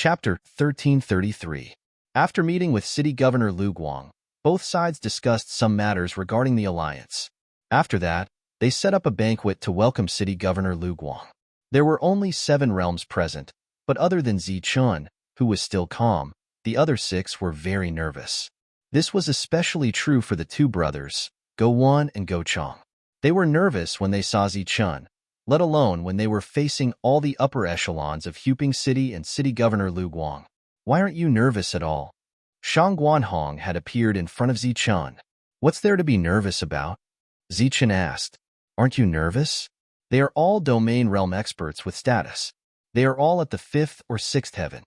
Chapter 1333. After meeting with City Governor Lu Guang, both sides discussed some matters regarding the alliance. After that, they set up a banquet to welcome City Governor Lu Guang. There were only 7 realms present, but other than Zichun, who was still calm, the other 6 were very nervous. This was especially true for the 2 brothers, Go Wan and Go Chong. They were nervous when they saw Zichun, let alone when they were facing all the upper echelons of Huping City and City Governor Lu Guang. Why aren't you nervous at all? Shang Guanhong had appeared in front of Zichun. What's there to be nervous about? Zichun asked. Aren't you nervous? They are all domain realm experts with status. They are all at the 5th or 6th heaven.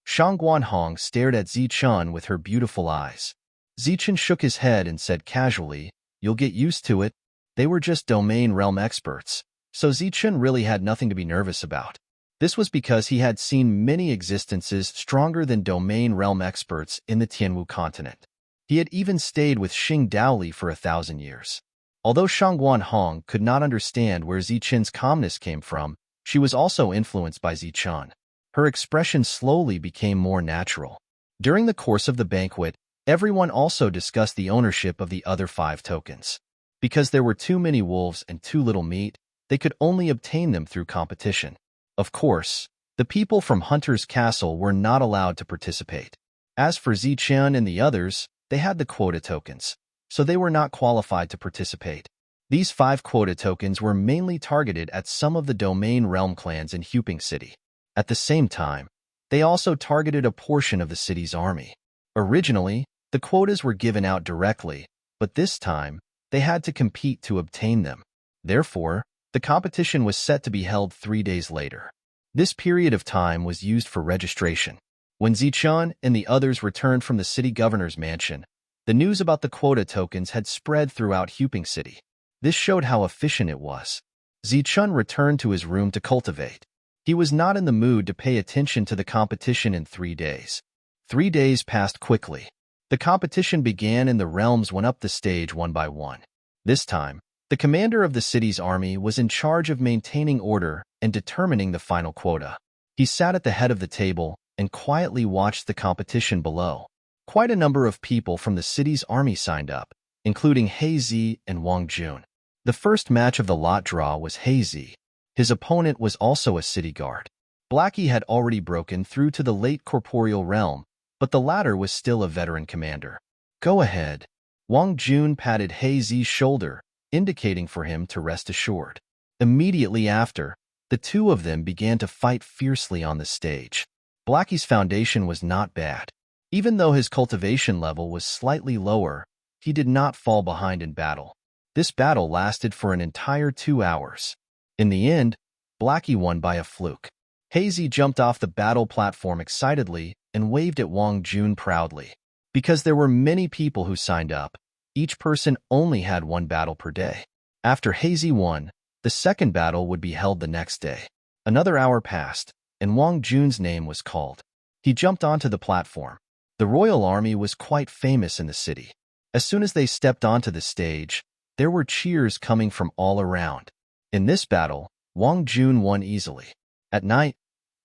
Shang Guanhong stared at Zichun with her beautiful eyes. Zichun shook his head and said casually, "You'll get used to it." They were just domain realm experts, so Zichun really had nothing to be nervous about. This was because he had seen many existences stronger than domain realm experts in the Tianwu continent. He had even stayed with Xing Daoli for 1,000 years. Although Shang Guanhong could not understand where Zichun's calmness came from, she was also influenced by Zichun. Her expression slowly became more natural. During the course of the banquet, everyone also discussed the ownership of the other 5 tokens. Because there were too many wolves and too little meat, they could only obtain them through competition. Of course, the people from Hunter's Castle were not allowed to participate. As for Zichun and the others, they had the quota tokens, so they were not qualified to participate. These 5 quota tokens were mainly targeted at some of the domain realm clans in Huping City. At the same time, they also targeted a portion of the city's army. Originally, the quotas were given out directly, but this time, they had to compete to obtain them. Therefore, the competition was set to be held 3 days later. This period of time was used for registration. When Zichun and the others returned from the city governor's mansion, the news about the quota tokens had spread throughout Huping City. This showed how efficient it was. Zichun returned to his room to cultivate. He was not in the mood to pay attention to the competition in 3 days. 3 days passed quickly. The competition began and the realms went up the stage one by one. This time, the commander of the city's army was in charge of maintaining order and determining the final quota. He sat at the head of the table and quietly watched the competition below. Quite a number of people from the city's army signed up, including He Zi and Wang Jun. The first match of the lot draw was He Zi. His opponent was also a city guard. Blackie had already broken through to the late corporeal realm, but the latter was still a veteran commander. Go ahead. Wang Jun patted He Zi's shoulder, indicating for him to rest assured. Immediately after, the 2 of them began to fight fiercely on the stage. Blackie's foundation was not bad. Even though his cultivation level was slightly lower, he did not fall behind in battle. This battle lasted for an entire 2 hours. In the end, Blackie won by a fluke. He Zi jumped off the battle platform excitedly and waved at Wang Jun proudly. Because there were many people who signed up, each person only had 1 battle per day. After He Zi won, the second battle would be held the next day. Another hour passed, and Wang Jun's name was called. He jumped onto the platform. The royal army was quite famous in the city. As soon as they stepped onto the stage, there were cheers coming from all around. In this battle, Wang Jun won easily. At night,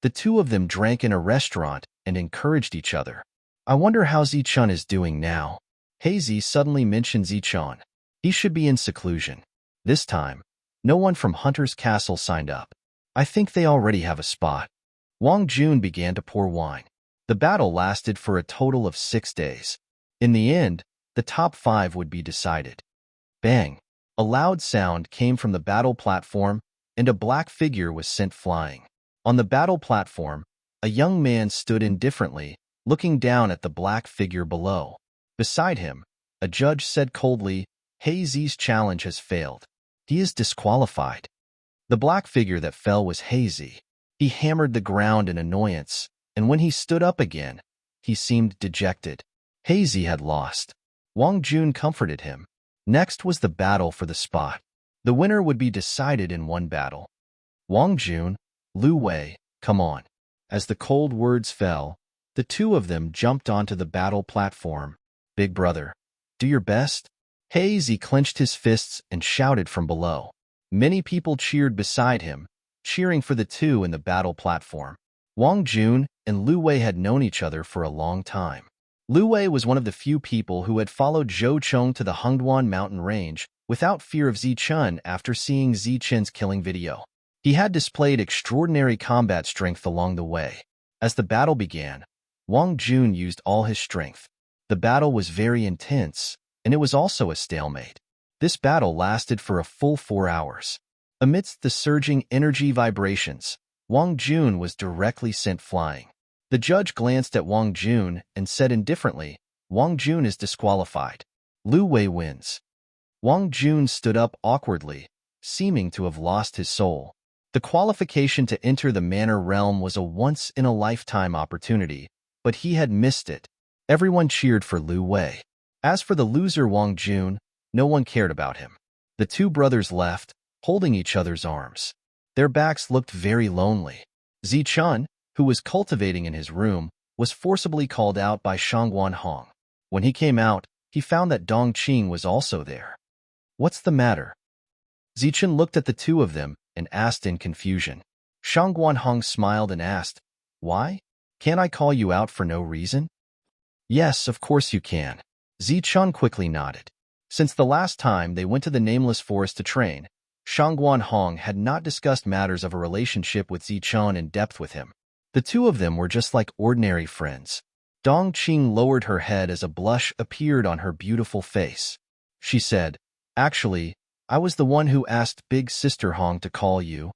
the 2 of them drank in a restaurant and encouraged each other. I wonder how Zichun is doing now. He Zi suddenly mentioned Zichun. He should be in seclusion. This time, no one from Hunter's Castle signed up. I think they already have a spot. Wang Jun began to pour wine. The battle lasted for a total of 6 days. In the end, the top 5 would be decided. Bang! A loud sound came from the battle platform, and a black figure was sent flying. On the battle platform, a young man stood indifferently, looking down at the black figure below. Beside him, a judge said coldly, He Zi's challenge has failed. He is disqualified. The black figure that fell was He Zi. He hammered the ground in annoyance, and when he stood up again, he seemed dejected. He Zi had lost. Wang Jun comforted him. Next was the battle for the spot. The winner would be decided in 1 battle. Wang Jun, Lu Wei, come on. As the cold words fell, the 2 of them jumped onto the battle platform. Big brother, do your best. He Zi clenched his fists and shouted from below. Many people cheered beside him, cheering for the 2 in the battle platform. Wang Jun and Lu Wei had known each other for a long time. Lu Wei was one of the few people who had followed Zhou Chong to the Hengduan mountain range without fear of Zichun after seeing Zichen's killing video. He had displayed extraordinary combat strength along the way. As the battle began, Wang Jun used all his strength. The battle was very intense, and it was also a stalemate. This battle lasted for a full 4 hours. Amidst the surging energy vibrations, Wang Jun was directly sent flying. The judge glanced at Wang Jun and said indifferently, "Wang Jun is disqualified. Lu Wei wins." Wang Jun stood up awkwardly, seeming to have lost his soul. The qualification to enter the Manor Realm was a once-in-a-lifetime opportunity, but he had missed it. Everyone cheered for Lu Wei. As for the loser Wang Jun, no one cared about him. The two brothers left, holding each other's arms. Their backs looked very lonely. Zichun, who was cultivating in his room, was forcibly called out by Shangguan Hong. When he came out, he found that Dong Qing was also there. "What's the matter?" Zichun looked at the two of them and asked in confusion. Shangguan Hong smiled and asked, "Why? Can't I call you out for no reason?" "Yes, of course you can." Zichun quickly nodded. Since the last time they went to the Nameless Forest to train, Shangguan Hong had not discussed matters of a relationship with Zichun in depth with him. The two of them were just like ordinary friends. Dong Qing lowered her head as a blush appeared on her beautiful face. She said, "Actually, I was the one who asked Big Sister Hong to call you."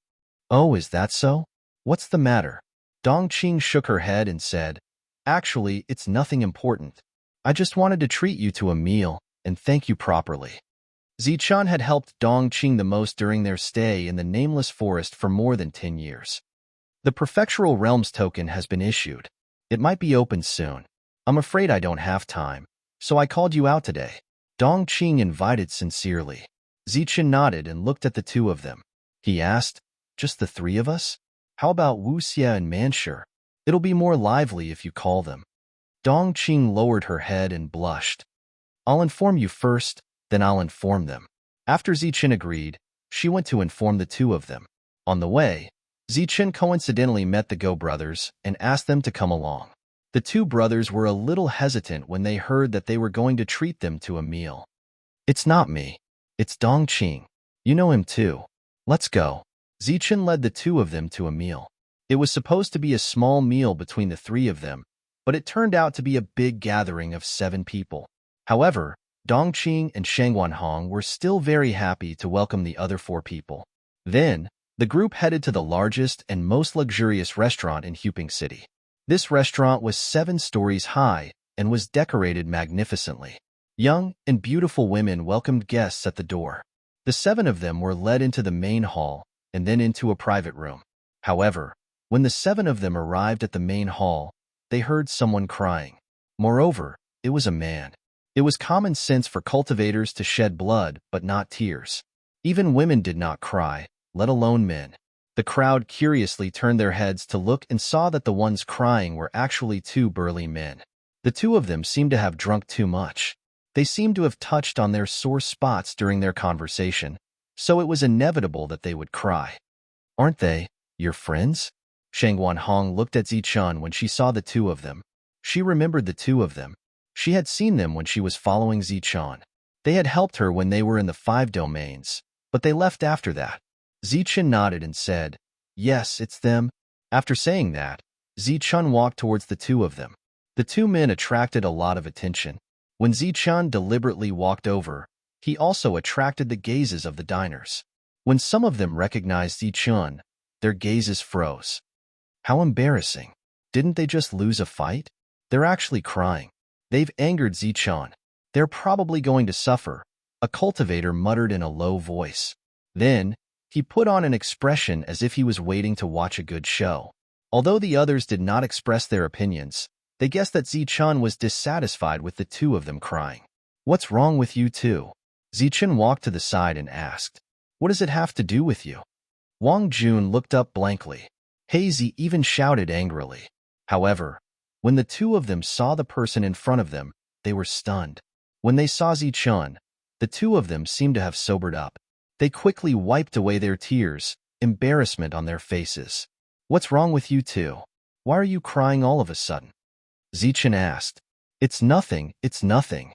"Oh, is that so? What's the matter?" Dong Qing shook her head and said, "Actually, it's nothing important. I just wanted to treat you to a meal and thank you properly." Zichun had helped Dong Qing the most during their stay in the Nameless Forest for more than 10 years. "The Prefectural Realms token has been issued. It might be open soon. I'm afraid I don't have time, so I called you out today." Dong Qing invited sincerely. Zichun nodded and looked at the two of them. He asked, "Just the three of us? How about Wuxia and Manshur? It'll be more lively if you call them." Dong Qing lowered her head and blushed. "I'll inform you first, then I'll inform them." After Zichun agreed, she went to inform the two of them. On the way, Zichun coincidentally met the Go brothers and asked them to come along. The two brothers were a little hesitant when they heard that they were going to treat them to a meal. "It's not me. It's Dong Qing. You know him too. Let's go." Zichun led the two of them to a meal. It was supposed to be a small meal between the three of them, but it turned out to be a big gathering of 7 people. However, Dong Qing and Shangguan Hong were still very happy to welcome the other 4 people. Then, the group headed to the largest and most luxurious restaurant in Huping City. This restaurant was 7 stories high and was decorated magnificently. Young and beautiful women welcomed guests at the door. The 7 of them were led into the main hall and then into a private room. However, when the 7 of them arrived at the main hall, they heard someone crying. Moreover, it was a man. It was common sense for cultivators to shed blood, but not tears. Even women did not cry, let alone men. The crowd curiously turned their heads to look and saw that the ones crying were actually 2 burly men. The 2 of them seemed to have drunk too much. They seemed to have touched on their sore spots during their conversation, so it was inevitable that they would cry. "Aren't they your friends?" Shangguan Hong looked at Zichun when she saw the 2 of them. She remembered the 2 of them. She had seen them when she was following Zichun. They had helped her when they were in the 5 domains, but they left after that. Zichun nodded and said, "Yes, it's them." After saying that, Zichun walked towards the 2 of them. The 2 men attracted a lot of attention. When Zichun deliberately walked over, he also attracted the gazes of the diners. When some of them recognized Zichun, their gazes froze. How embarrassing. Didn't they just lose a fight? They're actually crying. They've angered Zichun. They're probably going to suffer, a cultivator muttered in a low voice. Then, he put on an expression as if he was waiting to watch a good show. Although the others did not express their opinions, they guessed that Zichun was dissatisfied with the 2 of them crying. "What's wrong with you two?" Zichun walked to the side and asked. "What does it have to do with you?" Wang Jun looked up blankly. Hazy even shouted angrily. However, when the 2 of them saw the person in front of them, they were stunned. When they saw Zichun, the 2 of them seemed to have sobered up. They quickly wiped away their tears, embarrassment on their faces. "What's wrong with you two?" Why are you crying all of a sudden? Zichen asked. It's nothing, it's nothing.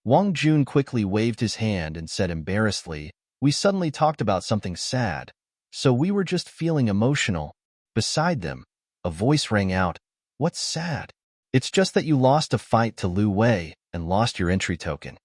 Wang Jun quickly waved his hand and said embarrassedly, we suddenly talked about something sad, so we were just feeling emotional. Beside them, a voice rang out, what's sad? It's just that you lost a fight to Lu Wei and lost your entry token.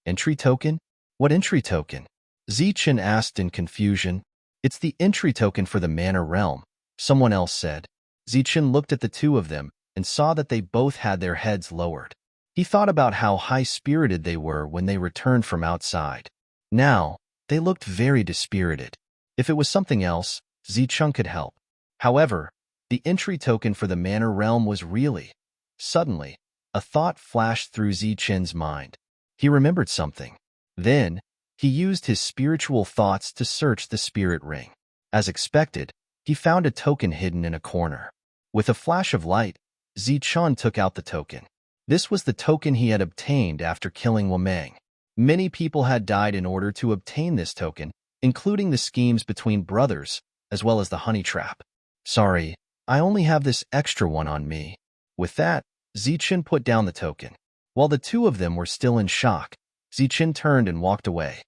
Entry token? What entry token? Zichen asked in confusion. It's the entry token for the Manor Realm, someone else said. Zichen looked at the two of them and saw that they both had their heads lowered. He thought about how high-spirited they were when they returned from outside. Now, they looked very dispirited. If it was something else, Zichen could help. However, the entry token for the Manor Realm was really... Suddenly, a thought flashed through Zichen's mind. He remembered something. Then, he used his spiritual thoughts to search the spirit ring. As expected, he found a token hidden in a corner. With a flash of light, Zichen took out the token. This was the token he had obtained after killing Wameng. Many people had died in order to obtain this token, including the schemes between brothers, as well as the honey trap. Sorry, I only have this extra one on me. With that, Zichen put down the token. While the two of them were still in shock, Zichen turned and walked away.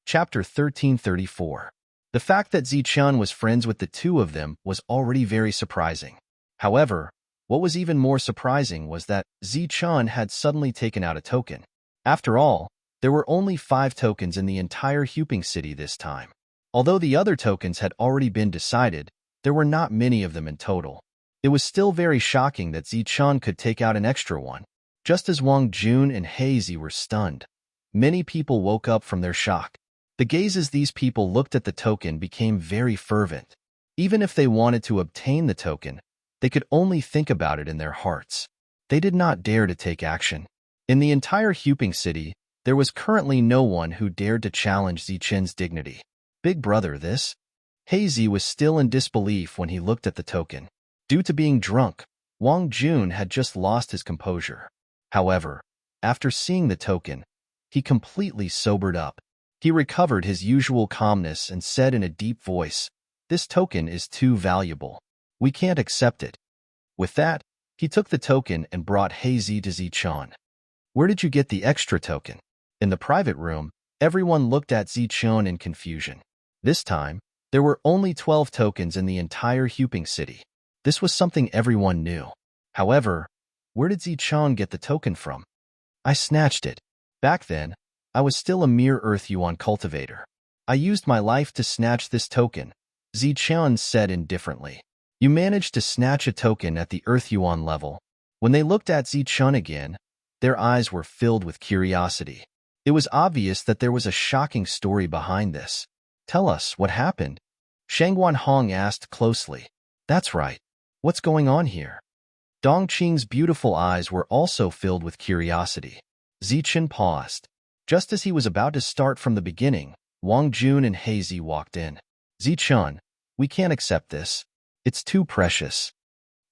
Chapter 1334. The fact that Zichen was friends with the two of them was already very surprising. However, what was even more surprising was that Zichen had suddenly taken out a token. After all, there were only 5 tokens in the entire Huping City this time. Although the other tokens had already been decided, there were not many of them in total. It was still very shocking that Zichen could take out an extra one. Just as Wang Jun and Hazy were stunned, many people woke up from their shock. The gazes these people looked at the token became very fervent. Even if they wanted to obtain the token, they could only think about it in their hearts. They did not dare to take action. In the entire Huping City, there was currently no one who dared to challenge Zichen's dignity. Big brother, this? Hazy was still in disbelief when he looked at the token. Due to being drunk, Wang Jun had just lost his composure. However, after seeing the token, he completely sobered up. He recovered his usual calmness and said in a deep voice, "This token is too valuable. We can't accept it." With that, he took the token and brought Hazy to Zichen. Where did you get the extra token? In the private room, everyone looked at Zichen in confusion. This time, there were only 12 tokens in the entire Huping City. This was something everyone knew. However, where did Zichen get the token from? I snatched it. Back then, I was still a mere Earth Yuan cultivator. I used my life to snatch this token, Zichen said indifferently. You managed to snatch a token at the Earth Yuan level. When they looked at Zichen again, their eyes were filled with curiosity. It was obvious that there was a shocking story behind this. Tell us what happened. Shangguan Hong asked closely. That's right. What's going on here? Dongqing's beautiful eyes were also filled with curiosity. Zichen paused. Just as he was about to start from the beginning, Wang Jun and Hazy walked in. Zichen, we can't accept this. It's too precious.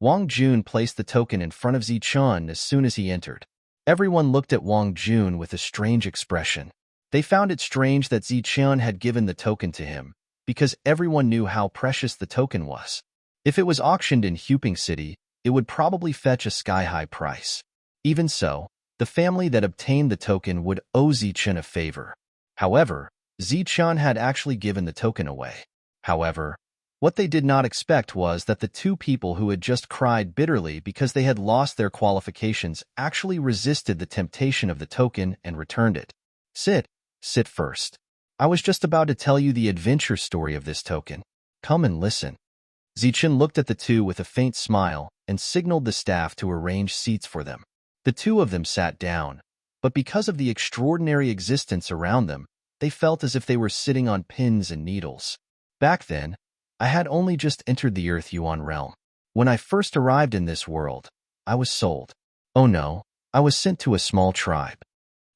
Wang Jun placed the token in front of Zichen as soon as he entered. Everyone looked at Wang Jun with a strange expression. They found it strange that Zichen had given the token to him, because everyone knew how precious the token was. If it was auctioned in Huping City, it would probably fetch a sky-high price. Even so, the family that obtained the token would owe Zichen a favor. However, Zichen had actually given the token away. However, what they did not expect was that the two people who had just cried bitterly because they had lost their qualifications actually resisted the temptation of the token and returned it. Sit first. I was just about to tell you the adventure story of this token. Come and listen. Zichen looked at the two with a faint smile and signaled the staff to arrange seats for them. The two of them sat down, but because of the extraordinary existence around them, they felt as if they were sitting on pins and needles. Back then, I had only just entered the Earth Yuan realm. When I first arrived in this world, I was sold. Oh no, I was sent to a small tribe.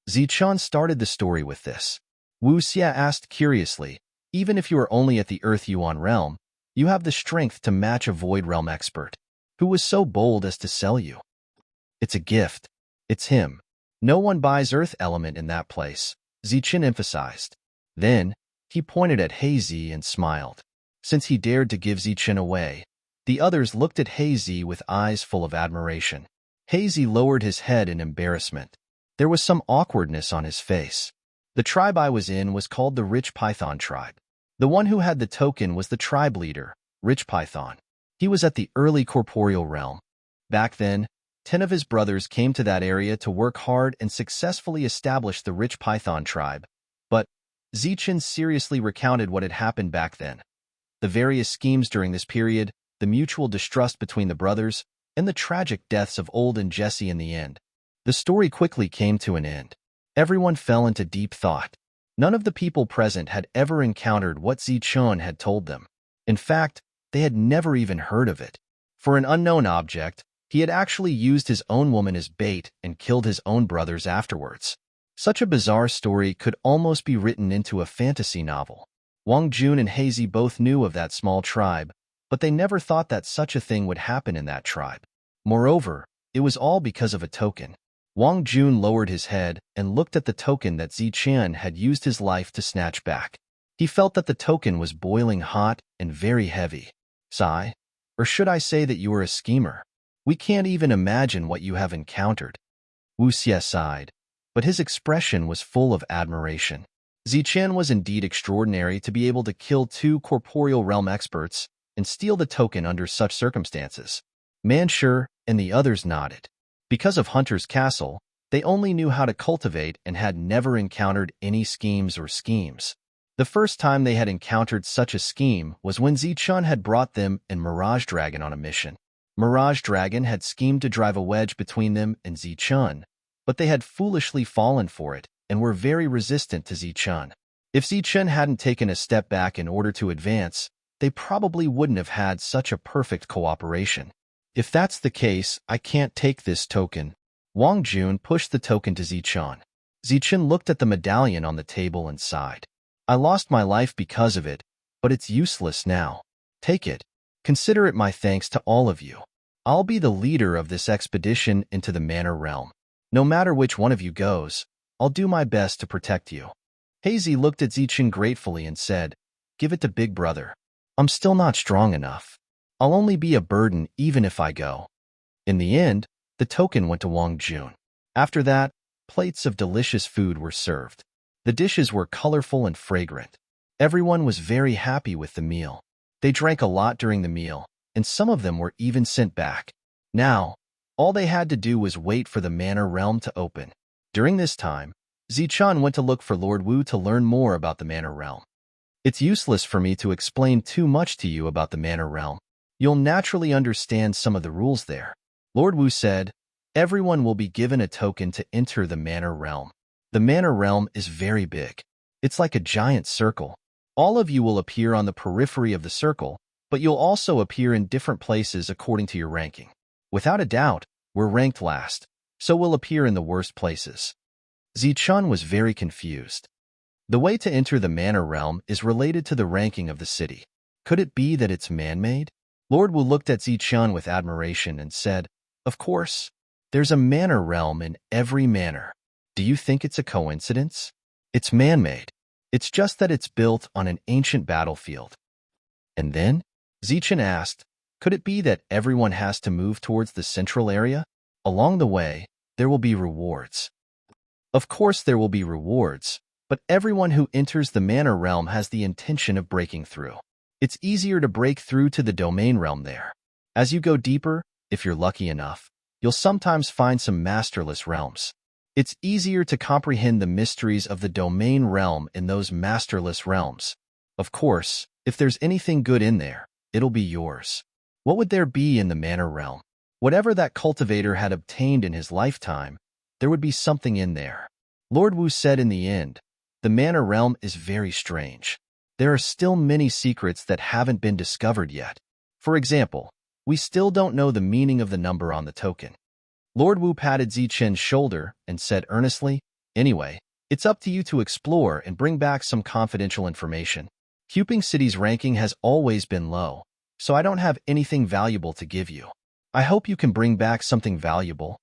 Zichen started the story with this. Wu Xia asked curiously, even if you are only at the Earth Yuan realm, you have the strength to match a Void Realm expert. Who was so bold as to sell you? It's a gift. It's him. No one buys Earth Element in that place, Zichen emphasized. Then, he pointed at Hazy and smiled. since he dared to give Zichen away. The others looked at Hazy with eyes full of admiration. Hazy lowered his head in embarrassment. There was some awkwardness on his face. The tribe I was in was called the Rich Python tribe. The one who had the token was the tribe leader, Rich Python. He was at the early corporeal realm. Back then, 10 of his brothers came to that area to work hard and successfully establish the Rich Python tribe. But Zichen seriously recounted what had happened back then. The various schemes during this period, the mutual distrust between the brothers, and the tragic deaths of Old and Jesse in the end. The story quickly came to an end. Everyone fell into deep thought. None of the people present had ever encountered what Zichen had told them. In fact, they had never even heard of it. For an unknown object, he had actually used his own woman as bait and killed his own brothers afterwards. Such a bizarre story could almost be written into a fantasy novel. Wang Jun and Hazy both knew of that small tribe, but they never thought that such a thing would happen in that tribe. Moreover, it was all because of a token. Wang Jun lowered his head and looked at the token that Zichen had used his life to snatch back. He felt that the token was boiling hot and very heavy. Sigh, or should I say that you are a schemer? We can't even imagine what you have encountered. Wu Xie sighed, but his expression was full of admiration. Zichen was indeed extraordinary to be able to kill 2 corporeal realm experts and steal the token under such circumstances. Manshur and the others nodded. Because of Hunter's Castle, they only knew how to cultivate and had never encountered any schemes or schemes. The first time they had encountered such a scheme was when Zichen had brought them and Mirage Dragon on a mission. Mirage Dragon had schemed to drive a wedge between them and Zichen, but they had foolishly fallen for it and were very resistant to Zichen. If Zichen hadn't taken a step back in order to advance, they probably wouldn't have had such a perfect cooperation. If that's the case, I can't take this token. Wang Jun pushed the token to Zichen. Zichen looked at the medallion on the table and sighed. I lost my life because of it, but it's useless now. Take it. Consider it my thanks to all of you. I'll be the leader of this expedition into the Manor Realm. No matter which one of you goes, I'll do my best to protect you. Hazy looked at Zichen gratefully and said, Give it to Big Brother. I'm still not strong enough. I'll only be a burden even if I go. In the end, the token went to Wang Jun. After that, plates of delicious food were served. The dishes were colorful and fragrant. Everyone was very happy with the meal. They drank a lot during the meal, and some of them were even sent back. Now, all they had to do was wait for the Manor Realm to open. During this time, Zichen went to look for Lord Wu to learn more about the Manor Realm. It's useless for me to explain too much to you about the Manor Realm. You'll naturally understand some of the rules there. Lord Wu said, Everyone will be given a token to enter the Manor Realm. The Manor Realm is very big. It's like a giant circle. All of you will appear on the periphery of the circle, but you'll also appear in different places according to your ranking. Without a doubt, we're ranked last, so we'll appear in the worst places. Zichen was very confused. The way to enter the Manor Realm is related to the ranking of the city. Could it be that it's man-made? Lord Wu looked at Zichen with admiration and said, Of course, there's a Manor Realm in every manor. Do you think it's a coincidence? It's man-made. It's just that it's built on an ancient battlefield. And then, Zichen asked, could it be that everyone has to move towards the central area? Along the way, there will be rewards. Of course there will be rewards, but everyone who enters the Manor Realm has the intention of breaking through. It's easier to break through to the Domain Realm there. As you go deeper, if you're lucky enough, you'll sometimes find some masterless realms. It's easier to comprehend the mysteries of the Domain Realm in those masterless realms. Of course, if there's anything good in there, it'll be yours. What would there be in the Manor Realm? Whatever that cultivator had obtained in his lifetime, there would be something in there. Lord Wu said in the end, the Manor Realm is very strange. There are still many secrets that haven't been discovered yet. For example, we still don't know the meaning of the number on the token. Lord Wu patted Zichen's shoulder and said earnestly, Anyway, it's up to you to explore and bring back some confidential information. Cuping City's ranking has always been low, so I don't have anything valuable to give you. I hope you can bring back something valuable.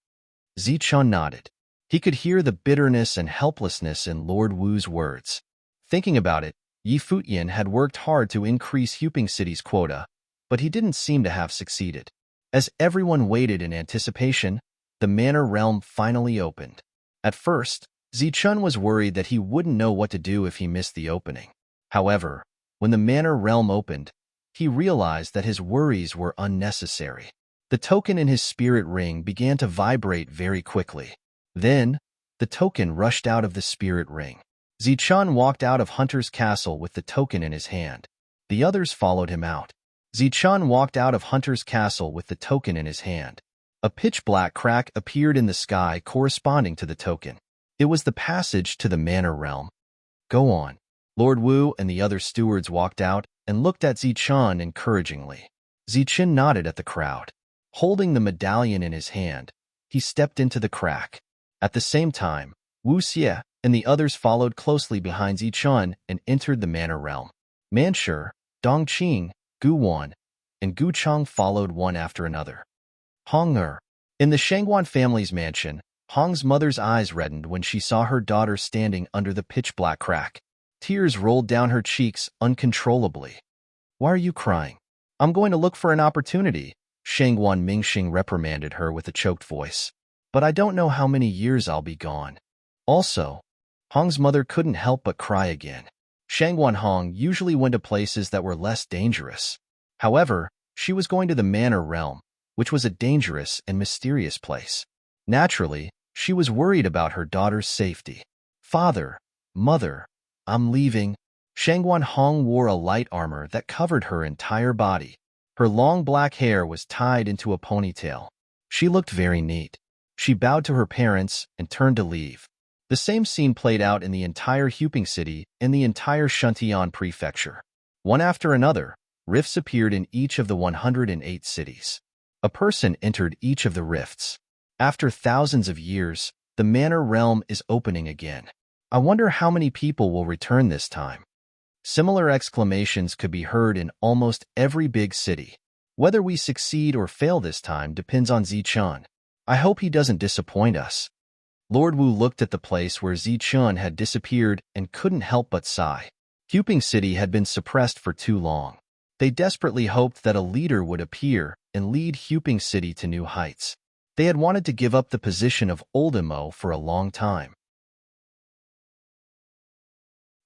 Zichen nodded. He could hear the bitterness and helplessness in Lord Wu's words. Thinking about it, Yi Futian had worked hard to increase Huping City's quota, but he didn't seem to have succeeded. As everyone waited in anticipation, the manor realm finally opened. At first, Zichun was worried that he wouldn't know what to do if he missed the opening. However, when the manor realm opened, he realized that his worries were unnecessary. The token in his spirit ring began to vibrate very quickly. Then, the token rushed out of the spirit ring. Zichun walked out of Hunter's castle with the token in his hand. The others followed him out. Zichun walked out of Hunter's castle with the token in his hand. A pitch-black crack appeared in the sky corresponding to the token. It was the passage to the manor realm. Go on. Lord Wu and the other stewards walked out and looked at Zichun encouragingly. Zichun nodded at the crowd. Holding the medallion in his hand, he stepped into the crack. At the same time, Wu Xie and the others followed closely behind Zichun and entered the manor realm. Manshi, Dongqing, Gu Wan, and Gu Cheng followed one after another. Hong. In the Shangguan family's mansion, Hong's mother's eyes reddened when she saw her daughter standing under the pitch-black crack. Tears rolled down her cheeks uncontrollably. Why are you crying? I'm going to look for an opportunity, Shangguan Mingxing reprimanded her with a choked voice. But I don't know how many years I'll be gone. Also, Hong's mother couldn't help but cry again. Shangguan Hong usually went to places that were less dangerous. However, she was going to the manor realm, which was a dangerous and mysterious place. Naturally, she was worried about her daughter's safety. Father, mother, I'm leaving. Shangguan Hong wore a light armor that covered her entire body. Her long black hair was tied into a ponytail. She looked very neat. She bowed to her parents and turned to leave. The same scene played out in the entire Huping City and the entire Shuntian Prefecture. One after another, rifts appeared in each of the 108 cities. A person entered each of the rifts. After thousands of years, the manor realm is opening again. I wonder how many people will return this time. Similar exclamations could be heard in almost every big city. Whether we succeed or fail this time depends on Zichun. I hope he doesn't disappoint us. Lord Wu looked at the place where Zichun had disappeared and couldn't help but sigh. Huping City had been suppressed for too long. They desperately hoped that a leader would appear and lead Huping City to new heights. They had wanted to give up the position of Oldemo for a long time.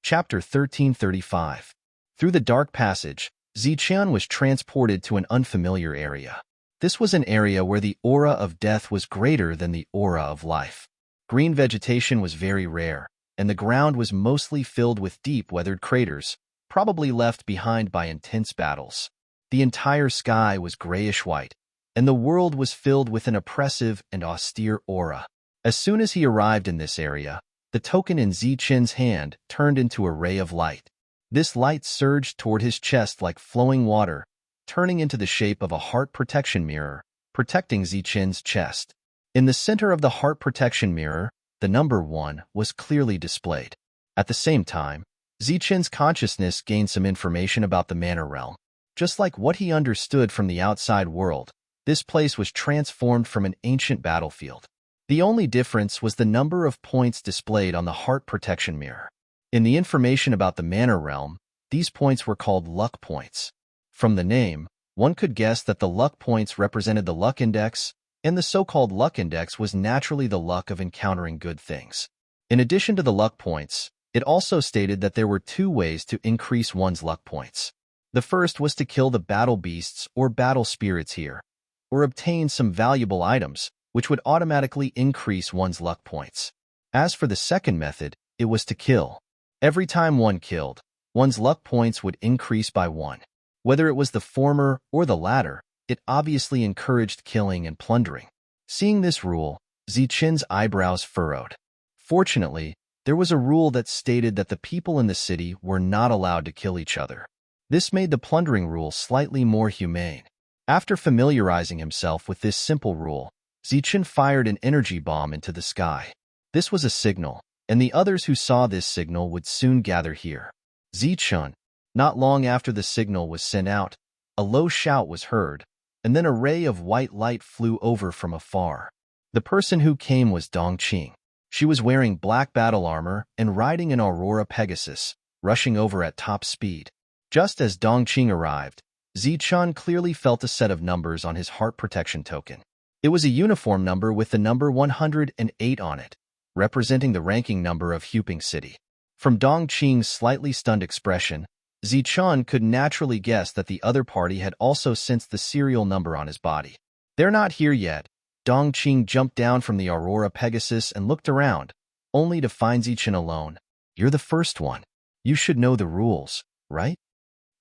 Chapter 1335. Through the dark passage, Zichun was transported to an unfamiliar area. This was an area where the aura of death was greater than the aura of life. Green vegetation was very rare, and the ground was mostly filled with deep weathered craters, probably left behind by intense battles. The entire sky was grayish-white, and the world was filled with an oppressive and austere aura. As soon as he arrived in this area, the token in Zichun's hand turned into a ray of light. This light surged toward his chest like flowing water, turning into the shape of a heart protection mirror, protecting Zichun's chest. In the center of the heart protection mirror, the number 1 was clearly displayed. At the same time, Zichun's consciousness gained some information about the manor realm. Just like what he understood from the outside world, this place was transformed from an ancient battlefield. The only difference was the number of points displayed on the heart protection mirror. In the information about the manor realm, these points were called luck points. From the name, one could guess that the luck points represented the luck index, and the so-called luck index was naturally the luck of encountering good things. In addition to the luck points, it also stated that there were 2 ways to increase one's luck points. The first was to kill the battle beasts or battle spirits here, or obtain some valuable items, which would automatically increase one's luck points. As for the second method, it was to kill. Every time one killed, one's luck points would increase by 1. Whether it was the former or the latter, it obviously encouraged killing and plundering. Seeing this rule, Zichun's eyebrows furrowed. Fortunately, there was a rule that stated that the people in the city were not allowed to kill each other. This made the plundering rule slightly more humane. After familiarizing himself with this simple rule, Zichun fired an energy bomb into the sky. This was a signal, and the others who saw this signal would soon gather here. Zichun. Not long after the signal was sent out, a low shout was heard, and then a ray of white light flew over from afar. The person who came was Dongqing. She was wearing black battle armor and riding an Aurora Pegasus, rushing over at top speed. Just as Dongqing arrived, Zichun clearly felt a set of numbers on his heart protection token. It was a uniform number with the number 108 on it, representing the ranking number of Huping City. From Dongqing's slightly stunned expression, Zichun could naturally guess that the other party had also sensed the serial number on his body. "They're not here yet." Dongqing jumped down from the Aurora Pegasus and looked around, only to find Zichun alone. "You're the first one. You should know the rules, right?"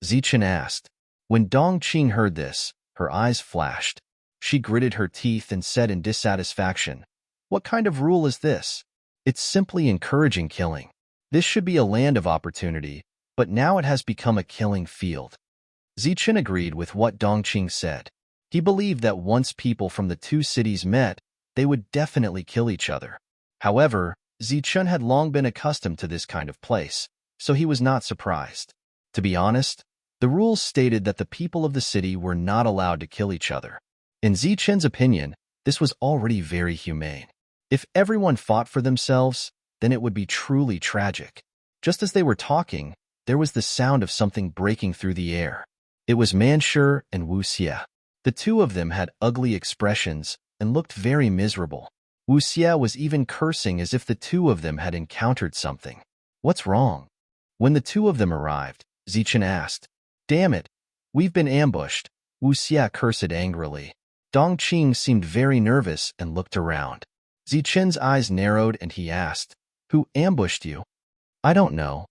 Zichun asked. When Dongqing heard this, her eyes flashed. She gritted her teeth and said in dissatisfaction, "What kind of rule is this? It's simply encouraging killing. This should be a land of opportunity, but now it has become a killing field." Zichun agreed with what Dongqing said. He believed that once people from the two cities met, they would definitely kill each other. However, Zichun had long been accustomed to this kind of place, so he was not surprised. To be honest, the rules stated that the people of the city were not allowed to kill each other. In Zichun's opinion, this was already very humane. If everyone fought for themselves, then it would be truly tragic. Just as they were talking, there was the sound of something breaking through the air. It was Manshur and Wuxia. The two of them had ugly expressions and looked very miserable. Wuxia was even cursing as if the two of them had encountered something. "What's wrong?" When the two of them arrived, Zichun asked. "Damn it, we've been ambushed," Wuxia cursed angrily. Dongqing seemed very nervous and looked around. Zichun's eyes narrowed and he asked, "Who ambushed you?" "I don't know.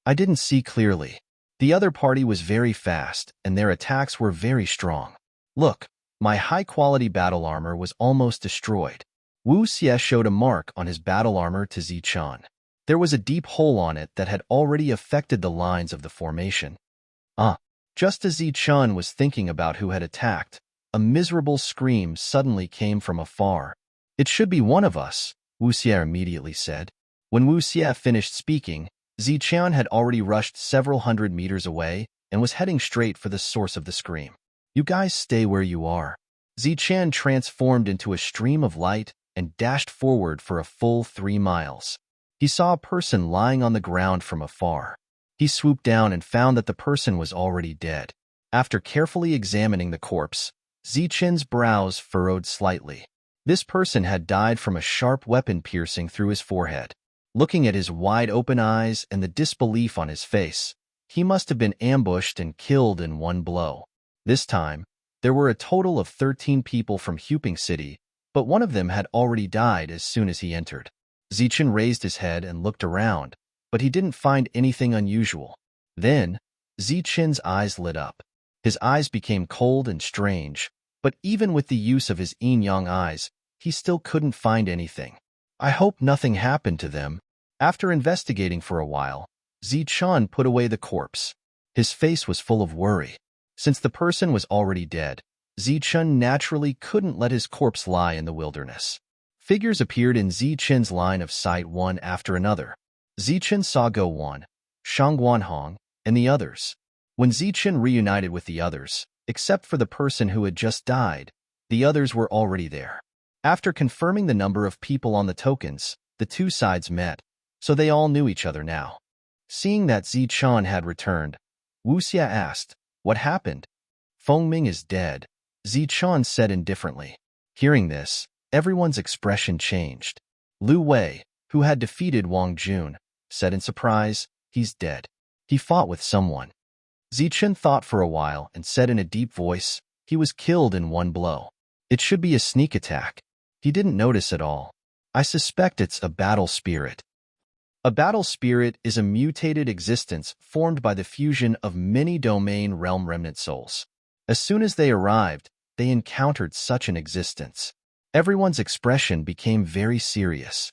I didn't see clearly. The other party was very fast and their attacks were very strong. Look, my high-quality battle armor was almost destroyed." Wuxia showed a mark on his battle armor to Zichun. There was a deep hole on it that had already affected the lines of the formation. Just as Zichun was thinking about who had attacked, a miserable scream suddenly came from afar. "It should be one of us," Wuxia immediately said. When Wuxia finished speaking, Zichun had already rushed several hundred meters away and was heading straight for the source of the scream. "You guys stay where you are." Zichun transformed into a stream of light and dashed forward for a full 3 miles. He saw a person lying on the ground from afar. He swooped down and found that the person was already dead. After carefully examining the corpse, Zichun's brows furrowed slightly. This person had died from a sharp weapon piercing through his forehead. Looking at his wide-open eyes and the disbelief on his face, he must have been ambushed and killed in one blow. This time, there were a total of 13 people from Huping City, but one of them had already died as soon as he entered. Zichun raised his head and looked around, but he didn't find anything unusual. Then, Zichun's eyes lit up. His eyes became cold and strange, but even with the use of his yin-yang eyes, he still couldn't find anything. "I hope nothing happened to them." After investigating for a while, Zichun put away the corpse. His face was full of worry. Since the person was already dead, Zichun naturally couldn't let his corpse lie in the wilderness. Figures appeared in Zichun's line of sight one after another. Zichun saw Go Wan, Shang Guanhong, and the others. When Zichun reunited with the others, except for the person who had just died, the others were already there. After confirming the number of people on the tokens, the two sides met, so they all knew each other now. Seeing that Zichun had returned, Wuxia asked, "What happened?" "Fengming is dead," Zichun said indifferently. Hearing this, everyone's expression changed. Lu Wei, who had defeated Wang Jun, said in surprise, "He's dead. He fought with someone." Zichun thought for a while and said in a deep voice, "He was killed in one blow. It should be a sneak attack. He didn't notice at all. I suspect it's a battle spirit." A battle spirit is a mutated existence formed by the fusion of many domain realm remnant souls. As soon as they arrived, they encountered such an existence. Everyone's expression became very serious.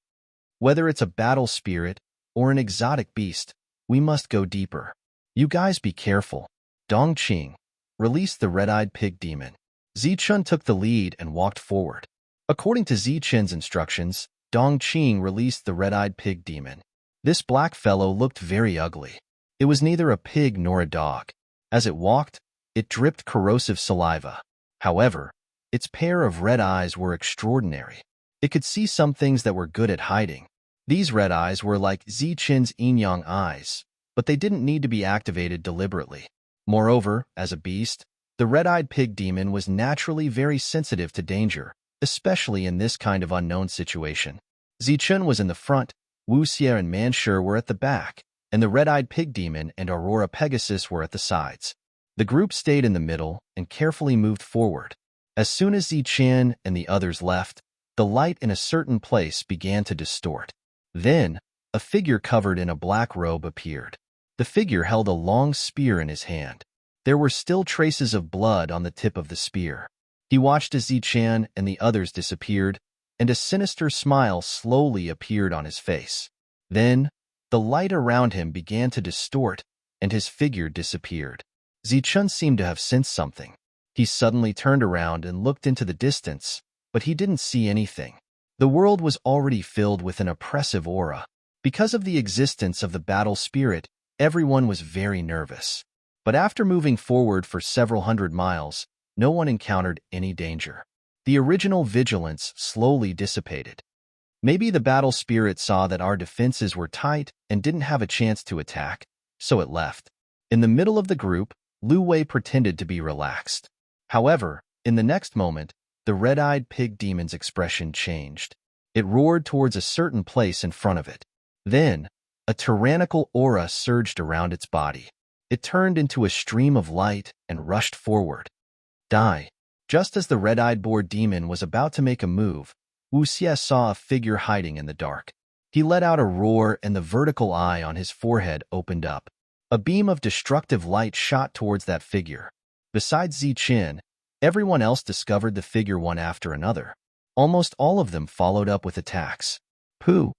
"Whether it's a battle spirit or an exotic beast, we must go deeper. You guys be careful." Dongqing, release the red-eyed pig demon. Zichun took the lead and walked forward. According to Zichun's instructions, Dongqing released the red-eyed pig demon. This black fellow looked very ugly. It was neither a pig nor a dog. As it walked, it dripped corrosive saliva. However, its pair of red eyes were extraordinary. It could see some things that were good at hiding. These red eyes were like Zichun's yin-yang eyes, but they didn't need to be activated deliberately. Moreover, as a beast, the red-eyed pig demon was naturally very sensitive to danger, especially in this kind of unknown situation. Zichun was in the front, Wuxia and Manshur were at the back, and the red-eyed pig demon and Aurora Pegasus were at the sides. The group stayed in the middle and carefully moved forward. As soon as Zichun and the others left, the light in a certain place began to distort. Then, a figure covered in a black robe appeared. The figure held a long spear in his hand. There were still traces of blood on the tip of the spear. He watched as Zichun and the others disappeared, and a sinister smile slowly appeared on his face. Then, the light around him began to distort, and his figure disappeared. Zichun seemed to have sensed something. He suddenly turned around and looked into the distance, but he didn't see anything. The world was already filled with an oppressive aura. Because of the existence of the battle spirit, everyone was very nervous. But after moving forward for several hundred miles, no one encountered any danger. The original vigilance slowly dissipated. Maybe the battle spirit saw that our defenses were tight and didn't have a chance to attack, so it left. In the middle of the group, Lu Wei pretended to be relaxed. However, in the next moment, the red-eyed pig demon's expression changed. It roared towards a certain place in front of it. Then, a tyrannical aura surged around its body. It turned into a stream of light and rushed forward. Die. Just as the red-eyed boar demon was about to make a move, Wuxia saw a figure hiding in the dark. He let out a roar and the vertical eye on his forehead opened up. A beam of destructive light shot towards that figure. Besides Zichun, everyone else discovered the figure one after another. Almost all of them followed up with attacks. Pu.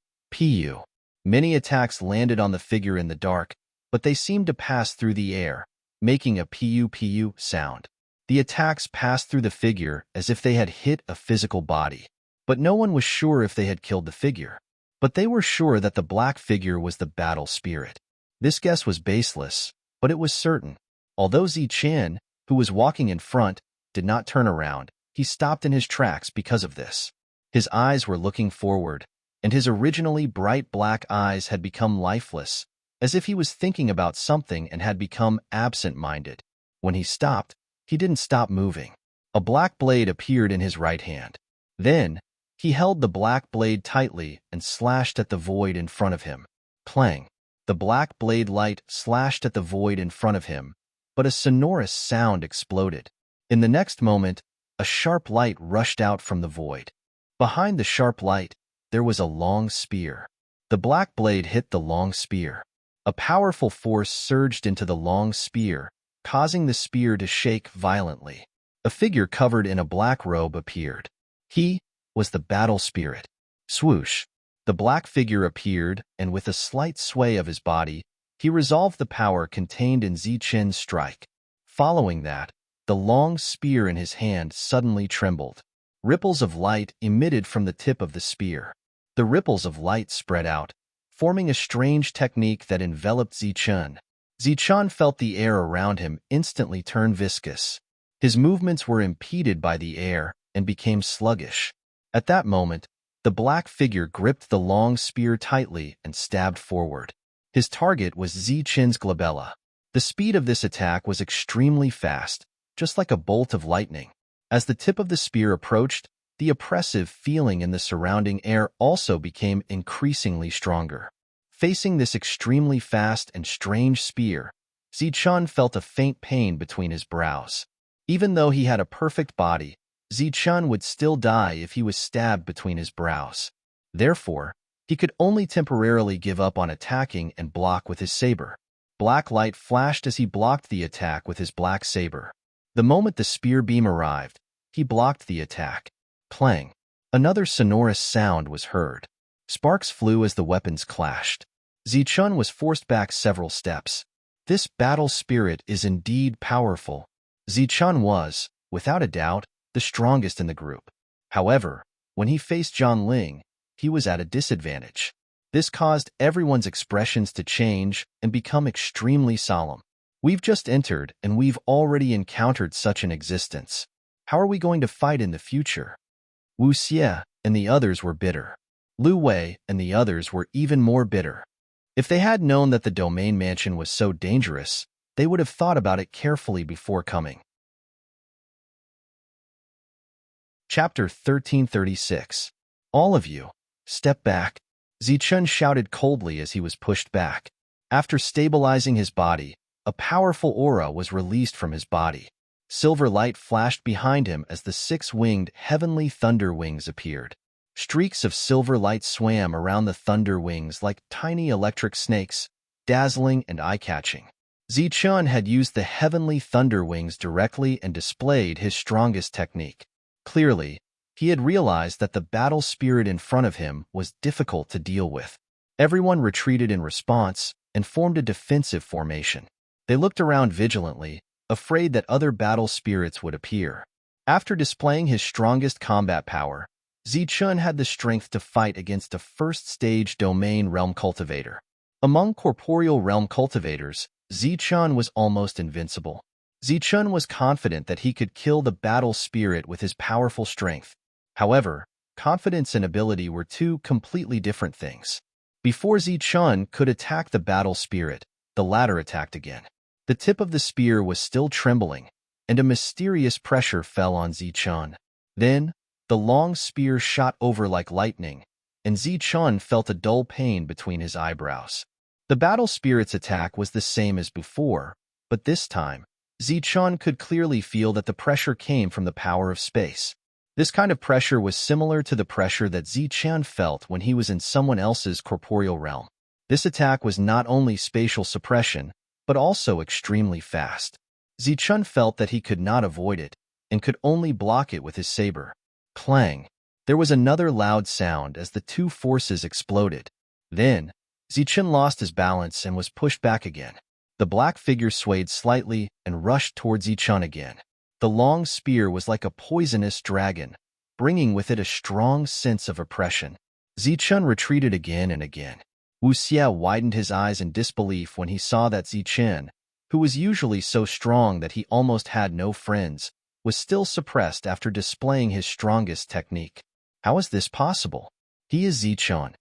Many attacks landed on the figure in the dark, but they seemed to pass through the air, making a pu sound. The attacks passed through the figure as if they had hit a physical body. But no one was sure if they had killed the figure. But they were sure that the black figure was the battle spirit. This guess was baseless, but it was certain. Although Zichun, who was walking in front, did not turn around, he stopped in his tracks because of this. His eyes were looking forward, and his originally bright black eyes had become lifeless, as if he was thinking about something and had become absent-minded. When he stopped, he didn't stop moving. A black blade appeared in his right hand. Then, he held the black blade tightly and slashed at the void in front of him. Clang! The black blade light slashed at the void in front of him, but a sonorous sound exploded. In the next moment, a sharp light rushed out from the void. Behind the sharp light, there was a long spear. The black blade hit the long spear. A powerful force surged into the long spear, causing the spear to shake violently. A figure covered in a black robe appeared. He was the battle spirit. Swoosh! The black figure appeared, and with a slight sway of his body, he resolved the power contained in Zichun's strike. Following that, the long spear in his hand suddenly trembled. Ripples of light emitted from the tip of the spear. The ripples of light spread out, forming a strange technique that enveloped Zichun. Zichun felt the air around him instantly turn viscous. His movements were impeded by the air and became sluggish. At that moment, the black figure gripped the long spear tightly and stabbed forward. His target was Zichun's glabella. The speed of this attack was extremely fast, just like a bolt of lightning. As the tip of the spear approached, the oppressive feeling in the surrounding air also became increasingly stronger. Facing this extremely fast and strange spear, Zichun felt a faint pain between his brows. Even though he had a perfect body, Zichun would still die if he was stabbed between his brows. Therefore, he could only temporarily give up on attacking and block with his saber. Black light flashed as he blocked the attack with his black saber. The moment the spear beam arrived, he blocked the attack. Clang! Another sonorous sound was heard. Sparks flew as the weapons clashed. Zichun was forced back several steps. This battle spirit is indeed powerful. Zichun was, without a doubt, the strongest in the group. However, when he faced Zhang Ling, he was at a disadvantage. This caused everyone's expressions to change and become extremely solemn. We've just entered and we've already encountered such an existence. How are we going to fight in the future? Wuxia and the others were bitter. Lu Wei and the others were even more bitter. If they had known that the domain mansion was so dangerous, they would have thought about it carefully before coming. Chapter 1336. All of you, step back, Zichun shouted coldly as he was pushed back. After stabilizing his body, a powerful aura was released from his body. Silver light flashed behind him as the six-winged heavenly thunder wings appeared. Streaks of silver light swam around the thunder wings like tiny electric snakes, dazzling and eye-catching. Zichun had used the heavenly thunder wings directly and displayed his strongest technique. Clearly, he had realized that the battle spirit in front of him was difficult to deal with. Everyone retreated in response and formed a defensive formation. They looked around vigilantly, afraid that other battle spirits would appear. After displaying his strongest combat power, Zichun had the strength to fight against a first-stage domain realm cultivator. Among corporeal realm cultivators, Zichun was almost invincible. Zichun was confident that he could kill the battle spirit with his powerful strength. However, confidence and ability were two completely different things. Before Zichun could attack the battle spirit, the latter attacked again. The tip of the spear was still trembling, and a mysterious pressure fell on Zichun. Then, the long spear shot over like lightning, and Zichun felt a dull pain between his eyebrows. The battle spirit's attack was the same as before, but this time, Zichun could clearly feel that the pressure came from the power of space. This kind of pressure was similar to the pressure that Zichun felt when he was in someone else's corporeal realm. This attack was not only spatial suppression, but also extremely fast. Zichun felt that he could not avoid it, and could only block it with his saber. Clang! There was another loud sound as the two forces exploded. Then, Zichun lost his balance and was pushed back again. The black figure swayed slightly and rushed towards Zichun again. The long spear was like a poisonous dragon, bringing with it a strong sense of oppression. Zichun retreated again and again. Wuxia widened his eyes in disbelief when he saw that Zichun, who was usually so strong that he almost had no friends, was still suppressed after displaying his strongest technique. How is this possible? He is Zichun.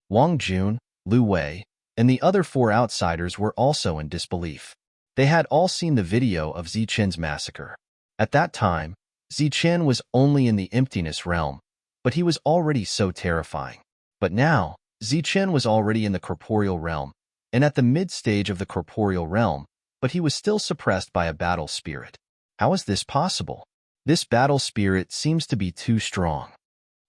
Wang Jun, Lu Wei, and the other four outsiders were also in disbelief. They had all seen the video of Zichun's massacre. At that time, Zichun was only in the emptiness realm, but he was already so terrifying. But now, Zichun was already in the corporeal realm, and at the mid-stage of the corporeal realm, but he was still suppressed by a battle spirit. How is this possible? This battle spirit seems to be too strong.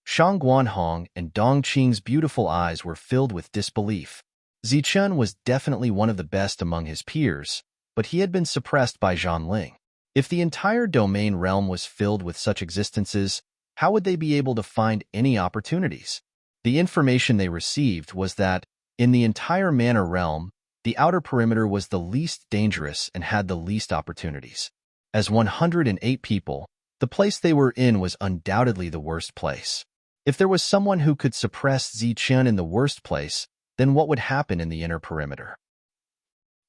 Shang Guanhong and Dong Qing's beautiful eyes were filled with disbelief. Zichun was definitely one of the best among his peers, but he had been suppressed by Zhanling. If the entire domain realm was filled with such existences, how would they be able to find any opportunities? The information they received was that, in the entire manor realm, the outer perimeter was the least dangerous and had the least opportunities. As 108 people, the place they were in was undoubtedly the worst place. If there was someone who could suppress Zichun in the worst place, then what would happen in the inner perimeter?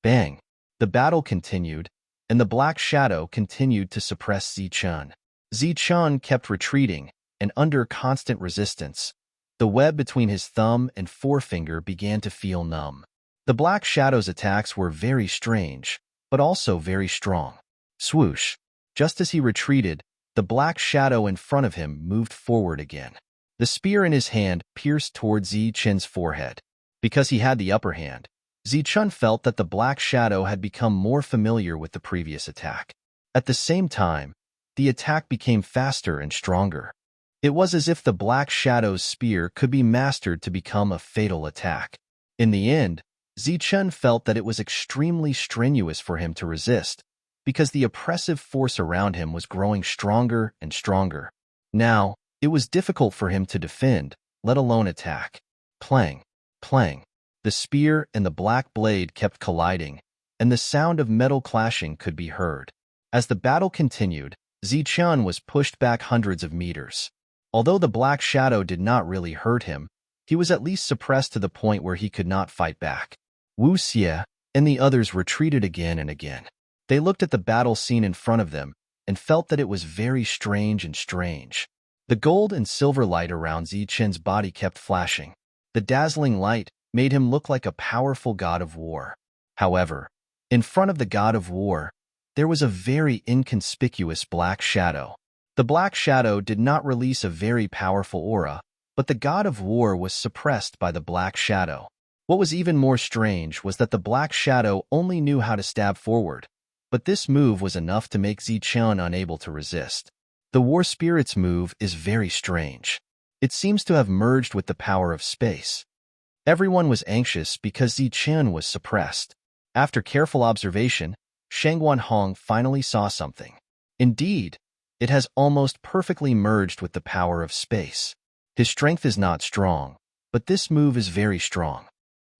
Bang! The battle continued, and the black shadow continued to suppress Zichun. Zichun kept retreating, and under constant resistance, the web between his thumb and forefinger began to feel numb. The black shadow's attacks were very strange, but also very strong. Swoosh! Just as he retreated, the black shadow in front of him moved forward again. The spear in his hand pierced towards Zichun's forehead. Because he had the upper hand, Zichun felt that the black shadow had become more familiar with the previous attack. At the same time, the attack became faster and stronger. It was as if the black shadow's spear could be mastered to become a fatal attack. In the end, Zichun felt that it was extremely strenuous for him to resist, because the oppressive force around him was growing stronger and stronger. Now, it was difficult for him to defend, let alone attack. Clang! Clang! The spear and the black blade kept colliding, and the sound of metal clashing could be heard. As the battle continued, Zichun was pushed back hundreds of meters. Although the black shadow did not really hurt him, he was at least suppressed to the point where he could not fight back. Wuxia and the others retreated again and again. They looked at the battle scene in front of them and felt that it was very strange and strange. The gold and silver light around Zichun's body kept flashing. The dazzling light, made him look like a powerful god of war. However, in front of the god of war, there was a very inconspicuous black shadow. The black shadow did not release a very powerful aura, but the god of war was suppressed by the black shadow. What was even more strange was that the black shadow only knew how to stab forward, but this move was enough to make Zichun unable to resist. The war spirit's move is very strange. It seems to have merged with the power of space. Everyone was anxious because Zichun was suppressed. After careful observation, Shangguan Hong finally saw something. Indeed, it has almost perfectly merged with the power of space. His strength is not strong, but this move is very strong.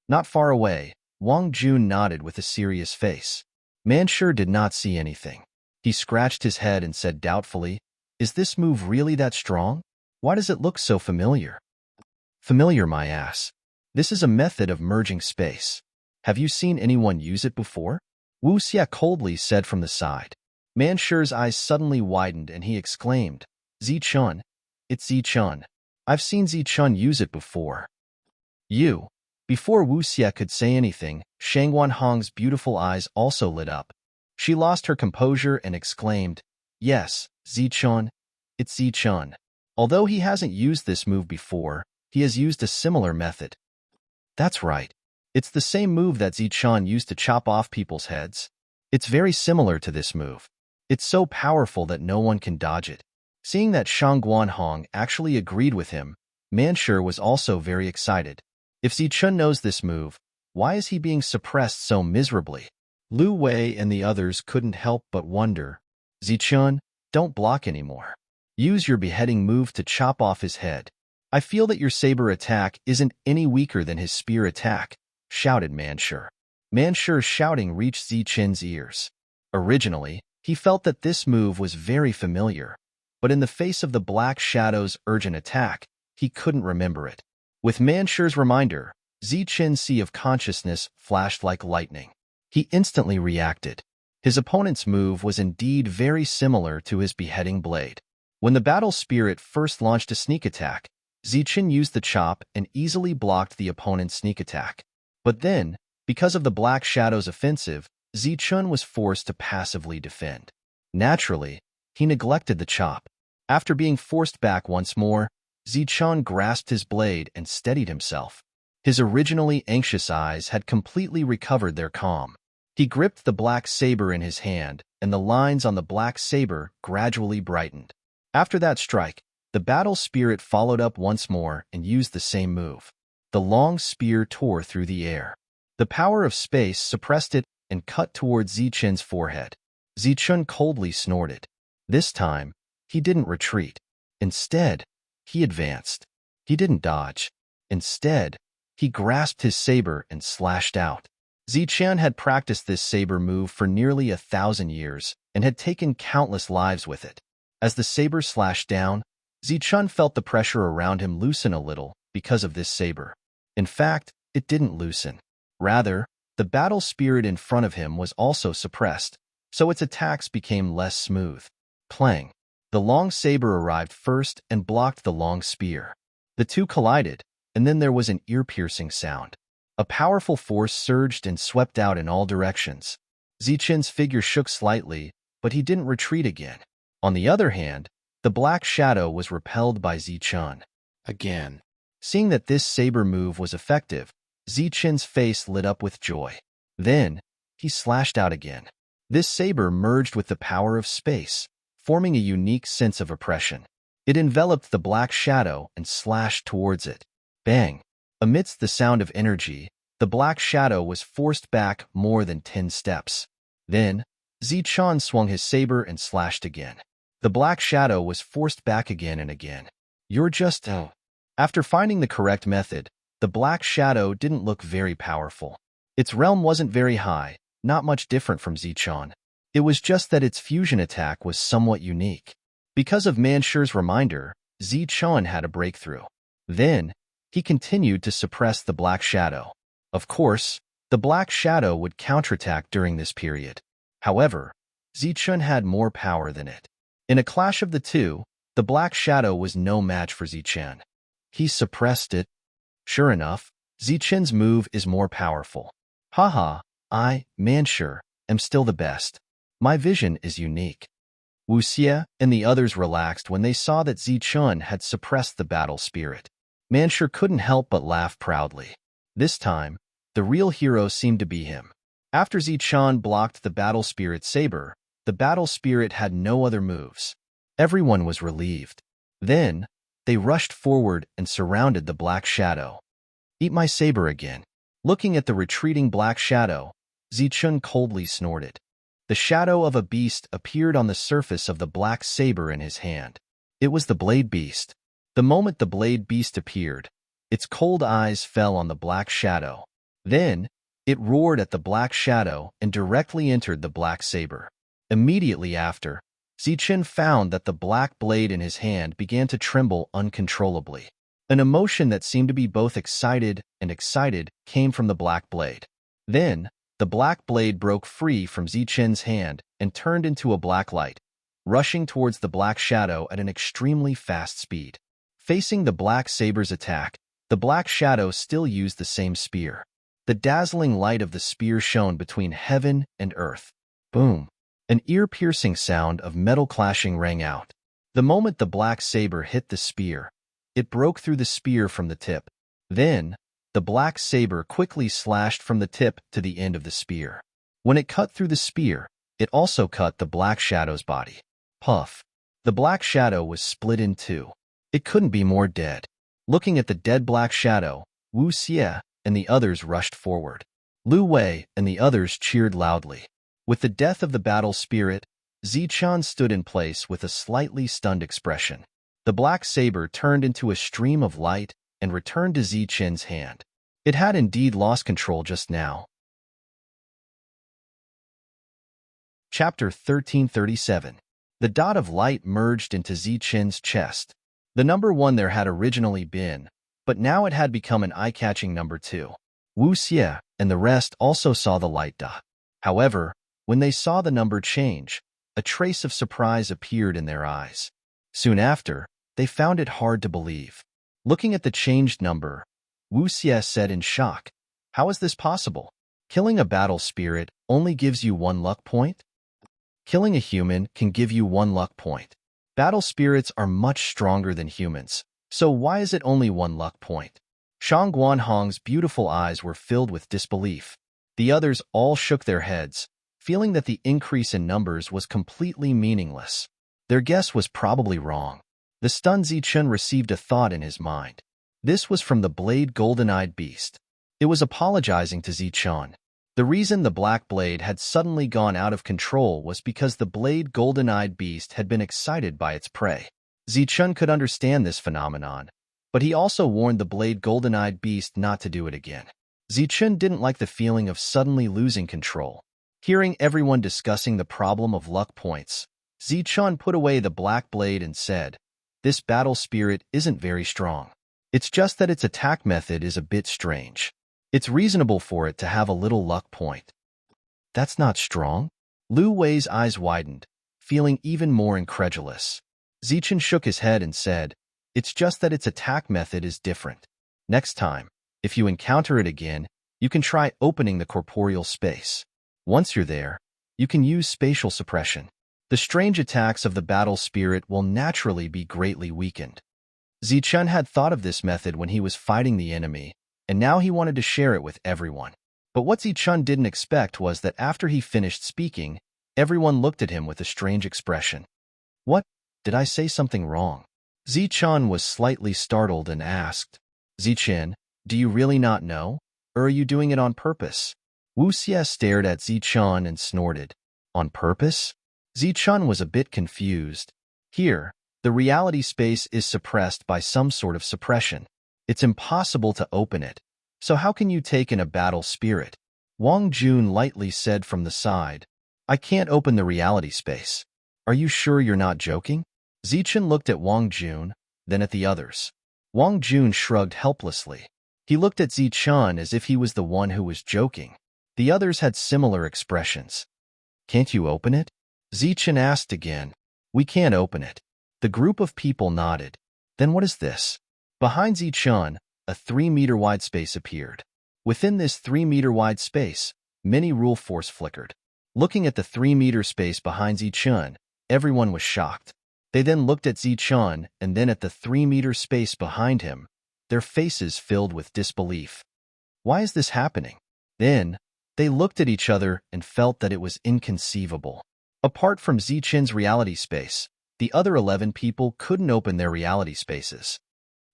Not far away, Wang Jun nodded with a serious face. Manshur did not see anything. He scratched his head and said doubtfully, "Is this move really that strong? Why does it look so familiar?" "Familiar, my ass. This is a method of merging space. Have you seen anyone use it before?" Wu Xia coldly said from the side. Manshur's eyes suddenly widened and he exclaimed, "Zichun, it's Zichun. I've seen Zichun use it before." "You." Before Wu Xia could say anything, Shangguan Hong's beautiful eyes also lit up. She lost her composure and exclaimed, "Yes, Zichun, it's Zichun. Although he hasn't used this move before, he has used a similar method." "That's right. It's the same move that Zichun used to chop off people's heads. It's very similar to this move. It's so powerful that no one can dodge it." Seeing that Shangguan Hong actually agreed with him, Manshur was also very excited. If Zichun knows this move, why is he being suppressed so miserably? Lu Wei and the others couldn't help but wonder. "Zichun, don't block anymore. Use your beheading move to chop off his head. I feel that your saber attack isn't any weaker than his spear attack," shouted Manshur. Manshur's shouting reached Zichun's ears. Originally, he felt that this move was very familiar, but in the face of the Black Shadow's urgent attack, he couldn't remember it. With Manshur's reminder, Zichun's sea of consciousness flashed like lightning. He instantly reacted. His opponent's move was indeed very similar to his beheading blade. When the battle spirit first launched a sneak attack, Zichun used the chop and easily blocked the opponent's sneak attack. But then, because of the Black Shadow's offensive, Zichun was forced to passively defend. Naturally, he neglected the chop. After being forced back once more, Zichun grasped his blade and steadied himself. His originally anxious eyes had completely recovered their calm. He gripped the black saber in his hand, and the lines on the black saber gradually brightened. After that strike, the battle spirit followed up once more and used the same move. The long spear tore through the air. The power of space suppressed it and cut towards Zichun's forehead. Zichun coldly snorted. This time, he didn't retreat. Instead, he advanced. He didn't dodge. Instead, he grasped his saber and slashed out. Zichun had practiced this saber move for nearly 1,000 years and had taken countless lives with it. As the saber slashed down, Zichun felt the pressure around him loosen a little because of this saber. In fact, it didn't loosen. Rather, the battle spirit in front of him was also suppressed, so its attacks became less smooth. Clang. The long saber arrived first and blocked the long spear. The two collided, and then there was an ear-piercing sound. A powerful force surged and swept out in all directions. Zichun's figure shook slightly, but he didn't retreat again. On the other hand, the Black Shadow was repelled by Zichun. Again. Seeing that this saber move was effective, Zichun's face lit up with joy. Then, he slashed out again. This saber merged with the power of space, forming a unique sense of oppression. It enveloped the Black Shadow and slashed towards it. Bang! Amidst the sound of energy, the Black Shadow was forced back more than 10 steps. Then, Zichun swung his saber and slashed again. The Black Shadow was forced back again and again. "You're just..." After finding the correct method, the Black Shadow didn't look very powerful. Its realm wasn't very high, not much different from Zichun. It was just that its fusion attack was somewhat unique. Because of Manshur's reminder, Zichun had a breakthrough. Then, he continued to suppress the Black Shadow. Of course, the Black Shadow would counterattack during this period. However, Zichun had more power than it. In a clash of the two, the Black Shadow was no match for Zichun. He suppressed it. Sure enough, Zichen's move is more powerful. Haha, I, Manshur, am still the best. My vision is unique. Wu Xie and the others relaxed when they saw that Zichun had suppressed the battle spirit. Manshur couldn't help but laugh proudly. This time, the real hero seemed to be him. After Zichun blocked the battle spirit saber, the battle spirit had no other moves. Everyone was relieved. Then, they rushed forward and surrounded the black shadow. Eat my saber again. Looking at the retreating black shadow, Zichun coldly snorted. The shadow of a beast appeared on the surface of the black saber in his hand. It was the blade beast. The moment the blade beast appeared, its cold eyes fell on the black shadow. Then, it roared at the black shadow and directly entered the black saber. Immediately after, Zichun found that the black blade in his hand began to tremble uncontrollably. An emotion that seemed to be both excited and excited came from the black blade. Then, the black blade broke free from Zichun's hand and turned into a black light, rushing towards the black shadow at an extremely fast speed. Facing the black saber's attack, the black shadow still used the same spear. The dazzling light of the spear shone between heaven and earth. Boom! An ear-piercing sound of metal clashing rang out. The moment the black saber hit the spear, it broke through the spear from the tip. Then, the black saber quickly slashed from the tip to the end of the spear. When it cut through the spear, it also cut the black shadow's body. Puff! The black shadow was split in two. It couldn't be more dead. Looking at the dead black shadow, Wu Xie and the others rushed forward. Lu Wei and the others cheered loudly. With the death of the battle spirit, Zichun stood in place with a slightly stunned expression. The black saber turned into a stream of light and returned to Zichun's hand. It had indeed lost control just now. Chapter 1337. The dot of light merged into Zichun's chest. The number 1 there had originally been, but now it had become an eye-catching number 2. Wu Xie and the rest also saw the light dot. However, when they saw the number change, a trace of surprise appeared in their eyes. Soon after, they found it hard to believe. Looking at the changed number, Wu Xie said in shock, "How is this possible? Killing a battle spirit only gives you 1 luck point? Killing a human can give you 1 luck point. Battle spirits are much stronger than humans, so why is it only 1 luck point?" Shang Guanhong's beautiful eyes were filled with disbelief. The others all shook their heads, feeling that the increase in numbers was completely meaningless. Their guess was probably wrong. The stunned Zichun received a thought in his mind. This was from the blade golden-eyed beast. It was apologizing to Zichun. The reason the black blade had suddenly gone out of control was because the blade golden-eyed beast had been excited by its prey. Zichun could understand this phenomenon, but he also warned the blade golden-eyed beast not to do it again. Zichun didn't like the feeling of suddenly losing control. Hearing everyone discussing the problem of luck points, Zichun put away the black blade and said, "This battle spirit isn't very strong. It's just that its attack method is a bit strange. It's reasonable for it to have a little luck point." "That's not strong?" Lu Wei's eyes widened, feeling even more incredulous. Zichun shook his head and said, "It's just that its attack method is different. Next time, if you encounter it again, you can try opening the corporeal space. Once you're there, you can use spatial suppression. The strange attacks of the battle spirit will naturally be greatly weakened." Zichun had thought of this method when he was fighting the enemy, and now he wanted to share it with everyone. But what Zichun didn't expect was that after he finished speaking, everyone looked at him with a strange expression. "What? Did I say something wrong?" Zichun was slightly startled and asked, "Zichun, do you really not know? Or are you doing it on purpose?" Wu Xie stared at Zichun and snorted. "On purpose?" Zichun was a bit confused. Here, the reality space is suppressed by some sort of suppression. It's impossible to open it. So how can you take in a battle spirit? Wang Jun lightly said from the side, "I can't open the reality space. Are you sure you're not joking?" Zichun looked at Wang Jun, then at the others. Wang Jun shrugged helplessly. He looked at Zichun as if he was the one who was joking. The others had similar expressions. "Can't you open it?" Zichun asked again. "We can't open it." The group of people nodded. "Then what is this?" Behind Zichun, a 3-meter-wide space appeared. Within this 3-meter-wide space, many rule force flickered. Looking at the 3-meter space behind Zichun, everyone was shocked. They then looked at Zichun and then at the 3-meter space behind him, their faces filled with disbelief. Why is this happening? Then, they looked at each other and felt that it was inconceivable. Apart from Zichun's reality space, the other 11 people couldn't open their reality spaces.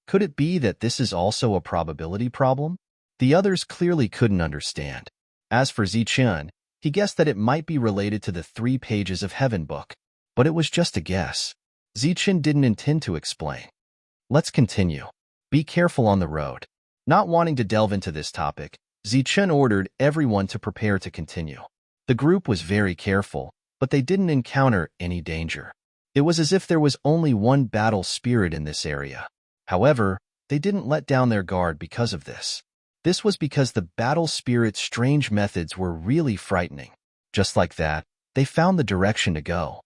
Could it be that this is also a probability problem? The others clearly couldn't understand. As for Zichun, he guessed that it might be related to the 3 pages of Heaven book, but it was just a guess. Zichun didn't intend to explain. Let's continue. Be careful on the road. Not wanting to delve into this topic, Zichun ordered everyone to prepare to continue. The group was very careful, but they didn't encounter any danger. It was as if there was only one battle spirit in this area. However, they didn't let down their guard because of this. This was because the battle spirit's strange methods were really frightening. Just like that, they found the direction to go.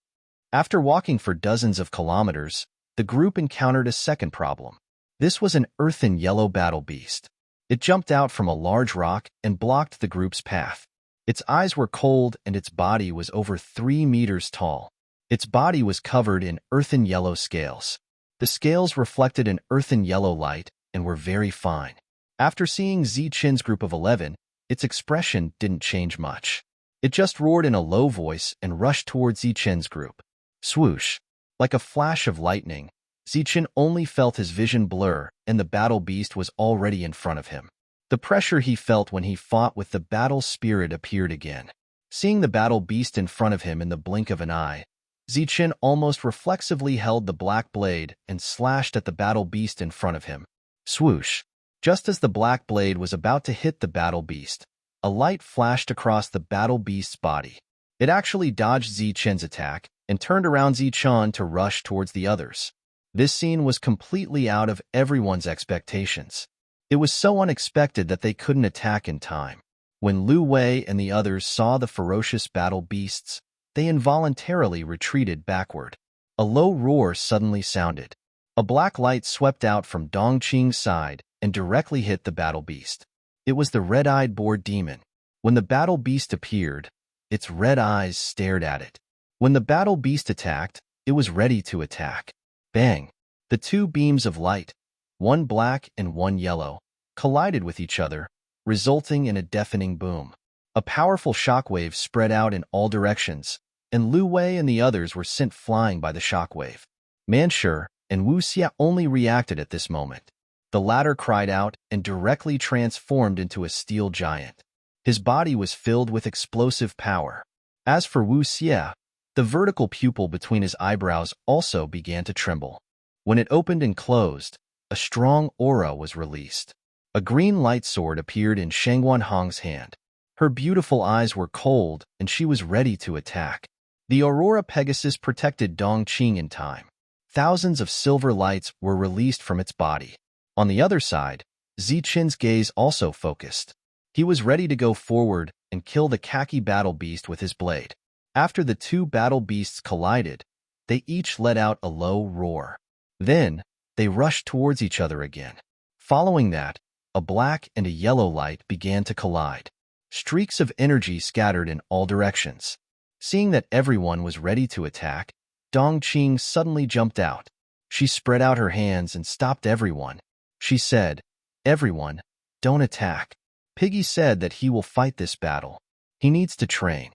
After walking for dozens of kilometers, the group encountered a second problem. This was an earthen yellow battle beast. It jumped out from a large rock and blocked the group's path. Its eyes were cold and its body was over 3 meters tall. Its body was covered in earthen yellow scales. The scales reflected an earthen yellow light and were very fine. After seeing Zichun's group of 11, its expression didn't change much. It just roared in a low voice and rushed towards Zichun's group. Swoosh! Like a flash of lightning, Zichun only felt his vision blur and the battle beast was already in front of him. The pressure he felt when he fought with the battle spirit appeared again. Seeing the battle beast in front of him in the blink of an eye, Zichun almost reflexively held the black blade and slashed at the battle beast in front of him. Swoosh! Just as the black blade was about to hit the battle beast, a light flashed across the battle beast's body. It actually dodged Zichun's attack and turned around Zichun to rush towards the others. This scene was completely out of everyone's expectations. It was so unexpected that they couldn't attack in time. When Lu Wei and the others saw the ferocious battle beasts, they involuntarily retreated backward. A low roar suddenly sounded. A black light swept out from Dongqing's side and directly hit the battle beast. It was the red-eyed boar demon. When the battle beast appeared, its red eyes stared at it. When the battle beast attacked, it was ready to attack. Bang! The 2 beams of light, one black and one yellow, collided with each other, resulting in a deafening boom. A powerful shockwave spread out in all directions, and Lu Wei and the others were sent flying by the shockwave. Manshur and Wu Xia only reacted at this moment. The latter cried out and directly transformed into a steel giant. His body was filled with explosive power. As for Wu Xia, the vertical pupil between his eyebrows also began to tremble. When it opened and closed, a strong aura was released. A green light sword appeared in Shangguan Hong's hand. Her beautiful eyes were cold, and she was ready to attack. The Aurora Pegasus protected Dongqing in time. Thousands of silver lights were released from its body. On the other side, Zichun's gaze also focused. He was ready to go forward and kill the khaki battle beast with his blade. After the 2 battle beasts collided, they each let out a low roar. Then, they rushed towards each other again. Following that, a black and a yellow light began to collide. Streaks of energy scattered in all directions. Seeing that everyone was ready to attack, Dongqing suddenly jumped out. She spread out her hands and stopped everyone. She said, "Everyone, don't attack." Piggy said that he will fight this battle. He needs to train.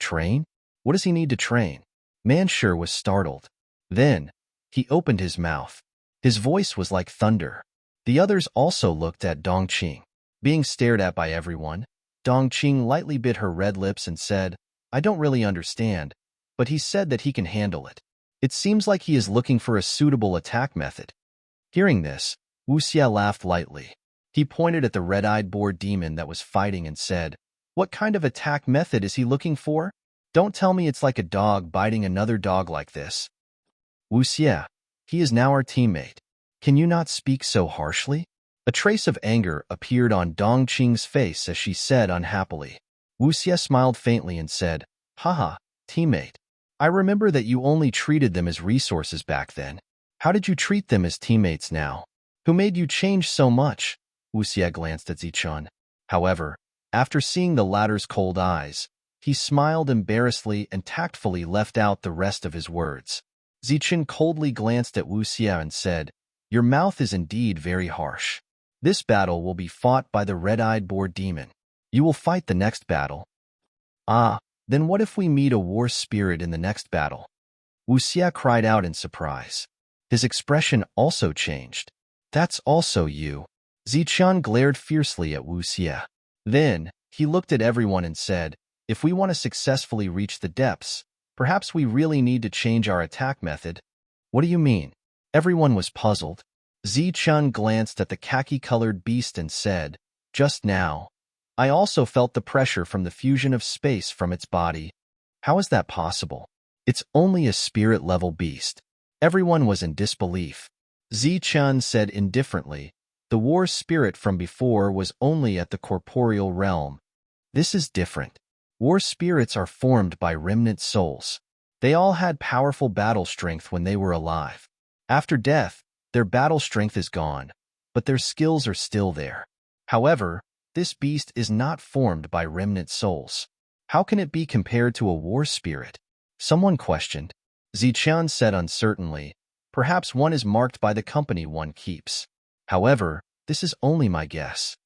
Train? What does he need to train? Manshur was startled. Then, he opened his mouth. His voice was like thunder. The others also looked at Dongqing. Being stared at by everyone, Dongqing lightly bit her red lips and said, "I don't really understand, but he said that he can handle it. It seems like he is looking for a suitable attack method." Hearing this, Wu Xia laughed lightly. He pointed at the red-eyed boar demon that was fighting and said, "What kind of attack method is he looking for? Don't tell me it's like a dog biting another dog like this." "Wu Xia, he is now our teammate. Can you not speak so harshly?" A trace of anger appeared on Dongqing's face as she said unhappily. Wu Xia smiled faintly and said, "Haha, teammate. I remember that you only treated them as resources back then. How did you treat them as teammates now?" Who made you change so much? Wuxia glanced at Zichun. However, after seeing the latter's cold eyes, he smiled embarrassedly and tactfully left out the rest of his words. Zichun coldly glanced at Wuxia and said, "Your mouth is indeed very harsh. This battle will be fought by the red-eyed boar demon. You will fight the next battle." "Ah, then what if we meet a war spirit in the next battle?" Wuxia cried out in surprise. His expression also changed. "That's also you." Zichun glared fiercely at Wuxia. Then, he looked at everyone and said, "If we want to successfully reach the depths, perhaps we really need to change our attack method." "What do you mean?" Everyone was puzzled. Zichun glanced at the khaki-colored beast and said, "Just now, I also felt the pressure from the fusion of space from its body. How is that possible? It's only a spirit-level beast." Everyone was in disbelief. Zichun said indifferently, "The war spirit from before was only at the corporeal realm. This is different. War spirits are formed by remnant souls. They all had powerful battle strength when they were alive. After death, their battle strength is gone, but their skills are still there. However, this beast is not formed by remnant souls. How can it be compared to a war spirit?" Someone questioned. Zichun said uncertainly, "Perhaps one is marked by the company one keeps. However, this is only my guess."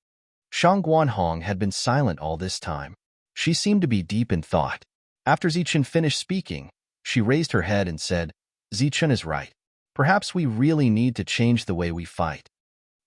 Shang Guanhong had been silent all this time. She seemed to be deep in thought. After Zichun finished speaking, she raised her head and said, "Zichun is right. Perhaps we really need to change the way we fight."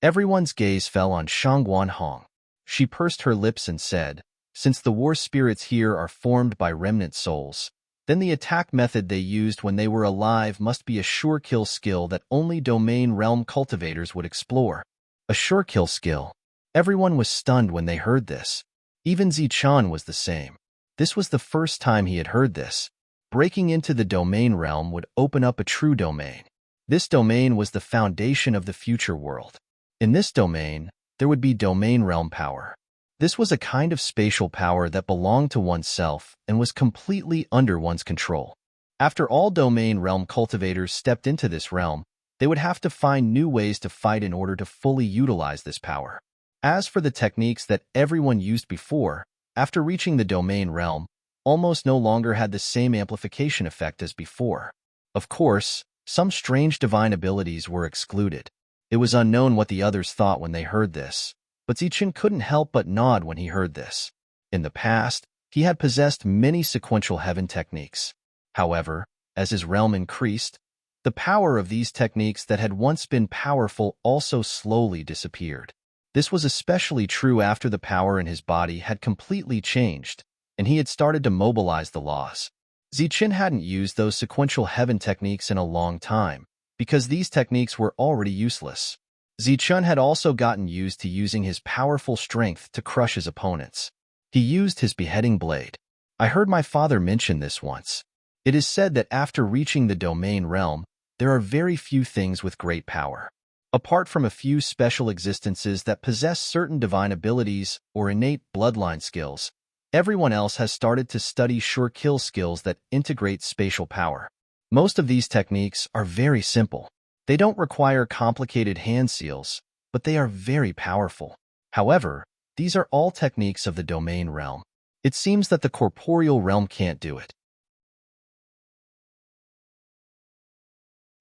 Everyone's gaze fell on Shang Guanhong. She pursed her lips and said, "Since the war spirits here are formed by remnant souls, then the attack method they used when they were alive must be a sure kill skill that only domain realm cultivators would explore." A sure kill skill. Everyone was stunned when they heard this. Even Zichun was the same. This was the first time he had heard this. Breaking into the domain realm would open up a true domain. This domain was the foundation of the future world. In this domain, there would be domain realm power. This was a kind of spatial power that belonged to oneself and was completely under one's control. After all domain realm cultivators stepped into this realm, they would have to find new ways to fight in order to fully utilize this power. As for the techniques that everyone used before, after reaching the domain realm, almost no longer had the same amplification effect as before. Of course, some strange divine abilities were excluded. It was unknown what the others thought when they heard this, but Zichun couldn't help but nod when he heard this. In the past, he had possessed many sequential heaven techniques. However, as his realm increased, the power of these techniques that had once been powerful also slowly disappeared. This was especially true after the power in his body had completely changed, and he had started to mobilize the laws. Zichun hadn't used those sequential heaven techniques in a long time, because these techniques were already useless. Zichun had also gotten used to using his powerful strength to crush his opponents. He used his beheading blade. I heard my father mention this once. It is said that after reaching the domain realm, there are very few things with great power. Apart from a few special existences that possess certain divine abilities or innate bloodline skills, everyone else has started to study sure kill skills that integrate spatial power. Most of these techniques are very simple. They don't require complicated hand seals, but they are very powerful. However, these are all techniques of the domain realm. It seems that the corporeal realm can't do it.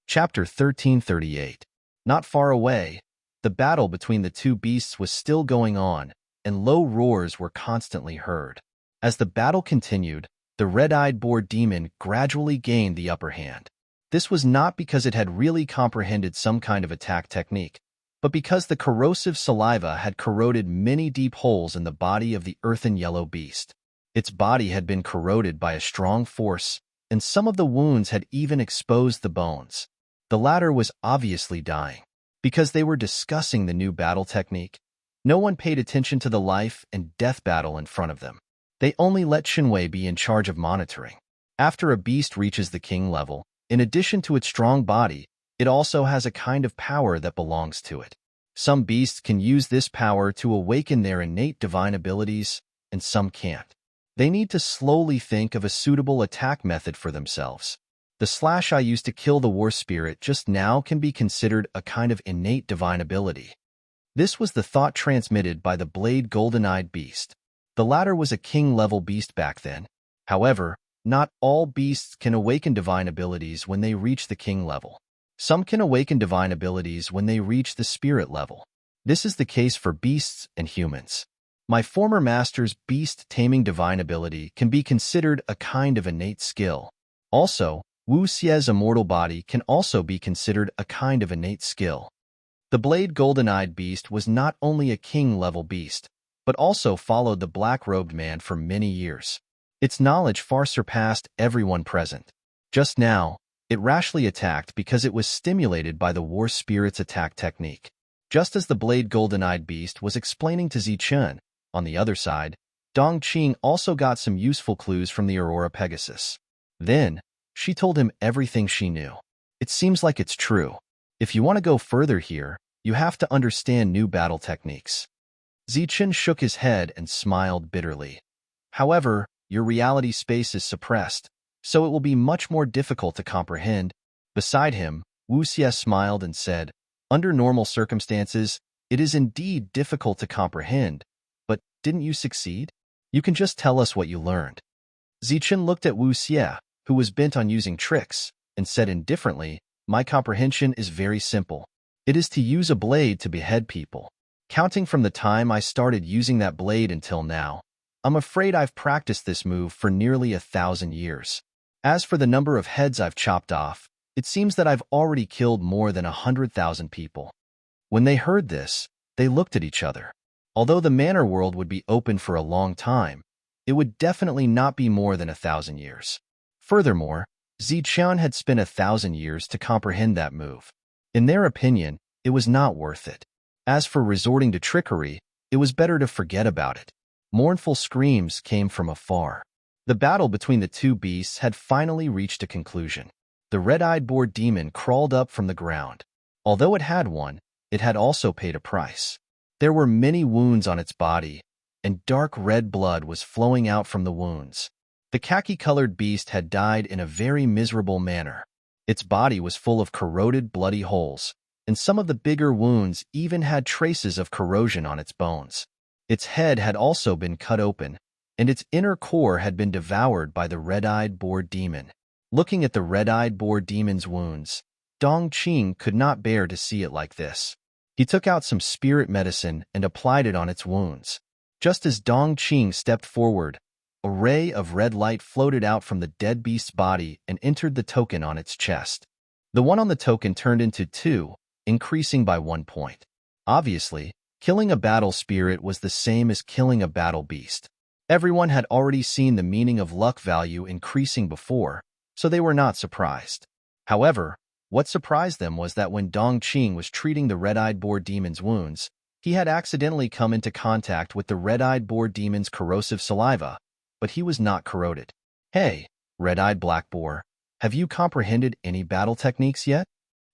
Chapter 1338. Not far away, the battle between the two beasts was still going on, and low roars were constantly heard. As the battle continued, the red-eyed boar demon gradually gained the upper hand. This was not because it had really comprehended some kind of attack technique, but because the corrosive saliva had corroded many deep holes in the body of the earthen yellow beast. Its body had been corroded by a strong force, and some of the wounds had even exposed the bones. The latter was obviously dying. Because they were discussing the new battle technique, no one paid attention to the life and death battle in front of them. They only let Shinwei be in charge of monitoring. After a beast reaches the king level, in addition to its strong body, it also has a kind of power that belongs to it. Some beasts can use this power to awaken their innate divine abilities, and some can't. They need to slowly think of a suitable attack method for themselves. The slash I used to kill the war spirit just now can be considered a kind of innate divine ability. This was the thought transmitted by the blade golden-eyed beast. The latter was a king-level beast back then. However, not all beasts can awaken divine abilities when they reach the king level. Some can awaken divine abilities when they reach the spirit level. This is the case for beasts and humans. My former master's beast-taming divine ability can be considered a kind of innate skill. Also, Wu Xie's immortal body can also be considered a kind of innate skill. The blade golden-eyed beast was not only a king-level beast, but also followed the black-robed man for many years. Its knowledge far surpassed everyone present. Just now, it rashly attacked because it was stimulated by the war spirit's attack technique. Just as the blade golden-eyed beast was explaining to Zichun, on the other side, Dongqing also got some useful clues from the Aurora Pegasus. Then, she told him everything she knew. It seems like it's true. If you want to go further here, you have to understand new battle techniques. Zichun shook his head and smiled bitterly. However, your reality space is suppressed, so it will be much more difficult to comprehend. Beside him, Wu Xie smiled and said, under normal circumstances, it is indeed difficult to comprehend, but didn't you succeed? You can just tell us what you learned. Zichun looked at Wu Xie, who was bent on using tricks, and said indifferently, my comprehension is very simple. It is to use a blade to behead people. Counting from the time I started using that blade until now, I'm afraid I've practiced this move for nearly 1,000 years. As for the number of heads I've chopped off, it seems that I've already killed more than 100,000 people. When they heard this, they looked at each other. Although the manor world would be open for a long time, it would definitely not be more than 1,000 years. Furthermore, Zichun had spent 1,000 years to comprehend that move. In their opinion, it was not worth it. As for resorting to trickery, it was better to forget about it. Mournful screams came from afar. The battle between the two beasts had finally reached a conclusion. The red-eyed boar demon crawled up from the ground. Although it had won, it had also paid a price. There were many wounds on its body, and dark red blood was flowing out from the wounds. The khaki-colored beast had died in a very miserable manner. Its body was full of corroded, bloody holes, and some of the bigger wounds even had traces of corrosion on its bones. Its head had also been cut open, and its inner core had been devoured by the red-eyed boar demon. Looking at the red-eyed boar demon's wounds, Dongqing could not bear to see it like this. He took out some spirit medicine and applied it on its wounds. Just as Dongqing stepped forward, a ray of red light floated out from the dead beast's body and entered the token on its chest. The one on the token turned into 2, increasing by 1 point. Obviously, killing a battle spirit was the same as killing a battle beast. Everyone had already seen the meaning of luck value increasing before, so they were not surprised. However, what surprised them was that when Dongqing was treating the red-eyed boar demon's wounds, he had accidentally come into contact with the red-eyed boar demon's corrosive saliva, but he was not corroded. Hey, red-eyed black boar, have you comprehended any battle techniques yet?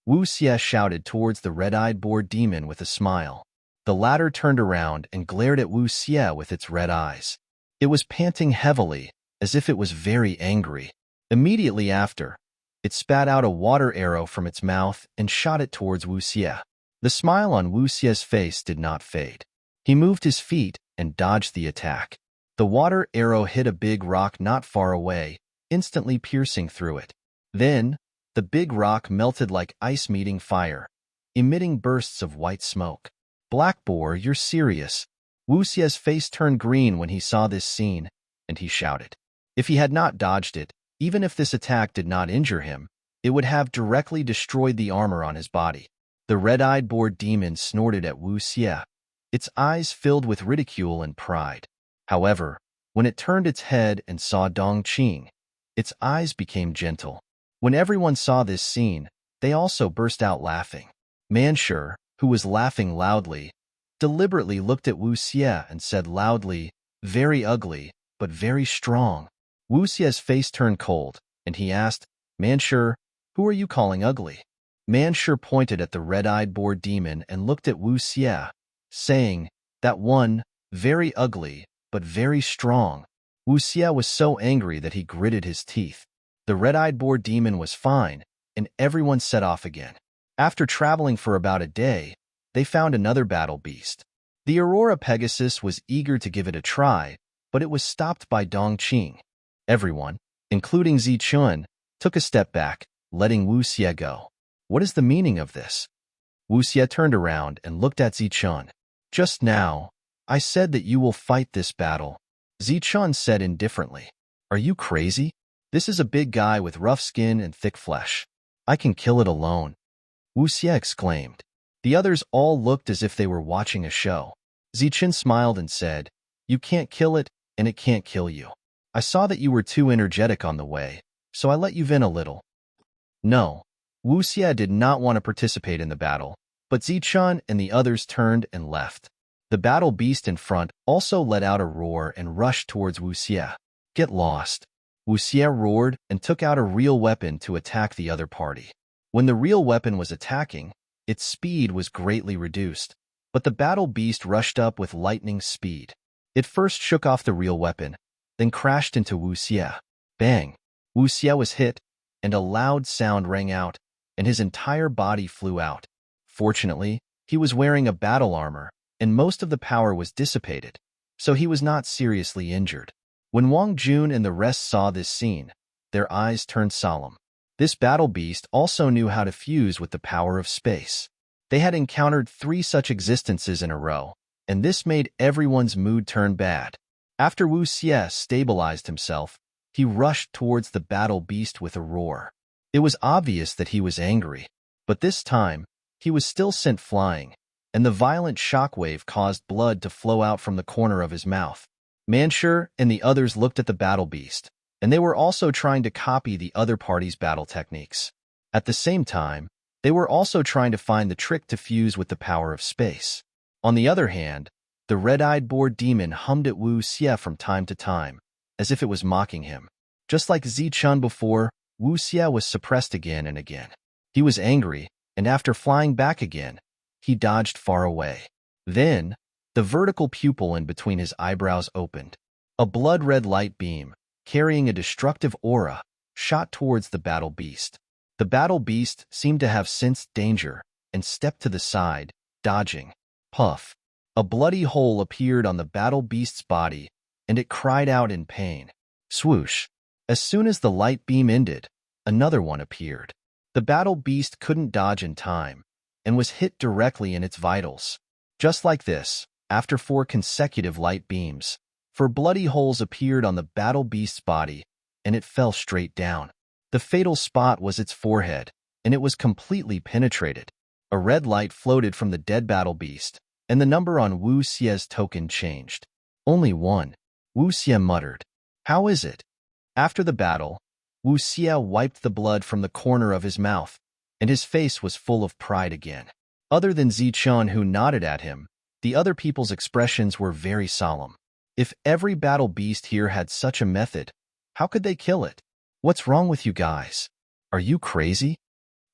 Wu Xie shouted towards the red-eyed boar demon with a smile. The latter turned around and glared at Wu Xie with its red eyes. It was panting heavily, as if it was very angry. Immediately after, it spat out a water arrow from its mouth and shot it towards Wu Xie. The smile on Wu Xie's face did not fade. He moved his feet and dodged the attack. The water arrow hit a big rock not far away, instantly piercing through it. Then, the big rock melted like ice meeting fire, emitting bursts of white smoke. Black Boar, you're serious. Wu Xie's face turned green when he saw this scene, and he shouted. If he had not dodged it, even if this attack did not injure him, it would have directly destroyed the armor on his body. The red-eyed boar demon snorted at Wu Xie, its eyes filled with ridicule and pride. However, when it turned its head and saw Dongqing, its eyes became gentle. When everyone saw this scene, they also burst out laughing. Manshur, who was laughing loudly, deliberately looked at Wu Xie and said loudly, very ugly, but very strong. Wu Xie's face turned cold, and he asked, Manshur, who are you calling ugly? Manshur pointed at the red-eyed boar demon and looked at Wu Xie, saying, that one, very ugly, but very strong. Wu Xie was so angry that he gritted his teeth. The red-eyed boar demon was fine, and everyone set off again. After traveling for about a day, they found another battle beast. The Aurora Pegasus was eager to give it a try, but it was stopped by Dong Qing. Everyone, including Zichun, took a step back, letting Wu Xie go. What is the meaning of this? Wu Xie turned around and looked at Zichun. Just now, I said that you will fight this battle. Zichun said indifferently. Are you crazy? This is a big guy with rough skin and thick flesh. I can kill it alone. Wu Xie exclaimed. The others all looked as if they were watching a show. Zichun smiled and said, You can't kill it, and it can't kill you. I saw that you were too energetic on the way, so I let you vent a little. No, Wu Xie did not want to participate in the battle, but Zichun and the others turned and left. The battle beast in front also let out a roar and rushed towards Wu Xie. Get lost. Wu Xie roared and took out a real weapon to attack the other party. When the real weapon was attacking, its speed was greatly reduced, but the battle beast rushed up with lightning speed. It first shook off the real weapon, then crashed into Wu Xie. Bang! Wu Xie was hit, and a loud sound rang out, and his entire body flew out. Fortunately, he was wearing a battle armor, and most of the power was dissipated, so he was not seriously injured. When Wang Jun and the rest saw this scene, their eyes turned solemn. This battle beast also knew how to fuse with the power of space. They had encountered 3 such existences in a row, and this made everyone's mood turn bad. After Wu Xie stabilized himself, he rushed towards the battle beast with a roar. It was obvious that he was angry, but this time, he was still sent flying, and the violent shockwave caused blood to flow out from the corner of his mouth. Manshur and the others looked at the battle beast, and they were also trying to copy the other party's battle techniques. At the same time, they were also trying to find the trick to fuse with the power of space. On the other hand, the red-eyed boar demon hummed at Wu Xie from time to time, as if it was mocking him. Just like Zichun before, Wu Xie was suppressed again and again. He was angry, and after flying back again, he dodged far away. Then, the vertical pupil in between his eyebrows opened. A blood-red light beam, carrying a destructive aura, shot towards the battle beast. The battle beast seemed to have sensed danger and stepped to the side, dodging. Puff! A bloody hole appeared on the battle beast's body, and it cried out in pain. Swoosh! As soon as the light beam ended, another one appeared. The battle beast couldn't dodge in time, and was hit directly in its vitals. Just like this, after 4 consecutive light beams, 4 bloody holes appeared on the battle beast's body, and it fell straight down. The fatal spot was its forehead, and it was completely penetrated. A red light floated from the dead battle beast, and the number on Wu Xie's token changed. Only 1. Wu Xie muttered. How is it? After the battle, Wu Xie wiped the blood from the corner of his mouth, and his face was full of pride again. Other than Zichun, who nodded at him, the other people's expressions were very solemn. If every battle beast here had such a method, how could they kill it? What's wrong with you guys? Are you crazy?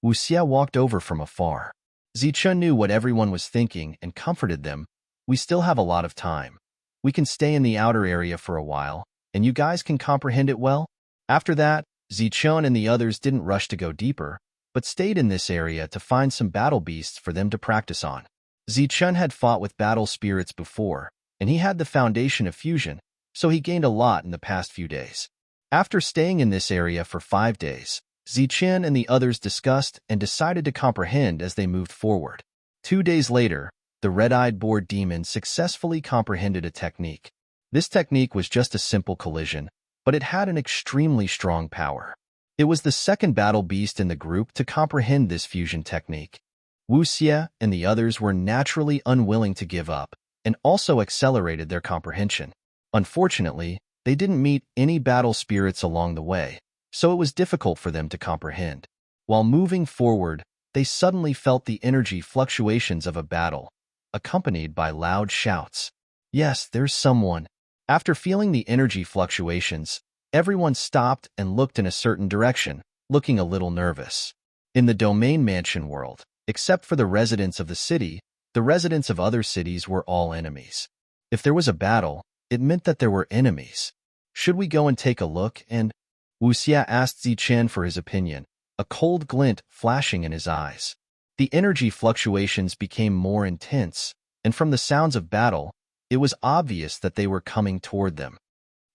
Wu Xie walked over from afar. Zichun knew what everyone was thinking and comforted them. We still have a lot of time. We can stay in the outer area for a while, and you guys can comprehend it well. After that, Zichun and the others didn't rush to go deeper, but stayed in this area to find some battle beasts for them to practice on. Zichun had fought with battle spirits before, and he had the foundation of fusion, so he gained a lot in the past few days. After staying in this area for 5 days, Zichun and the others discussed and decided to comprehend as they moved forward. 2 days later, the red-eyed boar demon successfully comprehended a technique. This technique was just a simple collision, but it had an extremely strong power. It was the second battle beast in the group to comprehend this fusion technique. Wu Xie and the others were naturally unwilling to give up, and also accelerated their comprehension. Unfortunately, they didn't meet any battle spirits along the way, so it was difficult for them to comprehend. While moving forward, they suddenly felt the energy fluctuations of a battle, accompanied by loud shouts. Yes, there's someone. After feeling the energy fluctuations, everyone stopped and looked in a certain direction, looking a little nervous. In the domain mansion world, except for the residents of the city, the residents of other cities were all enemies. If there was a battle, it meant that there were enemies. Should we go and take a look and... Wu Xia asked Zichen for his opinion, a cold glint flashing in his eyes. The energy fluctuations became more intense, and from the sounds of battle, it was obvious that they were coming toward them.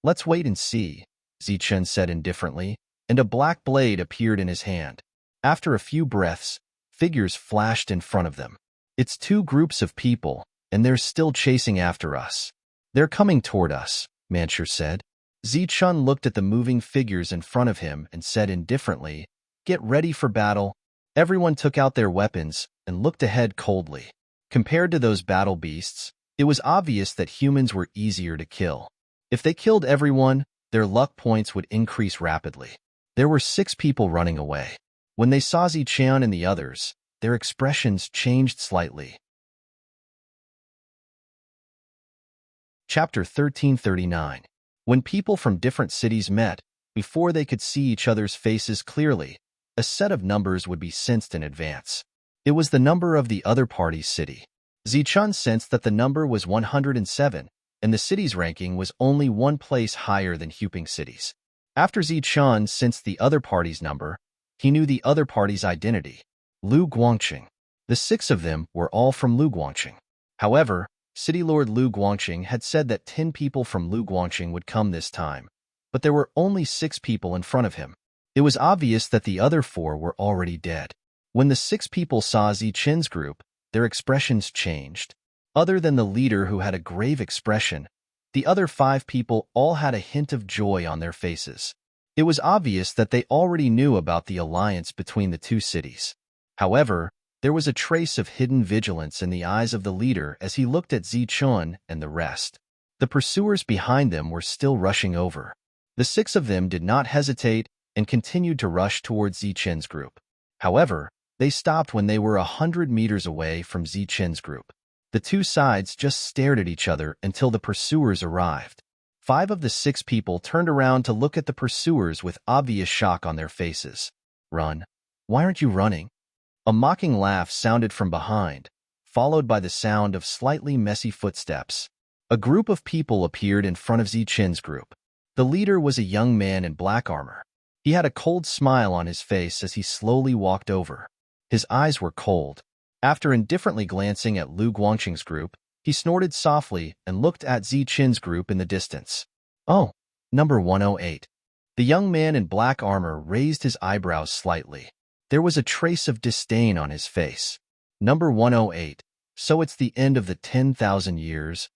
Let's wait and see, Zichen said indifferently, and a black blade appeared in his hand. After a few breaths, figures flashed in front of them. It's two groups of people, and they're still chasing after us. They're coming toward us, Manchur said. Zichen looked at the moving figures in front of him and said indifferently, "Get ready for battle." Everyone took out their weapons and looked ahead coldly. Compared to those battle beasts, it was obvious that humans were easier to kill. If they killed everyone, their luck points would increase rapidly. There were 6 people running away. When they saw Zichen and the others, their expressions changed slightly. Chapter 1339. When people from different cities met, before they could see each other's faces clearly, a set of numbers would be sensed in advance. It was the number of the other party's city. Zichen sensed that the number was 107, and the city's ranking was only one place higher than Huping City's. After Zichen sensed the other party's number, he knew the other party's identity, Lu Guangqing. The 6 of them were all from Lu Guangqing. However, City Lord Lu Guangqing had said that 10 people from Lu Guangqing would come this time, but there were only 6 people in front of him. It was obvious that the other 4 were already dead. When the 6 people saw Zichen's group, their expressions changed. Other than the leader who had a grave expression, the other 5 people all had a hint of joy on their faces. It was obvious that they already knew about the alliance between the 2 cities. However, there was a trace of hidden vigilance in the eyes of the leader as he looked at Zichen and the rest. The pursuers behind them were still rushing over. The 6 of them did not hesitate and continued to rush towards Zichen's group. However, they stopped when they were 100 meters away from Zichen's group. The 2 sides just stared at each other until the pursuers arrived. 5 of the 6 people turned around to look at the pursuers with obvious shock on their faces. "Run. Why aren't you running?" A mocking laugh sounded from behind, followed by the sound of slightly messy footsteps. A group of people appeared in front of Zichen's group. The leader was a young man in black armor. He had a cold smile on his face as he slowly walked over. His eyes were cold. After indifferently glancing at Lu Guangqing's group, he snorted softly and looked at Zichen's group in the distance. "Oh, number 108. The young man in black armor raised his eyebrows slightly. There was a trace of disdain on his face. "Number 108. So it's the end of the 10,000 years?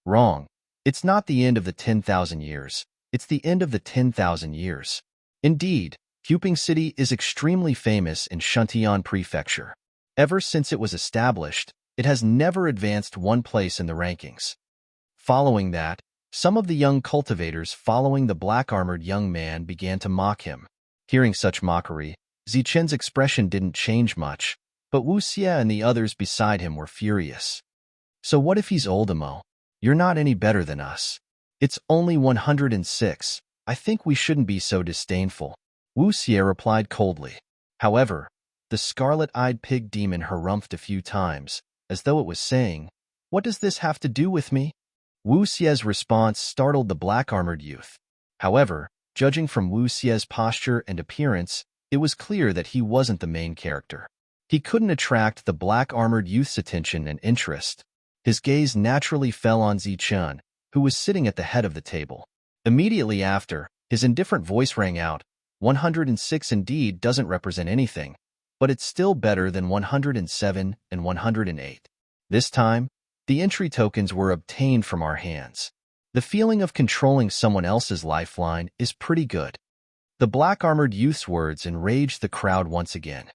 Wrong. It's not the end of the 10,000 years. It's the end of the 10,000 years. Indeed, Huping City is extremely famous in Shuntian Prefecture. Ever since it was established, it has never advanced one place in the rankings." Following that, some of the young cultivators following the black-armored young man began to mock him. Hearing such mockery, Zichen's expression didn't change much, but Wu Xia and the others beside him were furious. "So what if he's Oldemo? You're not any better than us. It's only 106. I think we shouldn't be so disdainful," Wu Xia replied coldly. However, the scarlet-eyed pig demon harumphed a few times, as though it was saying, "What does this have to do with me?" Wu Xia's response startled the black-armored youth. However, judging from Wu Xia's posture and appearance, it was clear that he wasn't the main character. He couldn't attract the black-armored youth's attention and interest. His gaze naturally fell on Zichen, who was sitting at the head of the table. Immediately after, his indifferent voice rang out, 106 indeed doesn't represent anything, but it's still better than 107 and 108. This time, the entry tokens were obtained from our hands. The feeling of controlling someone else's lifeline is pretty good." The black-armored youth's words enraged the crowd once again.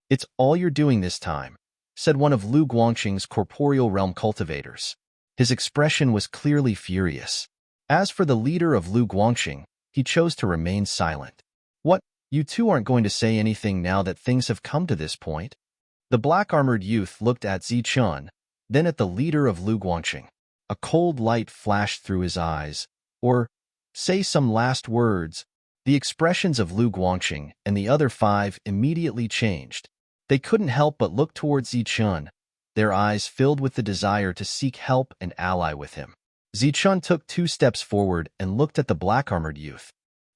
"It's all you're doing this time," said one of Lu Guangqing's corporeal realm cultivators. His expression was clearly furious. As for the leader of Lu Guangqing, he chose to remain silent. "What, you two aren't going to say anything now that things have come to this point?" The black-armored youth looked at Zichen, then at the leader of Lu Guangqing. A cold light flashed through his eyes. "Or, say some last words." The expressions of Lu Guangqing and the other 5 immediately changed. They couldn't help but look towards Zichen, their eyes filled with the desire to seek help and ally with him. Zichen took 2 steps forward and looked at the black-armored youth.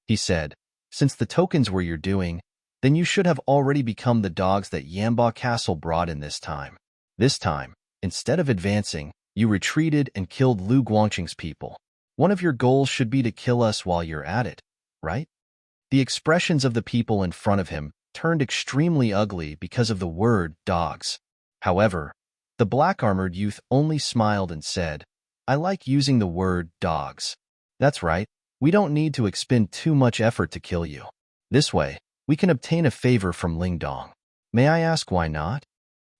He said, Since the tokens were your doing, then you should have already become the dogs that Yamba Castle brought in this time. This time, instead of advancing, you retreated and killed Lu Guangqing's people. One of your goals should be to kill us while you're at it, right? The expressions of the people in front of him turned extremely ugly because of the word dogs. However, the black-armored youth only smiled and said, I like using the word dogs. That's right, we don't need to expend too much effort to kill you. This way, we can obtain a favor from Ling Dong. May I ask why not?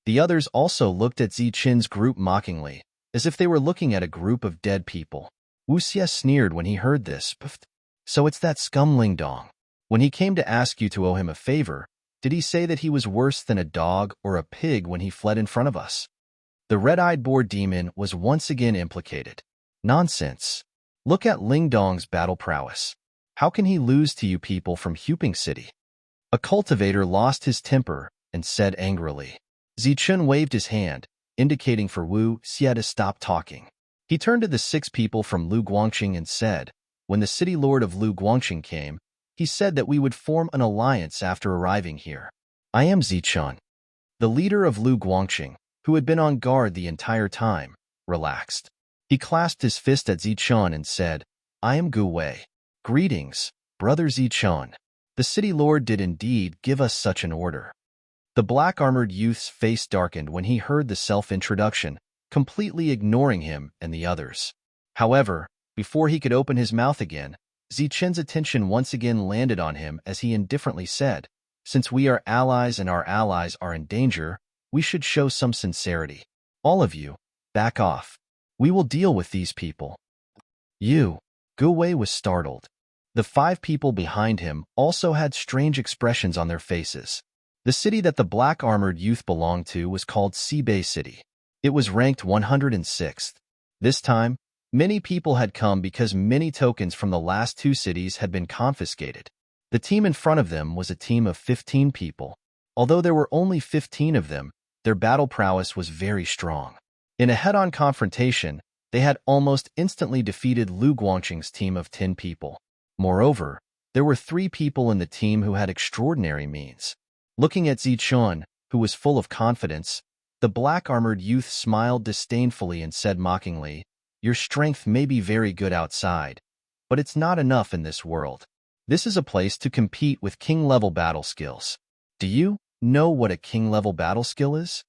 The others also looked at Ziqin's group mockingly, as if they were looking at a group of dead people. Wu Xie sneered when he heard this. So it's that scum Ling Dong. When he came to ask you to owe him a favor, did he say that he was worse than a dog or a pig when he fled in front of us? The red-eyed boar demon was once again implicated. Nonsense. Look at Ling Dong's battle prowess. How can he lose to you people from Huping City? A cultivator lost his temper and said angrily. Zichun waved his hand, indicating for Wu Xie to stop talking. He turned to the 6 people from Lu Guangqing and said, when the city lord of Lu Guangqing came, he said that we would form an alliance after arriving here. I am Zichun. The leader of Lu Guangqing, who had been on guard the entire time, relaxed. He clasped his fist at Zichun and said, I am Gu Wei. Greetings, brother Zichun. The city lord did indeed give us such an order. The black-armored youth's face darkened when he heard the self-introduction, completely ignoring him and the others. However, before he could open his mouth again, Zichun's attention once again landed on him as he indifferently said, since we are allies and our allies are in danger, we should show some sincerity. All of you, back off. We will deal with these people. You. Gu Wei was startled. The 5 people behind him also had strange expressions on their faces. The city that the black-armored youth belonged to was called Sibei City. It was ranked 106th. This time, many people had come because many tokens from the last 2 cities had been confiscated. The team in front of them was a team of 15 people. Although there were only 15 of them, their battle prowess was very strong. In a head-on confrontation, they had almost instantly defeated Lu Guangqing's team of 10 people. Moreover, there were 3 people in the team who had extraordinary means. Looking at Zichun, who was full of confidence, the black-armored youth smiled disdainfully and said mockingly, Your strength may be very good outside, but it's not enough in this world. This is a place to compete with king-level battle skills. Do you know what a king-level battle skill is?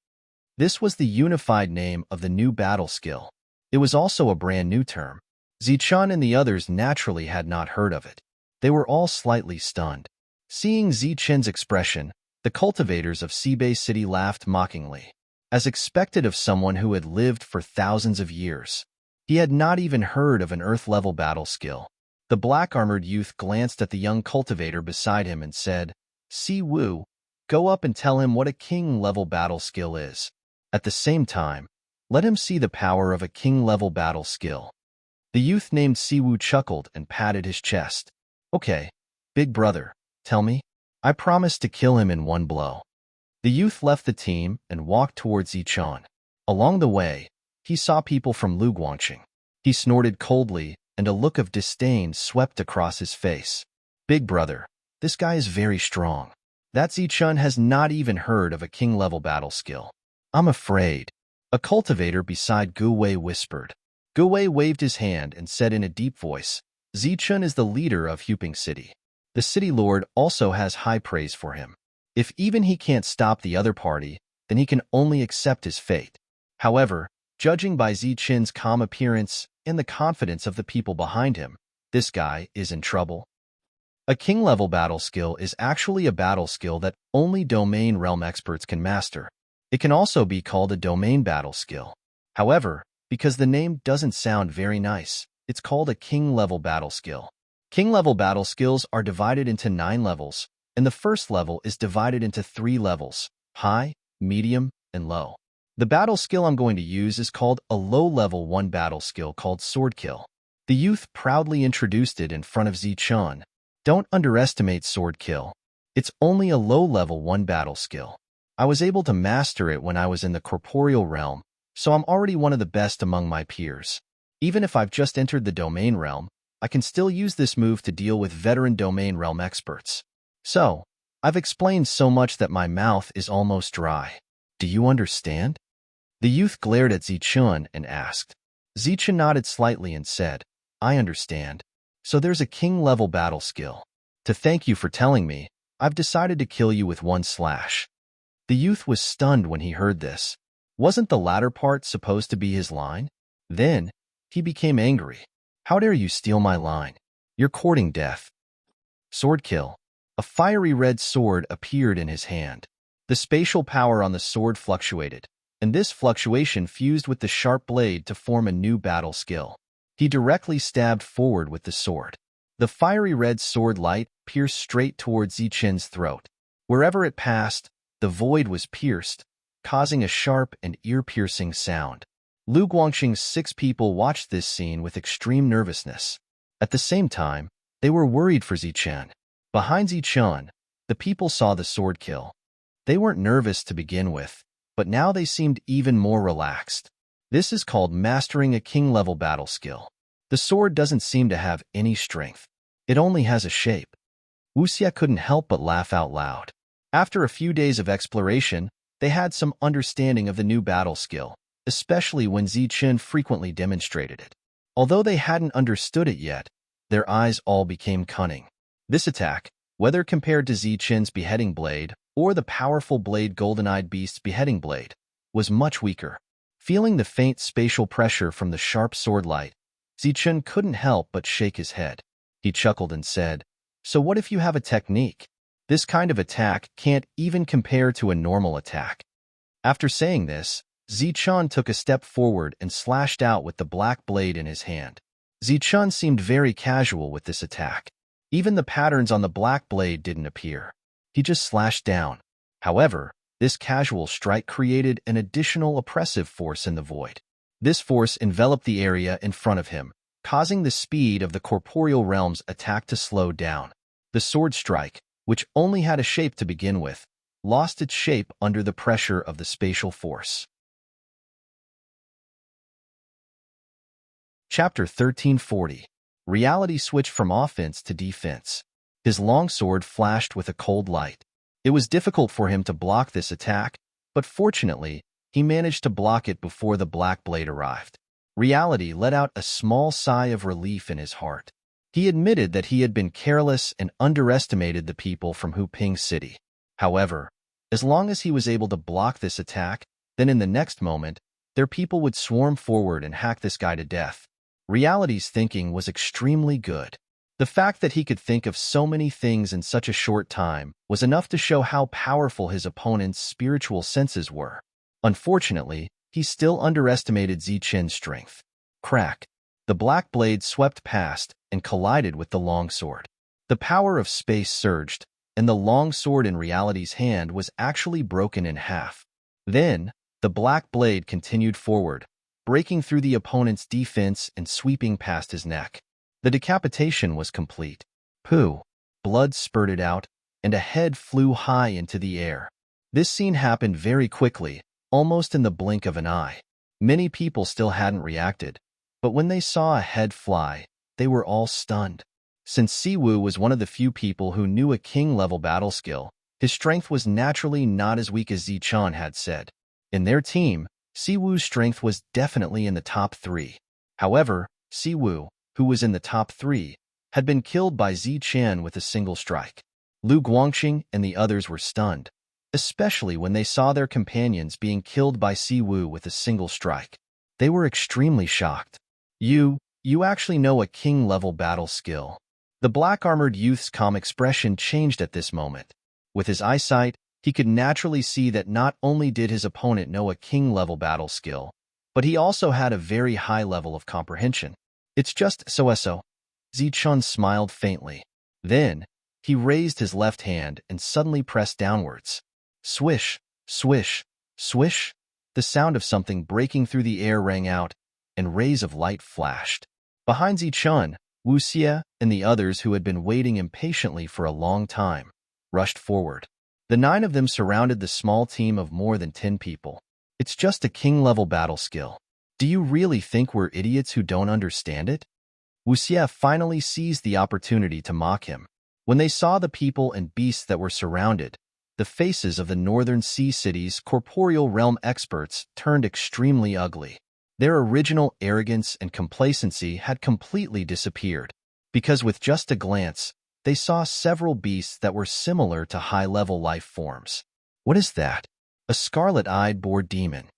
This was the unified name of the new battle skill. It was also a brand new term. Zichun and the others naturally had not heard of it. They were all slightly stunned. Seeing Zichun's expression, the cultivators of Sibei City laughed mockingly, as expected of someone who had lived for thousands of years. He had not even heard of an earth-level battle skill. The black-armored youth glanced at the young cultivator beside him and said, Si Wu, go up and tell him what a king-level battle skill is. At the same time, let him see the power of a king-level battle skill. The youth named Si Wu chuckled and patted his chest. Okay, big brother, tell me. I promise to kill him in one blow. The youth left the team and walked towards Zichun. Along the way, he saw people from Lu Guangqing. He snorted coldly, and a look of disdain swept across his face. Big brother, this guy is very strong. That Zichun has not even heard of a king-level battle skill. I'm afraid. A cultivator beside Gu Wei whispered. Gu Wei waved his hand and said in a deep voice, Zichun is the leader of Huping City. The city lord also has high praise for him. If even he can't stop the other party, then he can only accept his fate. However, judging by Zichun's calm appearance and the confidence of the people behind him, this guy is in trouble. A king-level battle skill is actually a battle skill that only domain realm experts can master. It can also be called a domain battle skill. However, because the name doesn't sound very nice, it's called a king-level battle skill. King-level battle skills are divided into 9 levels, and the first level is divided into 3 levels, high, medium, and low. The battle skill I'm going to use is called a low-level 1 battle skill called Sword Kill. The youth proudly introduced it in front of Zichun. Don't underestimate Sword Kill. It's only a low-level 1 battle skill. I was able to master it when I was in the corporeal realm, so I'm already one of the best among my peers. Even if I've just entered the domain realm, I can still use this move to deal with veteran domain realm experts. So, I've explained so much that my mouth is almost dry. Do you understand? The youth glared at Zichun and asked. Zichun nodded slightly and said, I understand. So there's a king-level battle skill. To thank you for telling me, I've decided to kill you with one slash. The youth was stunned when he heard this. Wasn't the latter part supposed to be his line? Then, he became angry. How dare you steal my line? You're courting death. Sword kill. A fiery red sword appeared in his hand. The spatial power on the sword fluctuated, and this fluctuation fused with the sharp blade to form a new battle skill. He directly stabbed forward with the sword. The fiery red sword light pierced straight towards Zichun's throat. Wherever it passed, the void was pierced, causing a sharp and ear-piercing sound. Lu Guangxing's 6 people watched this scene with extreme nervousness. At the same time, they were worried for Zichun. Behind Zichun, the people saw the sword kill. They weren't nervous to begin with, but now they seemed even more relaxed. This is called mastering a king-level battle skill. The sword doesn't seem to have any strength. It only has a shape. Wuxia couldn't help but laugh out loud. After a few days of exploration, they had some understanding of the new battle skill, especially when Zichun frequently demonstrated it. Although they hadn't understood it yet, their eyes all became cunning. This attack, whether compared to Zichun's beheading blade or the powerful blade Golden-Eyed Beast's beheading blade, was much weaker. Feeling the faint spatial pressure from the sharp sword light, Zichun couldn't help but shake his head. He chuckled and said, So what if you have a technique? This kind of attack can't even compare to a normal attack. After saying this, Zichun took a step forward and slashed out with the black blade in his hand. Zichun seemed very casual with this attack. Even the patterns on the black blade didn't appear. He just slashed down. However, this casual strike created an additional oppressive force in the void. This force enveloped the area in front of him, causing the speed of the corporeal realm's attack to slow down. The sword strike, which only had a shape to begin with, lost its shape under the pressure of the spatial force. Chapter 1340. Reality switched from offense to defense. His longsword flashed with a cold light. It was difficult for him to block this attack, but fortunately, he managed to block it before the black blade arrived. Reality let out a small sigh of relief in his heart. He admitted that he had been careless and underestimated the people from Huping City. However, as long as he was able to block this attack, then in the next moment, their people would swarm forward and hack this guy to death. Reality's thinking was extremely good. The fact that he could think of so many things in such a short time was enough to show how powerful his opponent's spiritual senses were. Unfortunately, he still underestimated Zichun's strength. Crack! The black blade swept past and collided with the longsword. The power of space surged, and the longsword in Reality's hand was actually broken in half. Then, the black blade continued forward, breaking through the opponent's defense and sweeping past his neck. The decapitation was complete. Pooh! Blood spurted out, and a head flew high into the air. This scene happened very quickly, almost in the blink of an eye. Many people still hadn't reacted, but when they saw a head fly, they were all stunned. Since Siwu was one of the few people who knew a king-level battle skill, his strength was naturally not as weak as Zichun had said. In their team, Siwu's strength was definitely in the top 3. However, Siwu, who was in the top 3, had been killed by Zichun with a single strike. Lu Guangxing and the others were stunned, especially when they saw their companions being killed by Siwu with a single strike. They were extremely shocked. You actually know a king-level battle skill. The black-armored youth's calm expression changed at this moment. With his eyesight, he could naturally see that not only did his opponent know a king-level battle skill, but he also had a very high level of comprehension. It's just so. Zichun smiled faintly. Then, he raised his left hand and suddenly pressed downwards. Swish, swish, swish. The sound of something breaking through the air rang out, and rays of light flashed. Behind Zichun, Wuxia and the others who had been waiting impatiently for a long time rushed forward. The 9 of them surrounded the small team of more than 10 people. It's just a king-level battle skill. Do you really think we're idiots who don't understand it? Wuxie finally seized the opportunity to mock him. When they saw the people and beasts that were surrounded, the faces of the northern sea city's corporeal realm experts turned extremely ugly. Their original arrogance and complacency had completely disappeared, because with just a glance, they saw several beasts that were similar to high-level life forms. What is that? A scarlet-eyed boar demon.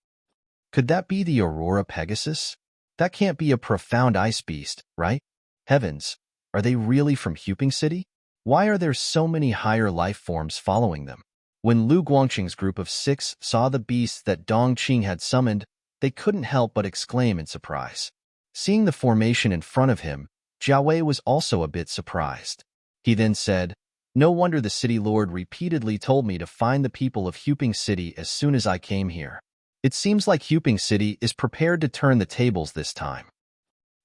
Could that be the Aurora Pegasus? That can't be a profound ice beast, right? Heavens, are they really from Huping City? Why are there so many higher life forms following them? When Lu Guangqing's group of 6 saw the beasts that Dong Qing had summoned, they couldn't help but exclaim in surprise. Seeing the formation in front of him, Jiao Wei was also a bit surprised. He then said, "No wonder the city lord repeatedly told me to find the people of Huping City as soon as I came here. It seems like Huping City is prepared to turn the tables this time."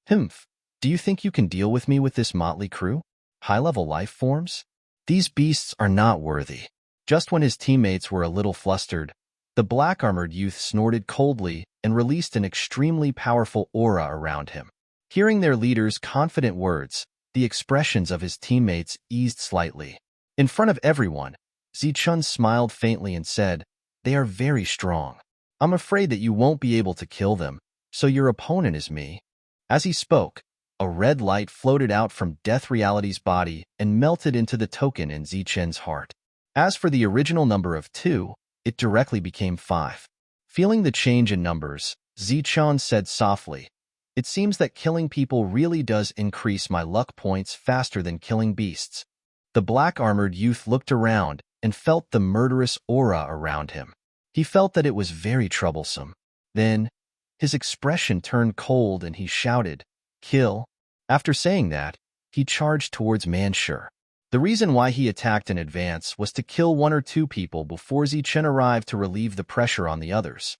"Humph, do you think you can deal with me with this motley crew? High-level life forms? These beasts are not worthy." Just when his teammates were a little flustered, the black-armored youth snorted coldly and released an extremely powerful aura around him. Hearing their leader's confident words, the expressions of his teammates eased slightly. In front of everyone, Zichun smiled faintly and said, "They are very strong. I'm afraid that you won't be able to kill them, so your opponent is me." As he spoke, a red light floated out from Death Reality's body and melted into the token in Zichun's heart. As for the original number of 2, it directly became 5. Feeling the change in numbers, Zichun said softly, "It seems that killing people really does increase my luck points faster than killing beasts." The black-armored youth looked around and felt the murderous aura around him. He felt that it was very troublesome. Then, his expression turned cold and he shouted, "Kill." After saying that, he charged towards Manshur. The reason why he attacked in advance was to kill 1 or 2 people before Zichun arrived to relieve the pressure on the others.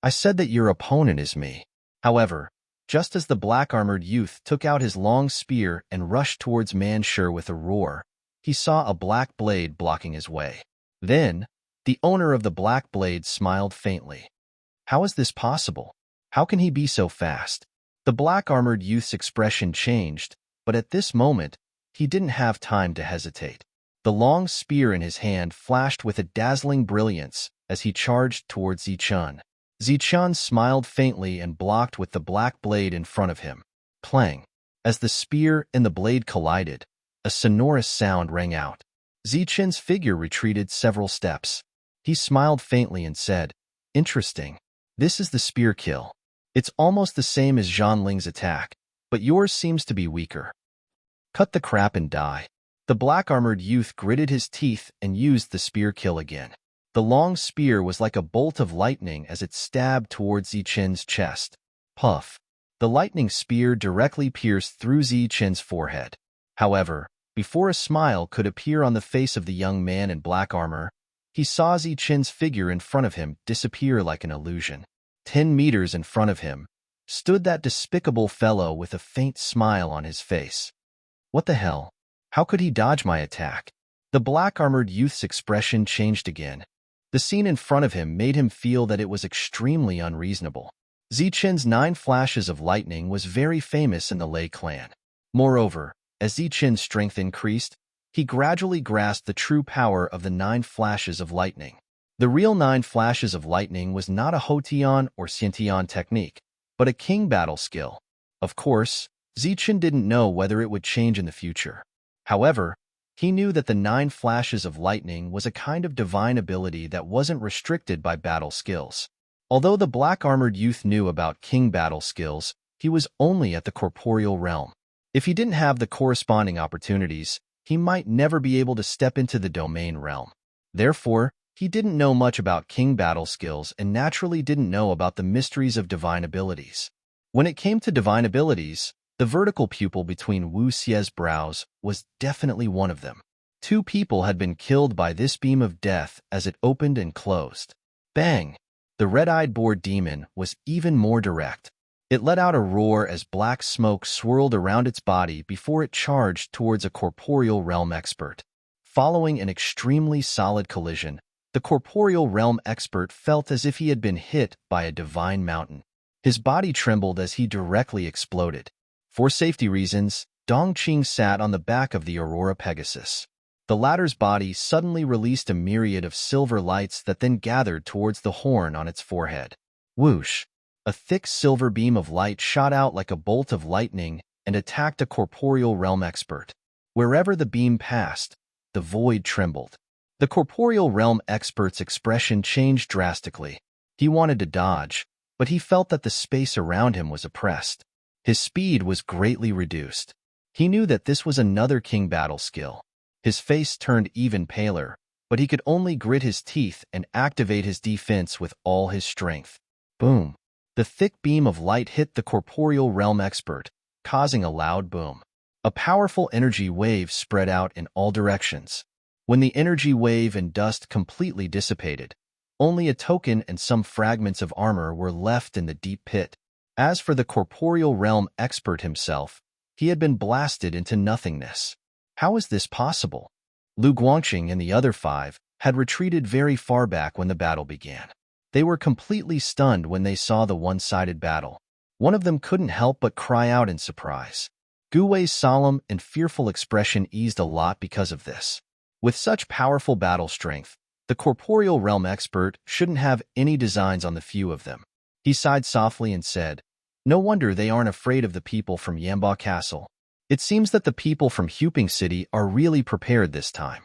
"I said that your opponent is me." However, just as the black-armored youth took out his long spear and rushed towards Manshur with a roar, he saw a black blade blocking his way. Then, the owner of the black blade smiled faintly. "How is this possible? How can he be so fast?" The black-armored youth's expression changed, but at this moment, he didn't have time to hesitate. The long spear in his hand flashed with a dazzling brilliance as he charged towards Zichun. Zichun smiled faintly and blocked with the black blade in front of him. Clang! As the spear and the blade collided, a sonorous sound rang out. Zichun's figure retreated several steps. He smiled faintly and said, "Interesting. This is the spear kill. It's almost the same as Zhan Ling's attack, but yours seems to be weaker. Cut the crap and die." The black-armored youth gritted his teeth and used the spear kill again. The long spear was like a bolt of lightning as it stabbed towards Zichun's chest. Puff! The lightning spear directly pierced through Zichun's forehead. However, before a smile could appear on the face of the young man in black armor, he saw Zichun's figure in front of him disappear like an illusion. 10 meters in front of him stood that despicable fellow with a faint smile on his face. What the hell? How could he dodge my attack? The black-armored youth's expression changed again. The scene in front of him made him feel that it was extremely unreasonable. Zichun's 9 flashes of lightning was very famous in the Lei clan. Moreover, as Zichun's strength increased, he gradually grasped the true power of the 9 flashes of lightning. The real 9 flashes of lightning was not a Hotian or Xiantian technique, but a king battle skill. Of course, Zichun didn't know whether it would change in the future. However, he knew that the 9 flashes of lightning was a kind of divine ability that wasn't restricted by battle skills. Although the black-armored youth knew about king battle skills, he was only at the corporeal realm. If he didn't have the corresponding opportunities, he might never be able to step into the domain realm. Therefore, he didn't know much about king battle skills and naturally didn't know about the mysteries of divine abilities. When it came to divine abilities, the vertical pupil between Wu Xie's brows was definitely one of them. 2 people had been killed by this beam of death as it opened and closed. Bang! The red-eyed boar demon was even more direct. It let out a roar as black smoke swirled around its body before it charged towards a corporeal realm expert. Following an extremely solid collision, the corporeal realm expert felt as if he had been hit by a divine mountain. His body trembled as he directly exploded. For safety reasons, Dongqing sat on the back of the Aurora Pegasus. The latter's body suddenly released a myriad of silver lights that then gathered towards the horn on its forehead. Whoosh! A thick silver beam of light shot out like a bolt of lightning and attacked a corporeal realm expert. Wherever the beam passed, the void trembled. The corporeal realm expert's expression changed drastically. He wanted to dodge, but he felt that the space around him was oppressed. His speed was greatly reduced. He knew that this was another king battle skill. His face turned even paler, but he could only grit his teeth and activate his defense with all his strength. Boom! The thick beam of light hit the corporeal realm expert, causing a loud boom. A powerful energy wave spread out in all directions. When the energy wave and dust completely dissipated, only a token and some fragments of armor were left in the deep pit. As for the corporeal realm expert himself, he had been blasted into nothingness. How is this possible? Lu Guangqing and the other 5 had retreated very far back when the battle began. They were completely stunned when they saw the one-sided battle. One of them couldn't help but cry out in surprise. Gu Wei's solemn and fearful expression eased a lot because of this. With such powerful battle strength, the corporeal realm expert shouldn't have any designs on the few of them. He sighed softly and said, "No wonder they aren't afraid of the people from Yamba Castle. It seems that the people from Huping City are really prepared this time."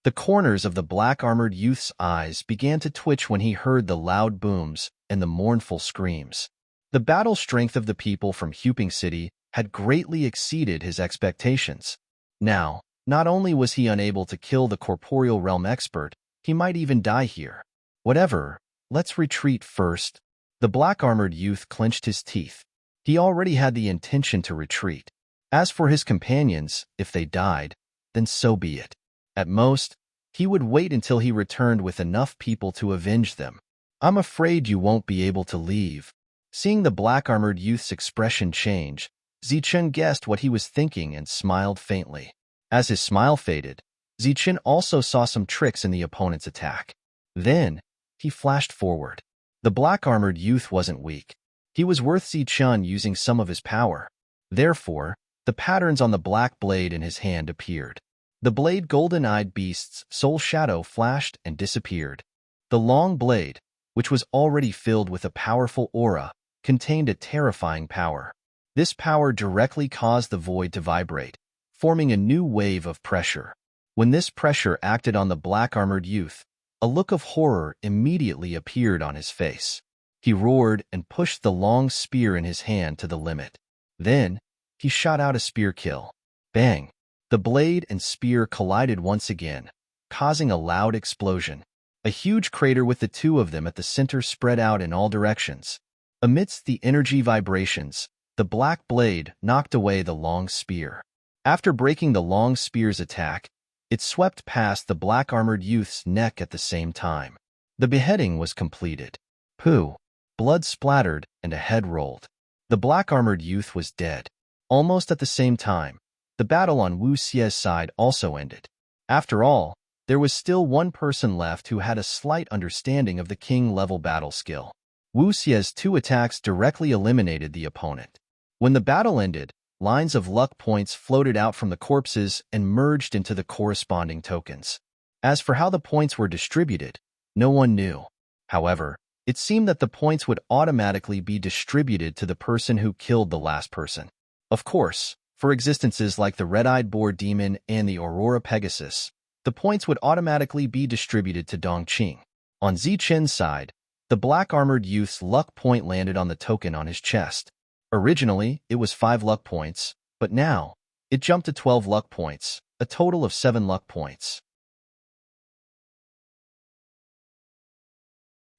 The corners of the black-armored youth's eyes began to twitch when he heard the loud booms and the mournful screams. The battle strength of the people from Huping City had greatly exceeded his expectations. Now, not only was he unable to kill the corporeal realm expert, he might even die here. Whatever, let's retreat first. The black-armored youth clenched his teeth. He already had the intention to retreat. As for his companions, if they died, then so be it. At most, he would wait until he returned with enough people to avenge them. "I'm afraid you won't be able to leave." Seeing the black-armored youth's expression change, Zichen guessed what he was thinking and smiled faintly. As his smile faded, Zichen also saw some tricks in the opponent's attack. Then, he flashed forward. The black-armored youth wasn't weak. He was worth Zichen using some of his power. Therefore, the patterns on the black blade in his hand appeared. The blade golden-eyed beast's soul shadow flashed and disappeared. The long blade, which was already filled with a powerful aura, contained a terrifying power. This power directly caused the void to vibrate, forming a new wave of pressure. When this pressure acted on the black-armored youth, a look of horror immediately appeared on his face. He roared and pushed the long spear in his hand to the limit. Then, he shot out a spear kill. Bang! The blade and spear collided once again, causing a loud explosion. A huge crater with the two of them at the center spread out in all directions. Amidst the energy vibrations, the black blade knocked away the long spear. After breaking the long spear's attack, it swept past the black-armored youth's neck at the same time. The beheading was completed. Pooh! Blood splattered and a head rolled. The black-armored youth was dead. Almost at the same time, the battle on Wu Xie's side also ended. After all, there was still one person left who had a slight understanding of the king-level battle skill. Wu Xie's 2 attacks directly eliminated the opponent. When the battle ended, lines of luck points floated out from the corpses and merged into the corresponding tokens. As for how the points were distributed, no one knew. However, it seemed that the points would automatically be distributed to the person who killed the last person. Of course, for existences like the Red-Eyed Boar Demon and the Aurora Pegasus, the points would automatically be distributed to Dongqing. On Zichen's side, the black-armored youth's luck point landed on the token on his chest. Originally, it was 5 luck points, but now, it jumped to 12 luck points, a total of 7 luck points.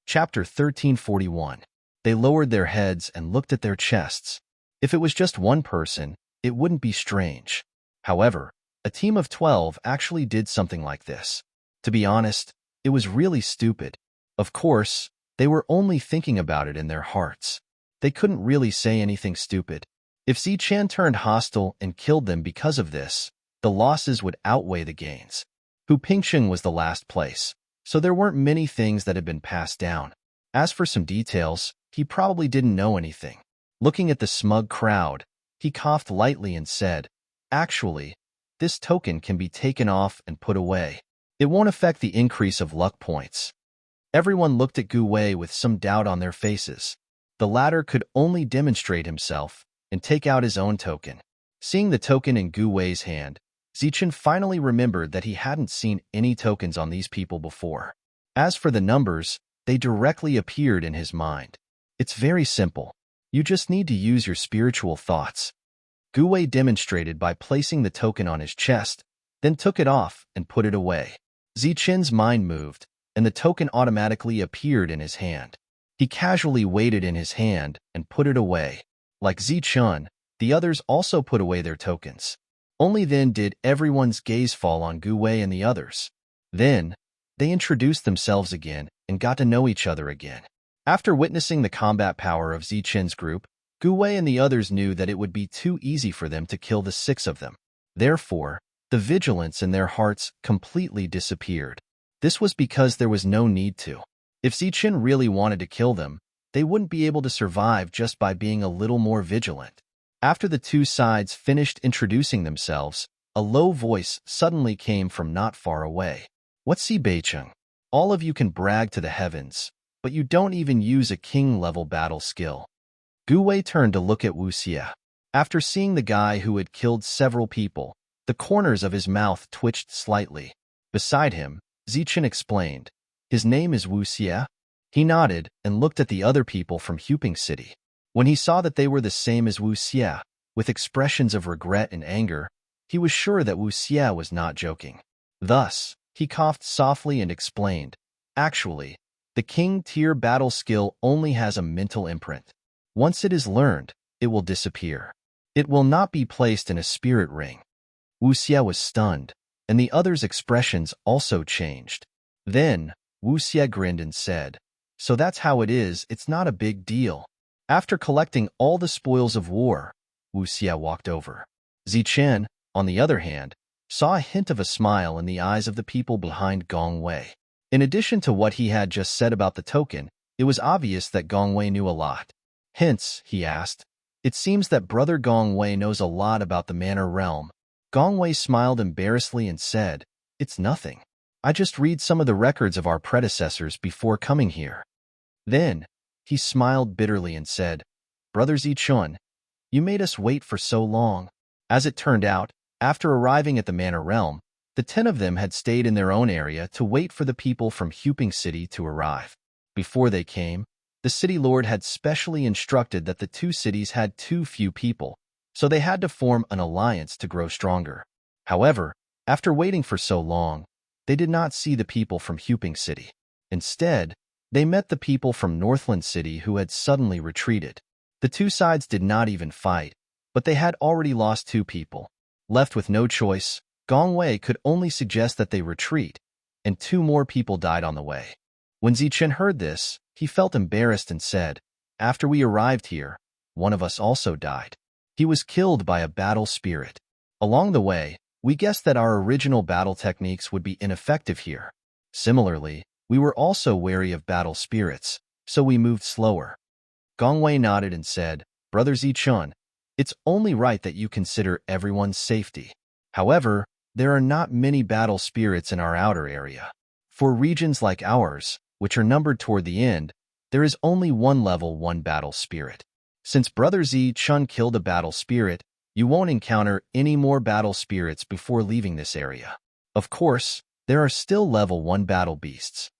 Chapter 1341. They lowered their heads and looked at their chests. If it was just one person, it wouldn't be strange. However, a team of 12 actually did something like this. To be honest, it was really stupid. Of course, they were only thinking about it in their hearts. They couldn't really say anything stupid. If Zichen turned hostile and killed them because of this, the losses would outweigh the gains. Hu Pingsheng was the last place, so there weren't many things that had been passed down. As for some details, he probably didn't know anything. Looking at the smug crowd, He coughed lightly and said, "Actually, this token can be taken off and put away. It won't affect the increase of luck points." Everyone looked at Gu Wei with some doubt on their faces. The latter could only demonstrate himself and take out his own token. Seeing the token in Gu Wei's hand, Zichen finally remembered that he hadn't seen any tokens on these people before. As for the numbers, they directly appeared in his mind. It's very simple. You just need to use your spiritual thoughts. Gu Wei demonstrated by placing the token on his chest, then took it off and put it away. Zichen's mind moved, and the token automatically appeared in his hand. He casually weighed it in his hand and put it away. Like Zichen, the others also put away their tokens. Only then did everyone's gaze fall on Gu Wei and the others. Then, they introduced themselves again and got to know each other again. After witnessing the combat power of Zichen's group, Gu Wei and the others knew that it would be too easy for them to kill the 6 of them. Therefore, the vigilance in their hearts completely disappeared. This was because there was no need to. If Zichen really wanted to kill them, they wouldn't be able to survive just by being a little more vigilant. After the two sides finished introducing themselves, a low voice suddenly came from not far away. "What's Si Beicheng? All of you can brag to the heavens, but you don't even use a king-level battle skill." Gu Wei turned to look at Wu Xie. After seeing the guy who had killed several people, the corners of his mouth twitched slightly. Beside him, Zichen explained, "His name is Wu Xie." He nodded and looked at the other people from Huping City. When he saw that they were the same as Wu Xie, with expressions of regret and anger, he was sure that Wu Xie was not joking. Thus, he coughed softly and explained, "Actually, the king-tier battle skill only has a mental imprint. Once it is learned, it will disappear. It will not be placed in a spirit ring." Wu Xie was stunned, and the others' expressions also changed. Then, Wu Xie grinned and said, "So that's how it is, it's not a big deal." After collecting all the spoils of war, Wu Xie walked over. Zichen, on the other hand, saw a hint of a smile in the eyes of the people behind Gong Wei. In addition to what he had just said about the token, it was obvious that Gong Wei knew a lot. Hence, he asked, "It seems that Brother Gong Wei knows a lot about the Manor Realm." Gong Wei smiled embarrassedly and said, "It's nothing. I just read some of the records of our predecessors before coming here." Then, he smiled bitterly and said, "Brother Zichun, you made us wait for so long." As it turned out, after arriving at the Manor Realm, the 10 of them had stayed in their own area to wait for the people from Huping City to arrive. Before they came, the city lord had specially instructed that the 2 cities had too few people, so they had to form an alliance to grow stronger. However, after waiting for so long, they did not see the people from Huping City. Instead, they met the people from Northland City who had suddenly retreated. The 2 sides did not even fight, but they had already lost 2 people. Left with no choice, Gong Wei could only suggest that they retreat, and 2 more people died on the way. When Zichen heard this, he felt embarrassed and said, "After we arrived here, one of us also died. He was killed by a battle spirit. Along the way, we guessed that our original battle techniques would be ineffective here. Similarly, we were also wary of battle spirits, so we moved slower." Gong Wei nodded and said, "Brother Zichun, it's only right that you consider everyone's safety. However, there are not many battle spirits in our outer area. For regions like ours, which are numbered toward the end, there is only one level 1 battle spirit. Since Brother Zichun killed a battle spirit, you won't encounter any more battle spirits before leaving this area. Of course, there are still level 1 battle beasts.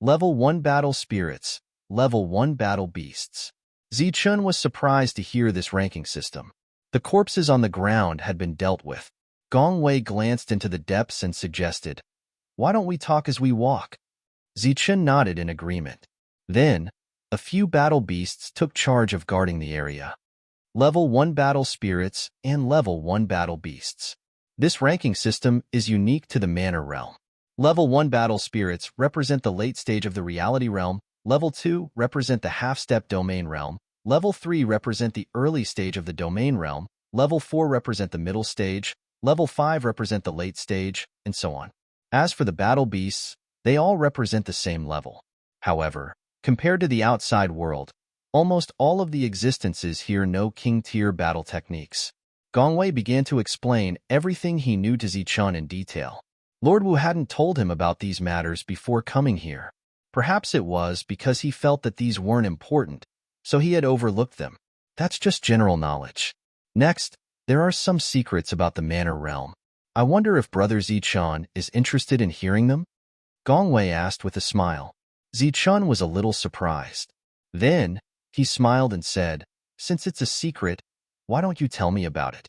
Level 1 battle spirits, level 1 battle beasts." Zichun was surprised to hear this ranking system. The corpses on the ground had been dealt with. Gong Wei glanced into the depths and suggested, "Why don't we talk as we walk?" Zichun nodded in agreement. Then, a few battle beasts took charge of guarding the area. Level 1 battle spirits and level 1 battle beasts. This ranking system is unique to the Manor Realm. Level 1 battle spirits represent the late stage of the reality realm, level 2 represent the half-step domain realm, level 3 represent the early stage of the domain realm, level 4 represent the middle stage, level 5 represent the late stage, and so on. As for the battle beasts, they all represent the same level. However, compared to the outside world, Almost all of the existences here know king-tier battle techniques. Gongwei began to explain everything he knew to Zichun in detail. Lord Wu hadn't told him about these matters before coming here. Perhaps it was because he felt that these weren't important, so he had overlooked them. That's just general knowledge. Next, there are some secrets about the Manor Realm. I wonder if Brother Zichun is interested in hearing them? Gongwei asked with a smile. Zichun was a little surprised. Then, he smiled and said, "Since it's a secret, why don't you tell me about it?"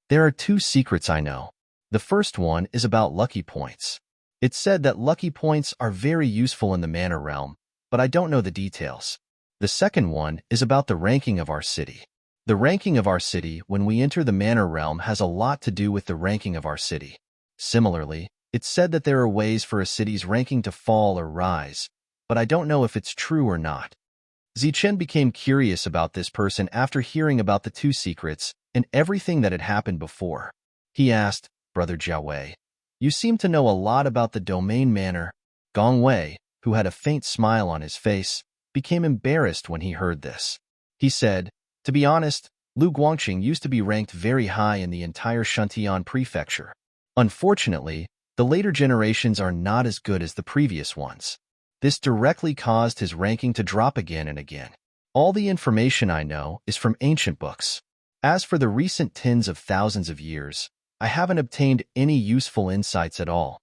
There are two secrets I know. The first one is about lucky points. It's said that lucky points are very useful in the Manor Realm, but I don't know the details. The second one is about the ranking of our city. The ranking of our city when we enter the Manor Realm has a lot to do with the ranking of our city. Similarly, it's said that there are ways for a city's ranking to fall or rise, but I don't know if it's true or not. Zichun became curious about this person after hearing about the two secrets and everything that had happened before. He asked, "Brother Jiawei, you seem to know a lot about the domain manor." Gongwei, who had a faint smile on his face, became embarrassed when he heard this. He said, "To be honest, Lu Guangqing used to be ranked very high in the entire Shuntian prefecture. Unfortunately, the later generations are not as good as the previous ones. This directly caused his ranking to drop again and again. All the information I know is from ancient books. As for the recent tens of thousands of years, I haven't obtained any useful insights at all."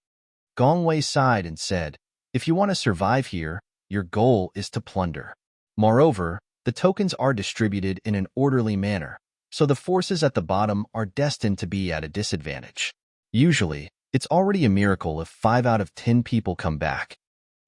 Gongwei sighed and said, "If you want to survive here, your goal is to plunder. Moreover, the tokens are distributed in an orderly manner, so the forces at the bottom are destined to be at a disadvantage. Usually, it's already a miracle if 5 out of 10 people come back.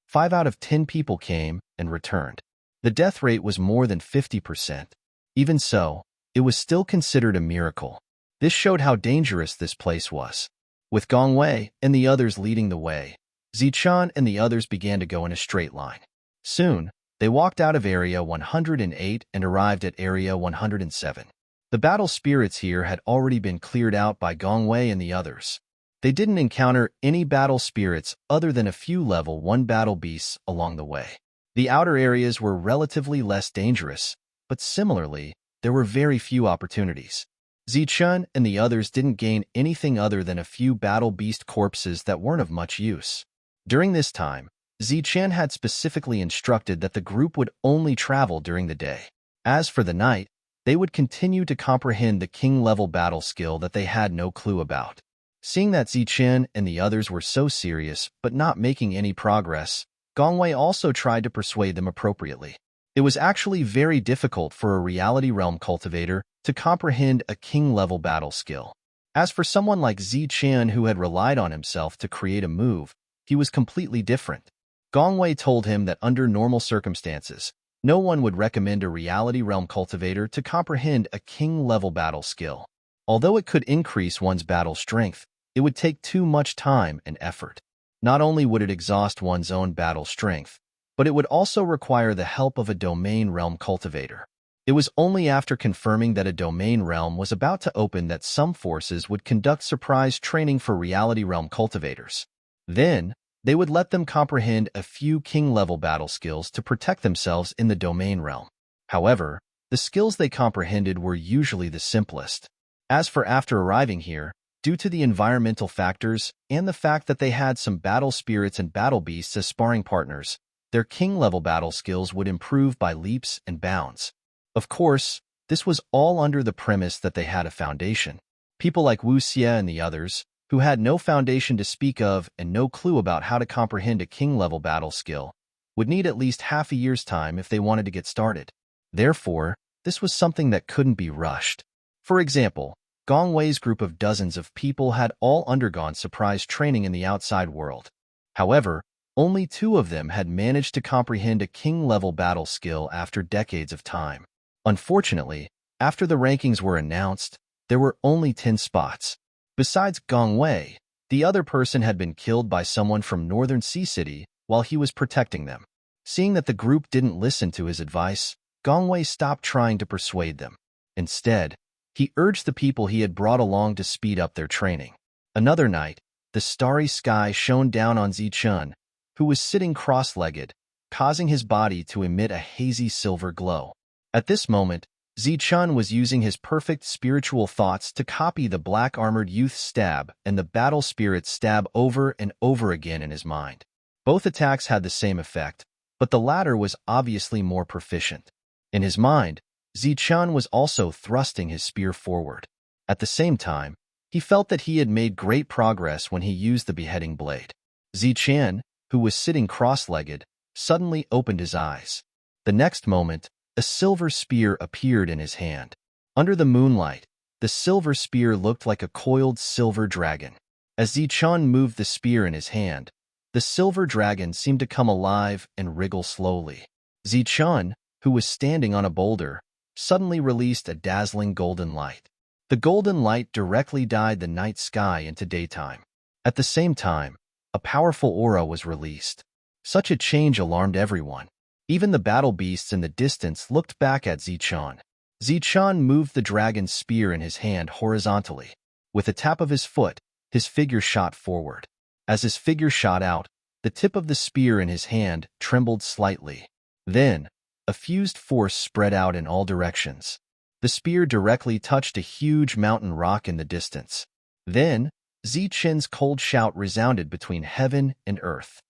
5 out of 10 people came and returned. The death rate was more than 50%. Even so, it was still considered a miracle. This showed how dangerous this place was." With Gongwei and the others leading the way, Zichun and the others began to go in a straight line. Soon, they walked out of Area 108 and arrived at Area 107. The battle spirits here had already been cleared out by Gongwei and the others. They didn't encounter any battle spirits other than a few level 1 battle beasts along the way. The outer areas were relatively less dangerous, but similarly, there were very few opportunities. Zichun and the others didn't gain anything other than a few battle beast corpses that weren't of much use. During this time, Zichun had specifically instructed that the group would only travel during the day. As for the night, they would continue to comprehend the king-level battle skill that they had no clue about. Seeing that Zichun and the others were so serious but not making any progress, Gongwei also tried to persuade them appropriately. It was actually very difficult for a reality realm cultivator to comprehend a king-level battle skill. As for someone like Zichun who had relied on himself to create a move, he was completely different. Gongwei told him that under normal circumstances, no one would recommend a reality realm cultivator to comprehend a king-level battle skill. Although it could increase one's battle strength, it would take too much time and effort. Not only would it exhaust one's own battle strength, but it would also require the help of a domain realm cultivator. It was only after confirming that a domain realm was about to open that some forces would conduct surprise training for reality realm cultivators. Then, they would let them comprehend a few king-level battle skills to protect themselves in the domain realm. However, the skills they comprehended were usually the simplest. As for after arriving here, due to the environmental factors and the fact that they had some battle spirits and battle beasts as sparring partners, their king-level battle skills would improve by leaps and bounds. Of course, this was all under the premise that they had a foundation. People like Wu Xie and the others, who had no foundation to speak of and no clue about how to comprehend a king-level battle skill, would need at least half a year's time if they wanted to get started. Therefore, this was something that couldn't be rushed. For example, Gongwei's group of dozens of people had all undergone surprise training in the outside world. However, only 2 of them had managed to comprehend a king-level battle skill after decades of time. Unfortunately, after the rankings were announced, there were only 10 spots. Besides Gongwei, the other person had been killed by someone from Northern Sea City while he was protecting them. Seeing that the group didn't listen to his advice, Gongwei stopped trying to persuade them. Instead, he urged the people he had brought along to speed up their training. Another night, the starry sky shone down on Zichun, who was sitting cross-legged, causing his body to emit a hazy silver glow. At this moment, Zichun was using his perfect spiritual thoughts to copy the black-armored youth's stab and the battle spirit's stab over and over again in his mind. Both attacks had the same effect, but the latter was obviously more proficient. In his mind, Zichun was also thrusting his spear forward. At the same time, he felt that he had made great progress when he used the beheading blade. Zichun, who was sitting cross-legged, suddenly opened his eyes. The next moment, a silver spear appeared in his hand. Under the moonlight, the silver spear looked like a coiled silver dragon. As Zichun moved the spear in his hand, the silver dragon seemed to come alive and wriggle slowly. Zichun, who was standing on a boulder, suddenly released a dazzling golden light. The golden light directly dyed the night sky into daytime. At the same time, a powerful aura was released. Such a change alarmed everyone. Even the battle beasts in the distance looked back at Zichun. Zichun moved the dragon's spear in his hand horizontally. With a tap of his foot, his figure shot forward. As his figure shot out, the tip of the spear in his hand trembled slightly. Then, a fused force spread out in all directions. The spear directly touched a huge mountain rock in the distance. Then, Zichun's cold shout resounded between heaven and earth.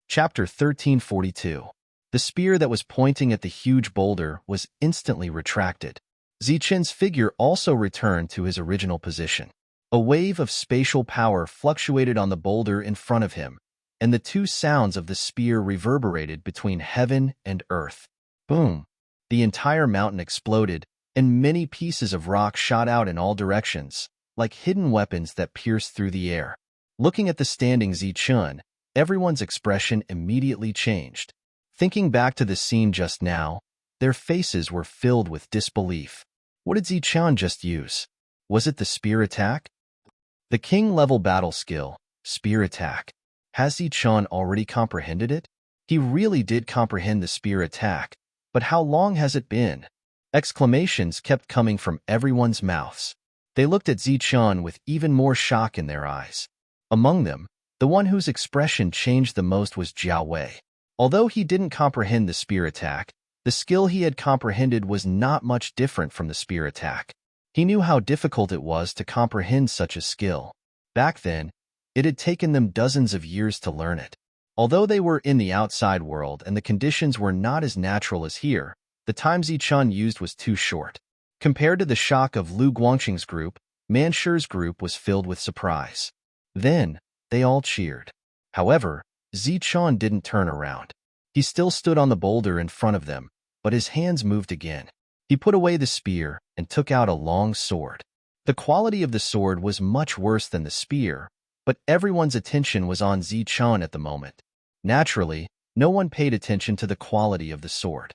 Chapter 1342. The spear that was pointing at the huge boulder was instantly retracted. Zichun's figure also returned to his original position. A wave of spatial power fluctuated on the boulder in front of him, and the two sounds of the spear reverberated between heaven and earth. Boom! The entire mountain exploded, and many pieces of rock shot out in all directions, like hidden weapons that pierced through the air. Looking at the standing Zichun, everyone's expression immediately changed. Thinking back to the scene just now, their faces were filled with disbelief. What did Zichun just use? Was it the spear attack? The king-level battle skill, spear attack. Has Zichun already comprehended it? He really did comprehend the spear attack, but how long has it been? Exclamations kept coming from everyone's mouths. They looked at Zichun with even more shock in their eyes. Among them, the one whose expression changed the most was Jiao Wei. Although he didn't comprehend the spear attack, the skill he had comprehended was not much different from the spear attack. He knew how difficult it was to comprehend such a skill. Back then, it had taken them dozens of years to learn it. Although they were in the outside world and the conditions were not as natural as here, the time Zichun used was too short. Compared to the shock of Lu Guangqing's group, Mansher's group was filled with surprise. Then, they all cheered. However, Zichun didn't turn around. He still stood on the boulder in front of them, but his hands moved again. He put away the spear and took out a long sword. The quality of the sword was much worse than the spear, but everyone's attention was on Zichun at the moment. Naturally, no one paid attention to the quality of the sword.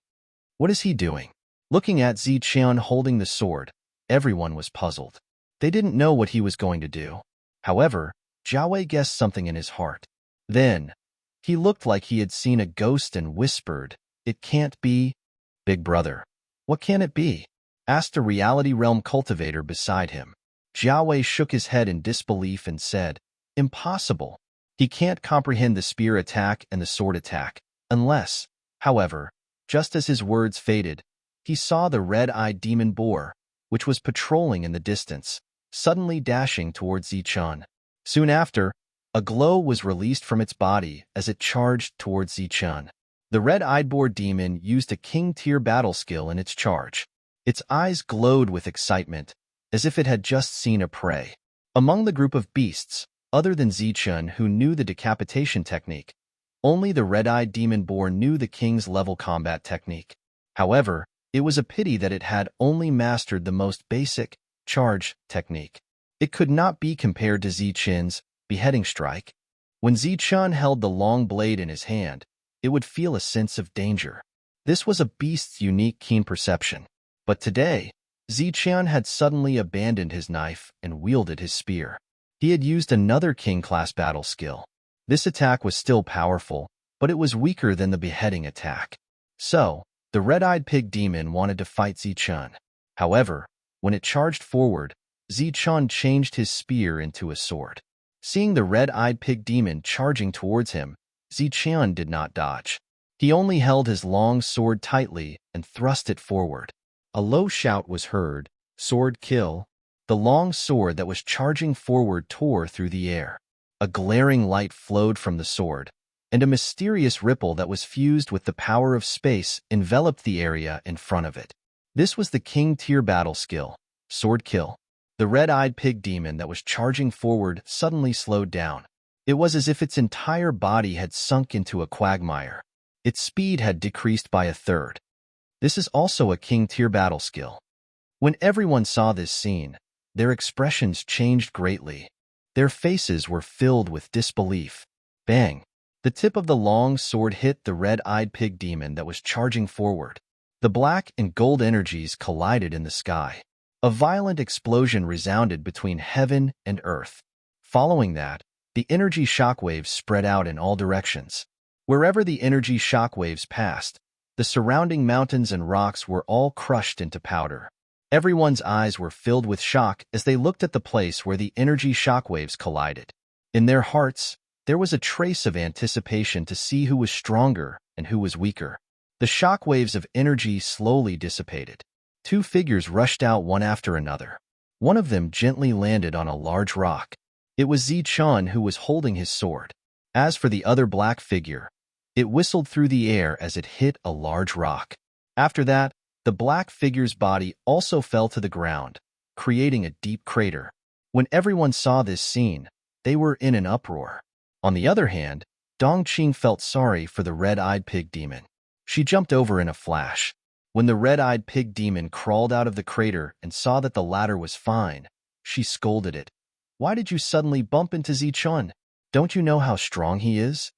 What is he doing? Looking at Zichun holding the sword, everyone was puzzled. They didn't know what he was going to do. However, Jiao Wei guessed something in his heart. Then, he looked like he had seen a ghost and whispered, "It can't be." "Big brother, what can it be?" asked a reality realm cultivator beside him. Jiao Wei shook his head in disbelief and said, "Impossible. He can't comprehend the spear attack and the sword attack, unless." However, just as his words faded, he saw the red-eyed demon boar, which was patrolling in the distance, suddenly dashing towards Zichun. Soon after, a glow was released from its body as it charged towards Zichun. The red-eyed boar demon used a king-tier battle skill in its charge. Its eyes glowed with excitement, as if it had just seen a prey. Among the group of beasts, other than Zichun who knew the decapitation technique, only the red-eyed demon boar knew the king's level combat technique. However, it was a pity that it had only mastered the most basic, charge, technique. It could not be compared to Zichun's beheading strike. When Zichun held the long blade in his hand, it would feel a sense of danger. This was a beast's unique keen perception. But today, Zichun had suddenly abandoned his knife and wielded his spear. He had used another king-class battle skill. This attack was still powerful, but it was weaker than the beheading attack. So, the red-eyed pig demon wanted to fight Zichun. However, when it charged forward, Zichun changed his spear into a sword. Seeing the red-eyed pig demon charging towards him, Ziqian did not dodge. He only held his long sword tightly and thrust it forward. A low shout was heard, "Sword kill!" The long sword that was charging forward tore through the air. A glaring light flowed from the sword, and a mysterious ripple that was fused with the power of space enveloped the area in front of it. This was the King tier battle skill, Sword Kill. The red-eyed pig demon that was charging forward suddenly slowed down. It was as if its entire body had sunk into a quagmire. Its speed had decreased by a third. This is also a King tier battle skill. When everyone saw this scene, their expressions changed greatly. Their faces were filled with disbelief. Bang! The tip of the long sword hit the red-eyed pig demon that was charging forward. The black and gold energies collided in the sky. A violent explosion resounded between heaven and earth. Following that, the energy shockwaves spread out in all directions. Wherever the energy shockwaves passed, the surrounding mountains and rocks were all crushed into powder. Everyone's eyes were filled with shock as they looked at the place where the energy shockwaves collided. In their hearts, there was a trace of anticipation to see who was stronger and who was weaker. The shockwaves of energy slowly dissipated. Two figures rushed out one after another. One of them gently landed on a large rock. It was Ziqian who was holding his sword. As for the other black figure, it whistled through the air as it hit a large rock. After that, the black figure's body also fell to the ground, creating a deep crater. When everyone saw this scene, they were in an uproar. On the other hand, Dongqing felt sorry for the red-eyed pig demon. She jumped over in a flash. When the red-eyed pig demon crawled out of the crater and saw that the latter was fine, she scolded it. "Why did you suddenly bump into Ziqian? Don't you know how strong he is?"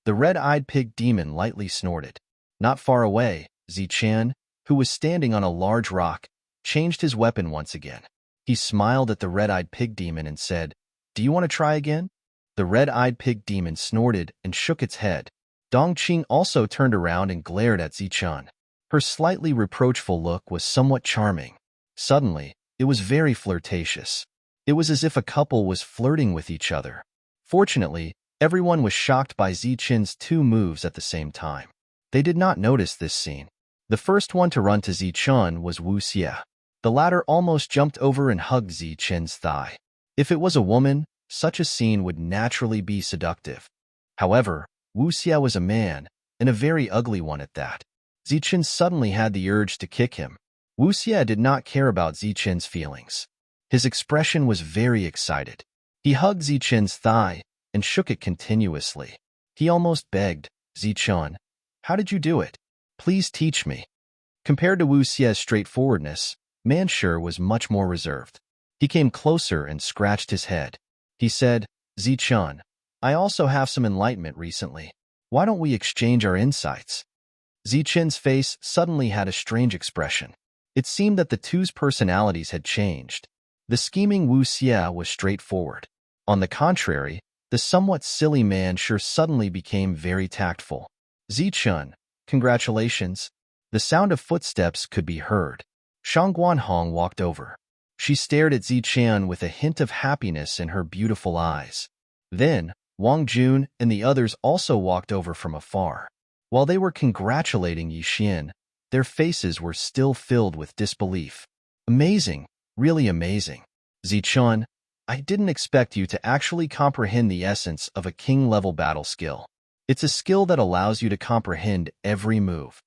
The red-eyed pig demon lightly snorted. Not far away, Ziqian, who was standing on a large rock, changed his weapon once again. He smiled at the red-eyed pig demon and said, "Do you want to try again?" The red-eyed pig demon snorted and shook its head. Dongqing also turned around and glared at Ziqian. Her slightly reproachful look was somewhat charming. Suddenly, it was very flirtatious. It was as if a couple was flirting with each other. Fortunately, everyone was shocked by Ziqian's two moves at the same time. They did not notice this scene. The first one to run to Ziqian was Wu Xie. The latter almost jumped over and hugged Ziqian's thigh. If it was a woman, such a scene would naturally be seductive. However, Wu Xie was a man, and a very ugly one at that. Ziqian suddenly had the urge to kick him. Wu Xie did not care about Ziqian's feelings. His expression was very excited. He hugged Ziqian's thigh and shook it continuously. He almost begged, "Ziqian, how did you do it? Please teach me." Compared to Wu Xie's straightforwardness, Manshur was much more reserved. He came closer and scratched his head. He said, "Ziqian, I also have some enlightenment recently. Why don't we exchange our insights?" Ziqian's face suddenly had a strange expression. It seemed that the two's personalities had changed. The scheming Wu Xie was straightforward. On the contrary, the somewhat silly Manshur suddenly became very tactful. "Ziqian, congratulations." The sound of footsteps could be heard. Shang Guanhong walked over. She stared at Ziqian with a hint of happiness in her beautiful eyes. Then, Wang Jun and the others also walked over from afar. While they were congratulating Yixian, their faces were still filled with disbelief. "Amazing, really amazing. Ziqian, I didn't expect you to actually comprehend the essence of a king-level battle skill. It's a skill that allows you to comprehend every move."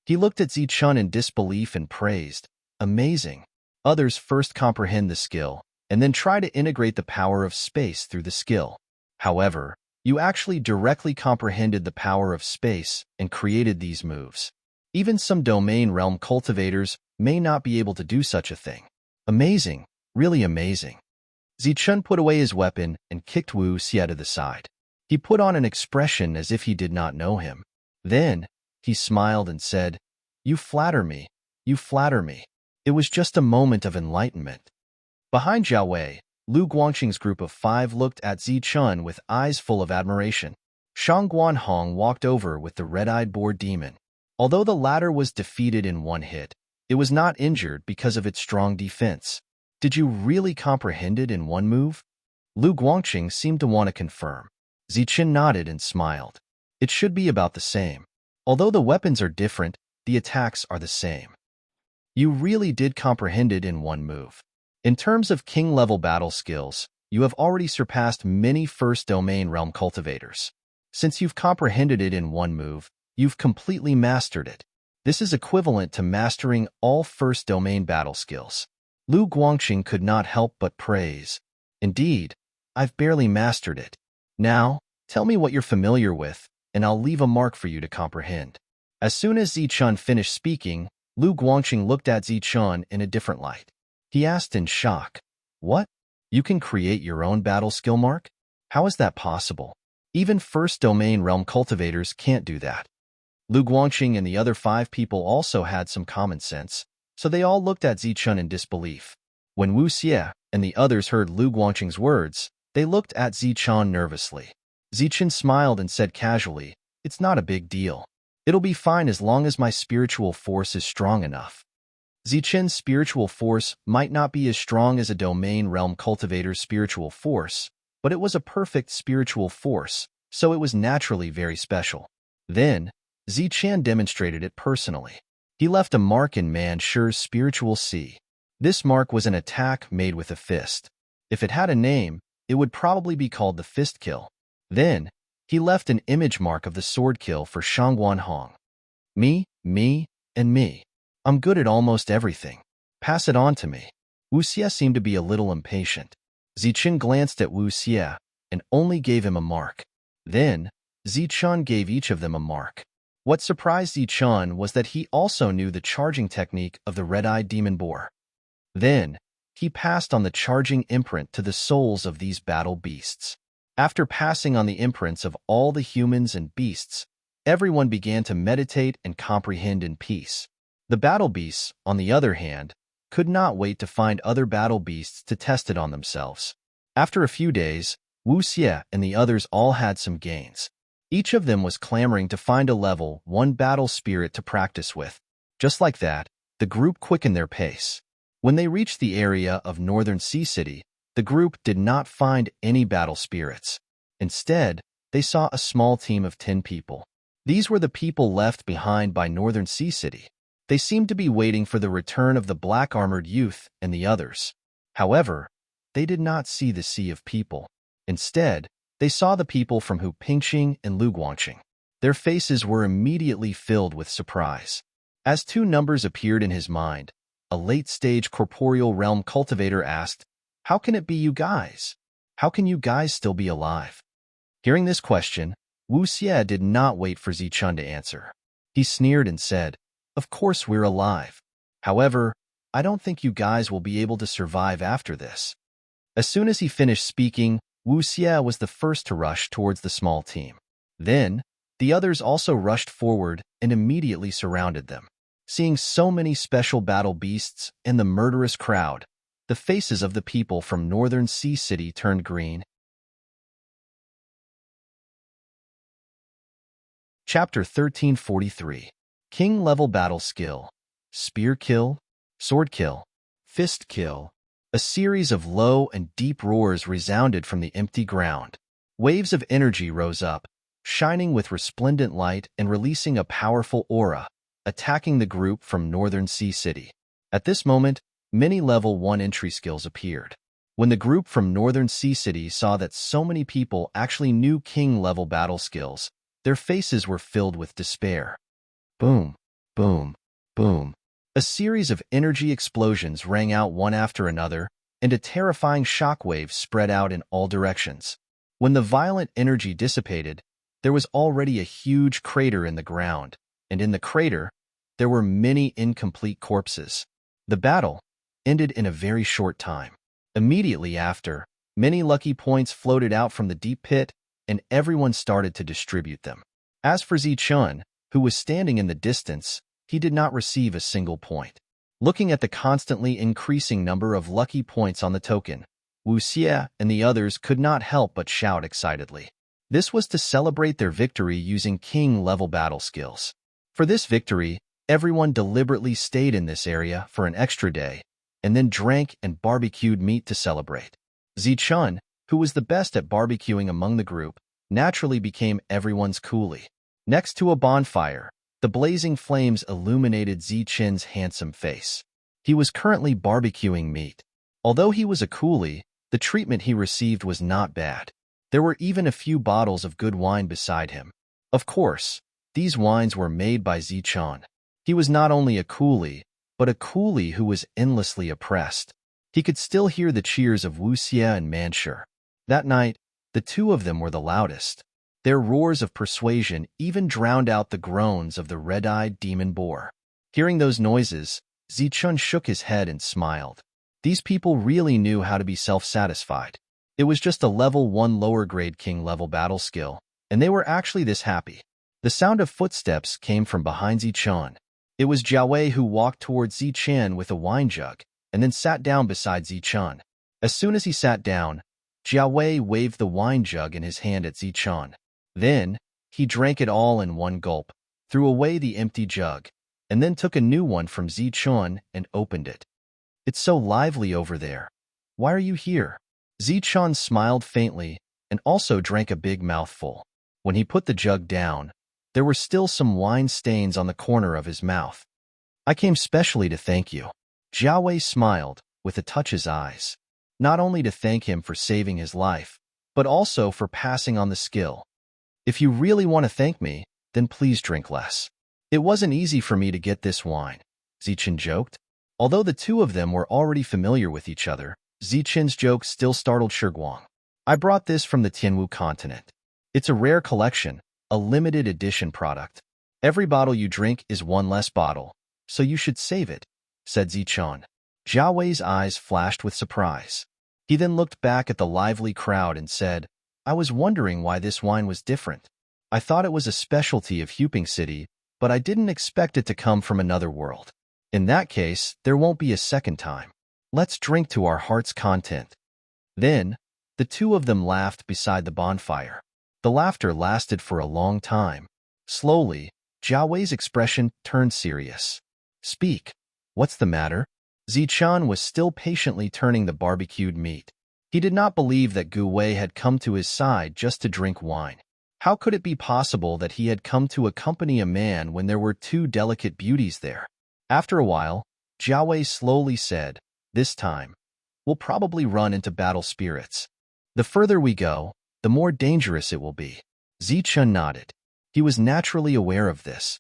He looked at Ziqian in disbelief and praised, "Amazing. Others first comprehend the skill, and then try to integrate the power of space through the skill. However, you actually directly comprehended the power of space and created these moves. Even some domain realm cultivators may not be able to do such a thing. Amazing, really amazing." Ziqian put away his weapon and kicked Wu Xie to the side. He put on an expression as if he did not know him. Then, he smiled and said, "You flatter me, you flatter me." It was just a moment of enlightenment. Behind Zhao Wei, Lu Guangqing's group of 5 looked at Ziqian with eyes full of admiration. Shang Guanhong walked over with the red-eyed boar demon. Although the latter was defeated in one hit, it was not injured because of its strong defense. "Did you really comprehend it in one move?" Lu Guangqing seemed to want to confirm. Ziqian nodded and smiled. It should be about the same. Although the weapons are different, the attacks are the same. You really did comprehend it in one move. In terms of king-level battle skills, you have already surpassed many first domain realm cultivators. Since you've comprehended it in one move, you've completely mastered it. This is equivalent to mastering all first domain battle skills. Lu Guangxing could not help but praise. Indeed, I've barely mastered it. Now, tell me what you're familiar with, and I'll leave a mark for you to comprehend. As soon as Zichun finished speaking, Lu Guangxing looked at Zichun in a different light. He asked in shock, "What? You can create your own battle skill mark? How is that possible? Even first domain realm cultivators can't do that." Lu Guangxing and the other 5 people also had some common sense, so they all looked at Zichun in disbelief. When Wu Xie and the others heard Lu Guangxing's words, they looked at Zichun nervously. Zichun smiled and said casually, "It's not a big deal. It'll be fine as long as my spiritual force is strong enough." Zichun's spiritual force might not be as strong as a domain realm cultivator's spiritual force, but it was a perfect spiritual force, so it was naturally very special. Then, Zichun demonstrated it personally. He left a mark in Man Shi's spiritual sea. This mark was an attack made with a fist. If it had a name, it would probably be called the Fist Kill. Then, he left an image mark of the Sword Kill for Shangguan Hong. Me, and me. I'm good at almost everything. Pass it on to me." Wu Xie seemed to be a little impatient. Zichun glanced at Wu Xie and only gave him a mark. Then, Zichun gave each of them a mark. What surprised Zichun was that he also knew the charging technique of the red-eyed demon boar. Then, he passed on the charging imprint to the souls of these battle beasts. After passing on the imprints of all the humans and beasts, everyone began to meditate and comprehend in peace. The battle beasts, on the other hand, could not wait to find other battle beasts to test it on themselves. After a few days, Wu Xie and the others all had some gains. Each of them was clamoring to find a level 1 battle spirit to practice with. Just like that, the group quickened their pace. When they reached the area of Northern Sea City, the group did not find any battle spirits. Instead, they saw a small team of 10 people. These were the people left behind by Northern Sea City. They seemed to be waiting for the return of the black-armored youth and the others. However, they did not see the sea of people. Instead, they saw the people from Hu Pingqing and Lu Guangxing. Their faces were immediately filled with surprise. As 2 numbers appeared in his mind, a late-stage corporeal realm cultivator asked, "How can it be you guys? How can you guys still be alive?" Hearing this question, Wu Xie did not wait for Zichun to answer. He sneered and said, "Of course we're alive. However, I don't think you guys will be able to survive after this." As soon as he finished speaking, Wu Xie was the first to rush towards the small team. Then, the others also rushed forward and immediately surrounded them. Seeing so many special battle beasts and the murderous crowd, the faces of the people from Northern Sea City turned green. Chapter 1343. King-level battle skill. Spear kill, sword kill, fist kill. A series of low and deep roars resounded from the empty ground. Waves of energy rose up, shining with resplendent light and releasing a powerful aura, attacking the group from Northern Sea City. At this moment, many level 1 entry skills appeared. When the group from Northern Sea City saw that so many people actually knew king-level battle skills, their faces were filled with despair. Boom, boom, boom. A series of energy explosions rang out one after another, and a terrifying shockwave spread out in all directions. When the violent energy dissipated, there was already a huge crater in the ground, and in the crater, there were many incomplete corpses. The battle ended in a very short time. Immediately after, many lucky points floated out from the deep pit, and everyone started to distribute them. As for Zichun, who was standing in the distance, he did not receive a single point. Looking at the constantly increasing number of lucky points on the token, Wu Xie and the others could not help but shout excitedly. This was to celebrate their victory using king-level battle skills. For this victory, everyone deliberately stayed in this area for an extra day, and then drank and barbecued meat to celebrate. Zichun, who was the best at barbecuing among the group, naturally became everyone's coolie. Next to a bonfire, the blazing flames illuminated Zichen's handsome face. He was currently barbecuing meat. Although he was a coolie, the treatment he received was not bad. There were even a few bottles of good wine beside him. Of course, these wines were made by Zichen. He was not only a coolie, but a coolie who was endlessly oppressed. He could still hear the cheers of Wuxia and Manshur. That night, the two of them were the loudest. Their roars of persuasion even drowned out the groans of the red-eyed demon boar. Hearing those noises, Zichen shook his head and smiled. These people really knew how to be self-satisfied. It was just a level 1 lower-grade king-level battle skill, and they were actually this happy. The sound of footsteps came from behind Zichen. It was Jiawei who walked towards Zichen with a wine jug, and then sat down beside Zichen. As soon as he sat down, Jiawei waved the wine jug in his hand at Zichen. Then, he drank it all in one gulp, threw away the empty jug, and then took a new one from Zichen and opened it. "It's so lively over there. Why are you here?" Zichen smiled faintly and also drank a big mouthful. When he put the jug down, there were still some wine stains on the corner of his mouth. "I came specially to thank you." Jiawei smiled, with a touch his eyes. Not only to thank him for saving his life, but also for passing on the skill. "If you really want to thank me, then please drink less. It wasn't easy for me to get this wine," Zichen joked. Although the two of them were already familiar with each other, Zichen's joke still startled Shiguang. "I brought this from the Tianwu continent. It's a rare collection, a limited edition product. Every bottle you drink is one less bottle, so you should save it," said Zichen. Jiawei's eyes flashed with surprise. He then looked back at the lively crowd and said, "I was wondering why this wine was different. I thought it was a specialty of Huping City, but I didn't expect it to come from another world. In that case, there won't be a second time. Let's drink to our heart's content." Then, the two of them laughed beside the bonfire. The laughter lasted for a long time. Slowly, Jiawei's expression turned serious. "Speak. What's the matter?" Zichen was still patiently turning the barbecued meat. He did not believe that Gu Wei had come to his side just to drink wine. How could it be possible that he had come to accompany a man when there were two delicate beauties there? After a while, Jiawei slowly said, "This time, we'll probably run into battle spirits. The further we go, the more dangerous it will be." Zichen nodded. He was naturally aware of this.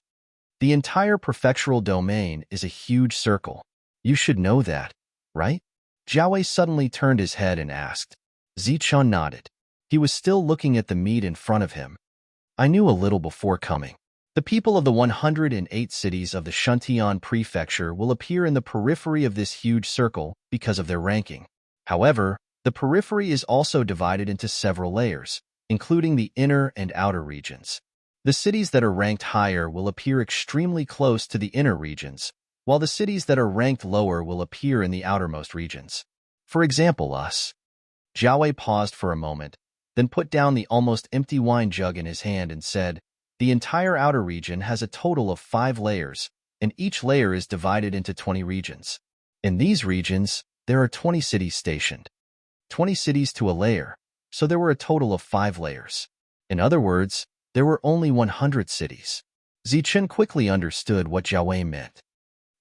The entire prefectural domain is a huge circle. You should know that, right? Jiawei suddenly turned his head and asked. Zichen nodded. He was still looking at the meat in front of him. "I knew a little before coming. The people of the 108 cities of the Shuntian prefecture will appear in the periphery of this huge circle because of their ranking. However, the periphery is also divided into several layers, including the inner and outer regions. The cities that are ranked higher will appear extremely close to the inner regions, while the cities that are ranked lower will appear in the outermost regions. For example, us." Jiawei paused for a moment, then put down the almost empty wine jug in his hand and said, "The entire outer region has a total of 5 layers, and each layer is divided into 20 regions. In these regions, there are 20 cities stationed. 20 cities to a layer, so there were a total of 5 layers. In other words, there were only 100 cities." Zichen quickly understood what Jiawei meant.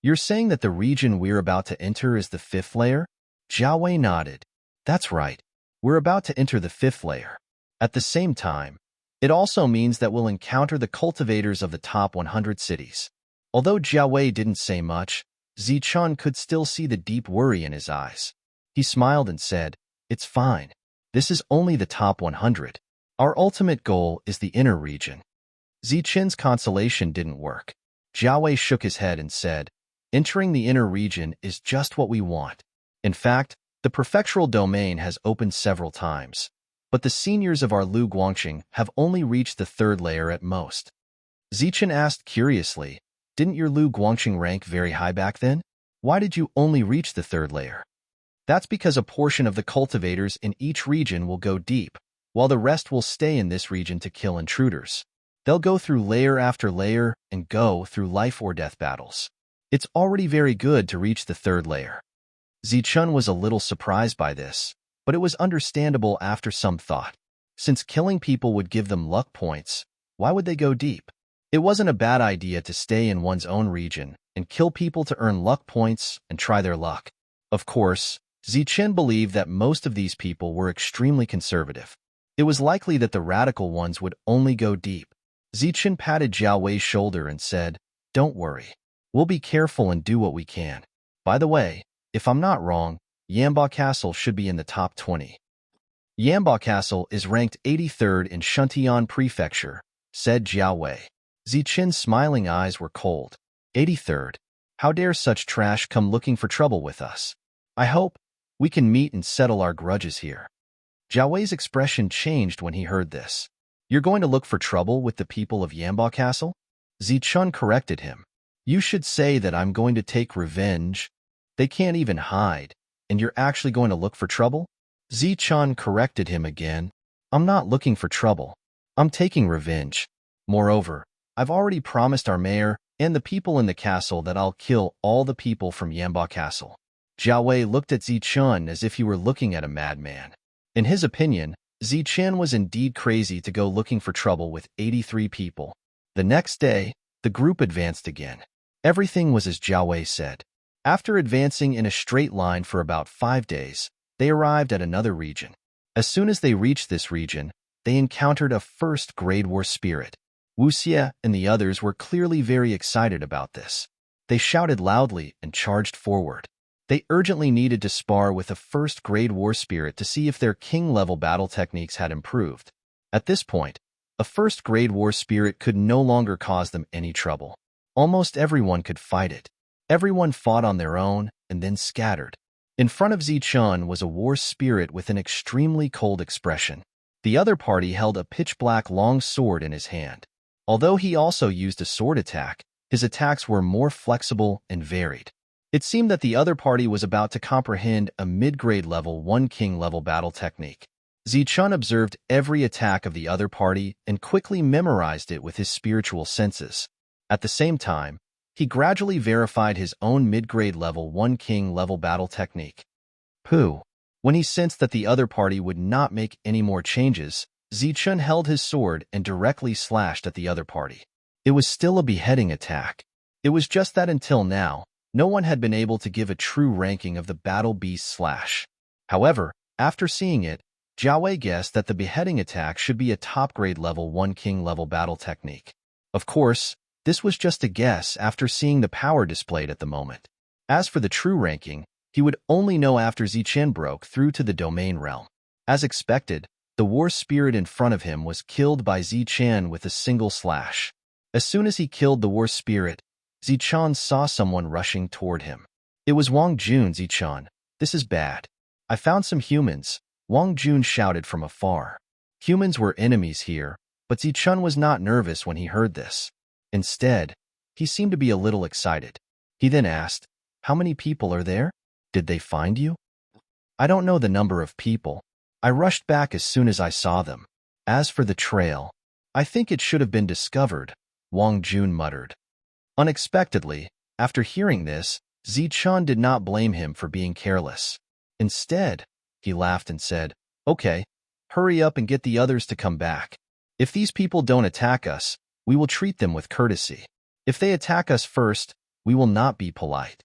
"You're saying that the region we're about to enter is the 5th layer?" Jiawei nodded. "That's right. We're about to enter the 5th layer. At the same time, it also means that we'll encounter the cultivators of the top 100 cities." Although Jiawei didn't say much, Zichen could still see the deep worry in his eyes. He smiled and said, "It's fine. This is only the top 100. Our ultimate goal is the inner region." Zichen's consolation didn't work. Jiawei shook his head and said, "Entering the inner region is just what we want. In fact, the prefectural domain has opened several times, but the seniors of our Lu Guangqing have only reached the 3rd layer at most." Zichen asked curiously, "Didn't your Lu Guangqing rank very high back then? Why did you only reach the 3rd layer?" "That's because a portion of the cultivators in each region will go deep, while the rest will stay in this region to kill intruders. They'll go through layer after layer and go through life or death battles. It's already very good to reach the 3rd layer." Zichen was a little surprised by this, but it was understandable after some thought. Since killing people would give them luck points, why would they go deep? It wasn't a bad idea to stay in one's own region and kill people to earn luck points and try their luck. Of course, Zichen believed that most of these people were extremely conservative. It was likely that the radical ones would only go deep. Zichen patted Jiao Wei's shoulder and said, "Don't worry. We'll be careful and do what we can. By the way, if I'm not wrong, Yamba Castle should be in the top 20. Yamba Castle is ranked 83rd in Shuntian Prefecture," said Jiao Wei. Zichen's smiling eyes were cold. 83rd? How dare such trash come looking for trouble with us? I hope we can meet and settle our grudges here. Jiao Wei's expression changed when he heard this. You're going to look for trouble with the people of Yamba Castle? Zichen corrected him. You should say that I'm going to take revenge. They can't even hide, and you're actually going to look for trouble? Zichen corrected him again. I'm not looking for trouble. I'm taking revenge. Moreover, I've already promised our mayor and the people in the castle that I'll kill all the people from Yamba Castle. Jiao Wei looked at Zichen as if he were looking at a madman. In his opinion, Zichen was indeed crazy to go looking for trouble with 83 people. The next day, the group advanced again. Everything was as Jiao Wei said. After advancing in a straight line for about 5 days, they arrived at another region. As soon as they reached this region, they encountered a first-grade war spirit. Wu Xie and the others were clearly very excited about this. They shouted loudly and charged forward. They urgently needed to spar with a first-grade war spirit to see if their king-level battle techniques had improved. At this point, a first-grade war spirit could no longer cause them any trouble. Almost everyone could fight it. Everyone fought on their own and then scattered. In front of Zichen was a war spirit with an extremely cold expression. The other party held a pitch-black long sword in his hand. Although he also used a sword attack, his attacks were more flexible and varied. It seemed that the other party was about to comprehend a mid-grade level 1 king-level battle technique. Zichen observed every attack of the other party and quickly memorized it with his spiritual senses. At the same time, he gradually verified his own mid-grade level 1 king-level battle technique. When he sensed that the other party would not make any more changes, Zichen held his sword and directly slashed at the other party. It was still a beheading attack. It was just that until now, no one had been able to give a true ranking of the battle beast slash. However, after seeing it, Jiao Wei guessed that the beheading attack should be a top-grade level 1 king-level battle technique. Of course, this was just a guess after seeing the power displayed at the moment. As for the true ranking, he would only know after Zichen broke through to the domain realm. As expected, the war spirit in front of him was killed by Zichen with a single slash. As soon as he killed the war spirit, Zichen saw someone rushing toward him. It was Wang Jun. Zichen, this is bad. I found some humans, Wang Jun shouted from afar. Humans were enemies here, but Zichen was not nervous when he heard this. Instead, he seemed to be a little excited. He then asked, how many people are there? Did they find you? I don't know the number of people. I rushed back as soon as I saw them. As for the trail, I think it should have been discovered, Wang Jun muttered. Unexpectedly, after hearing this, Zichen did not blame him for being careless. Instead, he laughed and said, okay, hurry up and get the others to come back. If these people don't attack us, we will treat them with courtesy. If they attack us first, we will not be polite.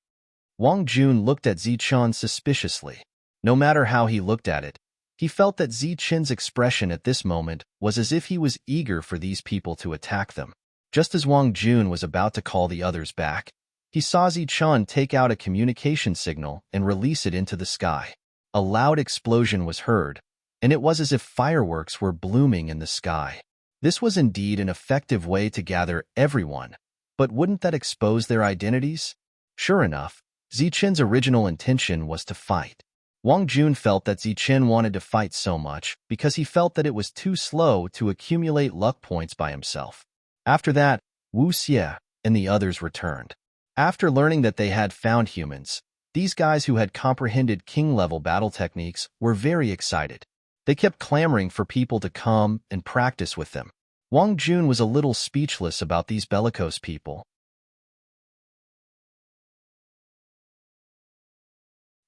Wang Jun looked at Zichen suspiciously. No matter how he looked at it, he felt that Zichen's expression at this moment was as if he was eager for these people to attack them. Just as Wang Jun was about to call the others back, he saw Zichen take out a communication signal and release it into the sky. A loud explosion was heard, and it was as if fireworks were blooming in the sky. This was indeed an effective way to gather everyone, but wouldn't that expose their identities? Sure enough, Zichen's original intention was to fight. Wang Jun felt that Zichen wanted to fight so much because he felt that it was too slow to accumulate luck points by himself. After that, Wu Xie and the others returned. After learning that they had found humans, these guys who had comprehended king-level battle techniques were very excited. They kept clamoring for people to come and practice with them. Wang Jun was a little speechless about these bellicose people.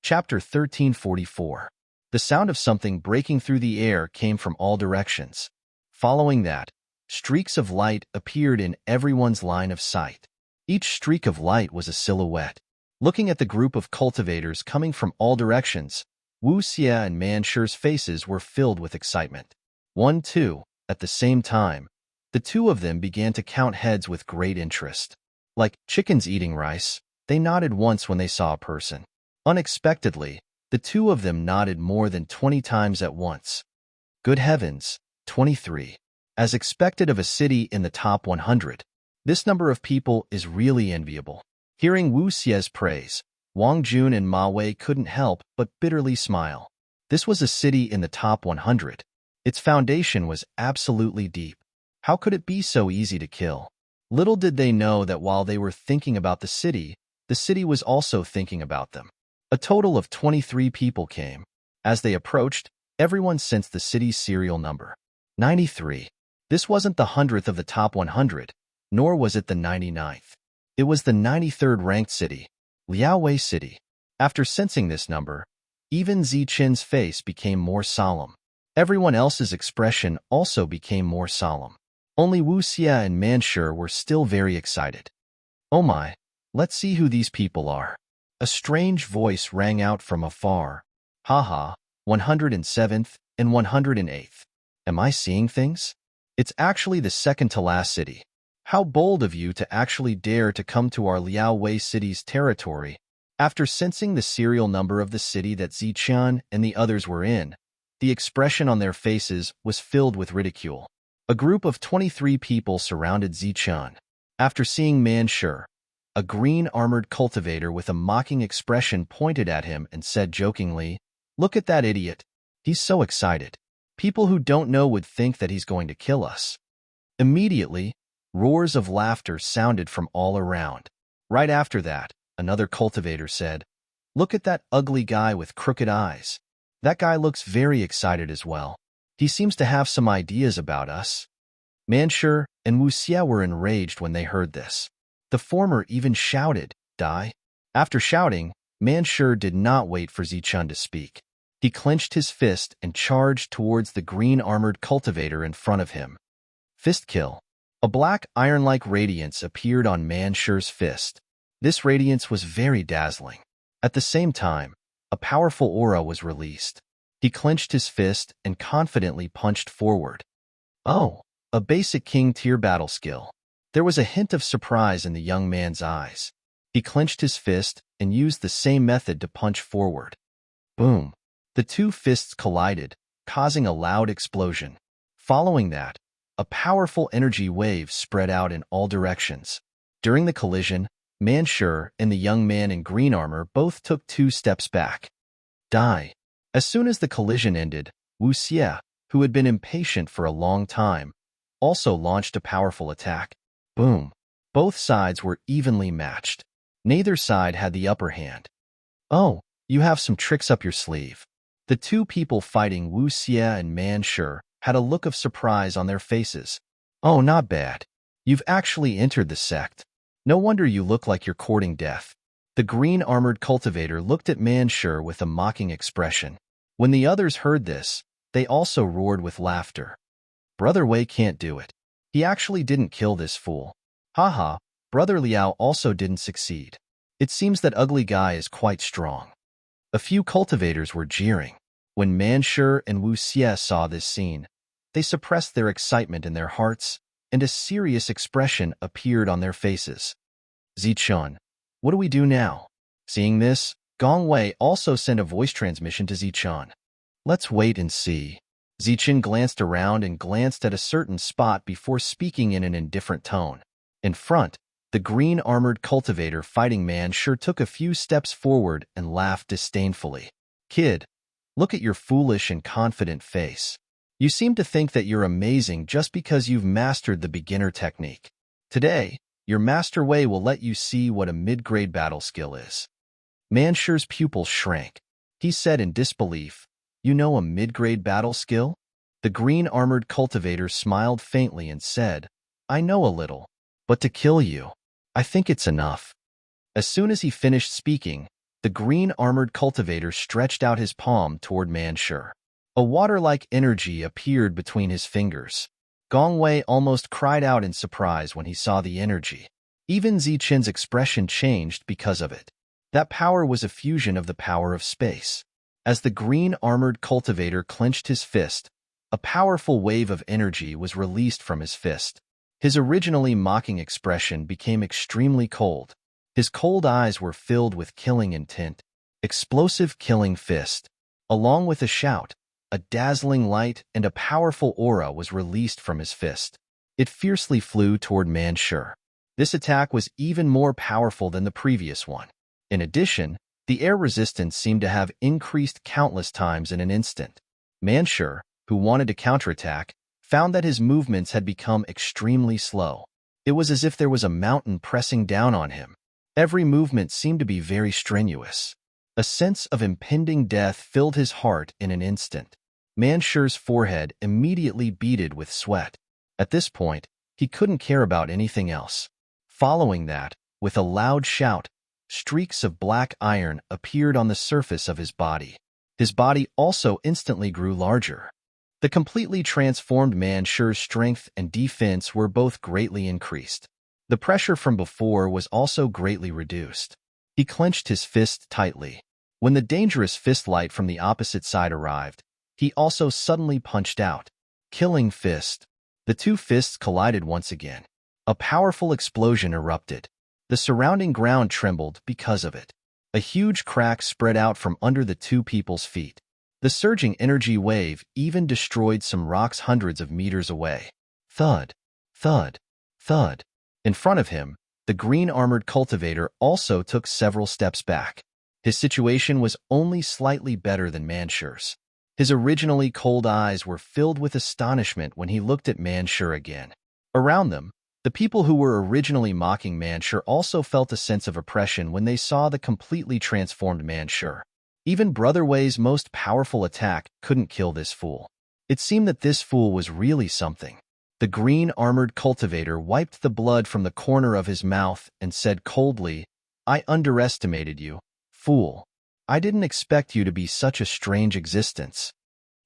Chapter 1344. The sound of something breaking through the air came from all directions. Following that, streaks of light appeared in everyone's line of sight. Each streak of light was a silhouette. Looking at the group of cultivators coming from all directions, Wu Xie and Man Shi's faces were filled with excitement. 1, 2, at the same time, the two of them began to count heads with great interest. Like chickens eating rice, they nodded once when they saw a person. Unexpectedly, the two of them nodded more than 20 times at once. Good heavens, 23. As expected of a city in the top 100, this number of people is really enviable. Hearing Wu Xie's praise, Wang Jun and Ma Wei couldn't help but bitterly smile. This was a city in the top 100. Its foundation was absolutely deep. How could it be so easy to kill? Little did they know that while they were thinking about the city was also thinking about them. A total of 23 people came. As they approached, everyone sensed the city's serial number. 93. This wasn't the 100th of the top 100, nor was it the 99th. It was the 93rd ranked city, Liaowei City. After sensing this number, even Zichen's face became more solemn. Everyone else's expression also became more solemn. Only Wu Xie and Man Shi were still very excited. Oh my, let's see who these people are. A strange voice rang out from afar. Haha, 107th and 108th. Am I seeing things? It's actually the second to last city. How bold of you to actually dare to come to our Liaowei city's territory. After sensing the serial number of the city that Zichen and the others were in, the expression on their faces was filled with ridicule. A group of 23 people surrounded Zichen. After seeing Man Shi, a green-armored cultivator with a mocking expression pointed at him and said jokingly, "Look at that idiot. He's so excited. People who don't know would think that he's going to kill us." Immediately, roars of laughter sounded from all around. Right after that, another cultivator said, "Look at that ugly guy with crooked eyes. That guy looks very excited as well. He seems to have some ideas about us." Man Shi and Wu Xie were enraged when they heard this. The former even shouted, "Die." After shouting, Man Shi did not wait for Zichen to speak. He clenched his fist and charged towards the green-armored cultivator in front of him. Fist kill. A black iron-like radiance appeared on Man Shi's fist. This radiance was very dazzling. At the same time, a powerful aura was released. He clenched his fist and confidently punched forward. Oh, a basic king-tier battle skill. There was a hint of surprise in the young man's eyes. He clenched his fist and used the same method to punch forward. Boom. The two fists collided, causing a loud explosion. Following that, a powerful energy wave spread out in all directions. During the collision, Man Shi and the young man in green armor both took 2 steps back. Die. As soon as the collision ended, Wu Xie, who had been impatient for a long time, also launched a powerful attack. Boom. Both sides were evenly matched. Neither side had the upper hand. Oh, you have some tricks up your sleeve. The two people fighting Wu Xie and Man Shi had a look of surprise on their faces. Oh, not bad. You've actually entered the sect. No wonder you look like you're courting death. The green-armored cultivator looked at Man Shi with a mocking expression. When the others heard this, they also roared with laughter. Brother Wei can't do it. He actually didn't kill this fool. Haha, Brother Liao also didn't succeed. It seems that ugly guy is quite strong. A few cultivators were jeering. When Man Shi and Wu Xie saw this scene, they suppressed their excitement in their hearts, and a serious expression appeared on their faces. Zichen, what do we do now? Seeing this, Gong Wei also sent a voice transmission to Zichen. Let's wait and see. Zichen glanced around and glanced at a certain spot before speaking in an indifferent tone. In front, the green-armored cultivator fighting Man Shi took a few steps forward and laughed disdainfully. Kid, look at your foolish and confident face. You seem to think that you're amazing just because you've mastered the beginner technique. Today, your Master Wei will let you see what a mid-grade battle skill is. Man Shi's pupils shrank. He said in disbelief, "You know a mid-grade battle skill?" The green-armored cultivator smiled faintly and said, "I know a little, but to kill you, I think it's enough." As soon as he finished speaking, The green armored cultivator stretched out his palm toward Manshur. A water-like energy appeared between his fingers. Gong Wei almost cried out in surprise when he saw the energy. Even Zichen's expression changed because of it. That power was a fusion of the power of space. As the green armored cultivator clenched his fist, a powerful wave of energy was released from his fist. His originally mocking expression became extremely cold. His cold eyes were filled with killing intent. Explosive killing fist. Along with a shout, a dazzling light and a powerful aura was released from his fist. It fiercely flew toward Manshur. This attack was even more powerful than the previous one. In addition, the air resistance seemed to have increased countless times in an instant. Manshur, who wanted to counterattack, found that his movements had become extremely slow. It was as if there was a mountain pressing down on him. Every movement seemed to be very strenuous. A sense of impending death filled his heart in an instant. Manshur's forehead immediately beaded with sweat. At this point, he couldn't care about anything else. Following that, with a loud shout, streaks of black iron appeared on the surface of his body. His body also instantly grew larger. The completely transformed Manshur's strength and defense were both greatly increased. The pressure from before was also greatly reduced. He clenched his fist tightly. When the dangerous fist light from the opposite side arrived, he also suddenly punched out. Killing fist. The two fists collided once again. A powerful explosion erupted. The surrounding ground trembled because of it. A huge crack spread out from under the two people's feet. The surging energy wave even destroyed some rocks hundreds of meters away. Thud, thud, thud. In front of him, the green-armored cultivator also took several steps back. His situation was only slightly better than Manshur's. His originally cold eyes were filled with astonishment when he looked at Manshur again. Around them, the people who were originally mocking Manshur also felt a sense of oppression when they saw the completely transformed Manshur. Even Brother Wei's most powerful attack couldn't kill this fool. It seemed that this fool was really something. The green-armored cultivator wiped the blood from the corner of his mouth and said coldly, "I underestimated you, fool. I didn't expect you to be such a strange existence."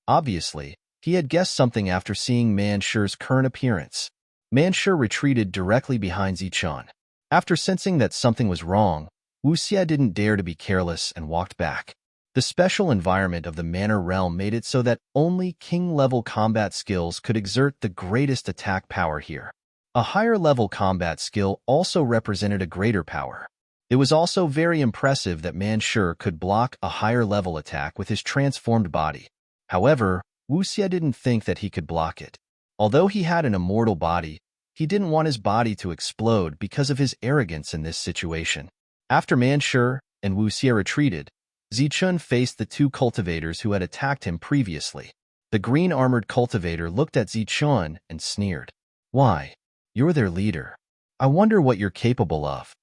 Obviously, he had guessed something after seeing Manshur's current appearance. Manshur retreated directly behind Zichun. After sensing that something was wrong, Wuxia didn't dare to be careless and walked back. The special environment of the Manor Realm made it so that only king-level combat skills could exert the greatest attack power here. A higher-level combat skill also represented a greater power. It was also very impressive that Manshur could block a higher-level attack with his transformed body. However, Wuxia didn't think that he could block it. Although he had an immortal body, he didn't want his body to explode because of his arrogance in this situation. After Manshur and Wuxia retreated, Zichun faced the two cultivators who had attacked him previously. The green-armored cultivator looked at Zichun and sneered. "Why? You're their leader. I wonder what you're capable of."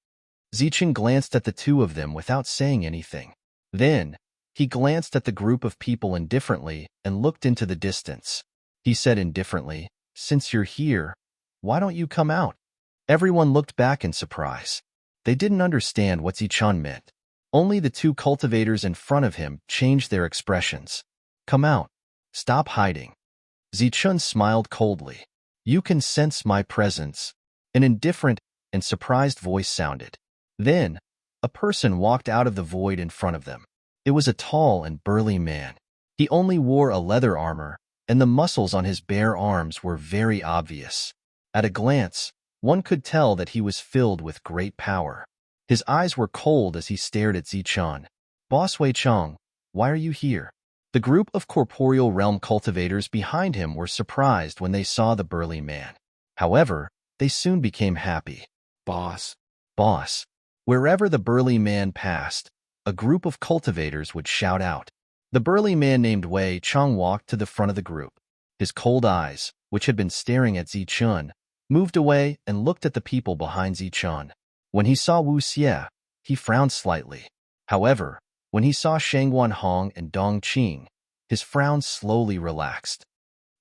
Zichun glanced at the two of them without saying anything. Then, he glanced at the group of people indifferently and looked into the distance. He said indifferently, "Since you're here, why don't you come out?" Everyone looked back in surprise. They didn't understand what Zichun meant. Only the two cultivators in front of him changed their expressions. "Come out. Stop hiding." Zichun smiled coldly. "You can sense my presence." An indifferent and surprised voice sounded. Then, a person walked out of the void in front of them. It was a tall and burly man. He only wore a leather armor, and the muscles on his bare arms were very obvious. At a glance, one could tell that he was filled with great power. His eyes were cold as he stared at Zichun. "Boss Wei Cheng, why are you here?" The group of corporeal realm cultivators behind him were surprised when they saw the burly man. However, they soon became happy. "Boss, boss." Wherever the burly man passed, a group of cultivators would shout out. The burly man named Wei Cheng walked to the front of the group. His cold eyes, which had been staring at Zichun, moved away and looked at the people behind Zichun. When he saw Wuxia, he frowned slightly. However, when he saw Shangguan Hong and Dong Qing, his frown slowly relaxed.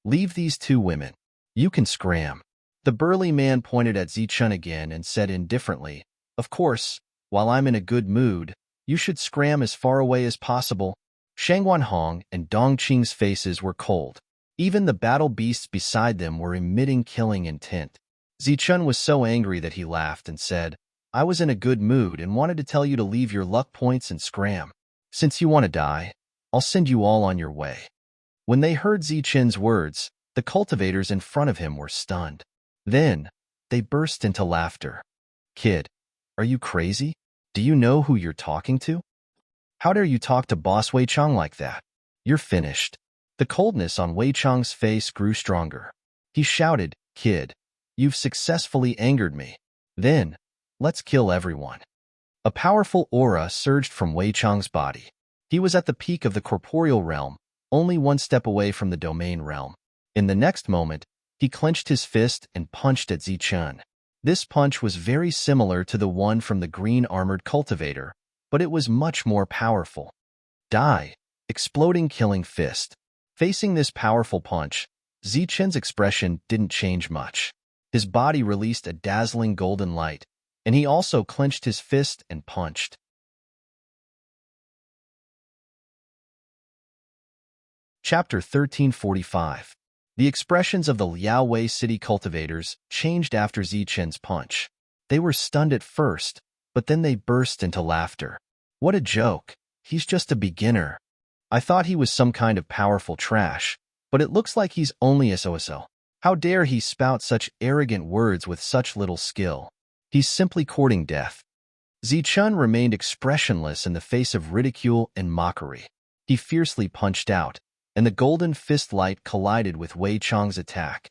"Leave these two women. You can scram." The burly man pointed at Zichun again and said indifferently, "Of course, while I'm in a good mood, You should scram as far away as possible. Shangwan Hong and Dong Qing's faces were cold. Even the battle beasts beside them were emitting killing intent. Zichun was so angry that he laughed and said, I was in a good mood and wanted to tell you to leave your luck points and scram. Since you want to die, I'll send you all on your way. When they heard Zichun's words, the cultivators in front of him were stunned. Then, they burst into laughter. Kid, are you crazy? Do you know who you're talking to? How dare you talk to Boss Wei Chang like that? You're finished. The coldness on Wei Chang's face grew stronger. He shouted, Kid, you've successfully angered me. Then, let's kill everyone. A powerful aura surged from Wei Chang's body. He was at the peak of the corporeal realm, only one step away from the domain realm. In the next moment, he clenched his fist and punched at Zichun. This punch was very similar to the one from the green-armored cultivator, but it was much more powerful. Die! Exploding killing fist. Facing this powerful punch, Zichun's expression didn't change much. His body released a dazzling golden light, and he also clenched his fist and punched. Chapter 1345. The expressions of the Liaowei city cultivators changed after Zichun's punch. They were stunned at first, but then they burst into laughter. What a joke. He's just a beginner. I thought he was some kind of powerful trash, but it looks like he's only a so-so. How dare he spout such arrogant words with such little skill? He's simply courting death. Zichun remained expressionless in the face of ridicule and mockery. He fiercely punched out, and the golden fist light collided with Wei Chang's attack.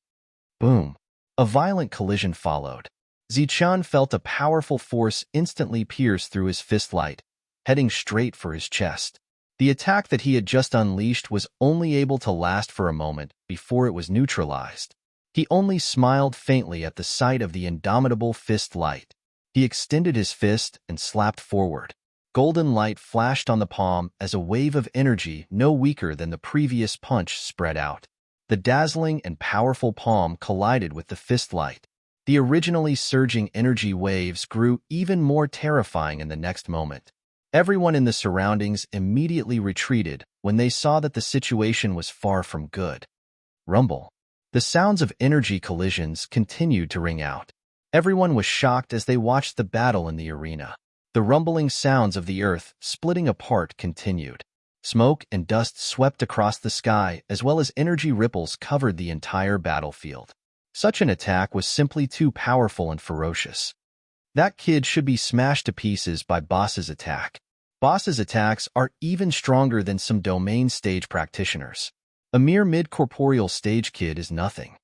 Boom! A violent collision followed. Zichun felt a powerful force instantly pierce through his fist light, heading straight for his chest. The attack that he had just unleashed was only able to last for a moment before it was neutralized. He only smiled faintly at the sight of the indomitable fist light. He extended his fist and slapped forward. Golden light flashed on the palm as a wave of energy no weaker than the previous punch spread out. The dazzling and powerful palm collided with the fist light. The originally surging energy waves grew even more terrifying in the next moment. Everyone in the surroundings immediately retreated when they saw that the situation was far from good. Rumble. The sounds of energy collisions continued to ring out. Everyone was shocked as they watched the battle in the arena. The rumbling sounds of the earth splitting apart continued. Smoke and dust swept across the sky as well as energy ripples covered the entire battlefield. Such an attack was simply too powerful and ferocious. That kid should be smashed to pieces by Boss's attack. Boss's attacks are even stronger than some domain stage practitioners. A mere mid-corporeal stage kid is nothing.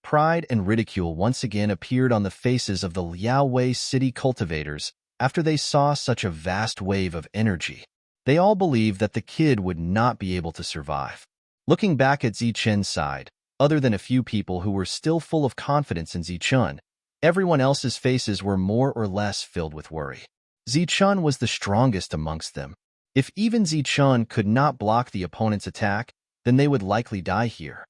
Pride and ridicule once again appeared on the faces of the Liaowei city cultivators after they saw such a vast wave of energy. They all believed that the kid would not be able to survive. Looking back at Zichun's side, other than a few people who were still full of confidence in Zichun, everyone else's faces were more or less filled with worry. Zichun was the strongest amongst them. If even Zichun could not block the opponent's attack, then they would likely die here.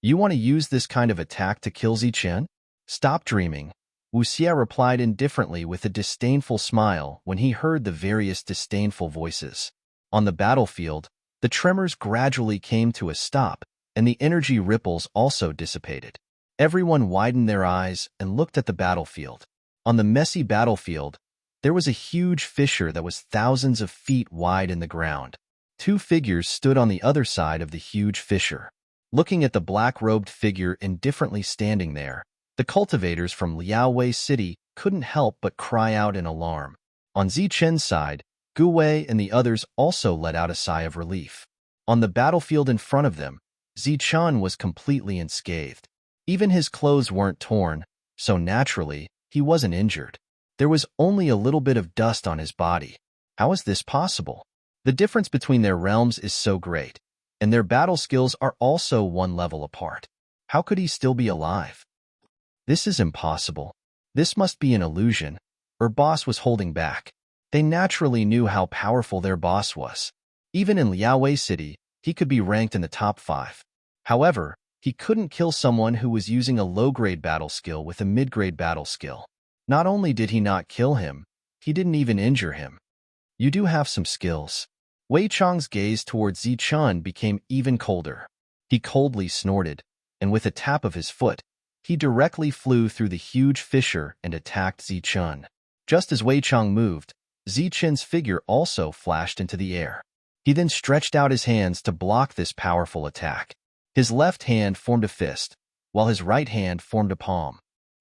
You want to use this kind of attack to kill Zichun? Stop dreaming. Wuxia replied indifferently with a disdainful smile when he heard the various disdainful voices. On the battlefield, the tremors gradually came to a stop, and the energy ripples also dissipated. Everyone widened their eyes and looked at the battlefield. On the messy battlefield, there was a huge fissure that was thousands of feet wide in the ground. Two figures stood on the other side of the huge fissure. Looking at the black-robed figure indifferently standing there, the cultivators from Liaowei City couldn't help but cry out in alarm. On Zichun's side, Gu Wei and the others also let out a sigh of relief. On the battlefield in front of them, Zichun was completely unscathed. Even his clothes weren't torn, so naturally, he wasn't injured. There was only a little bit of dust on his body. How is this possible? The difference between their realms is so great, and their battle skills are also one level apart. How could he still be alive? This is impossible. This must be an illusion, or boss was holding back. They naturally knew how powerful their boss was. Even in Liaowei City, he could be ranked in the top 5. However, he couldn't kill someone who was using a low-grade battle skill with a mid-grade battle skill. Not only did he not kill him, he didn't even injure him. You do have some skills. Wei Chang's gaze towards Zichun became even colder. He coldly snorted, and with a tap of his foot, he directly flew through the huge fissure and attacked Zichun. Just as Wei Chang moved, Zichun's figure also flashed into the air. He then stretched out his hands to block this powerful attack. His left hand formed a fist, while his right hand formed a palm.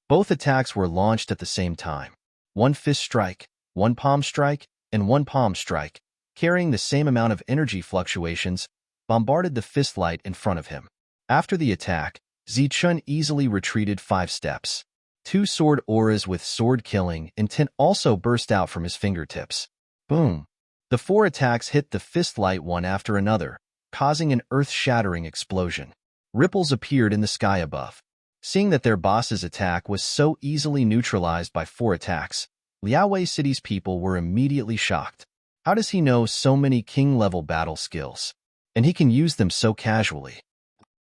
Both attacks were launched at the same time. One fist strike, one palm strike, and one palm strike, carrying the same amount of energy fluctuations, bombarded the fist light in front of him. After the attack, Zichun easily retreated 5 steps. 2 sword auras with sword-killing intent also burst out from his fingertips. Boom! The 4 attacks hit the fist light one after another, causing an earth-shattering explosion. Ripples appeared in the sky above. Seeing that their boss's attack was so easily neutralized by 4 attacks, Liaowei City's people were immediately shocked. How does he know so many king-level battle skills? And he can use them so casually.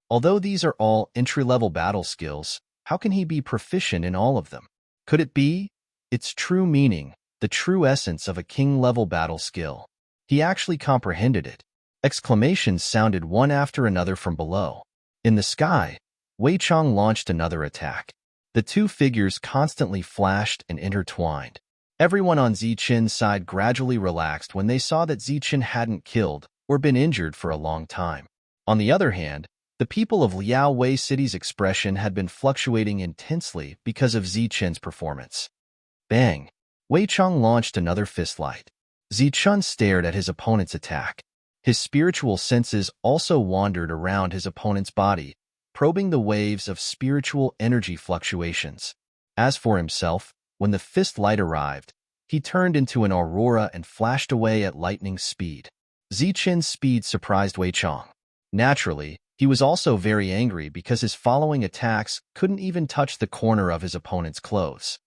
Although these are all entry-level battle skills, how can he be proficient in all of them? Could it be its true meaning, the true essence of a king-level battle skill? He actually comprehended it. Exclamations sounded one after another from below. In the sky, Wei Chang launched another attack. The 2 figures constantly flashed and intertwined. Everyone on Zichun's side gradually relaxed when they saw that Zichun hadn't killed or been injured for a long time. On the other hand, the people of Liaowei City's expression had been fluctuating intensely because of Zichun's performance. Bang! Wei Chang launched another fist light. Zichun stared at his opponent's attack. His spiritual senses also wandered around his opponent's body, probing the waves of spiritual energy fluctuations. As for himself, when the fist light arrived, he turned into an aurora and flashed away at lightning speed. Zichun's speed surprised Wei Chang. Naturally, he was also very angry because his following attacks couldn't even touch the corner of his opponent's clothes.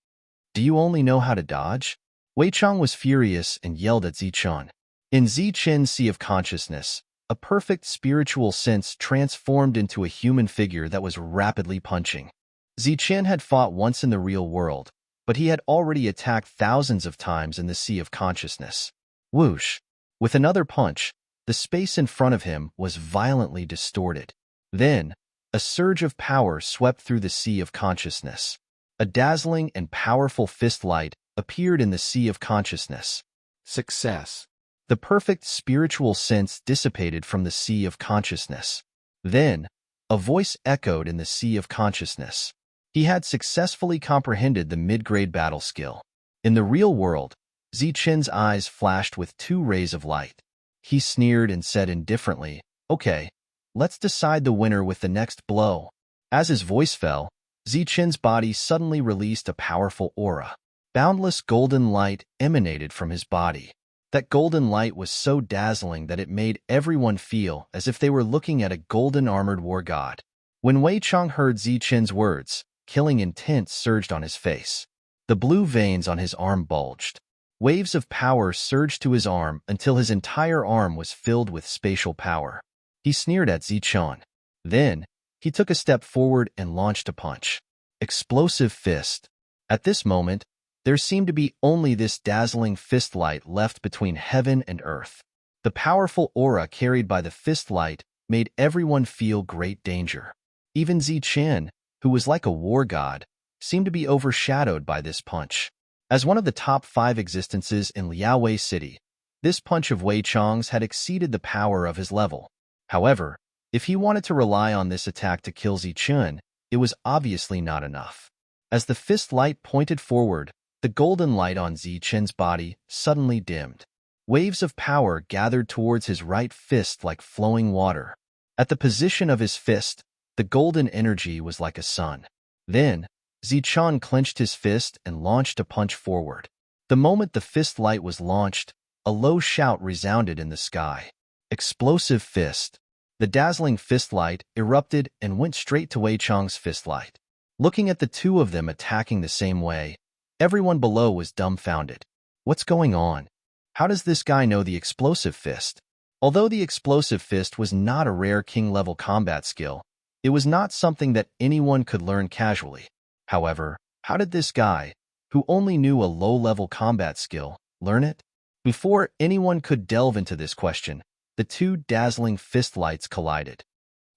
Do you only know how to dodge? Wei Chang was furious and yelled at Zichun. In Zichun's sea of consciousness, a perfect spiritual sense transformed into a human figure that was rapidly punching. Zichun had fought once in the real world, but he had already attacked thousands of times in the sea of consciousness. Whoosh! With another punch, the space in front of him was violently distorted. Then, a surge of power swept through the sea of consciousness. A dazzling and powerful fist light appeared in the sea of consciousness. Success. The perfect spiritual sense dissipated from the sea of consciousness. Then, a voice echoed in the sea of consciousness. He had successfully comprehended the mid-grade battle skill. In the real world, Zichun's eyes flashed with 2 rays of light. He sneered and said indifferently, "Okay, let's decide the winner with the next blow." As his voice fell, Zichun's body suddenly released a powerful aura. Boundless golden light emanated from his body. That golden light was so dazzling that it made everyone feel as if they were looking at a golden armored war god. When Wei Chang heard Zichun's words, killing intent surged on his face. The blue veins on his arm bulged. Waves of power surged to his arm until his entire arm was filled with spatial power. He sneered at Zichun. Then, he took a step forward and launched a punch. Explosive fist. At this moment, there seemed to be only this dazzling fist light left between heaven and earth. The powerful aura carried by the fist light made everyone feel great danger. Even Zichun, who was like a war god, seemed to be overshadowed by this punch. As one of the top 5 existences in Liaowei City, this punch of Wei Chang's had exceeded the power of his level. However, if he wanted to rely on this attack to kill Zichun, it was obviously not enough. As the fist light pointed forward, the golden light on Zichun's body suddenly dimmed. Waves of power gathered towards his right fist like flowing water. At the position of his fist, the golden energy was like a sun. Then, Zichun clenched his fist and launched a punch forward. The moment the fist light was launched, a low shout resounded in the sky. Explosive fist. The dazzling fist light erupted and went straight to Wei Chang's fist light. Looking at the 2 of them attacking the same way, everyone below was dumbfounded. What's going on? How does this guy know the explosive fist? Although the explosive fist was not a rare king-level combat skill, it was not something that anyone could learn casually. However, how did this guy, who only knew a low-level combat skill, learn it? Before anyone could delve into this question, the two dazzling fist lights collided.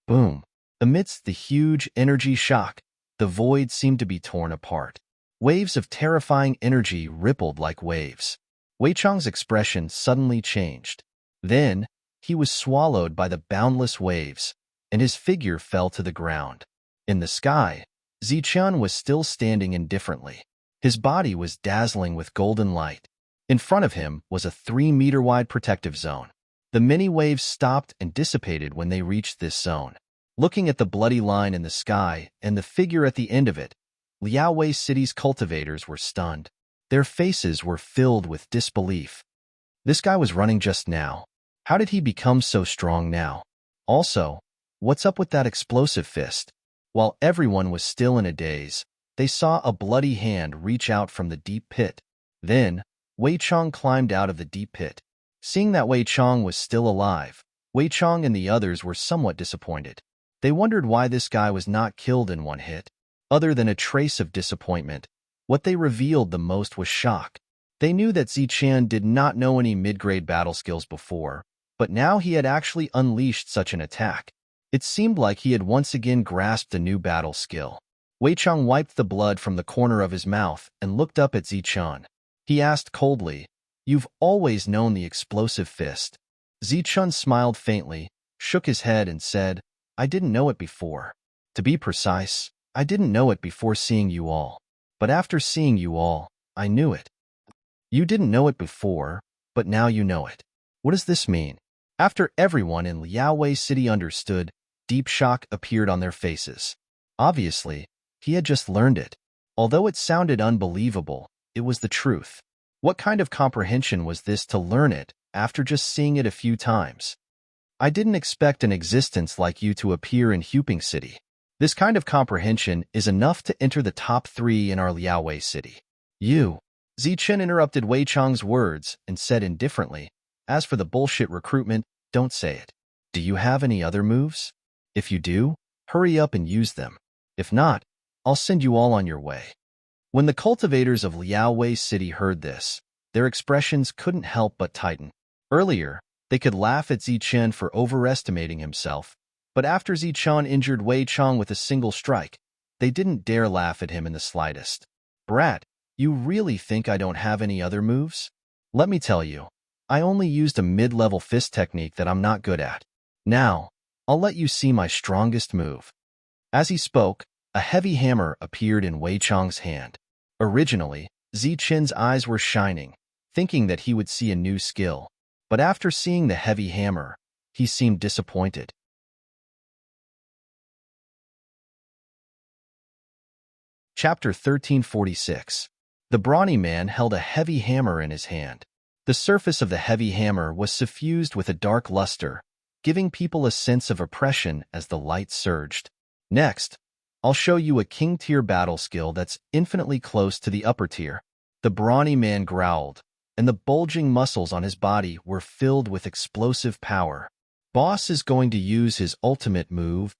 Boom! Amidst the huge energy shock, the void seemed to be torn apart. Waves of terrifying energy rippled like waves. Wei Chang's expression suddenly changed. Then, he was swallowed by the boundless waves, and his figure fell to the ground. In the sky, Ziqian was still standing indifferently. His body was dazzling with golden light. In front of him was a 3-meter-wide protective zone. The many waves stopped and dissipated when they reached this zone. Looking at the bloody line in the sky and the figure at the end of it, Liaowei City's cultivators were stunned. Their faces were filled with disbelief. This guy was running just now. How did he become so strong now? Also, what's up with that explosive fist? While everyone was still in a daze, they saw a bloody hand reach out from the deep pit. Then, Wei Chang climbed out of the deep pit. Seeing that Wei Chang was still alive, Wei Chang and the others were somewhat disappointed. They wondered why this guy was not killed in one hit. Other than a trace of disappointment, what they revealed the most was shock. They knew that Ziqian did not know any mid-grade battle skills before, but now he had actually unleashed such an attack. It seemed like he had once again grasped a new battle skill. Wei Chang wiped the blood from the corner of his mouth and looked up at Ziqian. He asked coldly, "You've always known the explosive fist." Ziqian smiled faintly, shook his head and said, "I didn't know it before. To be precise, I didn't know it before seeing you all. But after seeing you all, I knew it." "You didn't know it before, but now you know it. What does this mean?" After everyone in Liaowei City understood, deep shock appeared on their faces. Obviously, he had just learned it. Although it sounded unbelievable, it was the truth. What kind of comprehension was this to learn it after just seeing it a few times? "I didn't expect an existence like you to appear in Huping City. This kind of comprehension is enough to enter the top 3 in our Liaowei City." "You." Ziqian interrupted Wei Chang's words and said indifferently, "As for the bullshit recruitment, don't say it. Do you have any other moves? If you do, hurry up and use them. If not, I'll send you all on your way." When the cultivators of Liaowei City heard this, their expressions couldn't help but tighten. Earlier, they could laugh at Ziqian for overestimating himself, but after Ziqian injured Wei Chang with a single strike, they didn't dare laugh at him in the slightest. "Brat, you really think I don't have any other moves? Let me tell you, I only used a mid-level fist technique that I'm not good at. Now, I'll let you see my strongest move." As he spoke, a heavy hammer appeared in Wei Chang's hand. Originally, Ziqian's eyes were shining, thinking that he would see a new skill. But after seeing the heavy hammer, he seemed disappointed. Chapter 1346. The brawny man held a heavy hammer in his hand. The surface of the heavy hammer was suffused with a dark luster, giving people a sense of oppression as the light surged. "Next, I'll show you a king-tier battle skill that's infinitely close to the upper tier." The brawny man growled, and the bulging muscles on his body were filled with explosive power. "Boss is going to use his ultimate move.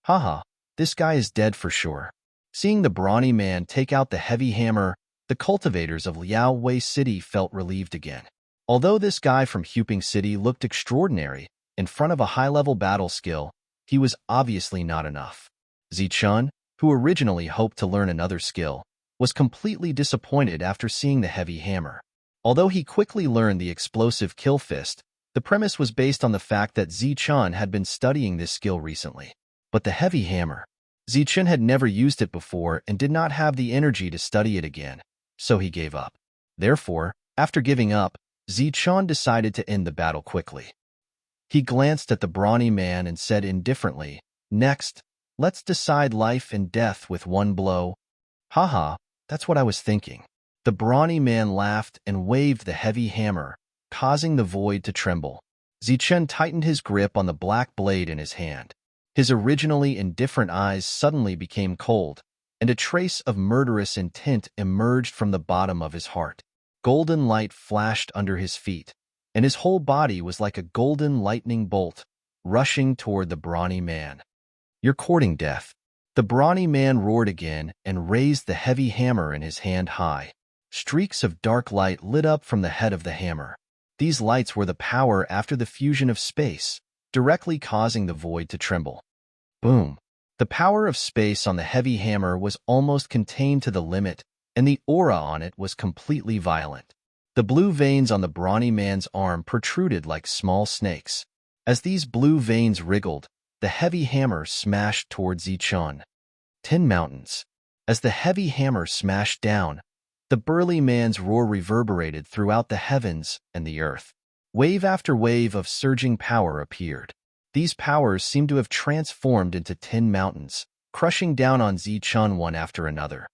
Haha, this guy is dead for sure." Seeing the brawny man take out the heavy hammer, the cultivators of Liaowei City felt relieved again. Although this guy from Huping City looked extraordinary, in front of a high-level battle skill, he was obviously not enough. Ziqian, who originally hoped to learn another skill, was completely disappointed after seeing the heavy hammer. Although he quickly learned the explosive kill fist, the premise was based on the fact that Ziqian had been studying this skill recently. But the heavy hammer, Ziqian had never used it before and did not have the energy to study it again, so he gave up. Therefore, after giving up, Ziqian decided to end the battle quickly. He glanced at the brawny man and said indifferently, "Next, let's decide life and death with one blow." "Haha, that's what I was thinking." The brawny man laughed and waved the heavy hammer, causing the void to tremble. Ziqian tightened his grip on the black blade in his hand. His originally indifferent eyes suddenly became cold, and a trace of murderous intent emerged from the bottom of his heart. Golden light flashed under his feet, and his whole body was like a golden lightning bolt, rushing toward the brawny man. "You're courting death." The brawny man roared again and raised the heavy hammer in his hand high. Streaks of dark light lit up from the head of the hammer. These lights were the power after the fusion of space, directly causing the void to tremble. Boom! The power of space on the heavy hammer was almost contained to the limit, and the aura on it was completely violent. The blue veins on the brawny man's arm protruded like small snakes. As these blue veins wriggled, the heavy hammer smashed towards Zichun. 10 mountains. As the heavy hammer smashed down, the burly man's roar reverberated throughout the heavens and the earth. Wave after wave of surging power appeared. These powers seemed to have transformed into 10 mountains, crushing down on Zichun one after another.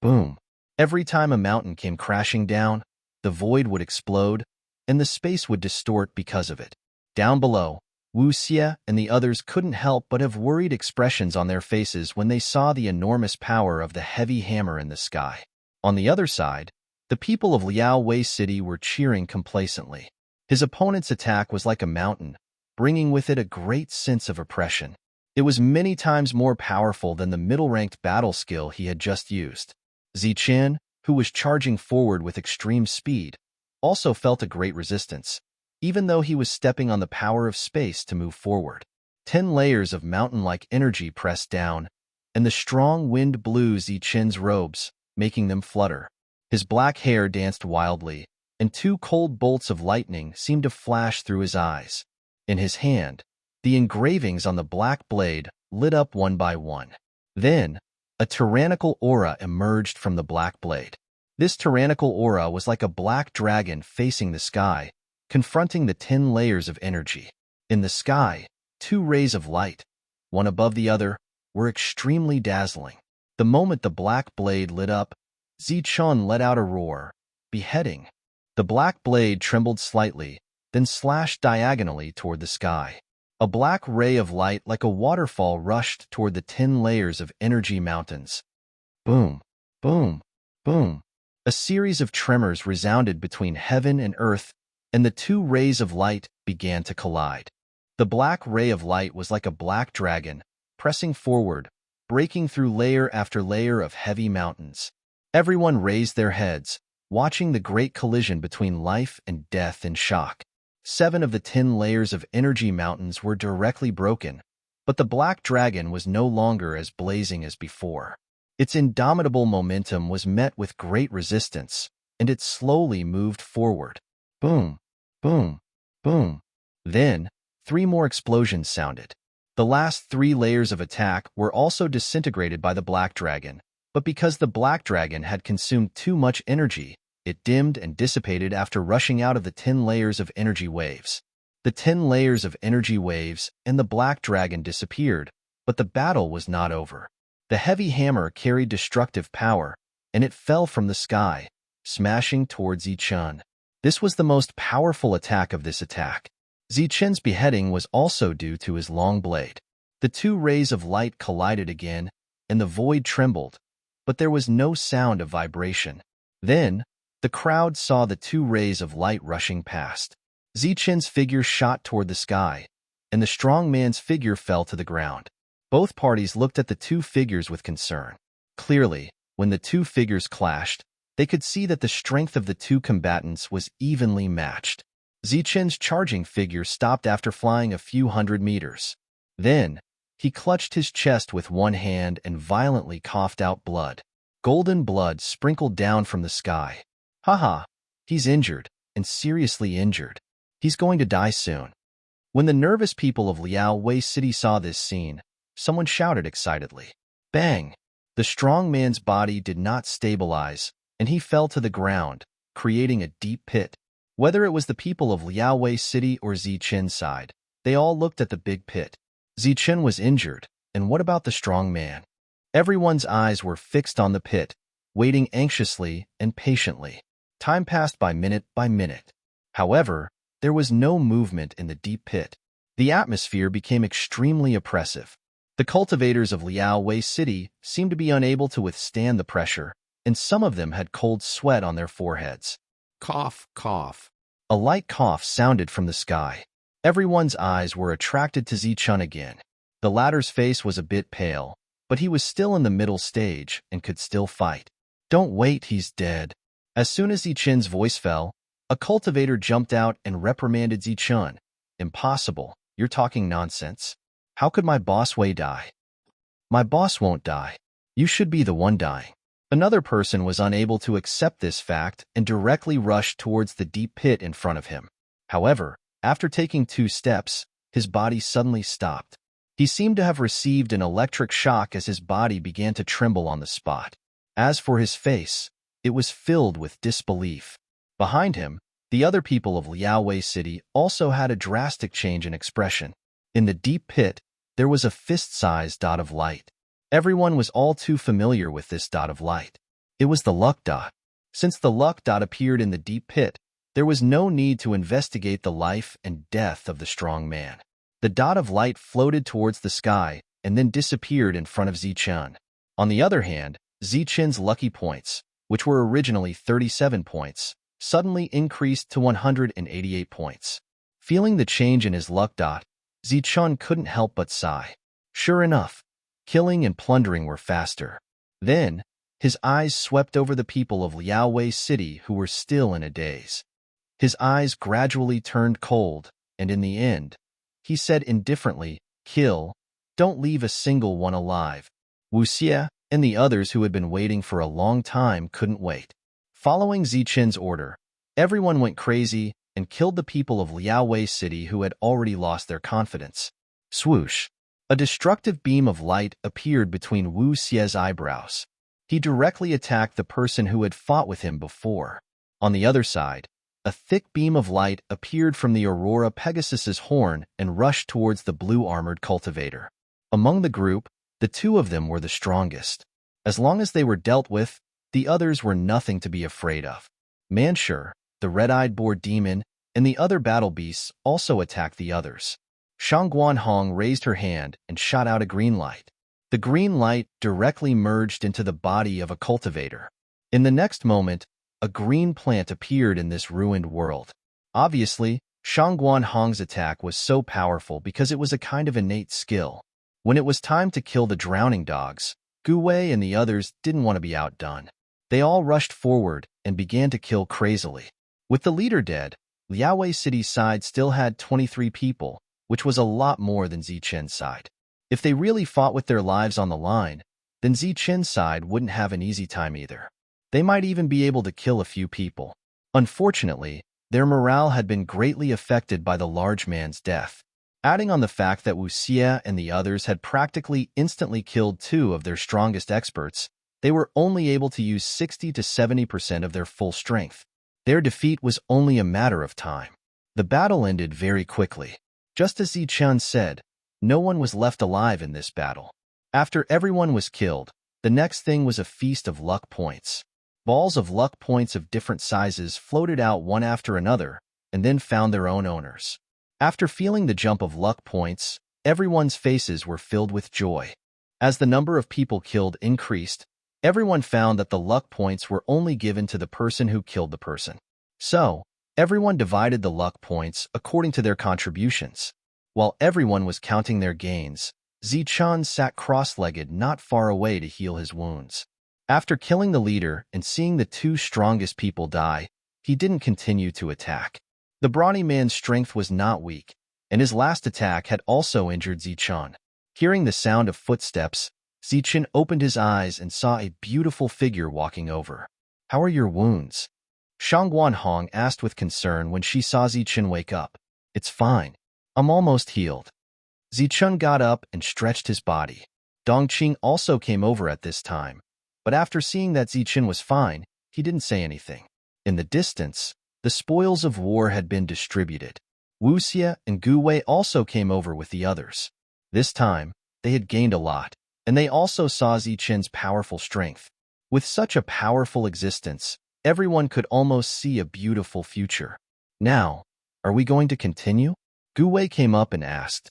Boom! Every time a mountain came crashing down, the void would explode, and the space would distort because of it. Down below, Wu Xie and the others couldn't help but have worried expressions on their faces when they saw the enormous power of the heavy hammer in the sky. On the other side, the people of Liao Wei City were cheering complacently. His opponent's attack was like a mountain, bringing with it a great sense of oppression. It was many times more powerful than the middle-ranked battle skill he had just used. Zichun, who was charging forward with extreme speed, also felt a great resistance, even though he was stepping on the power of space to move forward. 10 layers of mountain-like energy pressed down, and the strong wind blew Zichun's robes, making them flutter. His black hair danced wildly, and 2 cold bolts of lightning seemed to flash through his eyes. In his hand, the engravings on the black blade lit up one by one. Then, a tyrannical aura emerged from the black blade. This tyrannical aura was like a black dragon facing the sky, confronting the 10 layers of energy. In the sky, 2 rays of light, one above the other, were extremely dazzling. The moment the black blade lit up, Zichun let out a roar, beheading. The black blade trembled slightly, then slashed diagonally toward the sky. A black ray of light like a waterfall rushed toward the 10 layers of energy mountains. Boom, boom, boom. A series of tremors resounded between heaven and earth, and the 2 rays of light began to collide. The black ray of light was like a black dragon, pressing forward, breaking through layer after layer of heavy mountains. Everyone raised their heads, watching the great collision between life and death in shock. 7 of the 10 layers of energy mountains were directly broken, but the black dragon was no longer as blazing as before. Its indomitable momentum was met with great resistance, and it slowly moved forward. Boom, boom, boom. Then, 3 more explosions sounded. The last 3 layers of attack were also disintegrated by the black dragon, but because the black dragon had consumed too much energy, it dimmed and dissipated after rushing out of the 10 layers of energy waves. The 10 layers of energy waves and the black dragon disappeared, but the battle was not over. The heavy hammer carried destructive power, and it fell from the sky, smashing towards Zichun. This was the most powerful attack of this attack. Zichun's beheading was also due to his long blade. The 2 rays of light collided again, and the void trembled, but there was no sound of vibration. Then, the crowd saw the 2 rays of light rushing past. Zichun's figure shot toward the sky, and the strong man's figure fell to the ground. Both parties looked at the 2 figures with concern. Clearly, when the 2 figures clashed, they could see that the strength of the 2 combatants was evenly matched. Zichun's charging figure stopped after flying a few hundred meters. Then, he clutched his chest with one hand and violently coughed out blood. Golden blood sprinkled down from the sky. Haha, he's injured, and seriously injured. He's going to die soon. When the nervous people of Liao Wei City saw this scene, someone shouted excitedly. Bang! The strong man's body did not stabilize, and he fell to the ground, creating a deep pit. Whether it was the people of Liao Wei City or Zichun's side, they all looked at the big pit. Zichun was injured, and what about the strong man? Everyone's eyes were fixed on the pit, waiting anxiously and patiently. Time passed by minute. However, there was no movement in the deep pit. The atmosphere became extremely oppressive. The cultivators of Liao Wei City seemed to be unable to withstand the pressure, and some of them had cold sweat on their foreheads. Cough, cough. A light cough sounded from the sky. Everyone's eyes were attracted to Zichun again. The latter's face was a bit pale, but he was still in the middle stage and could still fight. Don't wait, he's dead. As soon as Zichun's voice fell, a A cultivator jumped out and reprimanded Zichun. Impossible. You're talking nonsense. How could my boss Wei die? My boss won't die. You should be the one dying. Another person was unable to accept this fact and directly rushed towards the deep pit in front of him. However, after taking 2 steps, his body suddenly stopped. He seemed to have received an electric shock as his body began to tremble on the spot. As for his face, it was filled with disbelief. Behind him, the other people of Liaowei City also had a drastic change in expression. In the deep pit, there was a fist-sized dot of light. Everyone was all too familiar with this dot of light. It was the luck dot. Since the luck dot appeared in the deep pit, there was no need to investigate the life and death of the strong man. The dot of light floated towards the sky and then disappeared in front of Zichun. On the other hand, Zichun's lucky points, which were originally 37 points, suddenly increased to 188 points. Feeling the change in his luck dot, Zichun couldn't help but sigh. Sure enough, killing and plundering were faster. Then, his eyes swept over the people of Liaowei City who were still in a daze. His eyes gradually turned cold, and in the end, he said indifferently, "Kill, don't leave a single one alive." Wu Xie and the others who had been waiting for a long time couldn't wait. Following Zichun's order, everyone went crazy and killed the people of Liaowei City who had already lost their confidence. Swoosh! A destructive beam of light appeared between Wu Xie's eyebrows. He directly attacked the person who had fought with him before. On the other side, a thick beam of light appeared from the Aurora Pegasus's horn and rushed towards the blue-armored cultivator. Among the group, the 2 of them were the strongest. As long as they were dealt with, the others were nothing to be afraid of. Manshur, the red-eyed boar demon, and the other battle beasts also attacked the others. Shangguan Hong raised her hand and shot out a green light. The green light directly merged into the body of a cultivator. In the next moment, a green plant appeared in this ruined world. Obviously, Shangguan Hong's attack was so powerful because it was a kind of innate skill. When it was time to kill the drowning dogs, Gu Wei and the others didn't want to be outdone. They all rushed forward and began to kill crazily. With the leader dead, Liaowei City's side still had 23 people, which was a lot more than Zichun's side. If they really fought with their lives on the line, then Zichun's side wouldn't have an easy time either. They might even be able to kill a few people. Unfortunately, their morale had been greatly affected by the large man's death. Adding on the fact that Wu Xie and the others had practically instantly killed 2 of their strongest experts, they were only able to use 60 to 70% of their full strength. Their defeat was only a matter of time. The battle ended very quickly. Just as Zichun said, no one was left alive in this battle. After everyone was killed, the next thing was a feast of luck points. Balls of luck points of different sizes floated out one after another and then found their own owners. After feeling the jump of luck points, everyone's faces were filled with joy. As the number of people killed increased, everyone found that the luck points were only given to the person who killed the person. So, everyone divided the luck points according to their contributions. While everyone was counting their gains, Zichun sat cross-legged not far away to heal his wounds. After killing the leader and seeing the 2 strongest people die, he didn't continue to attack. The brawny man's strength was not weak, and his last attack had also injured Zichun. Hearing the sound of footsteps, Zichun opened his eyes and saw a beautiful figure walking over. "How are your wounds?" Shangguan Hong asked with concern when she saw Zichun wake up. "It's fine. I'm almost healed." Zichun got up and stretched his body. Dongqing also came over at this time, but after seeing that Zichun was fine, he didn't say anything. In the distance, the spoils of war had been distributed. Wu Xie and Gu Wei also came over with the others. This time, they had gained a lot, and they also saw Zichun's powerful strength. With such a powerful existence, everyone could almost see a beautiful future. "Now, are we going to continue?" Gu Wei came up and asked.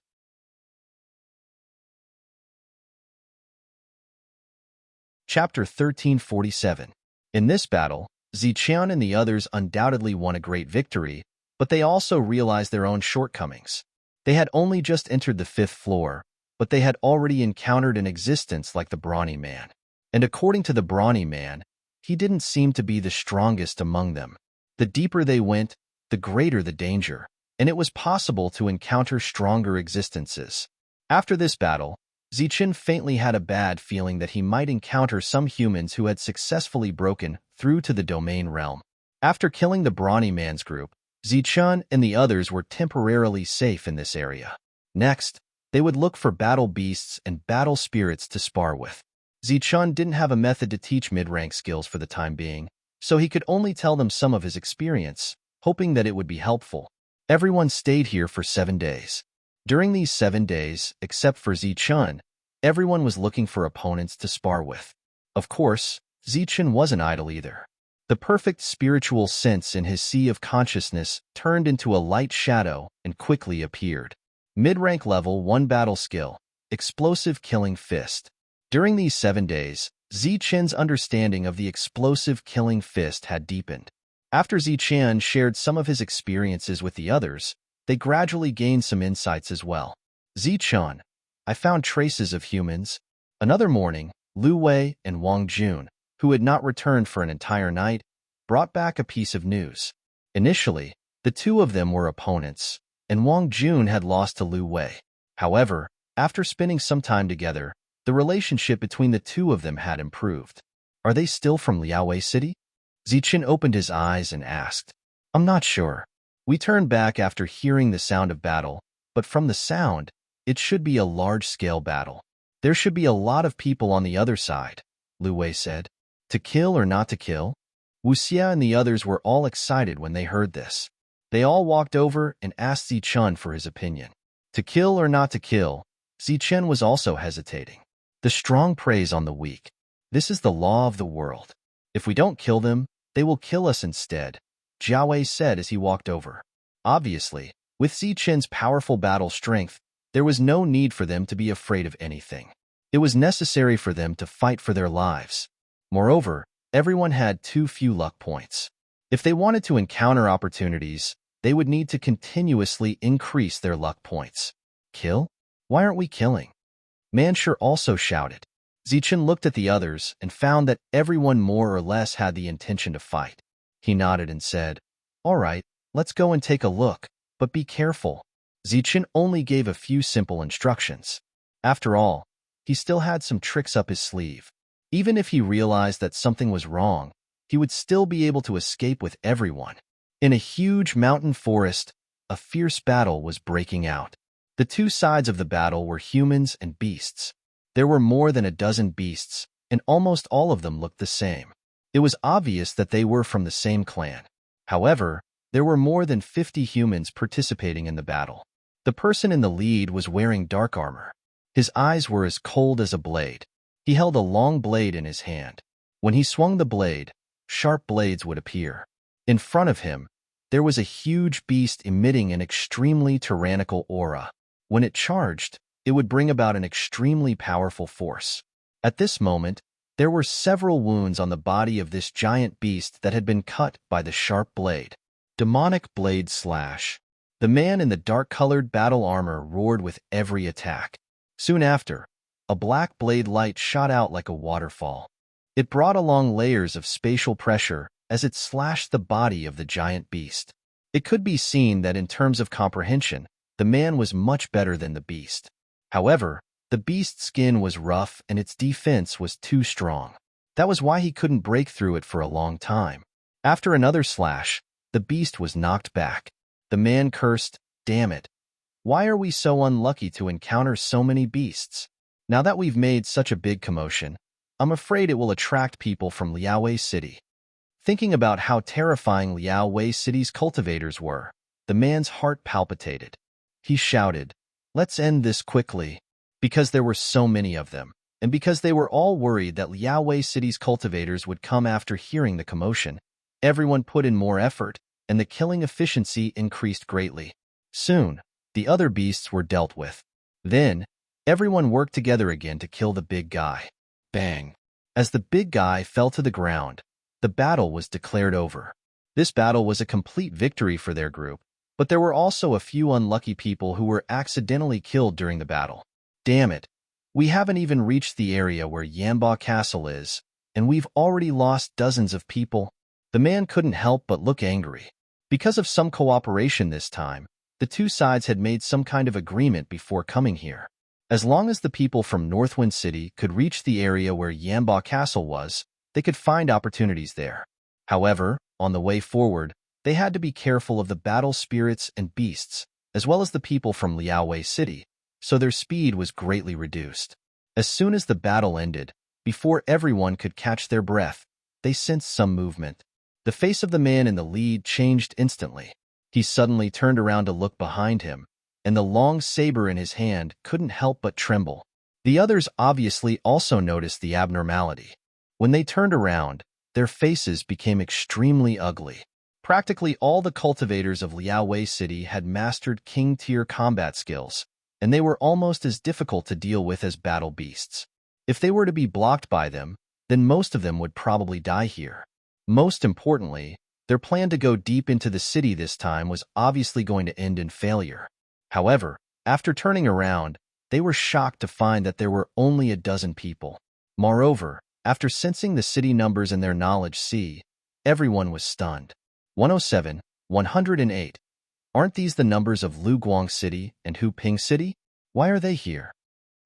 Chapter 1347. In this battle, Zichun and the others undoubtedly won a great victory, but they also realized their own shortcomings. They had only just entered the 5th floor, but they had already encountered an existence like the Brawny Man. And according to the Brawny Man, he didn't seem to be the strongest among them. The deeper they went, the greater the danger, and it was possible to encounter stronger existences. After this battle, Zichen faintly had a bad feeling that he might encounter some humans who had successfully broken through to the domain realm. After killing the Brawny Man's group, Zichen and the others were temporarily safe in this area. Next, they would look for battle beasts and battle spirits to spar with. Zichen didn't have a method to teach mid-rank skills for the time being, so he could only tell them some of his experience, hoping that it would be helpful. Everyone stayed here for 7 days. During these 7 days, except for Zichen, everyone was looking for opponents to spar with. Of course, Zichen wasn't idle either. The perfect spiritual sense in his sea of consciousness turned into a light shadow and quickly appeared. Mid-rank level 1 battle skill, Explosive Killing Fist. During these 7 days, Zichen's understanding of the Explosive Killing Fist had deepened. After Zichen shared some of his experiences with the others, they gradually gained some insights as well. Zichen, I found traces of humans. Another morning, Lu Wei and Wang Jun, who had not returned for an entire night, brought back a piece of news. Initially, the two of them were opponents, and Wang Jun had lost to Lu Wei. However, after spending some time together, the relationship between the two of them had improved. Are they still from Liaowei City? Zichen opened his eyes and asked. I'm not sure. We turned back after hearing the sound of battle, but from the sound, it should be a large-scale battle. There should be a lot of people on the other side, Lu Wei said. To kill or not to kill? Wu Xia and the others were all excited when they heard this. They all walked over and asked Zichen for his opinion. To kill or not to kill? Zichen was also hesitating. The strong preys on the weak. This is the law of the world. If we don't kill them, they will kill us instead, Jiao Wei said as he walked over. Obviously, with Zichen's powerful battle strength, there was no need for them to be afraid of anything. It was necessary for them to fight for their lives. Moreover, everyone had too few luck points. If they wanted to encounter opportunities, they would need to continuously increase their luck points. Kill? Why aren't we killing? Manshur also shouted. Zichen looked at the others and found that everyone more or less had the intention to fight. He nodded and said, All right, let's go and take a look, but be careful. Zichen only gave a few simple instructions. After all, he still had some tricks up his sleeve. Even if he realized that something was wrong, he would still be able to escape with everyone. In a huge mountain forest, a fierce battle was breaking out. The two sides of the battle were humans and beasts. There were more than a dozen beasts, and almost all of them looked the same. It was obvious that they were from the same clan. However, there were more than 50 humans participating in the battle. The person in the lead was wearing dark armor. His eyes were as cold as a blade. He held a long blade in his hand. When he swung the blade, sharp blades would appear. In front of him, there was a huge beast emitting an extremely tyrannical aura. When it charged, it would bring about an extremely powerful force. At this moment, there were several wounds on the body of this giant beast that had been cut by the sharp blade. Demonic blade slash. The man in the dark-colored battle armor roared with every attack. Soon after, a black blade light shot out like a waterfall. It brought along layers of spatial pressure as it slashed the body of the giant beast. It could be seen that in terms of comprehension, the man was much better than the beast. However, the beast's skin was rough and its defense was too strong. That was why he couldn't break through it for a long time. After another slash, the beast was knocked back. The man cursed, Damn it. Why are we so unlucky to encounter so many beasts? Now that we've made such a big commotion, I'm afraid it will attract people from Liaowei City. Thinking about how terrifying Liaowei City's cultivators were, the man's heart palpitated. He shouted, Let's end this quickly, because there were so many of them, and because they were all worried that Liaowei City's cultivators would come after hearing the commotion. Everyone put in more effort, and the killing efficiency increased greatly. Soon, the other beasts were dealt with. Then, everyone worked together again to kill the big guy. Bang! As the big guy fell to the ground, the battle was declared over. This battle was a complete victory for their group, but there were also a few unlucky people who were accidentally killed during the battle. Damn it! We haven't even reached the area where Yamba Castle is, and we've already lost dozens of people. The man couldn't help but look angry. Because of some cooperation this time, the two sides had made some kind of agreement before coming here. As long as the people from Northwind City could reach the area where Yamba Castle was, they could find opportunities there. However, on the way forward, they had to be careful of the battle spirits and beasts, as well as the people from Liaowei City, so their speed was greatly reduced. As soon as the battle ended, before everyone could catch their breath, they sensed some movement. The face of the man in the lead changed instantly. He suddenly turned around to look behind him, and the long saber in his hand couldn't help but tremble. The others obviously also noticed the abnormality. When they turned around, their faces became extremely ugly. Practically all the cultivators of Liaowei City had mastered king-tier combat skills, and they were almost as difficult to deal with as battle beasts. If they were to be blocked by them, then most of them would probably die here. Most importantly, their plan to go deep into the city this time was obviously going to end in failure. However, after turning around, they were shocked to find that there were only a dozen people. Moreover, after sensing the city numbers and their knowledge everyone was stunned. 107, 108. Aren't these the numbers of Luguang City and Huping City? Why are they here?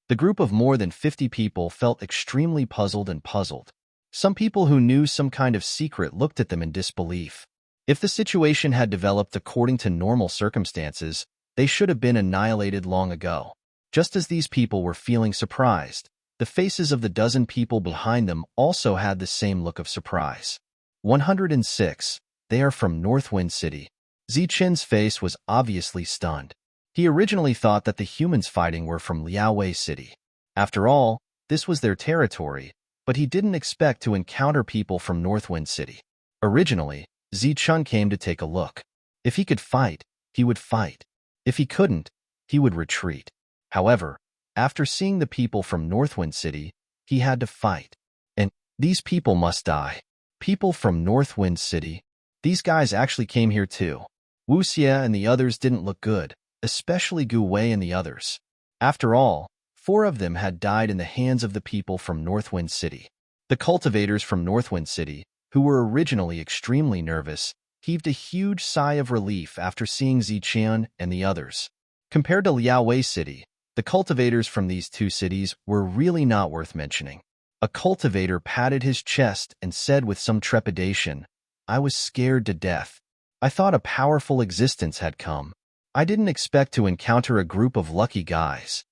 The group of more than 50 people felt extremely puzzled and puzzled. Some people who knew some kind of secret looked at them in disbelief. If the situation had developed according to normal circumstances, they should have been annihilated long ago. Just as these people were feeling surprised, the faces of the dozen people behind them also had the same look of surprise. 106. They are from Northwind City. Zichen's face was obviously stunned. He originally thought that the humans fighting were from Liaowei City. After all, this was their territory, but he didn't expect to encounter people from Northwind City. Originally, Zichen came to take a look. If he could fight, he would fight. If he couldn't, he would retreat. However, after seeing the people from Northwind City, he had to fight. And these people must die. People from Northwind City. These guys actually came here too. Wu Xie and the others didn't look good, especially Gu Wei and the others. After all, 4 of them had died in the hands of the people from Northwind City. The cultivators from Northwind City, who were originally extremely nervous, heaved a huge sigh of relief after seeing Zichen and the others. Compared to Liaowei City, the cultivators from these 2 cities were really not worth mentioning. A cultivator patted his chest and said with some trepidation, "I was scared to death. I thought a powerful existence had come. I didn't expect to encounter a group of lucky guys.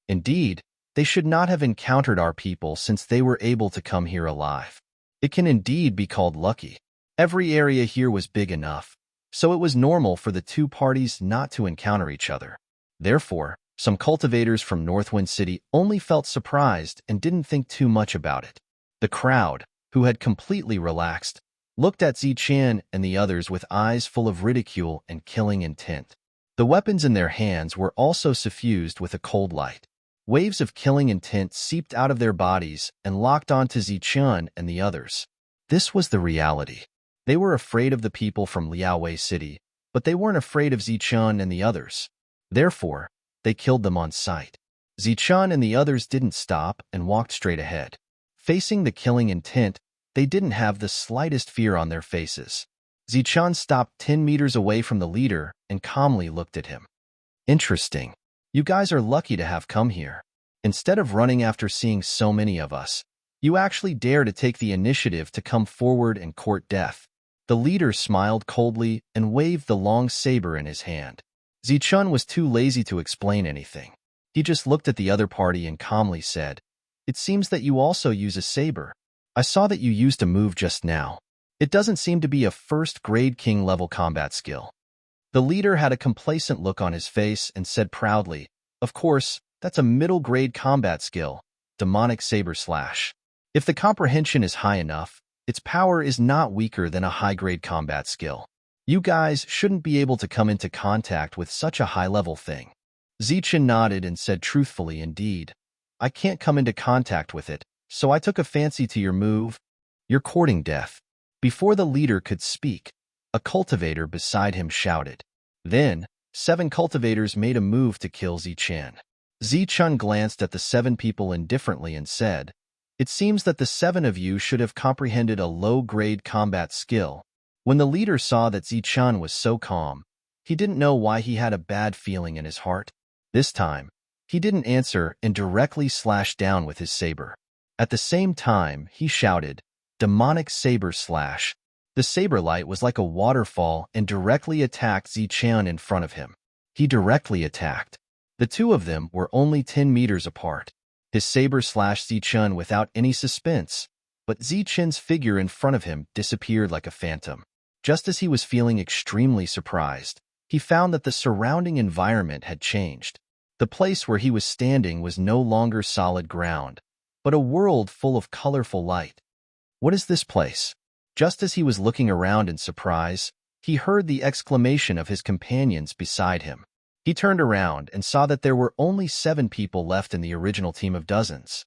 Indeed, they should not have encountered our people since they were able to come here alive. It can indeed be called lucky. Every area here was big enough, so it was normal for the 2 parties not to encounter each other. Therefore, some cultivators from Northwind City only felt surprised and didn't think too much about it. The crowd, who had completely relaxed, looked at Zichen and the others with eyes full of ridicule and killing intent. The weapons in their hands were also suffused with a cold light. Waves of killing intent seeped out of their bodies and locked onto Zichen and the others. This was the reality. They were afraid of the people from Liaowei City, but they weren't afraid of Zichen and the others. Therefore, they killed them on sight. Zichen and the others didn't stop and walked straight ahead. Facing the killing intent, they didn't have the slightest fear on their faces. Zichen stopped 10 meters away from the leader and calmly looked at him. Interesting. You guys are lucky to have come here. Instead of running after seeing so many of us, you actually dare to take the initiative to come forward and court death. The leader smiled coldly and waved the long saber in his hand. Zichen was too lazy to explain anything. He just looked at the other party and calmly said, "It seems that you also use a saber. I saw that you used a move just now. It doesn't seem to be a first-grade king-level combat skill." The leader had a complacent look on his face and said proudly, "Of course, that's a middle-grade combat skill, demonic saber slash. If the comprehension is high enough, its power is not weaker than a high-grade combat skill. You guys shouldn't be able to come into contact with such a high-level thing." Zichen nodded and said truthfully, "Indeed, I can't come into contact with it, so I took a fancy to your move. You're courting death." Before the leader could speak, a cultivator beside him shouted. Then, 7 cultivators made a move to kill Zichen. Zichen glanced at the 7 people indifferently and said, It seems that the 7 of you should have comprehended a low-grade combat skill. When the leader saw that Zichun was so calm, he didn't know why he had a bad feeling in his heart. This time, he didn't answer and directly slashed down with his saber. At the same time, he shouted, "Demonic Saber Slash." The saber light was like a waterfall and directly attacked Zichun in front of him. He directly attacked. The two of them were only 10 meters apart. His saber slashed Zichun without any suspense, but Zichun's figure in front of him disappeared like a phantom. Just as he was feeling extremely surprised, he found that the surrounding environment had changed. The place where he was standing was no longer solid ground, but a world full of colorful light. What is this place? Just as he was looking around in surprise, he heard the exclamation of his companions beside him. He turned around and saw that there were only 7 people left in the original team of dozens.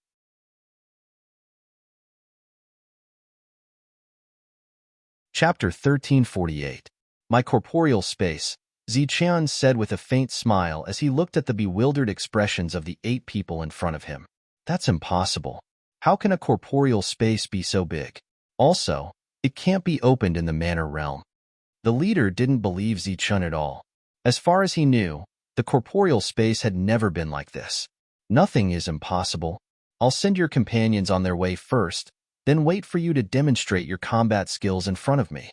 Chapter 1348. My corporeal space, Zichun said with a faint smile as he looked at the bewildered expressions of the 8 people in front of him. That's impossible. How can a corporeal space be so big? Also, it can't be opened in the manor realm. The leader didn't believe Zichun at all. As far as he knew, the corporeal space had never been like this. Nothing is impossible. I'll send your companions on their way first, then wait for you to demonstrate your combat skills in front of me.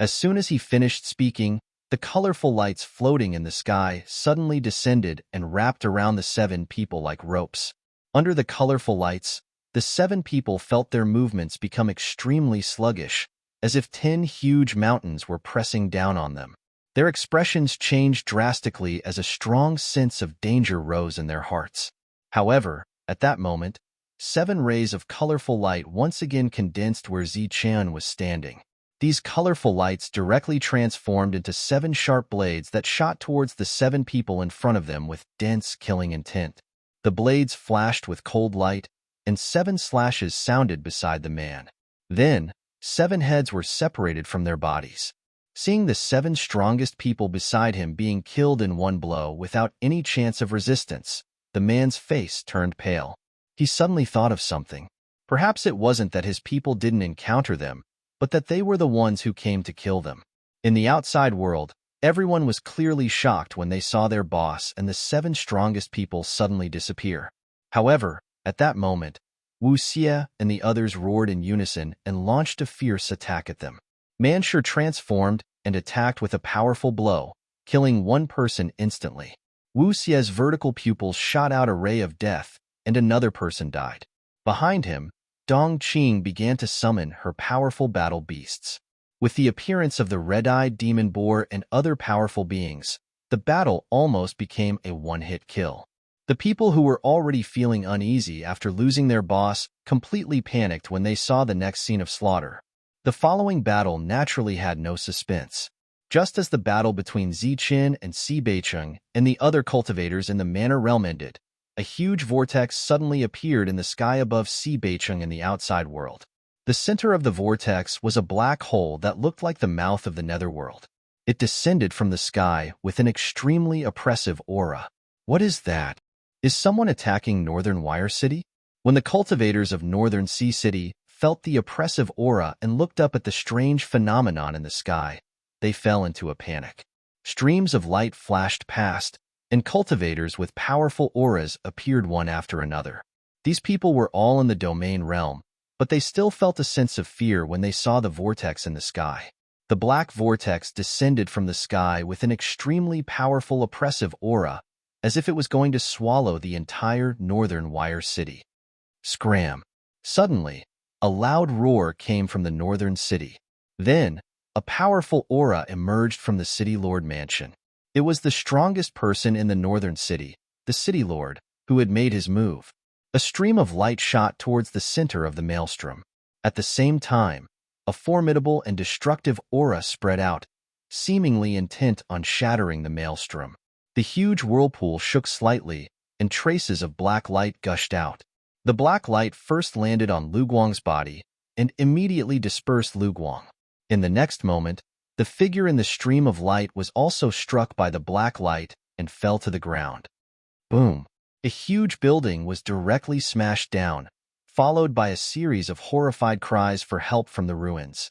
As soon as he finished speaking, the colorful lights floating in the sky suddenly descended and wrapped around the 7 people like ropes. Under the colorful lights, the 7 people felt their movements become extremely sluggish, as if 10 huge mountains were pressing down on them. Their expressions changed drastically as a strong sense of danger rose in their hearts. However, at that moment, 7 rays of colorful light once again condensed where Zichun was standing. These colorful lights directly transformed into 7 sharp blades that shot towards the 7 people in front of them with dense, killing intent. The blades flashed with cold light, and 7 slashes sounded beside the man. Then, 7 heads were separated from their bodies. Seeing the 7 strongest people beside him being killed in one blow without any chance of resistance, the man's face turned pale. He suddenly thought of something. Perhaps it wasn't that his people didn't encounter them, but that they were the ones who came to kill them. In the outside world, everyone was clearly shocked when they saw their boss and the 7 strongest people suddenly disappear. However, at that moment, Wu Xie and the others roared in unison and launched a fierce attack at them. Manshur transformed and attacked with a powerful blow, killing 1 person instantly. Wu Xie's vertical pupils shot out a ray of death, and another person died. Behind him, Dong Qing began to summon her powerful battle beasts. With the appearance of the red-eyed demon boar and other powerful beings, the battle almost became a one-hit kill. The people who were already feeling uneasy after losing their boss completely panicked when they saw the next scene of slaughter. The following battle naturally had no suspense. Just as the battle between Zichun and Si Beicheng and the other cultivators in the manor realm ended, a huge vortex suddenly appeared in the sky above Si Beicheng in the outside world. The center of the vortex was a black hole that looked like the mouth of the netherworld. It descended from the sky with an extremely oppressive aura. What is that? Is someone attacking Northern Wire City? When the cultivators of Northern Sea City felt the oppressive aura and looked up at the strange phenomenon in the sky, they fell into a panic. Streams of light flashed past, and cultivators with powerful auras appeared one after another. These people were all in the domain realm, but they still felt a sense of fear when they saw the vortex in the sky. The black vortex descended from the sky with an extremely powerful oppressive aura, as if it was going to swallow the entire Northern Wire City. Scram! Suddenly, a loud roar came from the northern city. Then, a powerful aura emerged from the City Lord mansion. It was the strongest person in the northern city, the City Lord, who had made his move. A stream of light shot towards the center of the maelstrom. At the same time, a formidable and destructive aura spread out, seemingly intent on shattering the maelstrom. The huge whirlpool shook slightly, and traces of black light gushed out. The black light first landed on Lu Guang's body and immediately dispersed Lu Guang. In the next moment, the figure in the stream of light was also struck by the black light and fell to the ground. Boom! A huge building was directly smashed down, followed by a series of horrified cries for help from the ruins.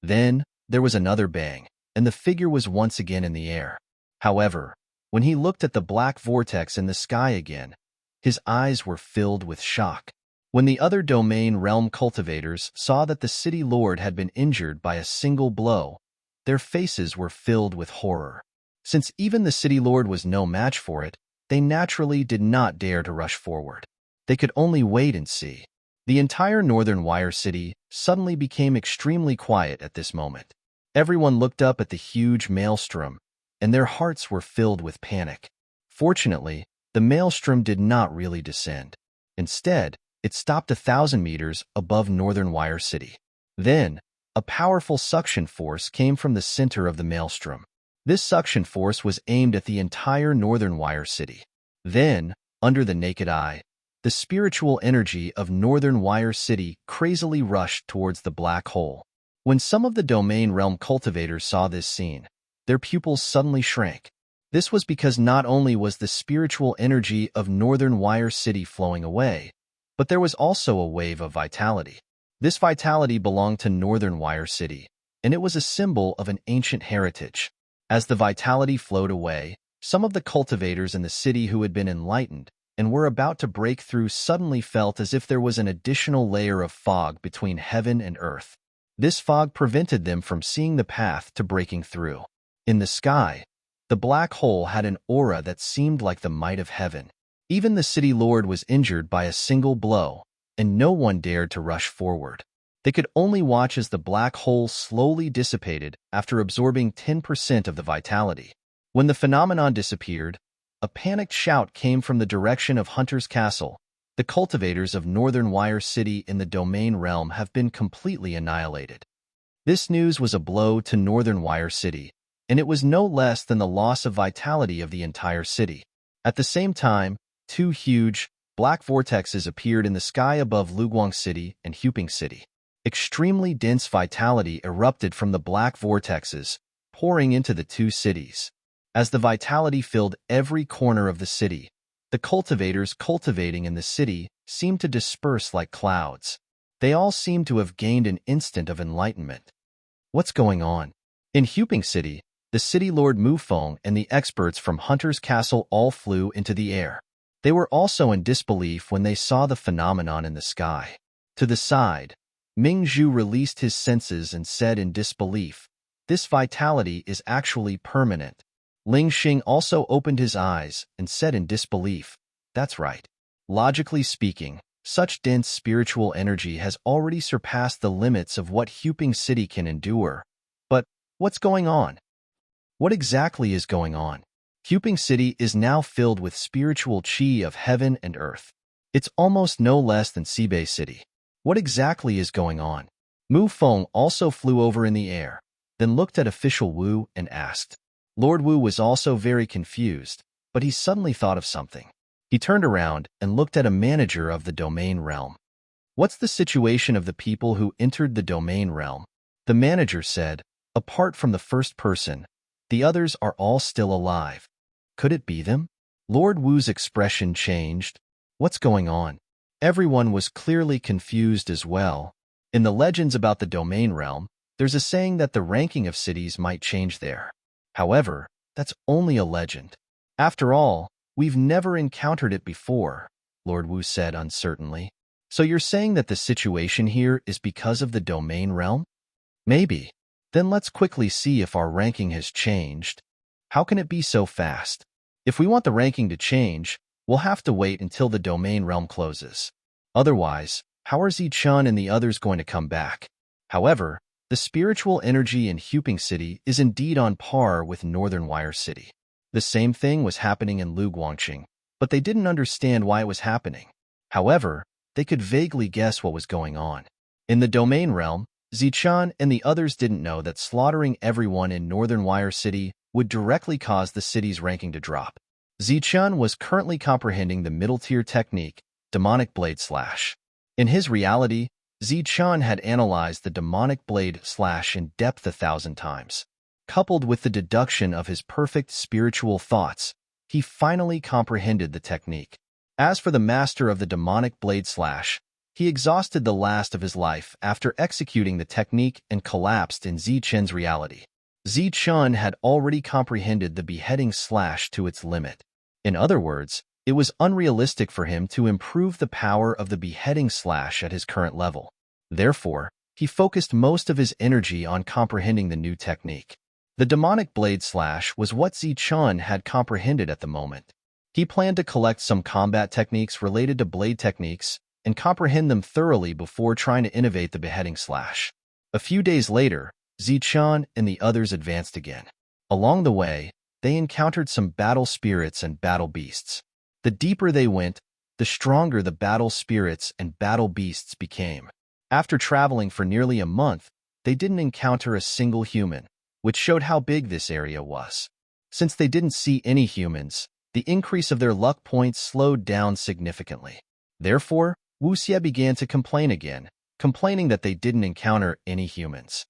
Then, there was another bang, and the figure was once again in the air. However, when he looked at the black vortex in the sky again, his eyes were filled with shock. When the other domain realm cultivators saw that the city lord had been injured by a single blow, their faces were filled with horror. Since even the city lord was no match for it, they naturally did not dare to rush forward. They could only wait and see. The entire northern Wire City suddenly became extremely quiet at this moment. Everyone looked up at the huge maelstrom, and their hearts were filled with panic. Fortunately, the maelstrom did not really descend. Instead, it stopped 1,000 meters above northern Wire City. Then, a powerful suction force came from the center of the maelstrom. This suction force was aimed at the entire northern Wire City. Then, under the naked eye, the spiritual energy of northern Wire City crazily rushed towards the black hole. When some of the domain realm cultivators saw this scene, their pupils suddenly shrank. This was because not only was the spiritual energy of northern Wire City flowing away, but there was also a wave of vitality. This vitality belonged to northern Wire City, and it was a symbol of an ancient heritage. As the vitality flowed away, some of the cultivators in the city who had been enlightened and were about to break through suddenly felt as if there was an additional layer of fog between heaven and earth. This fog prevented them from seeing the path to breaking through. In the sky, the black hole had an aura that seemed like the might of heaven. Even the city lord was injured by a single blow, and no one dared to rush forward. They could only watch as the black hole slowly dissipated after absorbing 10% of the vitality. When the phenomenon disappeared, a panicked shout came from the direction of Hunter's Castle. The cultivators of northern Wire City in the domain realm have been completely annihilated. This news was a blow to northern Wire City, and it was no less than the loss of vitality of the entire city. At the same time, two huge, black vortexes appeared in the sky above Luguang City and Huping City. Extremely dense vitality erupted from the black vortexes, pouring into the two cities. As the vitality filled every corner of the city, the cultivators cultivating in the city seemed to disperse like clouds. They all seemed to have gained an instant of enlightenment. What's going on? In Huping City, the city lord Mu Feng and the experts from Hunter's Castle all flew into the air. They were also in disbelief when they saw the phenomenon in the sky. To the side, Ming Zhu released his senses and said in disbelief, "This vitality is actually permanent." Ling Xing also opened his eyes and said in disbelief, "That's right. Logically speaking, such dense spiritual energy has already surpassed the limits of what Huping City can endure. But what's going on? What exactly is going on?" Huping City is now filled with spiritual qi of heaven and earth. It's almost no less than Xibei City. What exactly is going on? Mu Feng also flew over in the air, then looked at official Wu and asked. Lord Wu was also very confused, but he suddenly thought of something. He turned around and looked at a manager of the domain realm. "What's the situation of the people who entered the domain realm?" The manager said, "Apart from the first person, the others are all still alive. Could it be them?" Lord Wu's expression changed. What's going on? Everyone was clearly confused as well. In the legends about the domain realm, there's a saying that the ranking of cities might change there. However, that's only a legend. After all, we've never encountered it before, Lord Wu said uncertainly. So you're saying that the situation here is because of the domain realm? Maybe. Then let's quickly see if our ranking has changed. How can it be so fast? If we want the ranking to change, we'll have to wait until the domain realm closes. Otherwise, how are Zichun and the others going to come back? However, the spiritual energy in Huping City is indeed on par with northern Wire City. The same thing was happening in Luguangqing, but they didn't understand why it was happening. However, they could vaguely guess what was going on. In the domain realm, Zichun and the others didn't know that slaughtering everyone in northern Wire City would directly cause the city's ranking to drop. Zichun was currently comprehending the middle-tier technique, Demonic Blade Slash. In his reality, Zichun had analyzed the Demonic Blade Slash in depth 1,000 times. Coupled with the deduction of his perfect spiritual thoughts, he finally comprehended the technique. As for the master of the Demonic Blade Slash, He exhausted the last of his life after executing the technique and collapsed in Zichen's reality. Zichen had already comprehended the beheading slash to its limit. In other words, it was unrealistic for him to improve the power of the beheading slash at his current level. Therefore, he focused most of his energy on comprehending the new technique. The demonic blade slash was what Zichen had comprehended at the moment. He planned to collect some combat techniques related to blade techniques and comprehend them thoroughly before trying to innovate the beheading slash. A few days later, Zichen and the others advanced again. Along the way, they encountered some battle spirits and battle beasts. The deeper they went, the stronger the battle spirits and battle beasts became. After traveling for nearly a month, they didn't encounter a single human, which showed how big this area was. Since they didn't see any humans, the increase of their luck points slowed down significantly. Therefore, Wuxie began to complain again, complaining that they didn't encounter any humans.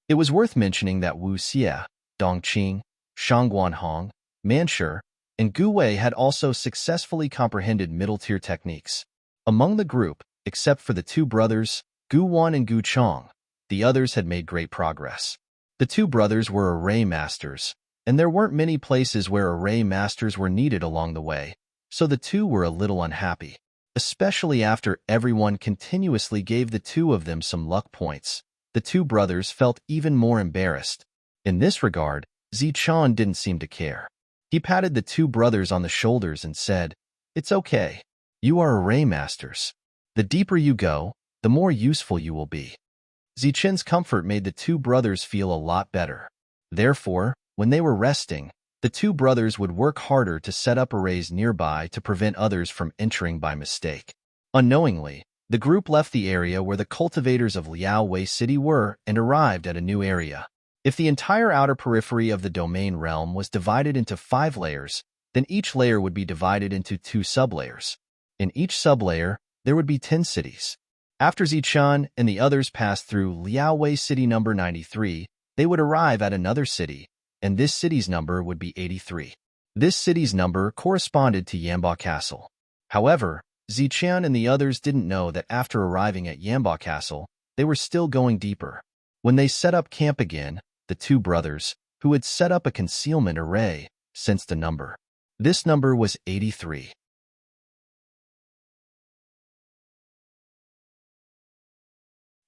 It was worth mentioning that Wuxie, Dongqing, Shangguanhong, Manshur, and Gu Wei had also successfully comprehended middle-tier techniques. Among the group, except for the two brothers, Gu Wan and Gu Chong, the others had made great progress. The two brothers were array masters, and there weren't many places where array masters were needed along the way, so the two were a little unhappy, especially after everyone continuously gave the two of them some luck points. The two brothers felt even more embarrassed. In this regard, Zichen didn't seem to care. He patted the two brothers on the shoulders and said, "It's okay. You are array masters. The deeper you go, the more useful you will be." Zichen's comfort made the two brothers feel a lot better. Therefore, when they were resting, the two brothers would work harder to set up arrays nearby to prevent others from entering by mistake. Unknowingly, the group left the area where the cultivators of Liao Wei City were and arrived at a new area. If the entire outer periphery of the domain realm was divided into 5 layers, then each layer would be divided into 2 sublayers. In each sublayer, there would be 10 cities. After Zichen and the others passed through Liao Wei City number 93, they would arrive at another city, and this city's number would be 83. This city's number corresponded to Embark Castle. However, Zichen and the others didn't know that after arriving at Embark Castle, they were still going deeper. When they set up camp again, the two brothers, who had set up a concealment array, sensed a number. This number was 83.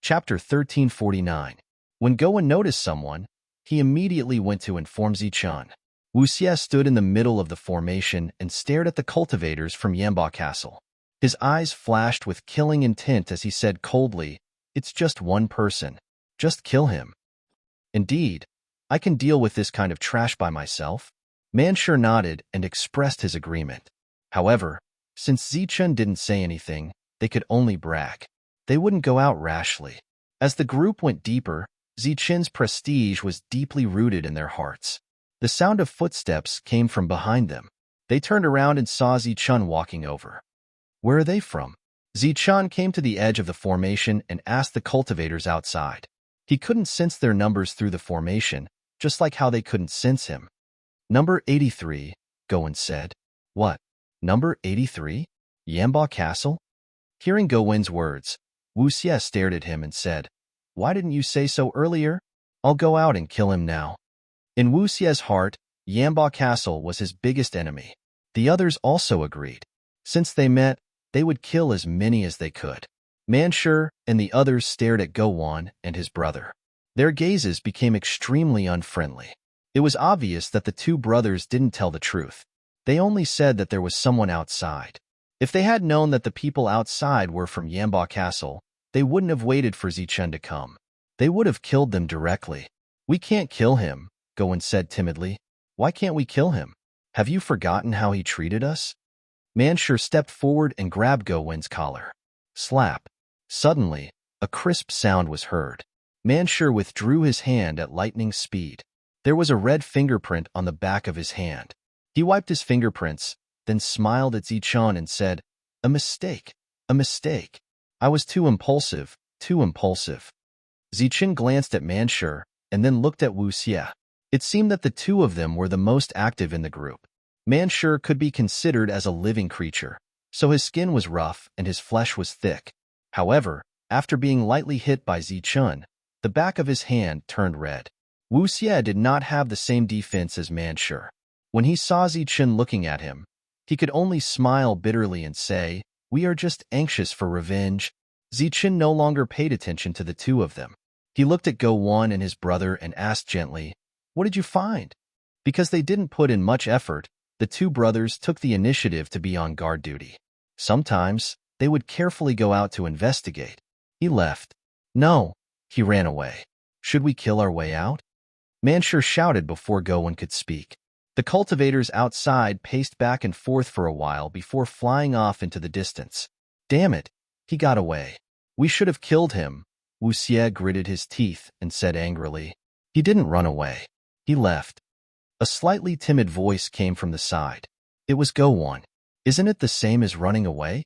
Chapter 1349. When Gowen noticed someone, he immediately went to inform Zichen. Wuxie stood in the middle of the formation and stared at the cultivators from Embark Castle. His eyes flashed with killing intent as he said coldly, "It's just one person. Just kill him." "Indeed, I can deal with this kind of trash by myself." Manshur nodded and expressed his agreement. However, since Zichen didn't say anything, they could only brag. They wouldn't go out rashly. As the group went deeper, Zichen's prestige was deeply rooted in their hearts. The sound of footsteps came from behind them. They turned around and saw Zichen walking over. "Where are they from?" Zichen came to the edge of the formation and asked the cultivators outside. He couldn't sense their numbers through the formation, just like how they couldn't sense him. "Number 83, Gowen said. "What? Number 83? Embark Castle?" Hearing Gowen's words, Wuxie stared at him and said, "Why didn't you say so earlier? I'll go out and kill him now." In Wuxie's heart, Embark Castle was his biggest enemy. The others also agreed. Since they met, they would kill as many as they could. Manshur and the others stared at Gowen and his brother. Their gazes became extremely unfriendly. It was obvious that the two brothers didn't tell the truth. They only said that there was someone outside. If they had known that the people outside were from Embark Castle, they wouldn't have waited for Zichen to come. They would have killed them directly. "We can't kill him," Gowen said timidly. "Why can't we kill him? Have you forgotten how he treated us?" Manshur stepped forward and grabbed Gowen's collar. Slap. Suddenly, a crisp sound was heard. Manshur withdrew his hand at lightning speed. There was a red fingerprint on the back of his hand. He wiped his fingerprints, then smiled at Zichen and said, "A mistake, a mistake. I was too impulsive, too impulsive." Zichen glanced at Manshur and then looked at Wuxie. It seemed that the two of them were the most active in the group. Manshur could be considered as a living creature, so his skin was rough and his flesh was thick. However, after being lightly hit by Zichun, the back of his hand turned red. Wu Xie did not have the same defense as Manshur. When he saw Zichun looking at him, he could only smile bitterly and say, "We are just anxious for revenge." Zichun no longer paid attention to the two of them. He looked at Go-Wan and his brother and asked gently, "What did you find?" Because they didn't put in much effort, the two brothers took the initiative to be on guard duty. Sometimes, they would carefully go out to investigate. He left. "No." He ran away. "Should we kill our way out?" Manshur shouted before Go-Wan could speak. The cultivators outside paced back and forth for a while before flying off into the distance. "Damn it, he got away. We should have killed him." Wu Xie gritted his teeth and said angrily, "He didn't run away. He left." A slightly timid voice came from the side. It was Go-Wan. "Isn't it the same as running away?"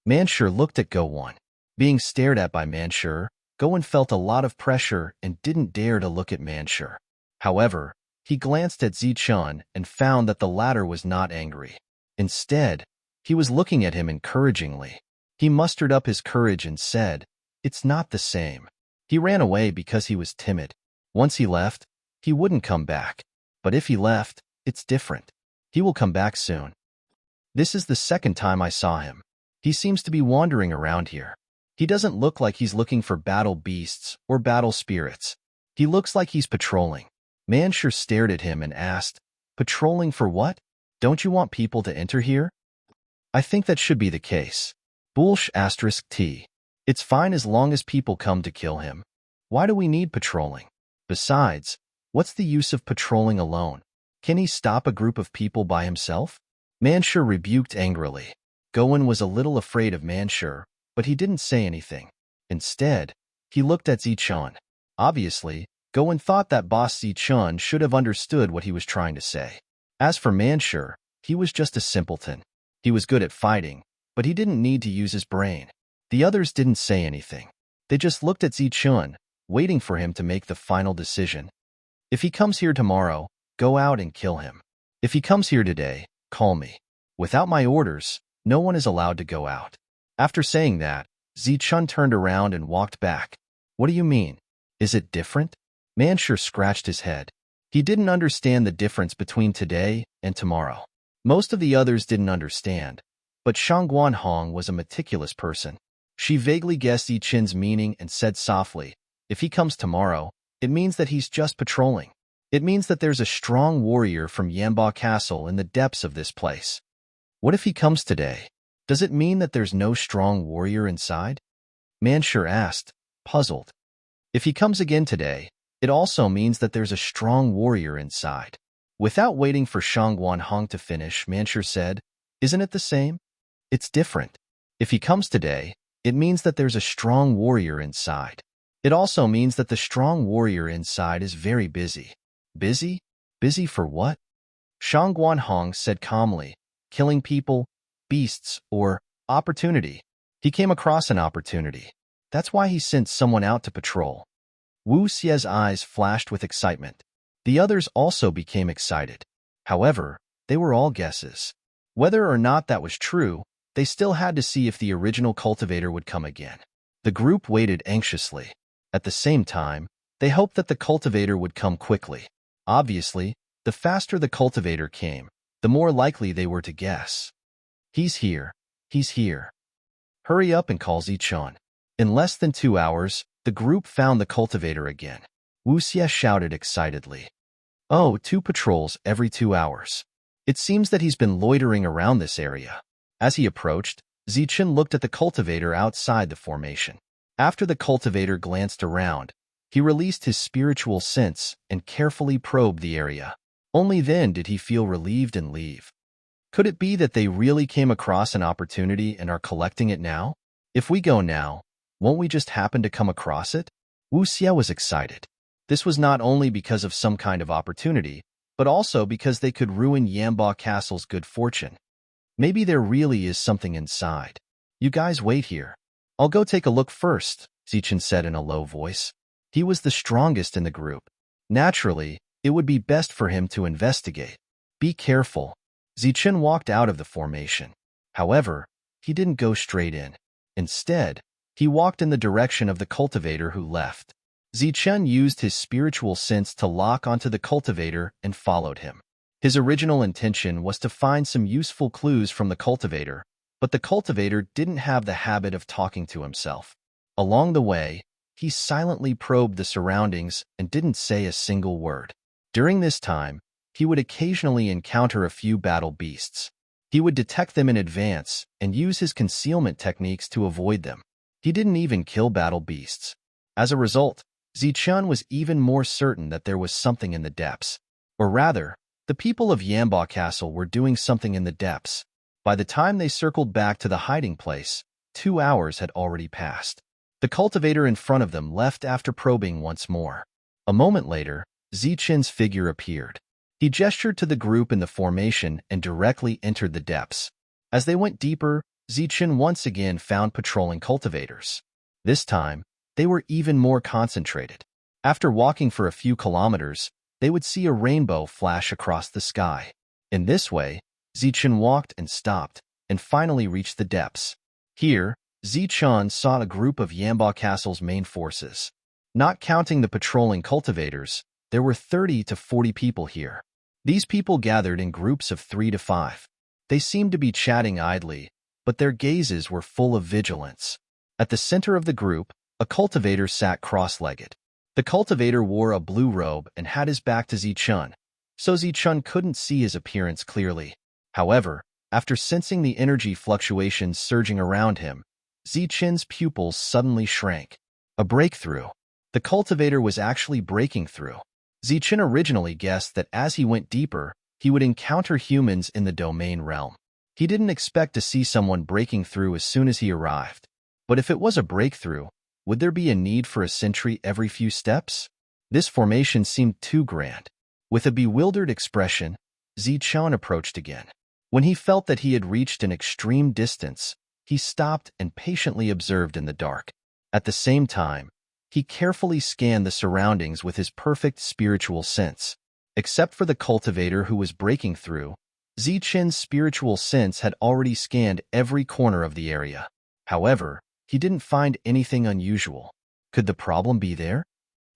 Manshur looked at Go-Wan. Being stared at by Manshur, Go-Wan felt a lot of pressure and didn't dare to look at Manshur. However, he glanced at Zichun and found that the latter was not angry. Instead, he was looking at him encouragingly. He mustered up his courage and said, "It's not the same. He ran away because he was timid. Once he left, he wouldn't come back. But if he left, it's different. He will come back soon. This is the second time I saw him. He seems to be wandering around here. He doesn't look like he's looking for battle beasts or battle spirits. He looks like he's patrolling." Manshur stared at him and asked, "Patrolling for what? Don't you want people to enter here?" "I think that should be the case. Bullsh *t. It's fine as long as people come to kill him. Why do we need patrolling? Besides, what's the use of patrolling alone? Can he stop a group of people by himself?" Manshur rebuked angrily. Go-Wan was a little afraid of Manshur, but he didn't say anything. Instead, he looked at Zichun. Obviously, Go-Wan thought that boss Zichun should have understood what he was trying to say. As for Manshur, he was just a simpleton. He was good at fighting, but he didn't need to use his brain. The others didn't say anything. They just looked at Zichun, waiting for him to make the final decision. "If he comes here tomorrow, go out and kill him. If he comes here today, call me. Without my orders, no one is allowed to go out." After saying that, Zichun turned around and walked back. "What do you mean? Is it different?" Manshur scratched his head. He didn't understand the difference between today and tomorrow. Most of the others didn't understand, but Shangguan Hong was a meticulous person. She vaguely guessed Zichun's meaning and said softly, "If he comes tomorrow, it means that he's just patrolling. It means that there's a strong warrior from Yanba Castle in the depths of this place." "What if he comes today? Does it mean that there's no strong warrior inside?" Manshur asked, puzzled. "If he comes again today, it also means that there's a strong warrior inside." Without waiting for Shangguan Hong to finish, Manshur said, "Isn't it the same? It's different. If he comes today, it means that there's a strong warrior inside. It also means that the strong warrior inside is very busy." "Busy? Busy for what?" Shangguan Hong said calmly, "Killing people, beasts, or opportunity. He came across an opportunity. That's why he sent someone out to patrol." Wu Xie's eyes flashed with excitement. The others also became excited. However, they were all guesses. Whether or not that was true, they still had to see if the original cultivator would come again. The group waited anxiously. At the same time, they hoped that the cultivator would come quickly. Obviously, the faster the cultivator came, the more likely they were to guess. "He's here. He's here. Hurry up and call Zichun." In less than 2 hours, the group found the cultivator again. Wu Xie shouted excitedly, "Oh, 2 patrols every 2 hours. It seems that he's been loitering around this area." As he approached, Zichun looked at the cultivator outside the formation. After the cultivator glanced around, he released his spiritual sense and carefully probed the area. Only then did he feel relieved and leave. Could it be that they really came across an opportunity and are collecting it now? If we go now, won't we just happen to come across it? Wu Xie was excited. This was not only because of some kind of opportunity, but also because they could ruin Yanba Castle's good fortune. Maybe there really is something inside. "You guys wait here. I'll go take a look first," Zichun said in a low voice. He was the strongest in the group. Naturally, it would be best for him to investigate. "Be careful." Zichun walked out of the formation. However, he didn't go straight in. Instead, He walked in the direction of the cultivator who left. Zichun used his spiritual sense to lock onto the cultivator and followed him. His original intention was to find some useful clues from the cultivator, but the cultivator didn't have the habit of talking to himself. Along the way, he silently probed the surroundings and didn't say a single word. During this time, he would occasionally encounter a few battle beasts. He would detect them in advance and use his concealment techniques to avoid them. He didn't even kill battle beasts. As a result, Zichun was even more certain that there was something in the depths. Or rather, the people of Yamba Castle were doing something in the depths. By the time they circled back to the hiding place, 2 hours had already passed. The cultivator in front of them left after probing once more. A moment later, Zichun's figure appeared. He gestured to the group in the formation and directly entered the depths. As they went deeper, Zichun once again found patrolling cultivators. This time, they were even more concentrated. After walking for a few kilometers, they would see a rainbow flash across the sky. In this way, Zichun walked and stopped, and finally reached the depths. Here, Zichun saw a group of Yamba Castle's main forces. Not counting the patrolling cultivators, there were 30 to 40 people here. These people gathered in groups of 3 to 5. They seemed to be chatting idly, but their gazes were full of vigilance. At the center of the group, a cultivator sat cross-legged. The cultivator wore a blue robe and had his back to Zichun, so Zichun couldn't see his appearance clearly. However, after sensing the energy fluctuations surging around him, Zichun's pupils suddenly shrank. A breakthrough. The cultivator was actually breaking through. Zichun originally guessed that as he went deeper, he would encounter humans in the domain realm. He didn't expect to see someone breaking through as soon as he arrived. But if it was a breakthrough, would there be a need for a sentry every few steps? This formation seemed too grand. With a bewildered expression, Zichun approached again. When he felt that he had reached an extreme distance, he stopped and patiently observed in the dark. At the same time, he carefully scanned the surroundings with his perfect spiritual sense. Except for the cultivator who was breaking through, Zichun's spiritual sense had already scanned every corner of the area. However, he didn't find anything unusual. Could the problem be there?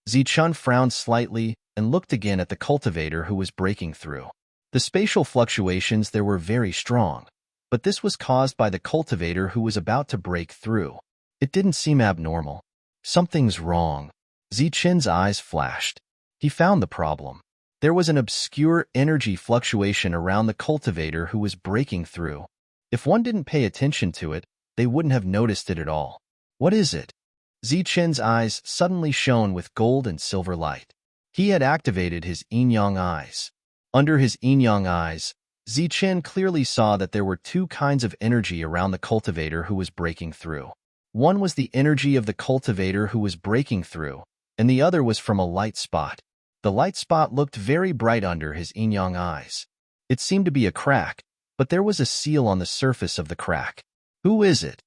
Zichun frowned slightly and looked again at the cultivator who was breaking through. The spatial fluctuations there were very strong, but this was caused by the cultivator who was about to break through. It didn't seem abnormal. Something's wrong. Zichun's eyes flashed. He found the problem. There was an obscure energy fluctuation around the cultivator who was breaking through. If one didn't pay attention to it, they wouldn't have noticed it at all. What is it? Zichun's eyes suddenly shone with gold and silver light. He had activated his yin-yang eyes. Under his yin-yang eyes, Zichun clearly saw that there were 2 kinds of energy around the cultivator who was breaking through. One was the energy of the cultivator who was breaking through, and the other was from a light spot. The light spot looked very bright under his yin-yang eyes. It seemed to be a crack, but there was a seal on the surface of the crack. Who is it?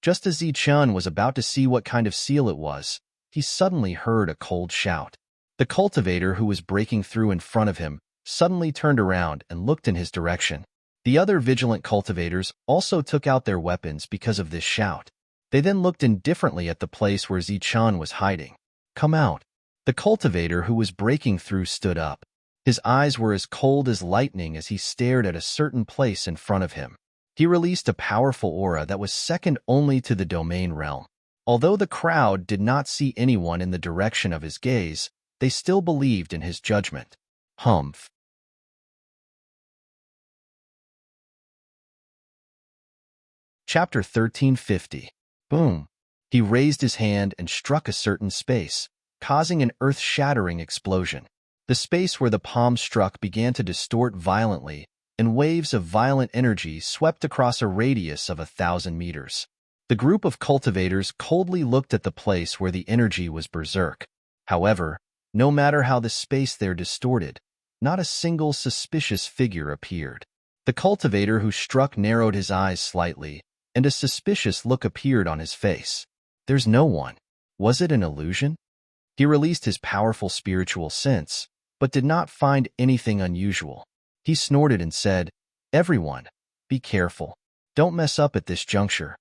Just as Zichun was about to see what kind of seal it was, he suddenly heard a cold shout. The cultivator who was breaking through in front of him suddenly turned around and looked in his direction. The other vigilant cultivators also took out their weapons because of this shout. They then looked indifferently at the place where Zichun was hiding. Come out. The cultivator who was breaking through stood up. His eyes were as cold as lightning as he stared at a certain place in front of him. He released a powerful aura that was second only to the domain realm. Although the crowd did not see anyone in the direction of his gaze, they still believed in his judgment. Humph. Chapter 1350. Boom. He raised his hand and struck a certain space, causing an earth-shattering explosion. The space where the palm struck began to distort violently, and waves of violent energy swept across a radius of 1,000 meters. The group of cultivators coldly looked at the place where the energy was berserk. However, no matter how the space there distorted, not a single suspicious figure appeared. The cultivator who struck narrowed his eyes slightly, and a suspicious look appeared on his face. There's no one. Was it an illusion? He released his powerful spiritual sense, but did not find anything unusual. He snorted and said, "Everyone, be careful. Don't mess up at this juncture."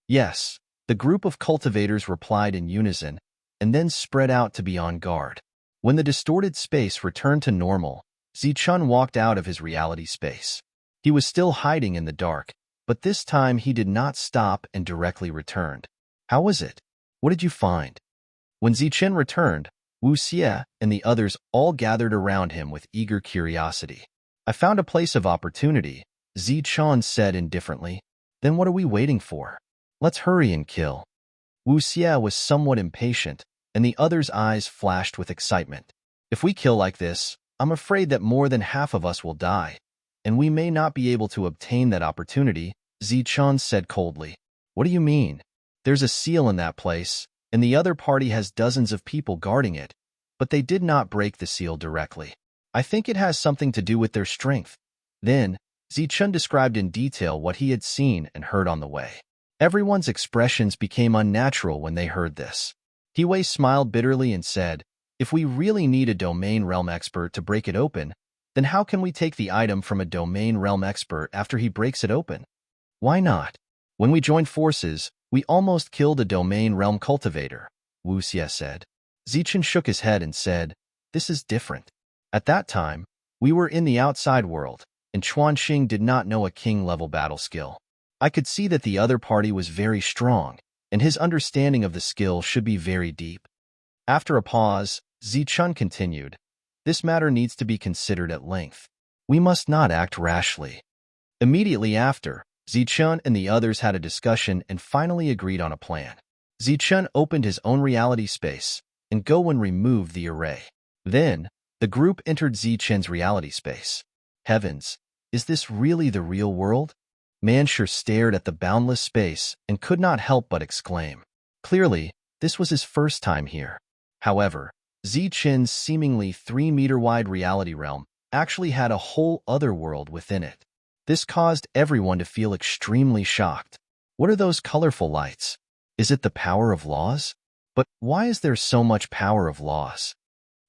Yes, the The group of cultivators replied in unison and then spread out to be on guard. When the distorted space returned to normal, Zichun walked out of his reality space. He was still hiding in the dark, but this time he did not stop and directly returned. How was it? What did you find? When Zichun returned, Wu Xie and the others all gathered around him with eager curiosity. I found a place of opportunity, Zichun said indifferently. Then what are we waiting for? Let's hurry and kill. Wu Xie was somewhat impatient, and the others' eyes flashed with excitement. If we kill like this, I'm afraid that more than half of us will die, and we may not be able to obtain that opportunity, Zichun said coldly. What do you mean? There's a seal in that place, and the other party has dozens of people guarding it, but they did not break the seal directly. I think it has something to do with their strength. Then, Zichun described in detail what he had seen and heard on the way. Everyone's expressions became unnatural when they heard this. Hiwei smiled bitterly and said, if we really need a domain realm expert to break it open, then how can we take the item from a domain realm expert after he breaks it open? Why not? When we joined forces, we almost killed a domain realm cultivator, Wu Xie said. Zichun shook his head and said, this is different. At that time, we were in the outside world, and Chuanxing did not know a king-level battle skill. I could see that the other party was very strong, and his understanding of the skill should be very deep. After a pause, Zichun continued, this matter needs to be considered at length. We must not act rashly. Immediately after, Zichun and the others had a discussion and finally agreed on a plan. Zichun opened his own reality space, and Gowen removed the array. Then, the group entered Zichun's reality space. Heavens, is this really the real world? Manshur stared at the boundless space and could not help but exclaim. Clearly, this was his first time here. However, Zichun's seemingly 3-meter-wide reality realm actually had a whole other world within it. This caused everyone to feel extremely shocked. What are those colorful lights? Is it the power of laws? But why is there so much power of laws?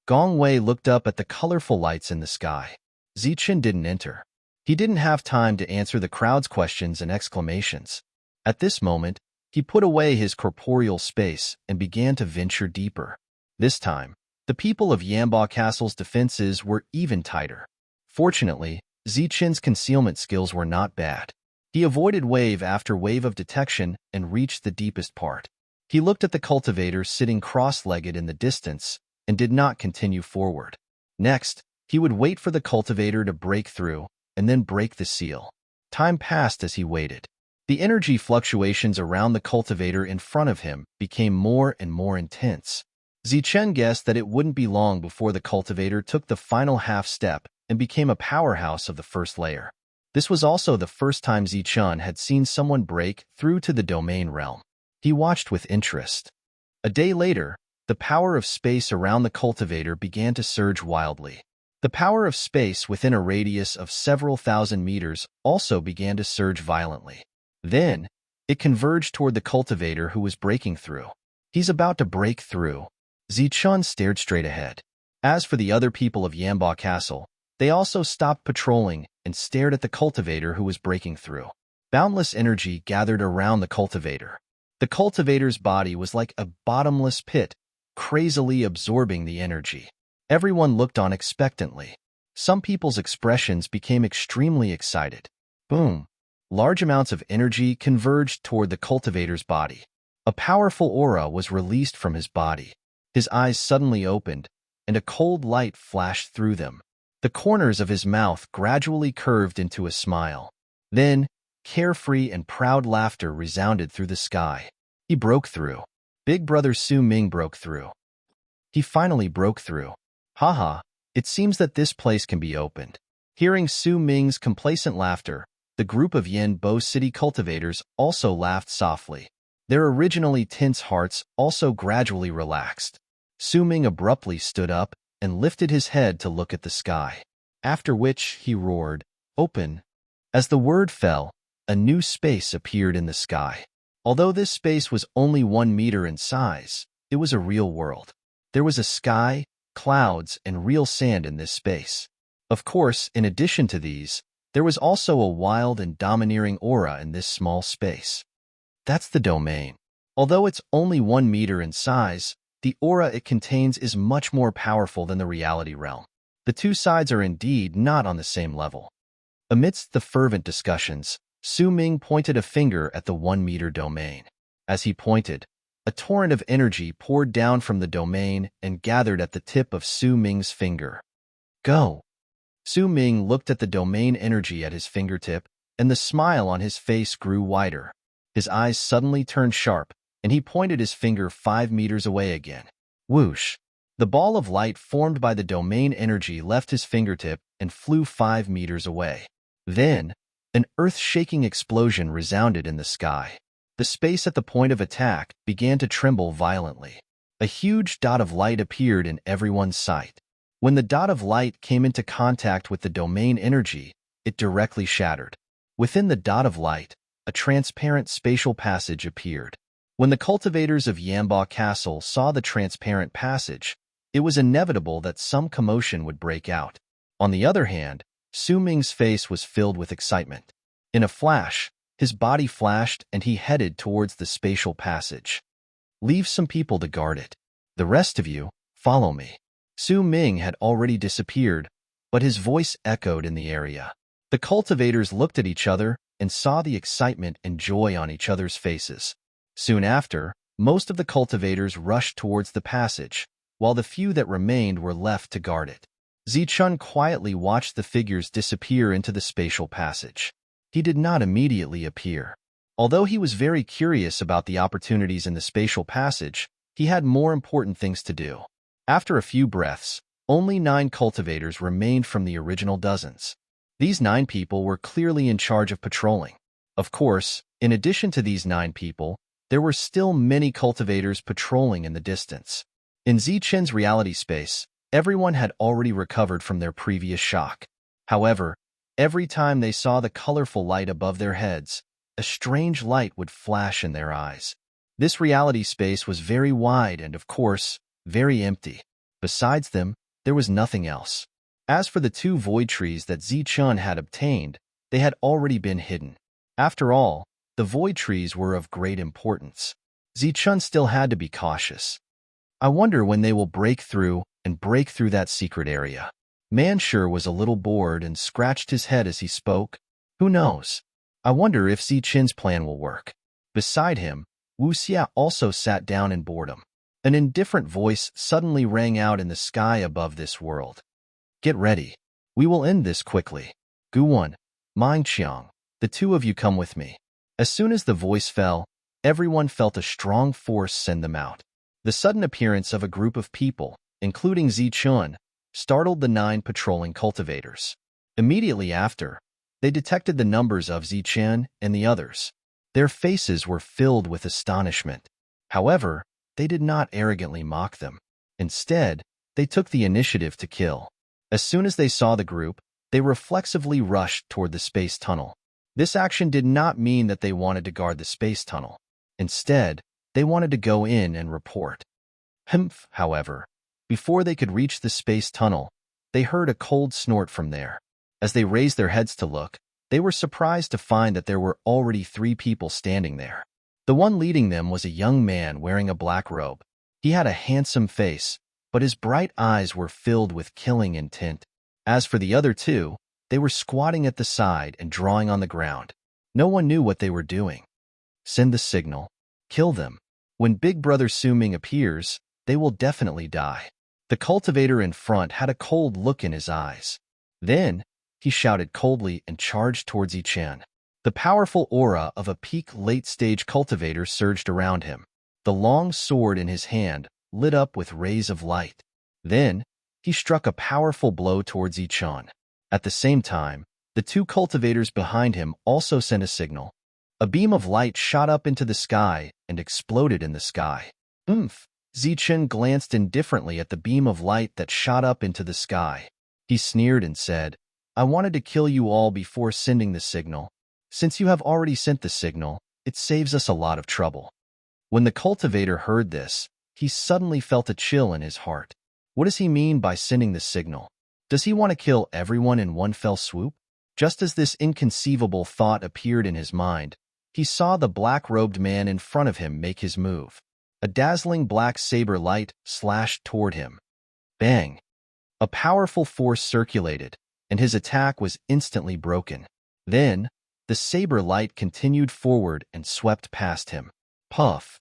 Gong Wei looked up at the colorful lights in the sky. Zichun didn't enter. He didn't have time to answer the crowd's questions and exclamations. At this moment, he put away his corporeal space and began to venture deeper. This time, the people of Yamba Castle's defenses were even tighter. Fortunately, Zichun's concealment skills were not bad. He avoided wave after wave of detection and reached the deepest part. He looked at the cultivator sitting cross-legged in the distance and did not continue forward. Next, he would wait for the cultivator to break through and then break the seal. Time passed as he waited. The energy fluctuations around the cultivator in front of him became more and more intense. Zichun guessed that it wouldn't be long before the cultivator took the final half step and became a powerhouse of the first layer. This was also the first time Zichun had seen someone break through to the domain realm. He watched with interest. A day later, the power of space around the cultivator began to surge wildly. The power of space within a radius of several thousand meters also began to surge violently. Then, it converged toward the cultivator who was breaking through. He's about to break through. Zichun stared straight ahead. As for the other people of Yamba Castle, they also stopped patrolling and stared at the cultivator who was breaking through. Boundless energy gathered around the cultivator. The cultivator's body was like a bottomless pit, crazily absorbing the energy. Everyone looked on expectantly. Some people's expressions became extremely excited. Boom! Large amounts of energy converged toward the cultivator's body. A powerful aura was released from his body. His eyes suddenly opened, and a cold light flashed through them. The corners of his mouth gradually curved into a smile. Then, carefree and proud laughter resounded through the sky. He broke through. Big brother Su Ming broke through. He finally broke through. Haha, it seems that this place can be opened. Hearing Su Ming's complacent laughter, the group of Yanbo City cultivators also laughed softly. Their originally tense hearts also gradually relaxed. Su Ming abruptly stood up and lifted his head to look at the sky. After which, he roared, "Open!" As the word fell, a new space appeared in the sky. Although this space was only 1 meter in size, it was a real world. There was a sky, clouds, and real sand in this space. Of course, in addition to these, there was also a wild and domineering aura in this small space. That's the domain. Although it's only 1 meter in size, the aura it contains is much more powerful than the reality realm. The two sides are indeed not on the same level. Amidst the fervent discussions, Su Ming pointed a finger at the 1 meter domain. As he pointed, a torrent of energy poured down from the domain and gathered at the tip of Su Ming's finger. Go! Su Ming looked at the domain energy at his fingertip, and the smile on his face grew wider. His eyes suddenly turned sharp, and he pointed his finger 5 meters away again. Whoosh! The ball of light formed by the domain energy left his fingertip and flew 5 meters away. Then, an earth-shaking explosion resounded in the sky. The space at the point of attack began to tremble violently. A huge dot of light appeared in everyone's sight. When the dot of light came into contact with the domain energy, it directly shattered. Within the dot of light, a transparent spatial passage appeared. When the cultivators of Yamba Castle saw the transparent passage, it was inevitable that some commotion would break out. On the other hand, Su Ming's face was filled with excitement. In a flash, his body flashed and he headed towards the spatial passage. Leave some people to guard it. The rest of you, follow me. Su Ming had already disappeared, but his voice echoed in the area. The cultivators looked at each other and saw the excitement and joy on each other's faces. Soon after, most of the cultivators rushed towards the passage, while the few that remained were left to guard it. Zichun quietly watched the figures disappear into the spatial passage. He did not immediately appear. Although he was very curious about the opportunities in the spatial passage, he had more important things to do. After a few breaths, only 9 cultivators remained from the original dozens. These 9 people were clearly in charge of patrolling. Of course, in addition to these 9 people, there were still many cultivators patrolling in the distance. In Zichun's reality space, everyone had already recovered from their previous shock. However, every time they saw the colorful light above their heads, a strange light would flash in their eyes. This reality space was very wide and, of course, very empty. Besides them, there was nothing else. As for the 2 void trees that Zichun had obtained, they had already been hidden. After all, the void trees were of great importance. Zichun still had to be cautious. I wonder when they will break through that secret area. Manshur was a little bored and scratched his head as he spoke. Who knows? I wonder if Zichun's plan will work. Beside him, Wu Xia also sat down in boredom. An indifferent voice suddenly rang out in the sky above this world. Get ready. We will end this quickly. Guwan, Ming Qiang, the 2 of you come with me. As soon as the voice fell, everyone felt a strong force send them out. The sudden appearance of a group of people, including Zichun, startled the 9 patrolling cultivators. Immediately after, they detected the numbers of Zichun and the others. Their faces were filled with astonishment. However, they did not arrogantly mock them. Instead, they took the initiative to kill. As soon as they saw the group, they reflexively rushed toward the space tunnel. This action did not mean that they wanted to guard the space tunnel. Instead, they wanted to go in and report. However, before they could reach the space tunnel, they heard a cold snort from there. As they raised their heads to look, they were surprised to find that there were already 3 people standing there. The one leading them was a young man wearing a black robe. He had a handsome face, but his bright eyes were filled with killing intent. As for the other 2, they were squatting at the side and drawing on the ground. No one knew what they were doing. Send the signal. Kill them. When Big Brother Su Ming appears, they will definitely die. The cultivator in front had a cold look in his eyes. Then, he shouted coldly and charged towards Zichun. The powerful aura of a peak late-stage cultivator surged around him. The long sword in his hand lit up with rays of light. Then, he struck a powerful blow towards Zichun. At the same time, the 2 cultivators behind him also sent a signal. A beam of light shot up into the sky and exploded in the sky. Zichun glanced indifferently at the beam of light that shot up into the sky. He sneered and said, I wanted to kill you all before sending the signal. Since you have already sent the signal, it saves us a lot of trouble. When the cultivator heard this, he suddenly felt a chill in his heart. What does he mean by sending the signal? Does he want to kill everyone in one fell swoop? Just as this inconceivable thought appeared in his mind, he saw the black-robed man in front of him make his move. A dazzling black saber light slashed toward him. Bang! A powerful force circulated, and his attack was instantly broken. Then, the saber light continued forward and swept past him. Puff!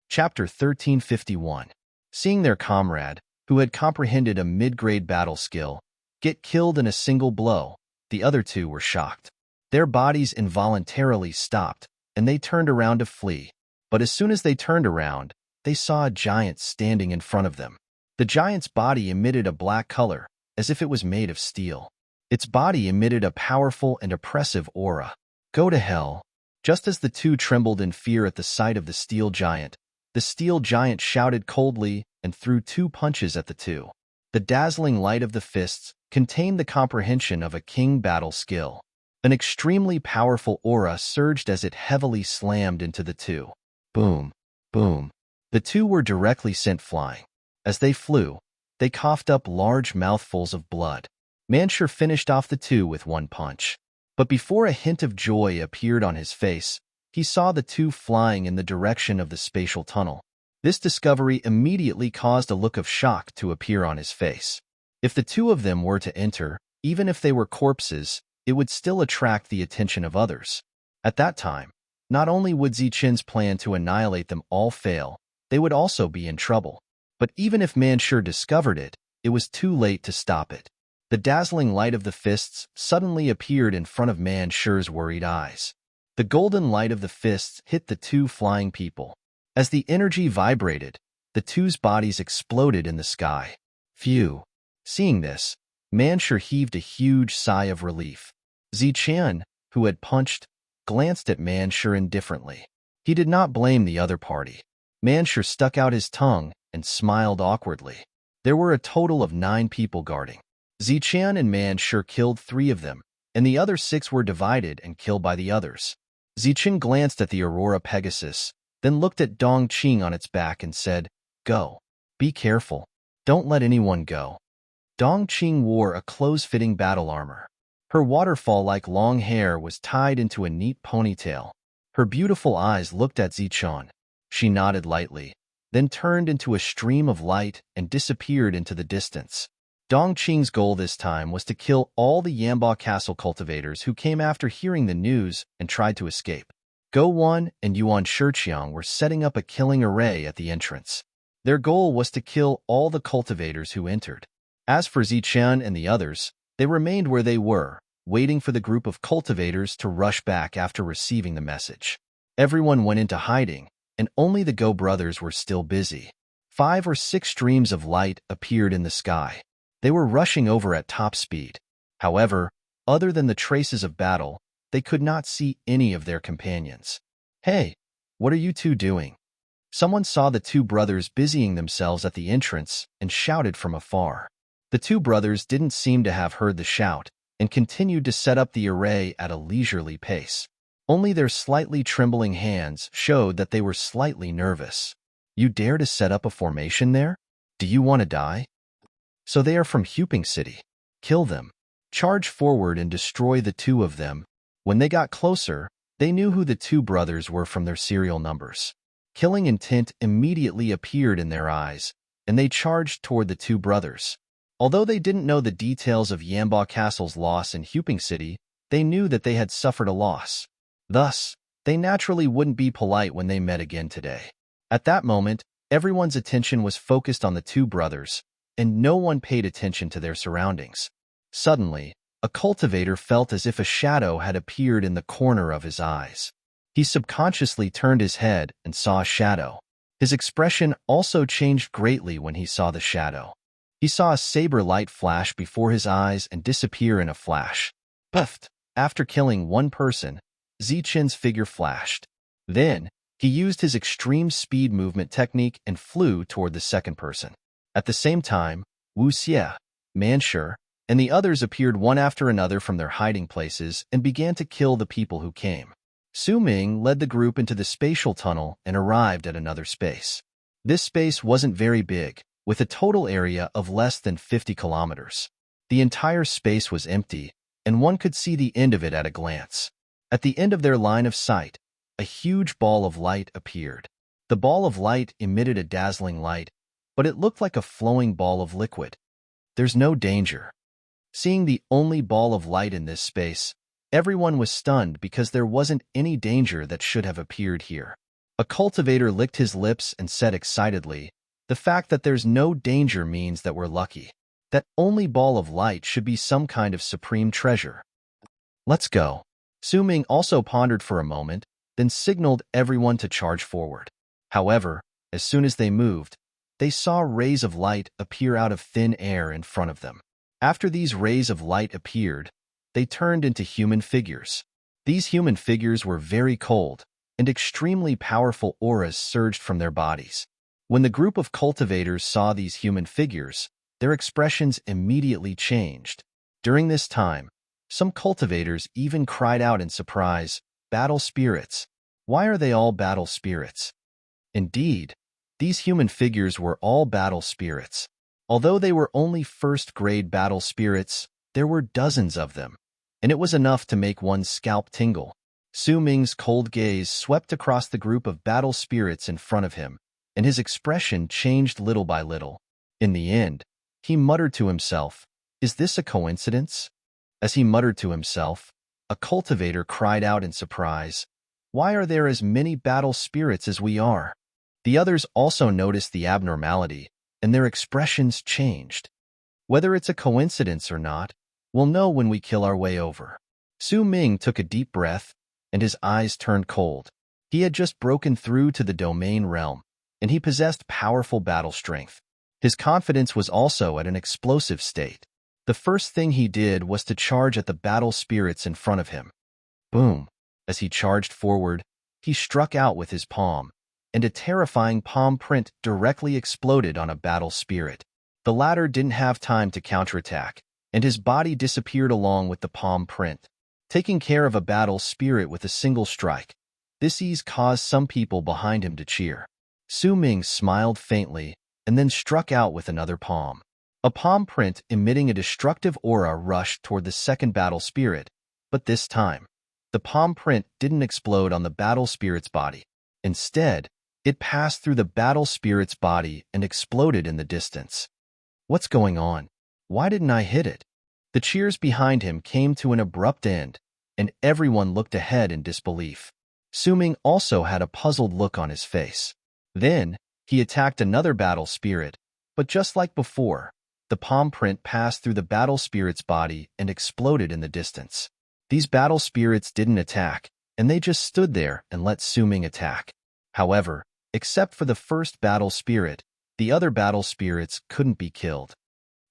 Chapter 1351. Seeing their comrade, who had comprehended a mid-grade battle skill, get killed in a single blow, the other two were shocked. Their bodies involuntarily stopped, and they turned around to flee. But as soon as they turned around, they saw a giant standing in front of them. The giant's body emitted a black color, as if it was made of steel. Its body emitted a powerful and oppressive aura. Go to hell! Just as the two trembled in fear at the sight of the steel giant shouted coldly and threw 2 punches at the two. The dazzling light of the fists contained the comprehension of a king battle skill. An extremely powerful aura surged as it heavily slammed into the two. Boom! Boom! The two were directly sent flying. As they flew, they coughed up large mouthfuls of blood. Manshur finished off the two with 1 punch. But before a hint of joy appeared on his face, he saw the two flying in the direction of the spatial tunnel. This discovery immediately caused a look of shock to appear on his face. If the two of them were to enter, even if they were corpses, it would still attract the attention of others. At that time, not only would Zichen's plan to annihilate them all fail, they would also be in trouble. But even if Manshur discovered it, it was too late to stop it. The dazzling light of the fists suddenly appeared in front of Manshur's worried eyes. The golden light of the fists hit the two flying people. As the energy vibrated, the two's bodies exploded in the sky. Phew! Seeing this, Manshur heaved a huge sigh of relief. Zichen, who had punched, glanced at Manshur indifferently. He did not blame the other party. Manshur stuck out his tongue and smiled awkwardly. There were a total of 9 people guarding. Zichen and Manshur killed 3 of them, and the other 6 were divided and killed by the others. Zichen glanced at the Aurora Pegasus, then looked at Dongqing on its back and said, "Go. Be careful. Don't let anyone go." Dongqing wore a close-fitting battle armor. Her waterfall-like long hair was tied into a neat ponytail. Her beautiful eyes looked at Zichen. She nodded lightly, then turned into a stream of light and disappeared into the distance. Dongqing's goal this time was to kill all the Yamba Castle cultivators who came after hearing the news and tried to escape. Go Wan and Yuan Shiqiang were setting up a killing array at the entrance. Their goal was to kill all the cultivators who entered. As for Zichen and the others, they remained where they were, waiting for the group of cultivators to rush back after receiving the message. Everyone went into hiding, and only the Go brothers were still busy. 5 or 6 streams of light appeared in the sky. They were rushing over at top speed. However, other than the traces of battle, they could not see any of their companions. "Hey, what are you two doing?" Someone saw the 2 brothers busying themselves at the entrance and shouted from afar. The 2 brothers didn't seem to have heard the shout and continued to set up the array at a leisurely pace. Only their slightly trembling hands showed that they were slightly nervous. "You dare to set up a formation there? Do you want to die? So they are from Huping City. Kill them. Charge forward and destroy the 2 of them." When they got closer, they knew who the 2 brothers were from their serial numbers. Killing intent immediately appeared in their eyes, and they charged toward the 2 brothers. Although they didn't know the details of Yamba Castle's loss in Huping City, they knew that they had suffered a loss. Thus, they naturally wouldn't be polite when they met again today. At that moment, everyone's attention was focused on the 2 brothers, and no one paid attention to their surroundings. Suddenly, a cultivator felt as if a shadow had appeared in the corner of his eyes. He subconsciously turned his head and saw a shadow. His expression also changed greatly when he saw the shadow. He saw a saber light flash before his eyes and disappear in a flash. Puffed! After killing 1 person, Zichen's figure flashed. Then, he used his extreme speed movement technique and flew toward the second person. At the same time, Wu Xie, Manshur, and the others appeared one after another from their hiding places and began to kill the people who came. Su Ming led the group into the spatial tunnel and arrived at another space. This space wasn't very big, with a total area of less than 50 kilometers. The entire space was empty, and one could see the end of it at a glance. At the end of their line of sight, a huge ball of light appeared. The ball of light emitted a dazzling light, but it looked like a flowing ball of liquid. There's no danger. Seeing the only ball of light in this space, everyone was stunned because there wasn't any danger that should have appeared here. A cultivator licked his lips and said excitedly, "The fact that there's no danger means that we're lucky. That only ball of light should be some kind of supreme treasure. Let's go." Su Ming also pondered for a moment, then signaled everyone to charge forward. However, as soon as they moved, they saw rays of light appear out of thin air in front of them. After these rays of light appeared, they turned into human figures. These human figures were very cold, and extremely powerful auras surged from their bodies. When the group of cultivators saw these human figures, their expressions immediately changed. During this time, some cultivators even cried out in surprise, "Battle spirits! Why are they all battle spirits?" Indeed, these human figures were all battle spirits. Although they were only first-grade battle spirits, there were dozens of them, and it was enough to make one's scalp tingle. Su Ming's cold gaze swept across the group of battle spirits in front of him, and his expression changed little by little. In the end, he muttered to himself, "Is this a coincidence?" As he muttered to himself, a cultivator cried out in surprise, "Why are there as many battle spirits as we are?" The others also noticed the abnormality, and their expressions changed. Whether it's a coincidence or not, we'll know when we kill our way over. Su Ming took a deep breath, and his eyes turned cold. He had just broken through to the domain realm, and he possessed powerful battle strength. His confidence was also at an explosive state. The first thing he did was to charge at the battle spirits in front of him. Boom! As he charged forward, he struck out with his palm, and a terrifying palm print directly exploded on a battle spirit. The latter didn't have time to counterattack, and his body disappeared along with the palm print. Taking care of a battle spirit with a single strike, this ease caused some people behind him to cheer. Su Ming smiled faintly and then struck out with another palm. A palm print emitting a destructive aura rushed toward the second battle spirit, but this time, the palm print didn't explode on the battle spirit's body. Instead, it passed through the battle spirit's body and exploded in the distance. What's going on? Why didn't I hit it? The cheers behind him came to an abrupt end, and everyone looked ahead in disbelief. Su Ming also had a puzzled look on his face. Then, he attacked another battle spirit, but just like before, the palm print passed through the battle spirit's body and exploded in the distance. These battle spirits didn't attack, and they just stood there and let Su Ming attack. However, except for the first battle spirit, the other battle spirits couldn't be killed.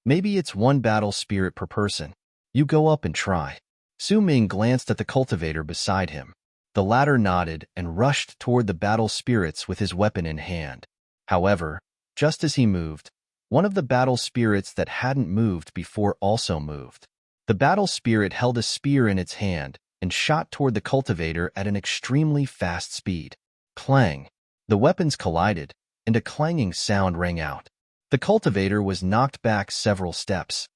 Maybe it's one battle spirit per person. You go up and try. Su Ming glanced at the cultivator beside him. The latter nodded and rushed toward the battle spirits with his weapon in hand. However, just as he moved, one of the battle spirits that hadn't moved before also moved. The battle spirit held a spear in its hand and shot toward the cultivator at an extremely fast speed. Clang! The weapons collided, and a clanging sound rang out. The cultivator was knocked back several steps.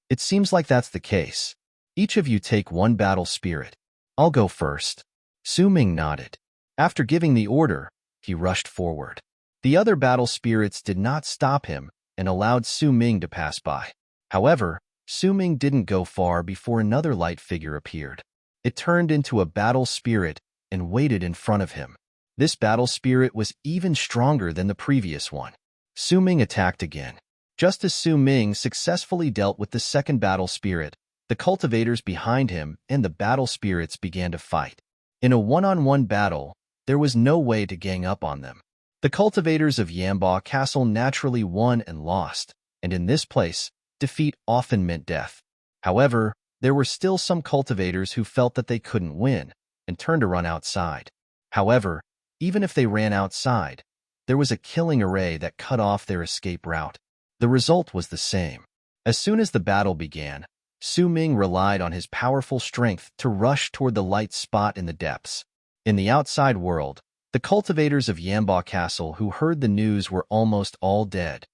It seems like that's the case. Each of you take one battle spirit. I'll go first. Su Ming nodded. After giving the order, he rushed forward. The other battle spirits did not stop him and allowed Su Ming to pass by. However, Su Ming didn't go far before another light figure appeared. It turned into a battle spirit and waited in front of him. This battle spirit was even stronger than the previous one. Su Ming attacked again. Just as Su Ming successfully dealt with the second battle spirit, the cultivators behind him and the battle spirits began to fight. In a one-on-one battle, there was no way to gang up on them. The cultivators of Embark Castle naturally won and lost, and in this place, defeat often meant death. However, there were still some cultivators who felt that they couldn't win and turned to run outside. However, even if they ran outside, there was a killing array that cut off their escape route. The result was the same. As soon as the battle began, Su Ming relied on his powerful strength to rush toward the light spot in the depths. In the outside world, the cultivators of Embark Castle who heard the news were almost all dead.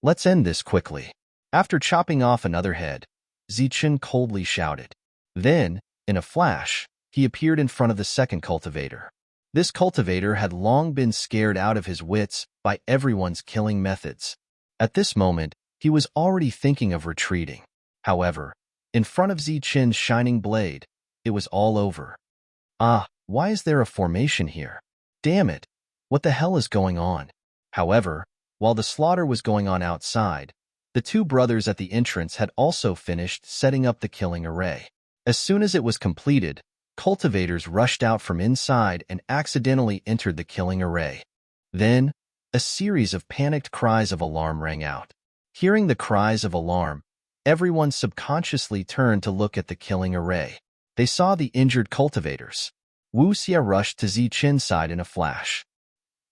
Let's end this quickly. After chopping off another head, Zichen coldly shouted. Then, in a flash, he appeared in front of the second cultivator. This cultivator had long been scared out of his wits by everyone's killing methods. At this moment, he was already thinking of retreating. However, in front of Zichen's shining blade, it was all over. Ah, why is there a formation here? Damn it! What the hell is going on? However, while the slaughter was going on outside, the two brothers at the entrance had also finished setting up the killing array. As soon as it was completed, cultivators rushed out from inside and accidentally entered the killing array. Then, a series of panicked cries of alarm rang out. Hearing the cries of alarm, everyone subconsciously turned to look at the killing array. They saw the injured cultivators. Wu Xie rushed to Zichen's side in a flash.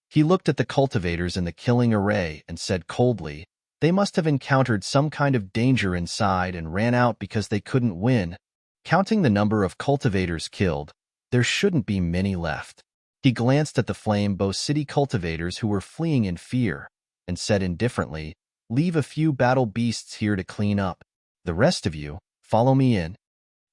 He looked at the cultivators in the killing array and said coldly, "They must have encountered some kind of danger inside and ran out because they couldn't win. Counting the number of cultivators killed, there shouldn't be many left." He glanced at the Flame Bow City cultivators who were fleeing in fear and said indifferently, "Leave a few battle beasts here to clean up. The rest of you, follow me in."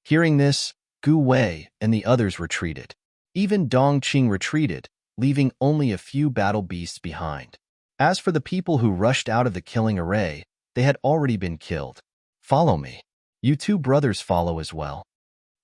Hearing this, Gu Wei and the others retreated. Even Dong Qing retreated, leaving only a few battle beasts behind. As for the people who rushed out of the killing array, they had already been killed. "Follow me. You two brothers follow as well."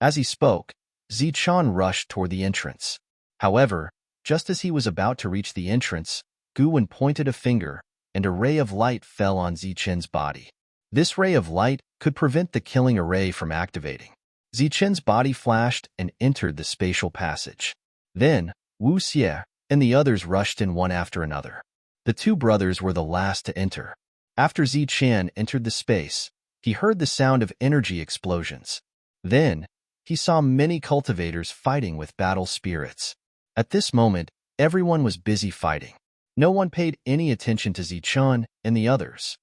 As he spoke, Zichen rushed toward the entrance. However, just as he was about to reach the entrance, Gu Wen pointed a finger, and a ray of light fell on Zichen's body. This ray of light could prevent the killing array from activating. Zichen's body flashed and entered the spatial passage. Then, Wu Xie and the others rushed in one after another. The two brothers were the last to enter. After Zichen entered the space, he heard the sound of energy explosions. Then, he saw many cultivators fighting with battle spirits. At this moment, everyone was busy fighting. No one paid any attention to Zichen and the others.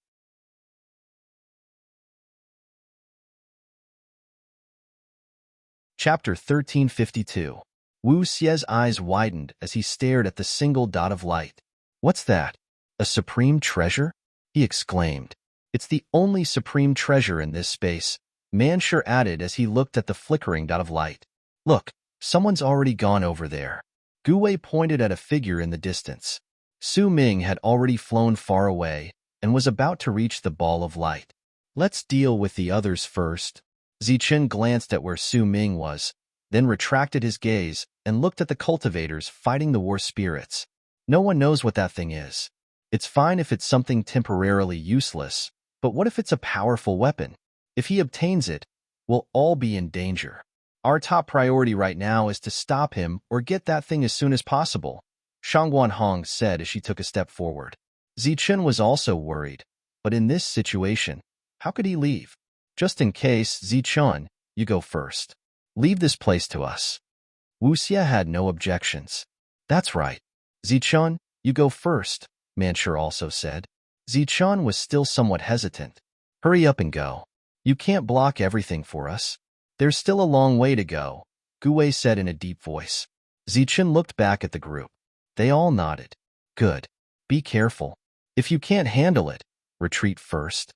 Chapter 1352. Wu Xie's eyes widened as he stared at the single dot of light. "What's that? A supreme treasure?" he exclaimed. "It's the only supreme treasure in this space," Manshur added as he looked at the flickering dot of light. "Look, someone's already gone over there." Gu Wei pointed at a figure in the distance. Su Ming had already flown far away and was about to reach the ball of light. "Let's deal with the others first." Zichen glanced at where Su Ming was, then retracted his gaze and looked at the cultivators fighting the war spirits. "No one knows what that thing is. It's fine if it's something temporarily useless, but what if it's a powerful weapon? If he obtains it, we'll all be in danger. Our top priority right now is to stop him or get that thing as soon as possible," Shangguan Hong said as she took a step forward. Zichen was also worried, but in this situation, how could he leave? "Just in case, Zichen, you go first. Leave this place to us." Wu Xie had no objections. "That's right. Zichen, you go first," Manshur also said. Zichen was still somewhat hesitant. "Hurry up and go. You can't block everything for us. There's still a long way to go," Gu Wei said in a deep voice. Zichen looked back at the group. They all nodded. "Good. Be careful. If you can't handle it, retreat first."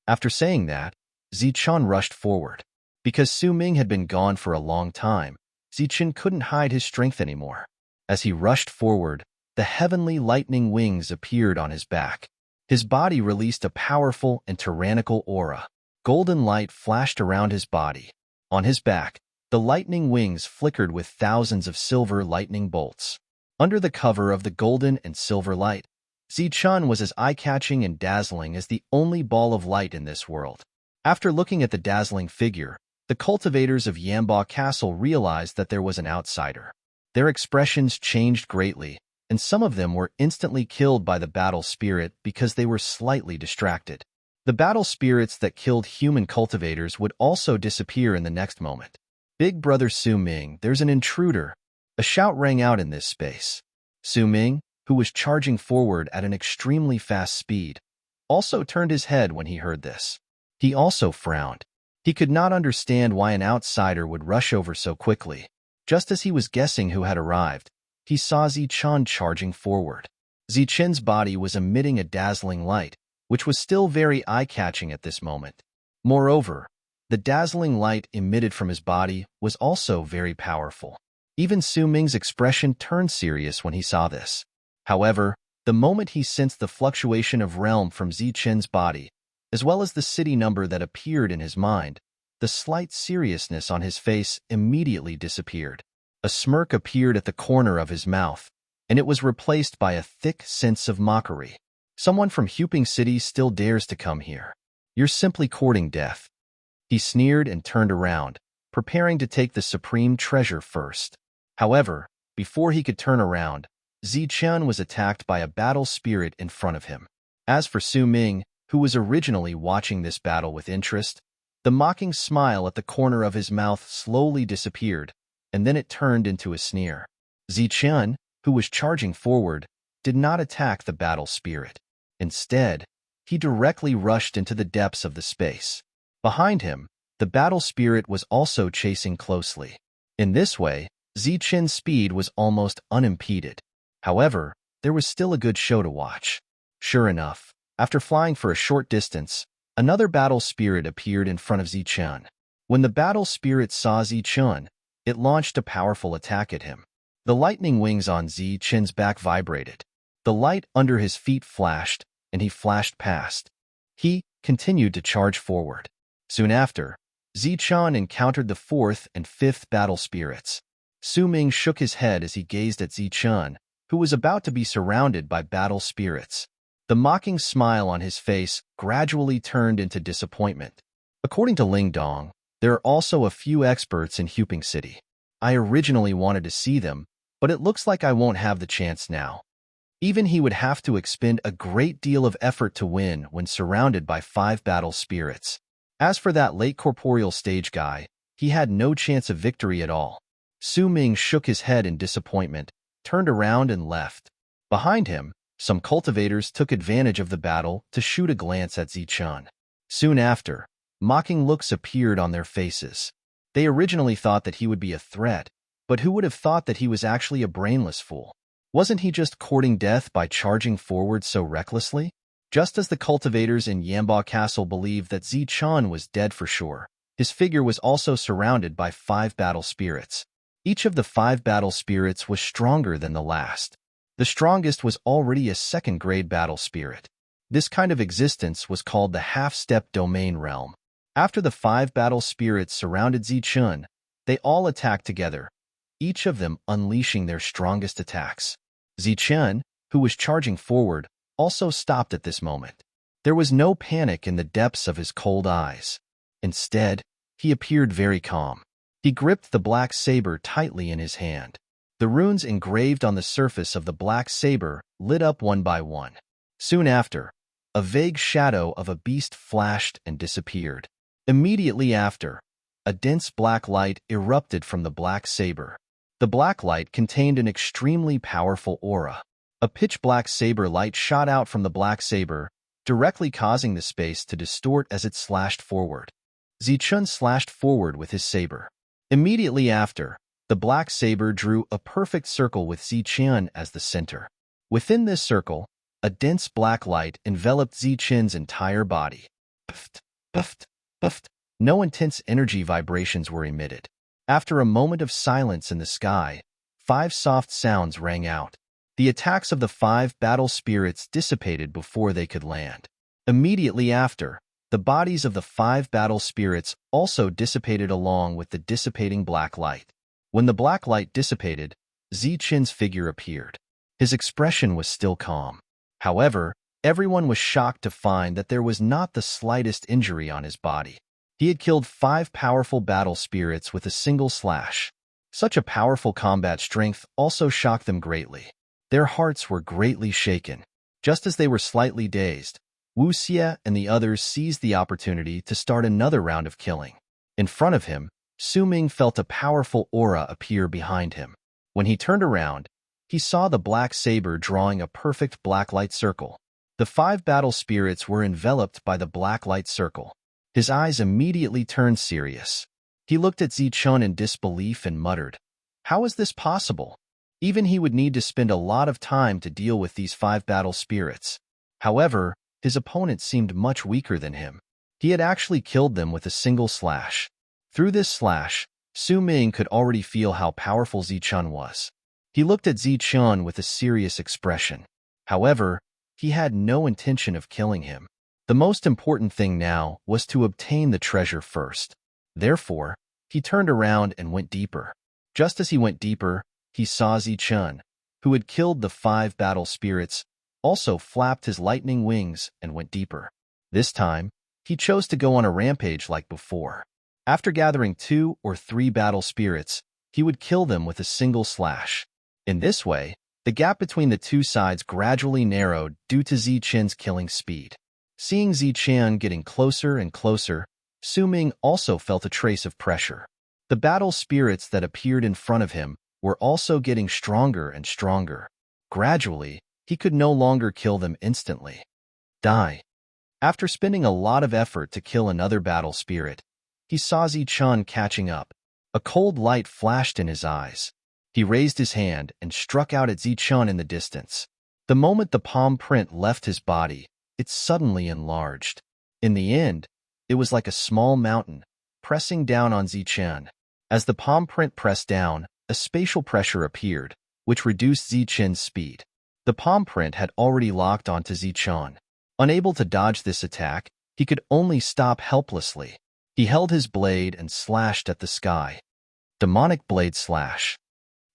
After saying that, Zichen rushed forward. Because Su Ming had been gone for a long time, Zichen couldn't hide his strength anymore. As he rushed forward, the heavenly lightning wings appeared on his back. His body released a powerful and tyrannical aura. Golden light flashed around his body. On his back, the lightning wings flickered with thousands of silver lightning bolts. Under the cover of the golden and silver light, Zichen was as eye-catching and dazzling as the only ball of light in this world. After looking at the dazzling figure, the cultivators of Yamba Castle realized that there was an outsider. Their expressions changed greatly, and some of them were instantly killed by the battle spirit because they were slightly distracted. The battle spirits that killed human cultivators would also disappear in the next moment. "Big Brother Su Ming, there's an intruder!" A shout rang out in this space. Su Ming, who was charging forward at an extremely fast speed, also turned his head when he heard this. He also frowned. He could not understand why an outsider would rush over so quickly. Just as he was guessing who had arrived, he saw Zichen charging forward. Zichen's body was emitting a dazzling light, which was still very eye-catching at this moment. Moreover, The dazzling light emitted from his body was also very powerful. Even Su Ming's expression turned serious when he saw this. However, the moment he sensed the fluctuation of realm from Zichen's body, as well as the city number that appeared in his mind, the slight seriousness on his face immediately disappeared. A smirk appeared at the corner of his mouth, and it was replaced by a thick sense of mockery. Someone from Huping City still dares to come here. You're simply courting death. He sneered and turned around, preparing to take the supreme treasure first. However, before he could turn around, Zichen was attacked by a battle spirit in front of him. As for Su Ming, who was originally watching this battle with interest, the mocking smile at the corner of his mouth slowly disappeared, and then it turned into a sneer. Zichen, who was charging forward, did not attack the battle spirit. Instead, he directly rushed into the depths of the space. Behind him, the battle spirit was also chasing closely. In this way, Zichen's speed was almost unimpeded. However, there was still a good show to watch. Sure enough, after flying for a short distance, another battle spirit appeared in front of Zichen. When the battle spirit saw Zichen, it launched a powerful attack at him. The lightning wings on Zichen's back vibrated. The light under his feet flashed, and he flashed past. He continued to charge forward. Soon after, Zichen encountered the fourth and fifth battle spirits. Su Ming shook his head as he gazed at Zichen, who was about to be surrounded by battle spirits. The mocking smile on his face gradually turned into disappointment. According to Ling Dong, there are also a few experts in Huping City. I originally wanted to see them, but it looks like I won't have the chance now. Even he would have to expend a great deal of effort to win when surrounded by 5 battle spirits. As for that late corporeal stage guy, he had no chance of victory at all. Su Ming shook his head in disappointment, turned around and left. Behind him, some cultivators took advantage of the battle to shoot a glance at Zichen. Soon after, mocking looks appeared on their faces. They originally thought that he would be a threat, but who would have thought that he was actually a brainless fool? Wasn't he just courting death by charging forward so recklessly? Just as the cultivators in Yamba Castle believed that Zichen was dead for sure, his figure was also surrounded by 5 battle spirits. Each of the 5 battle spirits was stronger than the last. The strongest was already a second-grade battle spirit. This kind of existence was called the half-step domain realm. After the 5 battle spirits surrounded Zichen, they all attacked together, each of them unleashing their strongest attacks. Zichen, who was charging forward, also stopped at this moment. There was no panic in the depths of his cold eyes. Instead, he appeared very calm. He gripped the black saber tightly in his hand. The runes engraved on the surface of the black saber lit up one by one. Soon after, a vague shadow of a beast flashed and disappeared. Immediately after, a dense black light erupted from the black saber. The black light contained an extremely powerful aura. A pitch-black saber light shot out from the black saber, directly causing the space to distort as it slashed forward. Zichen slashed forward with his saber. Immediately after, the black saber drew a perfect circle with Zichen as the center. Within this circle, a dense black light enveloped Zichen's entire body. Puffed, puffed, puffed. No intense energy vibrations were emitted. After a moment of silence in the sky, 5 soft sounds rang out. The attacks of the 5 battle spirits dissipated before they could land. Immediately after, the bodies of the 5 battle spirits also dissipated along with the dissipating black light. When the black light dissipated, Zichen's figure appeared. His expression was still calm. However, everyone was shocked to find that there was not the slightest injury on his body. He had killed 5 powerful battle spirits with a single slash. Such a powerful combat strength also shocked them greatly. Their hearts were greatly shaken. Just as they were slightly dazed, Wu Xie and the others seized the opportunity to start another round of killing. In front of him, Su Ming felt a powerful aura appear behind him. When he turned around, he saw the black saber drawing a perfect black light circle. The 5 battle spirits were enveloped by the black light circle. His eyes immediately turned serious. He looked at Zichen in disbelief and muttered, "How is this possible?" Even he would need to spend a lot of time to deal with these 5 battle spirits. However, his opponent seemed much weaker than him. He had actually killed them with a single slash. Through this slash, Su Ming could already feel how powerful Zichun was. He looked at Zichun with a serious expression. However, he had no intention of killing him. The most important thing now was to obtain the treasure first. Therefore, he turned around and went deeper. Just as he went deeper, he saw Zichun, who had killed the 5 battle spirits, also flapped his lightning wings and went deeper. This time, he chose to go on a rampage like before. After gathering 2 or 3 battle spirits, he would kill them with a single slash. In this way, the gap between the two sides gradually narrowed due to Zichun's killing speed. Seeing Zichun getting closer and closer, Su Ming also felt a trace of pressure. The battle spirits that appeared in front of him were also getting stronger and stronger. Gradually, he could no longer kill them instantly. Die. After spending a lot of effort to kill another battle spirit, he saw Zichun catching up. A cold light flashed in his eyes. He raised his hand and struck out at Zichun in the distance. The moment the palm print left his body, it suddenly enlarged. In the end, it was like a small mountain, pressing down on Zichun. As the palm print pressed down, a spatial pressure appeared, which reduced Zichun's speed. The palm print had already locked onto Zichun. Unable to dodge this attack, he could only stop helplessly. He held his blade and slashed at the sky. Demonic blade slash.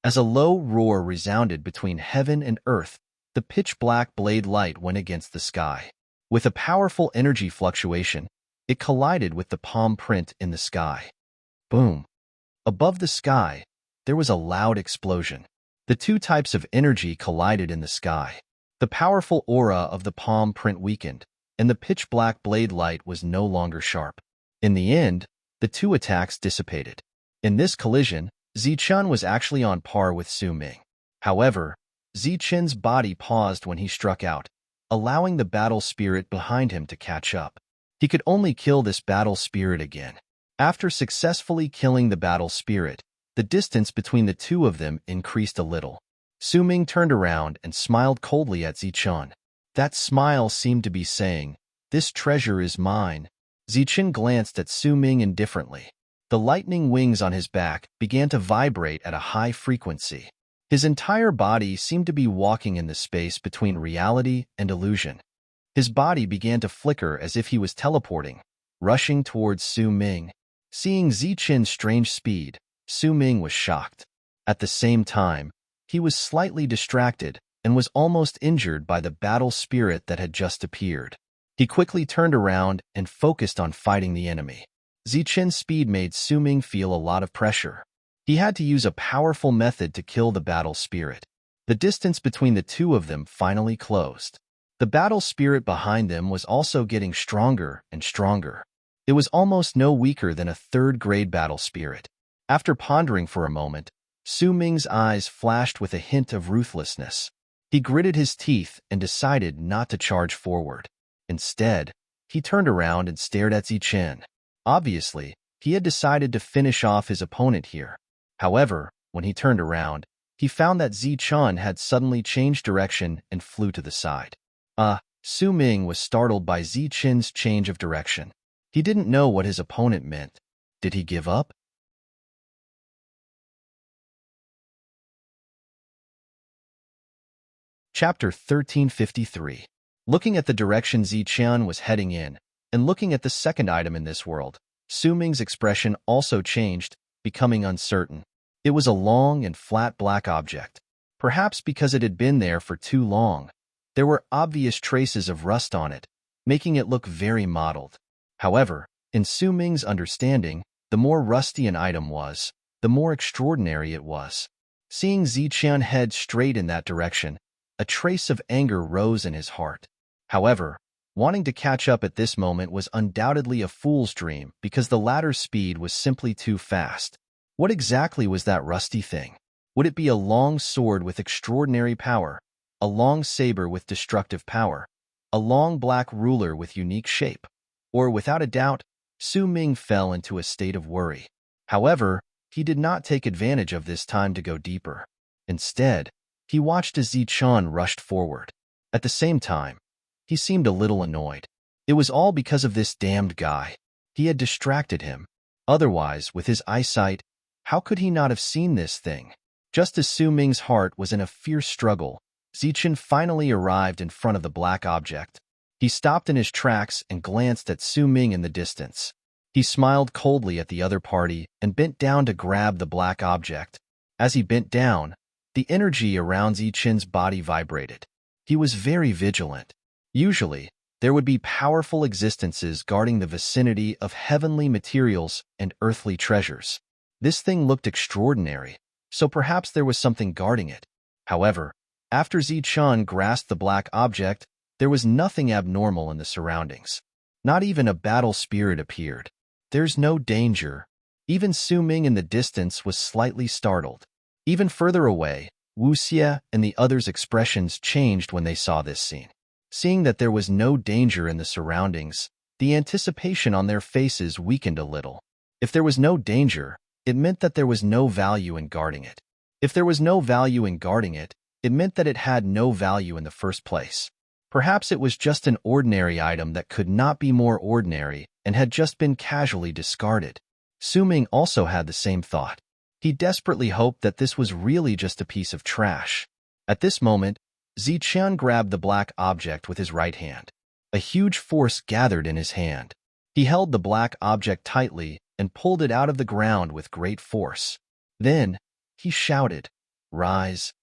As a low roar resounded between heaven and earth, the pitch-black blade light went against the sky. With a powerful energy fluctuation, it collided with the palm print in the sky. Boom! Above the sky, there was a loud explosion. The two types of energy collided in the sky. The powerful aura of the palm print weakened, and the pitch-black blade light was no longer sharp. In the end, the two attacks dissipated. In this collision, Zichun was actually on par with Su Ming. However, Zichun's body paused when he struck out, allowing the battle spirit behind him to catch up. He could only kill this battle spirit again. After successfully killing the battle spirit, the distance between the two of them increased a little. Su Ming turned around and smiled coldly at Zichun. That smile seemed to be saying, "This treasure is mine." Zichun glanced at Su Ming indifferently. The lightning wings on his back began to vibrate at a high frequency. His entire body seemed to be walking in the space between reality and illusion. His body began to flicker as if he was teleporting, rushing towards Su Ming. Seeing Zichun's strange speed, Su Ming was shocked. At the same time, he was slightly distracted and was almost injured by the battle spirit that had just appeared. He quickly turned around and focused on fighting the enemy. Zichun's speed made Su Ming feel a lot of pressure. He had to use a powerful method to kill the battle spirit. The distance between the two of them finally closed. The battle spirit behind them was also getting stronger and stronger. It was almost no weaker than a third-grade battle spirit. After pondering for a moment, Su Ming's eyes flashed with a hint of ruthlessness. He gritted his teeth and decided not to charge forward. Instead, he turned around and stared at Zichun. Obviously, he had decided to finish off his opponent here. However, when he turned around, he found that Zichun had suddenly changed direction and flew to the side. Su Ming was startled by Zichun's change of direction. He didn't know what his opponent meant. Did he give up? Chapter 1353. Looking at the direction Zichun was heading in, and looking at the second item in this world, Su Ming's expression also changed, becoming uncertain. It was a long and flat black object. Perhaps because it had been there for too long, there were obvious traces of rust on it, making it look very mottled. However, in Su Ming's understanding, the more rusty an item was, the more extraordinary it was. Seeing Zichun head straight in that direction, a trace of anger rose in his heart. However, wanting to catch up at this moment was undoubtedly a fool's dream because the latter's speed was simply too fast. What exactly was that rusty thing? Would it be a long sword with extraordinary power, a long saber with destructive power, a long black ruler with unique shape? Or, without a doubt, Su Ming fell into a state of worry. However, he did not take advantage of this time to go deeper. Instead, he watched as Zichun rushed forward. At the same time, he seemed a little annoyed. It was all because of this damned guy. He had distracted him. Otherwise, with his eyesight, how could he not have seen this thing? Just as Su Ming's heart was in a fierce struggle, Zichen finally arrived in front of the black object. He stopped in his tracks and glanced at Su Ming in the distance. He smiled coldly at the other party and bent down to grab the black object. As he bent down, the energy around Zichen's body vibrated. He was very vigilant. Usually, there would be powerful existences guarding the vicinity of heavenly materials and earthly treasures. This thing looked extraordinary, so perhaps there was something guarding it. However, after Zichen grasped the black object, there was nothing abnormal in the surroundings. Not even a battle spirit appeared. There's no danger. Even Su Ming in the distance was slightly startled. Even further away, Wu Xie and the others' expressions changed when they saw this scene. Seeing that there was no danger in the surroundings, the anticipation on their faces weakened a little. If there was no danger, it meant that there was no value in guarding it. If there was no value in guarding it, it meant that it had no value in the first place. Perhaps it was just an ordinary item that could not be more ordinary and had just been casually discarded. Su Ming also had the same thought. He desperately hoped that this was really just a piece of trash. At this moment, Zichen grabbed the black object with his right hand. A huge force gathered in his hand. He held the black object tightly and pulled it out of the ground with great force. Then, he shouted, "Rise!"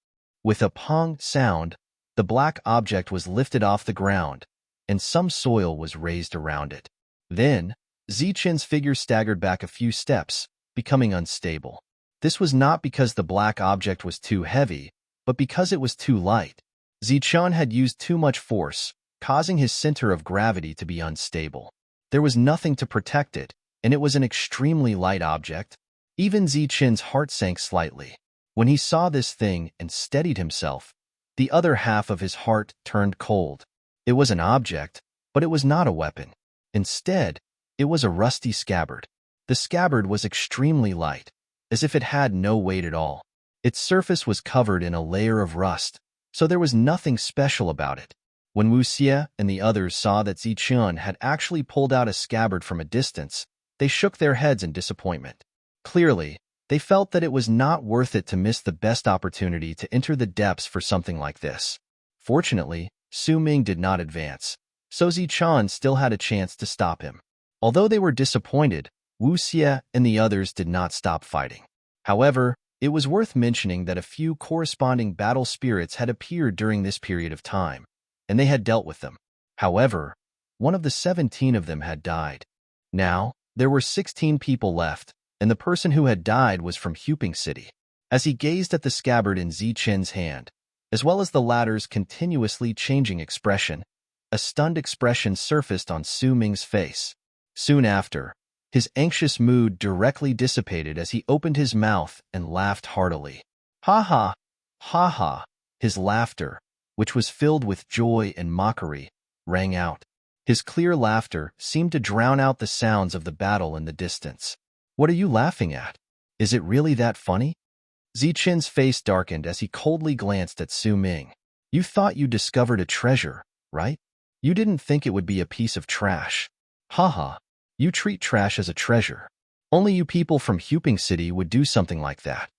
With a pong sound, the black object was lifted off the ground, and some soil was raised around it. Then, Zichen's figure staggered back a few steps, becoming unstable. This was not because the black object was too heavy, but because it was too light. Zichen had used too much force, causing his center of gravity to be unstable. There was nothing to protect it, and it was an extremely light object. Even Zichen's heart sank slightly. When he saw this thing and steadied himself, the other half of his heart turned cold. It was an object, but it was not a weapon. Instead, it was a rusty scabbard. The scabbard was extremely light, as if it had no weight at all. Its surface was covered in a layer of rust, so there was nothing special about it. When Wu Xie and the others saw that Zichen had actually pulled out a scabbard from a distance, they shook their heads in disappointment. Clearly, they felt that it was not worth it to miss the best opportunity to enter the depths for something like this. Fortunately, Su Ming did not advance, so Zichen still had a chance to stop him. Although they were disappointed, Wu Xie and the others did not stop fighting. However, it was worth mentioning that a few corresponding battle spirits had appeared during this period of time, and they had dealt with them. However, one of the 17 of them had died. Now, there were 16 people left, and the person who had died was from Huping City. As he gazed at the scabbard in Zichen's hand, as well as the latter's continuously changing expression, a stunned expression surfaced on Su Ming's face. Soon after, his anxious mood directly dissipated as he opened his mouth and laughed heartily. Ha ha! Ha ha! His laughter, which was filled with joy and mockery, rang out. His clear laughter seemed to drown out the sounds of the battle in the distance. What are you laughing at? Is it really that funny? Zichen's face darkened as he coldly glanced at Su Ming. You thought you discovered a treasure, right? You didn't think it would be a piece of trash. Ha ha! You treat trash as a treasure. Only you people from Huping City would do something like that.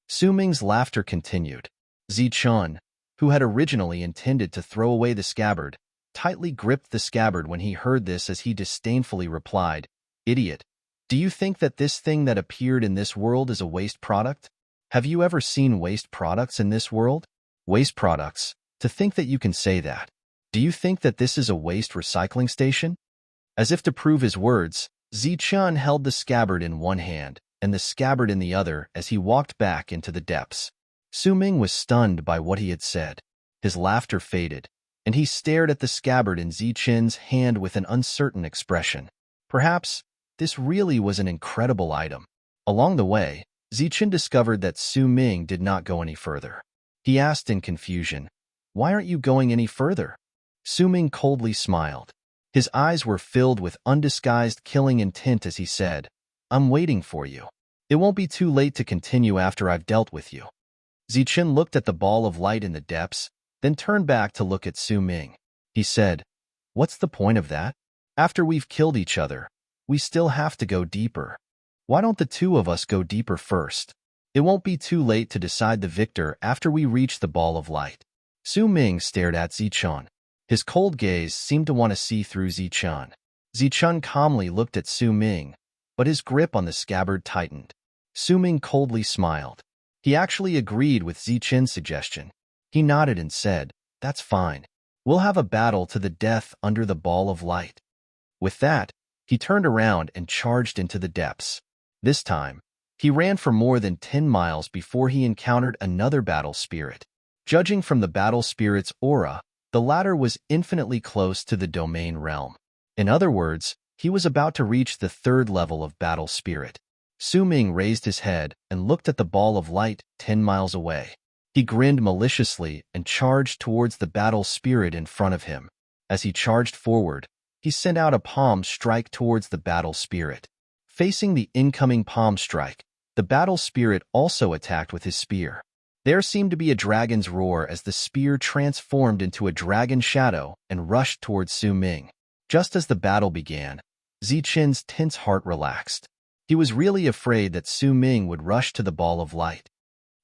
Su Ming's laughter continued. Zichen, who had originally intended to throw away the scabbard, tightly gripped the scabbard when he heard this as he disdainfully replied, "Idiot, do you think that this thing that appeared in this world is a waste product? Have you ever seen waste products in this world? Waste products? To think that you can say that. Do you think that this is a waste recycling station?" As if to prove his words, Zichen held the scabbard in one hand and the scabbard in the other as he walked back into the depths. Su Ming was stunned by what he had said. His laughter faded, and he stared at the scabbard in Zichen's hand with an uncertain expression. Perhaps this really was an incredible item. Along the way, Zichen discovered that Su Ming did not go any further. He asked in confusion, "Why aren't you going any further?" Su Ming coldly smiled. His eyes were filled with undisguised killing intent as he said, "I'm waiting for you. It won't be too late to continue after I've dealt with you." Zichen looked at the ball of light in the depths, then turned back to look at Su Ming. He said, "What's the point of that? After we've killed each other, we still have to go deeper. Why don't the two of us go deeper first? It won't be too late to decide the victor after we reach the ball of light. Su Ming stared at Zichun. His cold gaze seemed to want to see through Zichun. Zichun calmly looked at Su Ming, but his grip on the scabbard tightened. Su Ming coldly smiled. He actually agreed with Zichun's suggestion. He nodded and said, "That's fine. We'll have a battle to the death under the ball of light." With that, he turned around and charged into the depths. This time, he ran for more than 10 miles before he encountered another battle spirit. Judging from the battle spirit's aura, the latter was infinitely close to the domain realm. In other words, he was about to reach the third level of battle spirit. Su Ming raised his head and looked at the ball of light 10 miles away. He grinned maliciously and charged towards the battle spirit in front of him. As he charged forward, he sent out a palm strike towards the battle spirit. Facing the incoming palm strike, the battle spirit also attacked with his spear. There seemed to be a dragon's roar as the spear transformed into a dragon shadow and rushed towards Su Ming. Just as the battle began, Zichun's tense heart relaxed. He was really afraid that Su Ming would rush to the ball of light.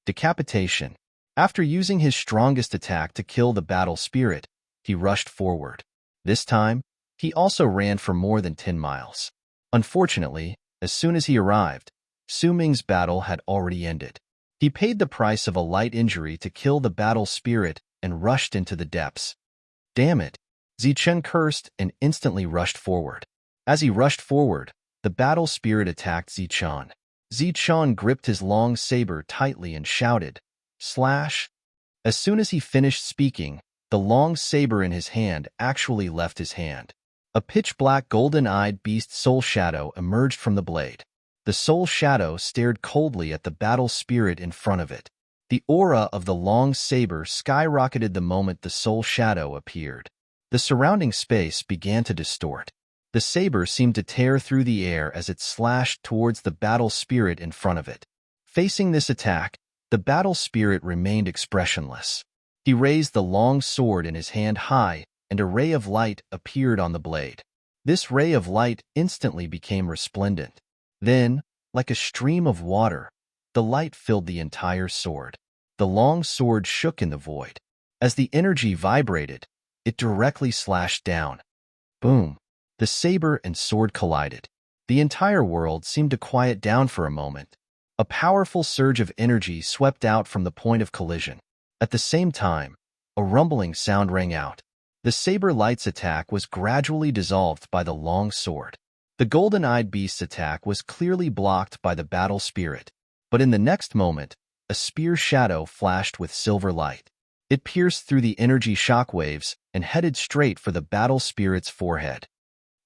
Decapitation. After using his strongest attack to kill the battle spirit, he rushed forward. This time, he also ran for more than 10 miles. Unfortunately, as soon as he arrived, Su Ming's battle had already ended. He paid the price of a light injury to kill the battle spirit and rushed into the depths. Damn it! Zichun cursed and instantly rushed forward. As he rushed forward, the battle spirit attacked Zichun. Zichun gripped his long saber tightly and shouted, "Slash!" As soon as he finished speaking, the long saber in his hand actually left his hand. A pitch-black golden-eyed beast soul shadow emerged from the blade. The soul shadow stared coldly at the battle spirit in front of it. The aura of the long saber skyrocketed the moment the soul shadow appeared. The surrounding space began to distort. The saber seemed to tear through the air as it slashed towards the battle spirit in front of it. Facing this attack, the battle spirit remained expressionless. He raised the long sword in his hand high, and a ray of light appeared on the blade. This ray of light instantly became resplendent. Then, like a stream of water, the light filled the entire sword. The long sword shook in the void. As the energy vibrated, it directly slashed down. Boom! The saber and sword collided. The entire world seemed to quiet down for a moment. A powerful surge of energy swept out from the point of collision. At the same time, a rumbling sound rang out. The saber light's attack was gradually dissolved by the long sword. The golden-eyed beast's attack was clearly blocked by the battle spirit, but in the next moment, a spear shadow flashed with silver light. It pierced through the energy shockwaves and headed straight for the battle spirit's forehead.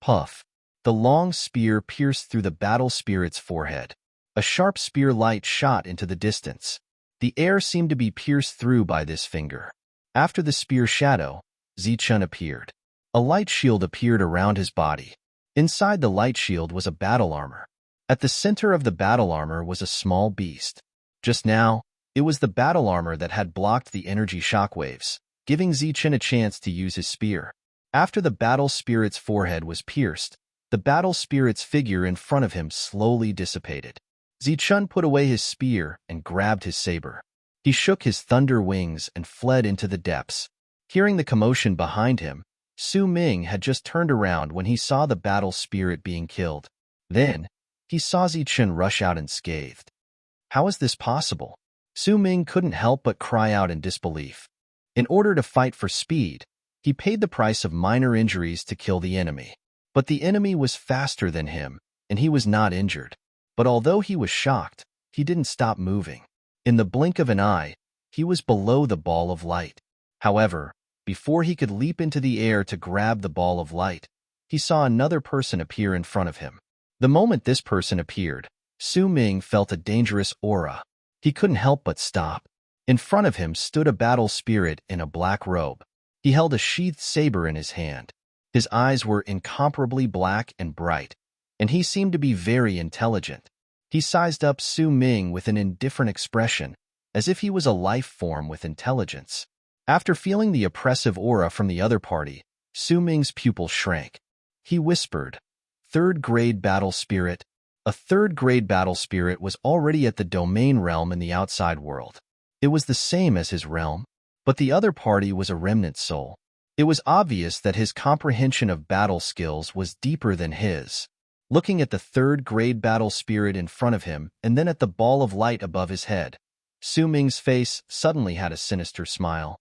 Puff! The long spear pierced through the battle spirit's forehead. A sharp spear light shot into the distance. The air seemed to be pierced through by this finger. After the spear shadow, Zichun appeared. A light shield appeared around his body. Inside the light shield was a battle armor. At the center of the battle armor was a small beast. Just now, it was the battle armor that had blocked the energy shockwaves, giving Zichun a chance to use his spear. After the battle spirit's forehead was pierced, the battle spirit's figure in front of him slowly dissipated. Zichun put away his spear and grabbed his saber. He shook his thunder wings and fled into the depths. Hearing the commotion behind him, Su Ming had just turned around when he saw the battle spirit being killed. Then, he saw Zichun rush out unscathed. How is this possible? Su Ming couldn't help but cry out in disbelief. In order to fight for speed, he paid the price of minor injuries to kill the enemy. But the enemy was faster than him, and he was not injured. But although he was shocked, he didn't stop moving. In the blink of an eye, he was below the ball of light. However, before he could leap into the air to grab the ball of light, he saw another person appear in front of him. The moment this person appeared, Su Ming felt a dangerous aura. He couldn't help but stop. In front of him stood a battle spirit in a black robe. He held a sheathed saber in his hand. His eyes were incomparably black and bright, and he seemed to be very intelligent. He sized up Su Ming with an indifferent expression, as if he was a life form with intelligence. After feeling the oppressive aura from the other party, Su Ming's pupil shrank. He whispered, "Third-grade battle spirit." A third-grade battle spirit was already at the domain realm in the outside world. It was the same as his realm, but the other party was a remnant soul. It was obvious that his comprehension of battle skills was deeper than his. Looking at the third-grade battle spirit in front of him and then at the ball of light above his head, Su Ming's face suddenly had a sinister smile.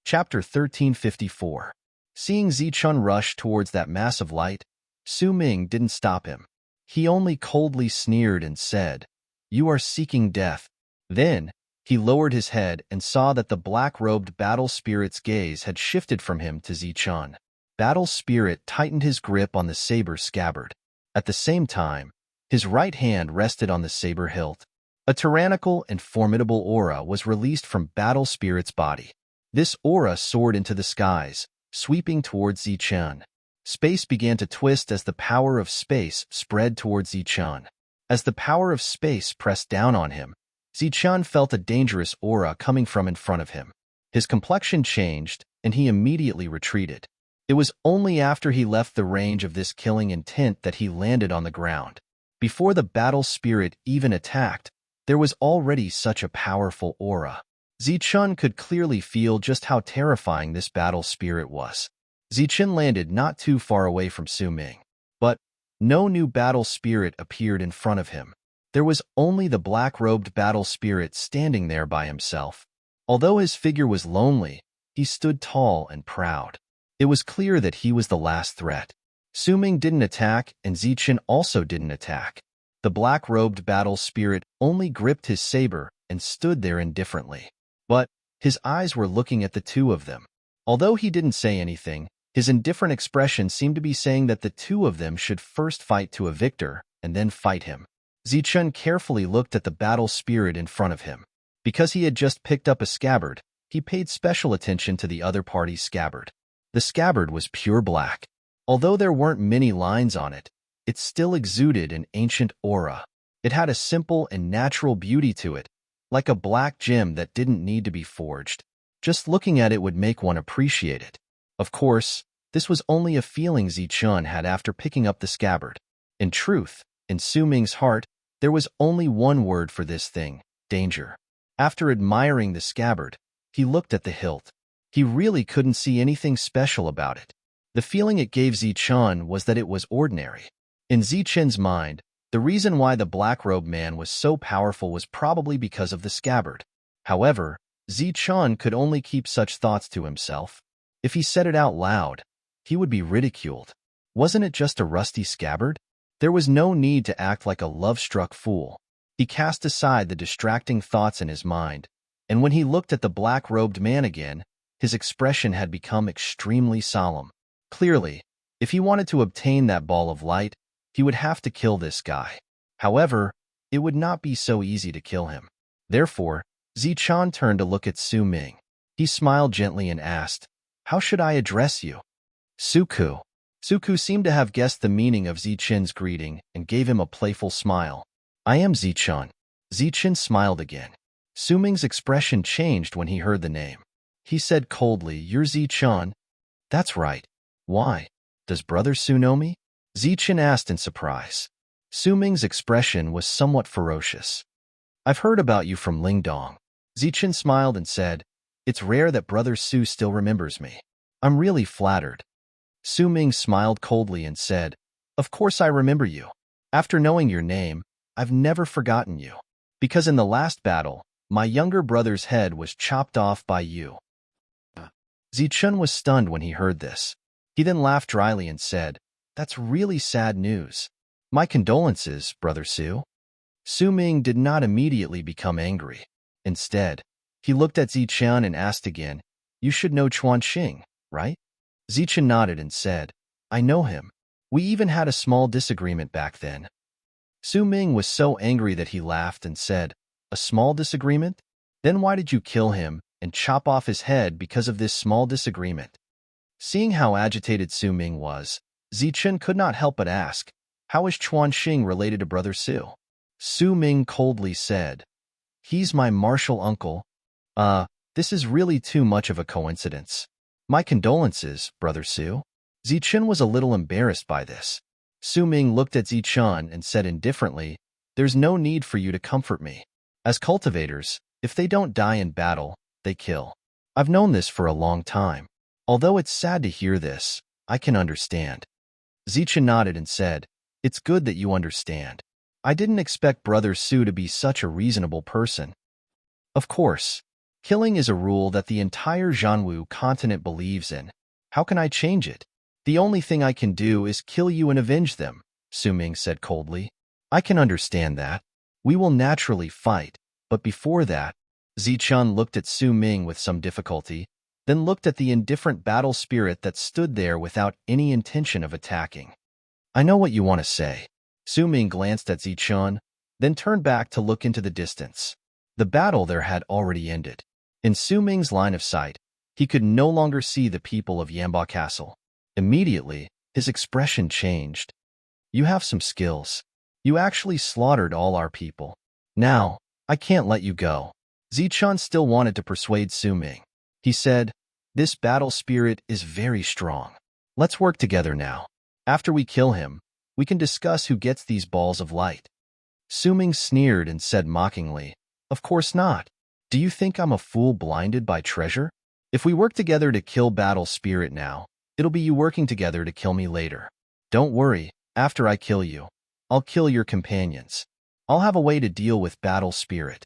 Chapter 1354. Seeing Zichun rush towards that mass of light, Su Ming didn't stop him. He only coldly sneered and said, "You are seeking death." Then, he lowered his head and saw that the black-robed battle spirit's gaze had shifted from him to Zichun. Battle spirit tightened his grip on the saber scabbard. At the same time, his right hand rested on the saber hilt. A tyrannical and formidable aura was released from battle spirit's body. This aura soared into the skies, sweeping towards Zichun. Space began to twist as the power of space spread towards Zichun. As the power of space pressed down on him, Zichun felt a dangerous aura coming from in front of him. His complexion changed, and he immediately retreated. It was only after he left the range of this killing intent that he landed on the ground. Before the battle spirit even attacked, there was already such a powerful aura. Zichun could clearly feel just how terrifying this battle spirit was. Zichun landed not too far away from Su Ming, but no new battle spirit appeared in front of him. There was only the black-robed battle spirit standing there by himself. Although his figure was lonely, he stood tall and proud. It was clear that he was the last threat. Su Ming didn't attack, and Zichun also didn't attack. The black-robed battle spirit only gripped his saber and stood there indifferently. But his eyes were looking at the two of them. Although he didn't say anything, his indifferent expression seemed to be saying that the two of them should first fight to a victor and then fight him. Zichun carefully looked at the battle spirit in front of him. Because he had just picked up a scabbard, he paid special attention to the other party's scabbard. The scabbard was pure black. Although there weren't many lines on it, it still exuded an ancient aura. It had a simple and natural beauty to it, like a black gem that didn't need to be forged. Just looking at it would make one appreciate it. Of course, this was only a feeling Zichun had after picking up the scabbard. In truth, in Su Ming's heart, there was only one word for this thing: danger. After admiring the scabbard, he looked at the hilt. He really couldn't see anything special about it. The feeling it gave Zichun was that it was ordinary. In Zichun's mind, the reason why the black-robed man was so powerful was probably because of the scabbard. However, Zichun could only keep such thoughts to himself. If he said it out loud, he would be ridiculed. Wasn't it just a rusty scabbard? There was no need to act like a love-struck fool. He cast aside the distracting thoughts in his mind, and when he looked at the black-robed man again, his expression had become extremely solemn. Clearly, if he wanted to obtain that ball of light, he would have to kill this guy. However, it would not be so easy to kill him. Therefore, Zichun turned to look at Su Ming. He smiled gently and asked, "How should I address you?" "Suku." Suku seemed to have guessed the meaning of Zichun's greeting and gave him a playful smile. "I am Zichun." Zichun smiled again. Su Ming's expression changed when he heard the name. He said coldly, "You're Zichun?" "That's right. Why? Does Brother Su know me?" Zichun asked in surprise. Su Ming's expression was somewhat ferocious. "I've heard about you from Lingdong." Zichun smiled and said, "It's rare that Brother Su still remembers me. I'm really flattered." Su Ming smiled coldly and said, "Of course I remember you. After knowing your name, I've never forgotten you. Because in the last battle, my younger brother's head was chopped off by you." Zichun was stunned when he heard this. He then laughed dryly and said, "That's really sad news. My condolences, Brother Su." Su Ming did not immediately become angry. Instead, he looked at Zichun and asked again, "You should know Chuanxing, right?" Zichun nodded and said, "I know him. We even had a small disagreement back then." Su Ming was so angry that he laughed and said, "A small disagreement? Then why did you kill him and chop off his head because of this small disagreement?" Seeing how agitated Su Ming was, Zichun could not help but ask, "How is Chuanxing related to Brother Su?" Su Ming coldly said, "He's my martial uncle." This is really too much of a coincidence. My condolences, Brother Su. Zichun was a little embarrassed by this. Su Ming looked at Zichun and said indifferently, "There's no need for you to comfort me. As cultivators, if they don't die in battle, they kill. I've known this for a long time. Although it's sad to hear this, I can understand." Zichun nodded and said, "It's good that you understand. I didn't expect Brother Su to be such a reasonable person. Of course, killing is a rule that the entire Zhanwu continent believes in. How can I change it? The only thing I can do is kill you and avenge them," Su Ming said coldly. "I can understand that. We will naturally fight, but before that," Zichun looked at Su Ming with some difficulty, then looked at the indifferent battle spirit that stood there without any intention of attacking. "I know what you want to say." Su Ming glanced at Zichun, then turned back to look into the distance. The battle there had already ended. In Su Ming's line of sight, he could no longer see the people of Yamba Castle. Immediately, his expression changed. "You have some skills. You actually slaughtered all our people. Now, I can't let you go." Zichun still wanted to persuade Su Ming. He said, "This battle spirit is very strong. Let's work together now. After we kill him, we can discuss who gets these balls of light." Su Ming sneered and said mockingly, "Of course not. Do you think I'm a fool blinded by treasure? If we work together to kill battle spirit now, it'll be you working together to kill me later. Don't worry, after I kill you, I'll kill your companions. I'll have a way to deal with battle spirit."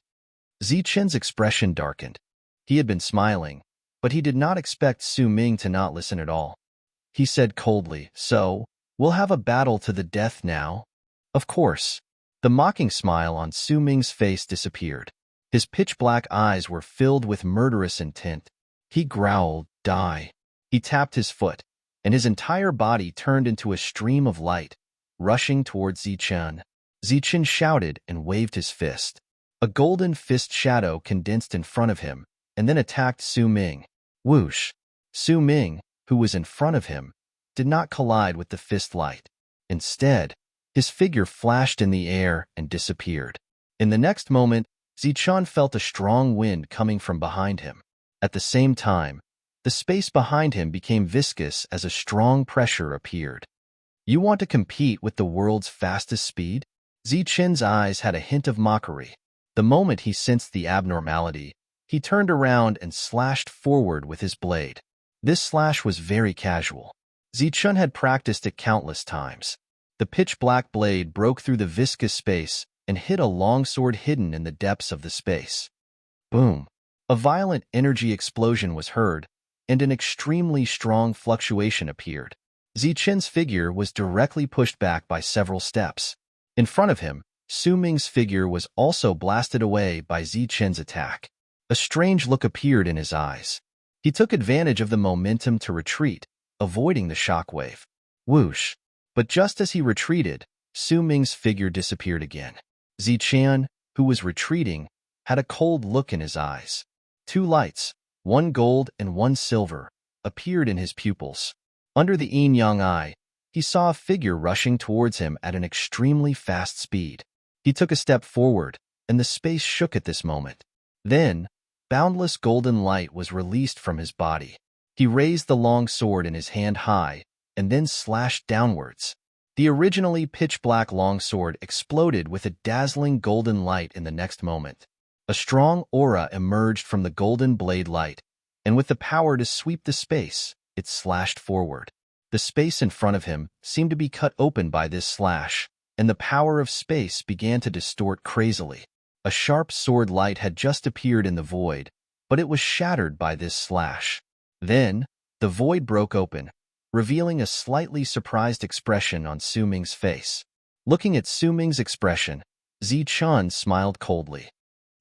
Zichun's expression darkened. He had been smiling, but he did not expect Su Ming to not listen at all. He said coldly, "So, we'll have a battle to the death now?" "Of course." The mocking smile on Su Ming's face disappeared. His pitch-black eyes were filled with murderous intent. He growled, "Die." He tapped his foot, and his entire body turned into a stream of light, rushing towards Zichun. Zichun shouted and waved his fist. A golden fist shadow condensed in front of him, and then attacked Su Ming. Whoosh! Su Ming, who was in front of him, did not collide with the fist light. Instead, his figure flashed in the air and disappeared. In the next moment, Zichun felt a strong wind coming from behind him. At the same time, the space behind him became viscous as a strong pressure appeared. "You want to compete with the world's fastest speed?" Zichun's eyes had a hint of mockery. The moment he sensed the abnormality, he turned around and slashed forward with his blade. This slash was very casual. Zichun had practiced it countless times. The pitch-black blade broke through the viscous space and hit a long sword hidden in the depths of the space. Boom! A violent energy explosion was heard, and an extremely strong fluctuation appeared. Zichun's figure was directly pushed back by several steps. In front of him, Su Ming's figure was also blasted away by Zichun's attack. A strange look appeared in his eyes. He took advantage of the momentum to retreat, avoiding the shockwave. Whoosh! But just as he retreated, Su Ming's figure disappeared again. Zichun, who was retreating, had a cold look in his eyes. Two lights, one gold and one silver, appeared in his pupils. Under the yin-yang eye, he saw a figure rushing towards him at an extremely fast speed. He took a step forward, and the space shook at this moment. Then, boundless golden light was released from his body. He raised the long sword in his hand high, and then slashed downwards. The originally pitch-black longsword exploded with a dazzling golden light in the next moment. A strong aura emerged from the golden blade light, and with the power to sweep the space, it slashed forward. The space in front of him seemed to be cut open by this slash, and the power of space began to distort crazily. A sharp sword light had just appeared in the void, but it was shattered by this slash. Then, the void broke open, revealing a slightly surprised expression on Su Ming's face. Looking at Su Ming's expression, Zichun smiled coldly.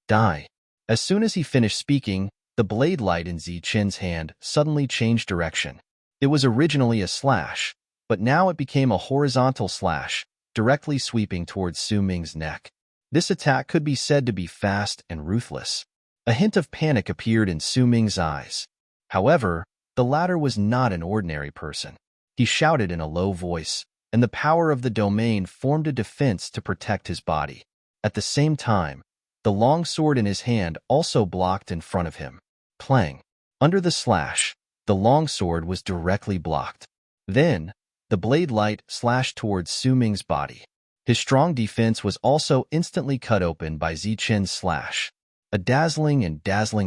"Die." As soon as he finished speaking, the blade light in Zichun's hand suddenly changed direction. It was originally a slash, but now it became a horizontal slash, directly sweeping towards Su Ming's neck. This attack could be said to be fast and ruthless. A hint of panic appeared in Su Ming's eyes. However, the latter was not an ordinary person. He shouted in a low voice, and the power of the domain formed a defense to protect his body. At the same time, the long sword in his hand also blocked in front of him. Clang. Under the slash, the longsword was directly blocked. Then, the blade light slashed towards Su Ming's body. His strong defense was also instantly cut open by Zichen's slash. A dazzling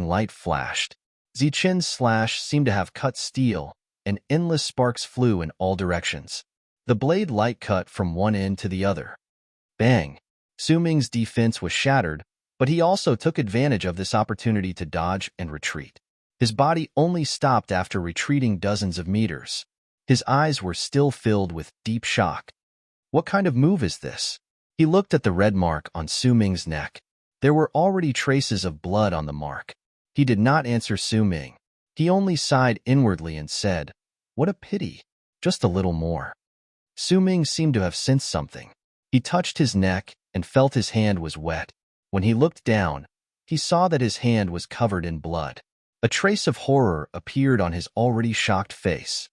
light flashed. Zichen's slash seemed to have cut steel, and endless sparks flew in all directions. The blade light cut from one end to the other. Bang! Su Ming's defense was shattered, but he also took advantage of this opportunity to dodge and retreat. His body only stopped after retreating dozens of meters. His eyes were still filled with deep shock. What kind of move is this? He looked at the red mark on Su Ming's neck. There were already traces of blood on the mark. He did not answer Su Ming. He only sighed inwardly and said, "What a pity. Just a little more." Su Ming seemed to have sensed something. He touched his neck and felt his hand was wet. When he looked down, he saw that his hand was covered in blood. A trace of horror appeared on his already shocked face.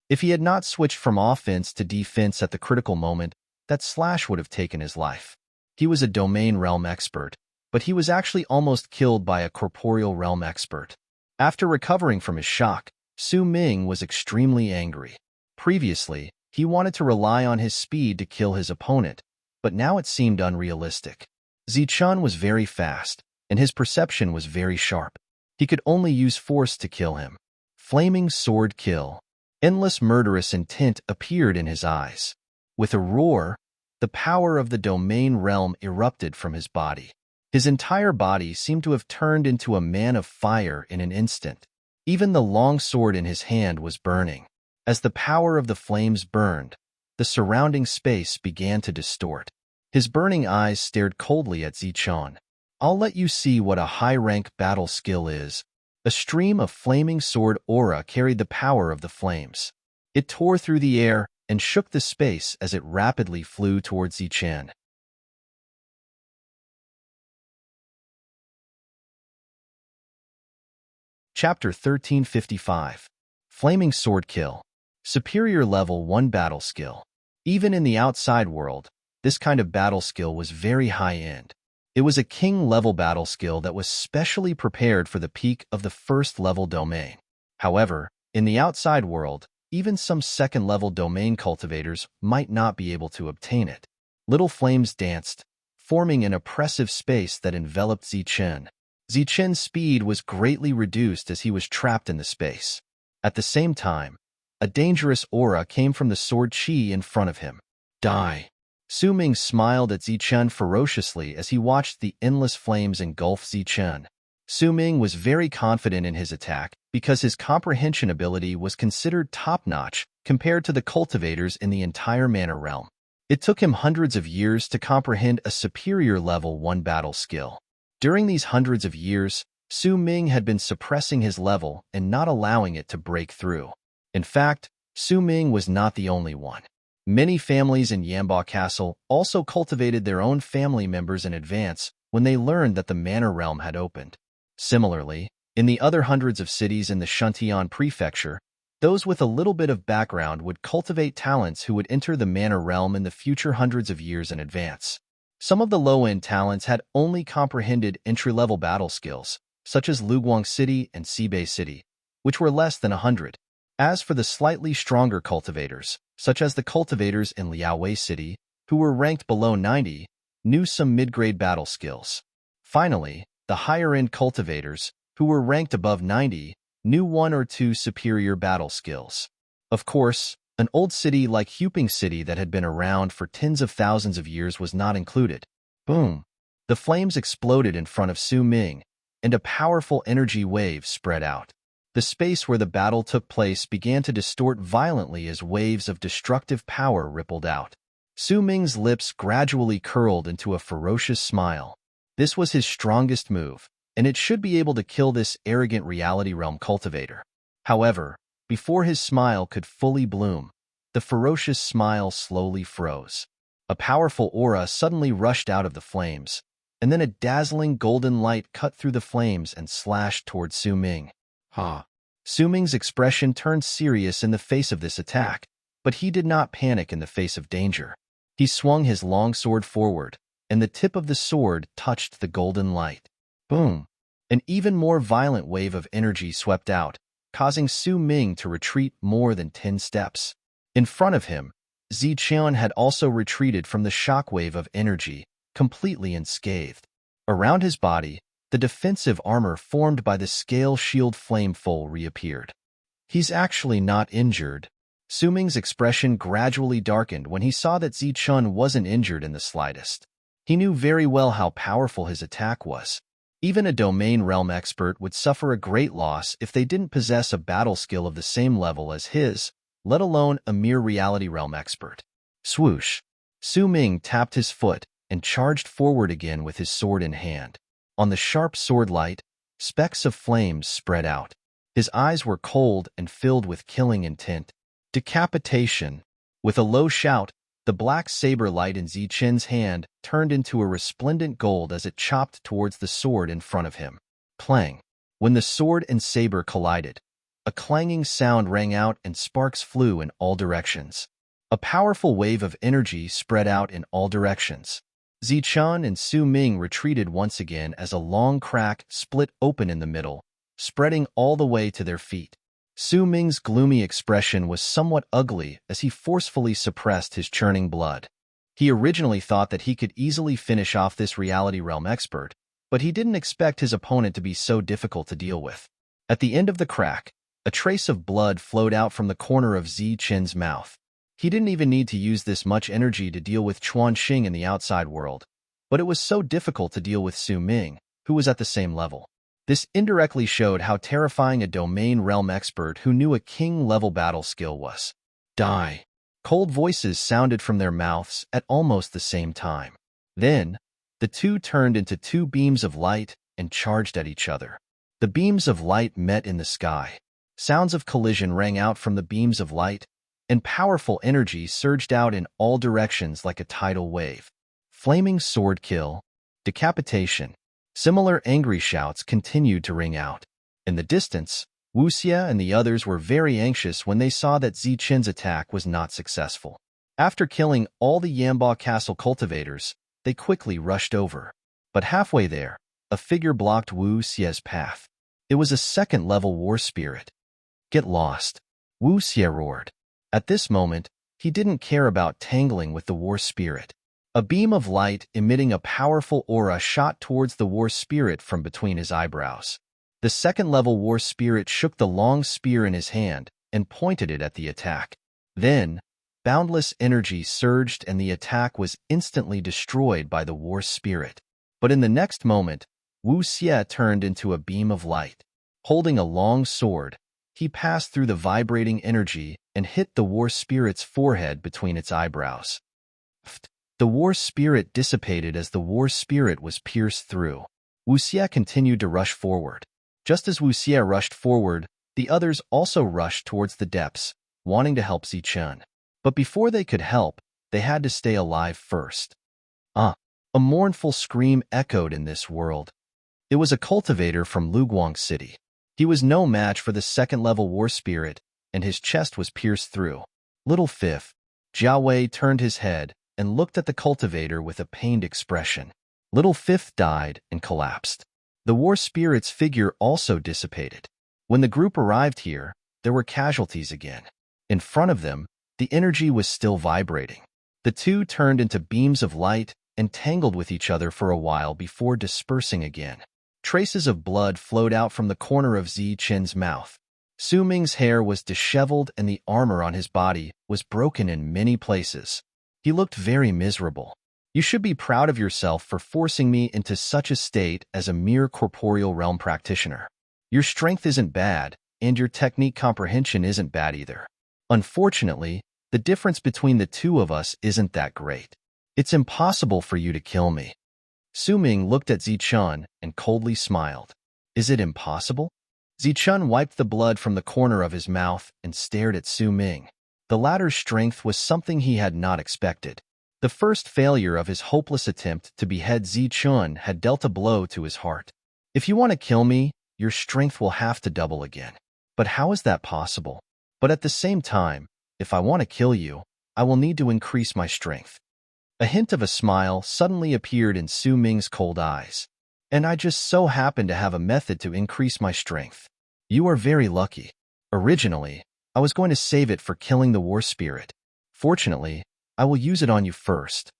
If he had not switched from offense to defense at the critical moment, that slash would have taken his life. He was a domain realm expert, but he was actually almost killed by a corporeal realm expert. After recovering from his shock, Su Ming was extremely angry. Previously, he wanted to rely on his speed to kill his opponent, but now it seemed unrealistic. Zichun was very fast, and his perception was very sharp. He could only use force to kill him. Flaming sword kill. Endless murderous intent appeared in his eyes. With a roar, the power of the domain realm erupted from his body. His entire body seemed to have turned into a man of fire in an instant. Even the long sword in his hand was burning. As the power of the flames burned, the surrounding space began to distort. His burning eyes stared coldly at Zichun. "I'll let you see what a high-rank battle skill is." A stream of flaming sword aura carried the power of the flames. It tore through the air and shook the space as it rapidly flew towards Zichen. Chapter 1355. Flaming Sword Kill. Superior Level 1 Battle Skill. Even in the outside world, this kind of battle skill was very high-end. It was a king-level battle skill that was specially prepared for the peak of the first-level domain. However, in the outside world, even some second-level domain cultivators might not be able to obtain it. Little flames danced, forming an oppressive space that enveloped Zichen. Zichen's speed was greatly reduced as he was trapped in the space. At the same time, a dangerous aura came from the sword chi in front of him. Die! Su Ming smiled at Zichen ferociously as he watched the endless flames engulf Zichen. Su Ming was very confident in his attack because his comprehension ability was considered top-notch compared to the cultivators in the entire mana realm. It took him hundreds of years to comprehend a superior level 1 battle skill. During these hundreds of years, Su Ming had been suppressing his level and not allowing it to break through. In fact, Su Ming was not the only one. Many families in Yamba Castle also cultivated their own family members in advance when they learned that the Manor Realm had opened. Similarly, in the other hundreds of cities in the Shuntian Prefecture, those with a little bit of background would cultivate talents who would enter the Manor Realm in the future hundreds of years in advance. Some of the low-end talents had only comprehended entry-level battle skills, such as Luguang City and Sibei City, which were less than 100. As for the slightly stronger cultivators, such as the cultivators in Liaowei City, who were ranked below 90, knew some mid-grade battle skills. Finally, the higher-end cultivators, who were ranked above 90, knew 1 or 2 superior battle skills. Of course, an old city like Huping City that had been around for tens of thousands of years was not included. Boom! The flames exploded in front of Su Ming, and a powerful energy wave spread out. The space where the battle took place began to distort violently as waves of destructive power rippled out. Su Ming's lips gradually curled into a ferocious smile. This was his strongest move, and it should be able to kill this arrogant reality realm cultivator. However, before his smile could fully bloom, the ferocious smile slowly froze. A powerful aura suddenly rushed out of the flames, and then a dazzling golden light cut through the flames and slashed towards Su Ming. Ha! Su Ming's expression turned serious in the face of this attack, but he did not panic in the face of danger. He swung his long sword forward, and the tip of the sword touched the golden light. Boom! An even more violent wave of energy swept out, causing Su Ming to retreat more than 10 steps. In front of him, Zichun had also retreated from the shockwave of energy, completely unscathed. Around his body, the defensive armor formed by the scale shield flame foal reappeared. He's actually not injured. Su Ming's expression gradually darkened when he saw that Zichun wasn't injured in the slightest. He knew very well how powerful his attack was. Even a domain realm expert would suffer a great loss if they didn't possess a battle skill of the same level as his, let alone a mere reality realm expert. Swoosh! Su Ming tapped his foot and charged forward again with his sword in hand. On the sharp sword light, specks of flames spread out. His eyes were cold and filled with killing intent. Decapitation. With a low shout, the black saber light in Zichun's hand turned into a resplendent gold as it chopped towards the sword in front of him. Clang! When the sword and saber collided, a clanging sound rang out and sparks flew in all directions. A powerful wave of energy spread out in all directions. Zichun and Su Ming retreated once again as a long crack split open in the middle, spreading all the way to their feet. Su Ming's gloomy expression was somewhat ugly as he forcefully suppressed his churning blood. He originally thought that he could easily finish off this reality realm expert, but he didn't expect his opponent to be so difficult to deal with. At the end of the crack, a trace of blood flowed out from the corner of Zichun's mouth. He didn't even need to use this much energy to deal with Chuanxing in the outside world, but it was so difficult to deal with Su Ming, who was at the same level. This indirectly showed how terrifying a domain realm expert who knew a king-level battle skill was. Die! Cold voices sounded from their mouths at almost the same time. Then, the two turned into two beams of light and charged at each other. The beams of light met in the sky. Sounds of collision rang out from the beams of light, and powerful energy surged out in all directions like a tidal wave. Flaming sword kill, decapitation. Similar angry shouts continued to ring out. In the distance, Wuxia and the others were very anxious when they saw that Zichun's attack was not successful. After killing all the Yamba Castle cultivators, they quickly rushed over. But halfway there, a figure blocked Wuxia's path. It was a second-level war spirit. Get lost! Wuxia roared. At this moment, he didn't care about tangling with the war spirit. A beam of light emitting a powerful aura shot towards the war spirit from between his eyebrows. The second-level war spirit shook the long spear in his hand and pointed it at the attack. Then, boundless energy surged and the attack was instantly destroyed by the war spirit. But in the next moment, Wuxia turned into a beam of light. Holding a long sword, he passed through the vibrating energy and hit the war spirit's forehead between its eyebrows. The war spirit dissipated as the war spirit was pierced through. Wuxia continued to rush forward. Just as Wuxia rushed forward, the others also rushed towards the depths, wanting to help Zichun. But before they could help, they had to stay alive first. A mournful scream echoed in this world. It was a cultivator from Luguang City. He was no match for the second-level war spirit, and his chest was pierced through. Little Fifth, Jia Wei turned his head and looked at the cultivator with a pained expression. Little Fifth died and collapsed. The war spirit's figure also dissipated. When the group arrived here, there were casualties again. In front of them, the energy was still vibrating. The two turned into beams of light and tangled with each other for a while before dispersing again. Traces of blood flowed out from the corner of Zichun's mouth. Su Ming's hair was disheveled and the armor on his body was broken in many places. He looked very miserable. You should be proud of yourself for forcing me into such a state as a mere corporeal realm practitioner. Your strength isn't bad, and your technique comprehension isn't bad either. Unfortunately, the difference between the two of us isn't that great. It's impossible for you to kill me. Su Ming looked at Zichun and coldly smiled. Is it impossible? Zichun wiped the blood from the corner of his mouth and stared at Su Ming. The latter's strength was something he had not expected. The first failure of his hopeless attempt to behead Zichun had dealt a blow to his heart. If you want to kill me, your strength will have to double again. But how is that possible? But at the same time, if I want to kill you, I will need to increase my strength. A hint of a smile suddenly appeared in Su Ming's cold eyes. and I just so happen to have a method to increase my strength. You are very lucky. Originally, I was going to save it for killing the war spirit. Fortunately, I will use it on you first."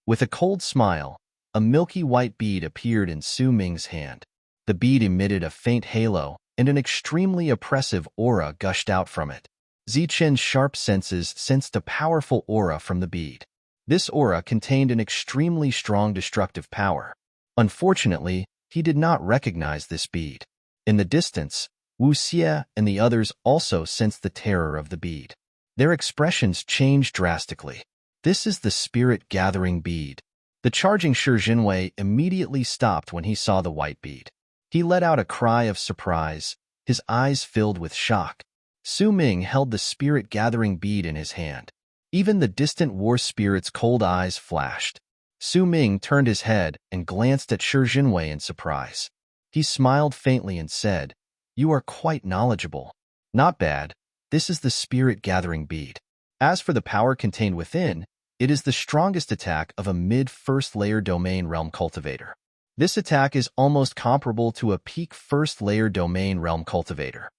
With a cold smile, a milky white bead appeared in Su Ming's hand. The bead emitted a faint halo, and an extremely oppressive aura gushed out from it. Zichen's sharp senses sensed a powerful aura from the bead. This aura contained an extremely strong destructive power. Unfortunately, he did not recognize this bead. In the distance, Wu Xie and the others also sensed the terror of the bead. Their expressions changed drastically. "This is the spirit-gathering bead." The charging Shi Jinwei immediately stopped when he saw the white bead. He let out a cry of surprise, his eyes filled with shock. Su Ming held the spirit-gathering bead in his hand. Even the distant war spirit's cold eyes flashed. Su Ming turned his head and glanced at Shi Jinwei in surprise. He smiled faintly and said, "You are quite knowledgeable." "Not bad. This is the spirit-gathering bead. As for the power contained within, it is the strongest attack of a mid-first-layer domain realm cultivator. This attack is almost comparable to a peak first-layer domain realm cultivator."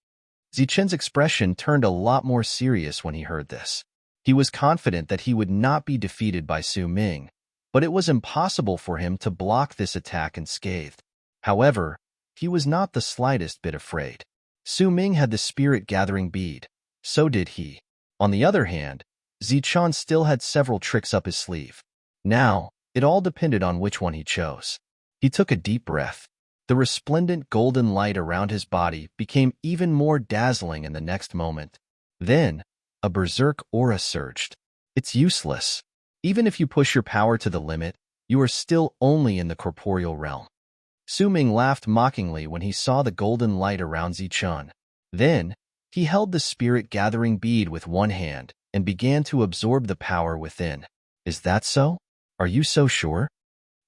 Zichen's expression turned a lot more serious when he heard this. He was confident that he would not be defeated by Su Ming, but it was impossible for him to block this attack unscathed. However, he was not the slightest bit afraid. Su Ming had the spirit-gathering bead. So did he. On the other hand, Zichen still had several tricks up his sleeve. Now, it all depended on which one he chose. He took a deep breath. The resplendent golden light around his body became even more dazzling in the next moment. Then, a berserk aura surged. "It's useless. Even if you push your power to the limit, you are still only in the corporeal realm." Su Ming laughed mockingly when he saw the golden light around Zichen. Then, he held the spirit-gathering bead with one hand and began to absorb the power within. "Is that so? Are you so sure?"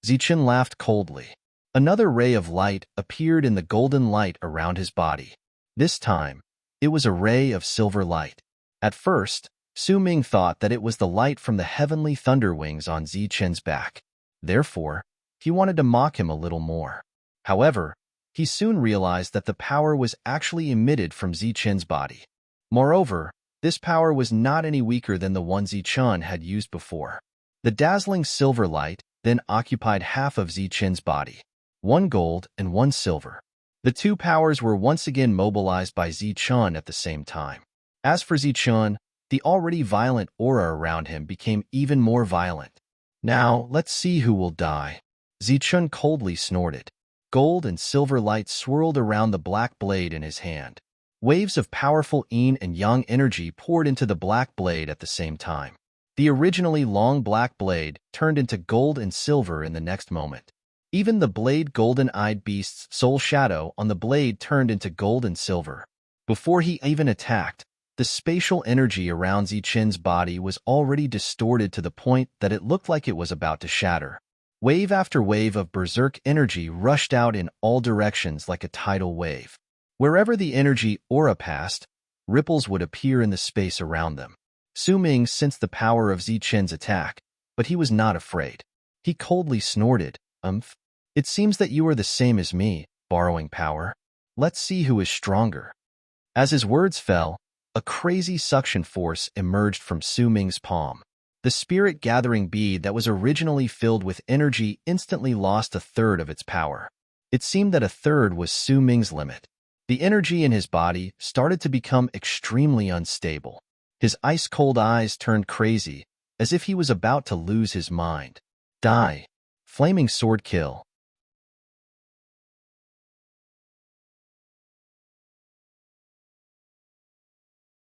Zichen laughed coldly. Another ray of light appeared in the golden light around his body. This time, it was a ray of silver light. At first, Su Ming thought that it was the light from the heavenly thunder wings on Zichen's back. Therefore, he wanted to mock him a little more. However, he soon realized that the power was actually emitted from Zichen's body. Moreover, this power was not any weaker than the one Zichen had used before. The dazzling silver light then occupied half of Zichen's body, one gold and one silver. The two powers were once again mobilized by Zichen at the same time. As for Zichen, the already violent aura around him became even more violent. "Now, let's see who will die." Zichen coldly snorted. Gold and silver light swirled around the black blade in his hand. Waves of powerful yin and yang energy poured into the black blade at the same time. The originally long black blade turned into gold and silver in the next moment. Even the blade golden-eyed beast's soul shadow on the blade turned into gold and silver. Before he even attacked, the spatial energy around Zichen's body was already distorted to the point that it looked like it was about to shatter. Wave after wave of berserk energy rushed out in all directions like a tidal wave. Wherever the energy aura passed, ripples would appear in the space around them. Su Ming sensed the power of Zichen's attack, but he was not afraid. He coldly snorted, "It seems that you are the same as me, borrowing power. Let's see who is stronger." As his words fell, a crazy suction force emerged from Su Ming's palm. The spirit-gathering bead that was originally filled with energy instantly lost a third of its power. It seemed that a third was Su Ming's limit. The energy in his body started to become extremely unstable. His ice-cold eyes turned crazy, as if he was about to lose his mind. Die. Flaming sword kill.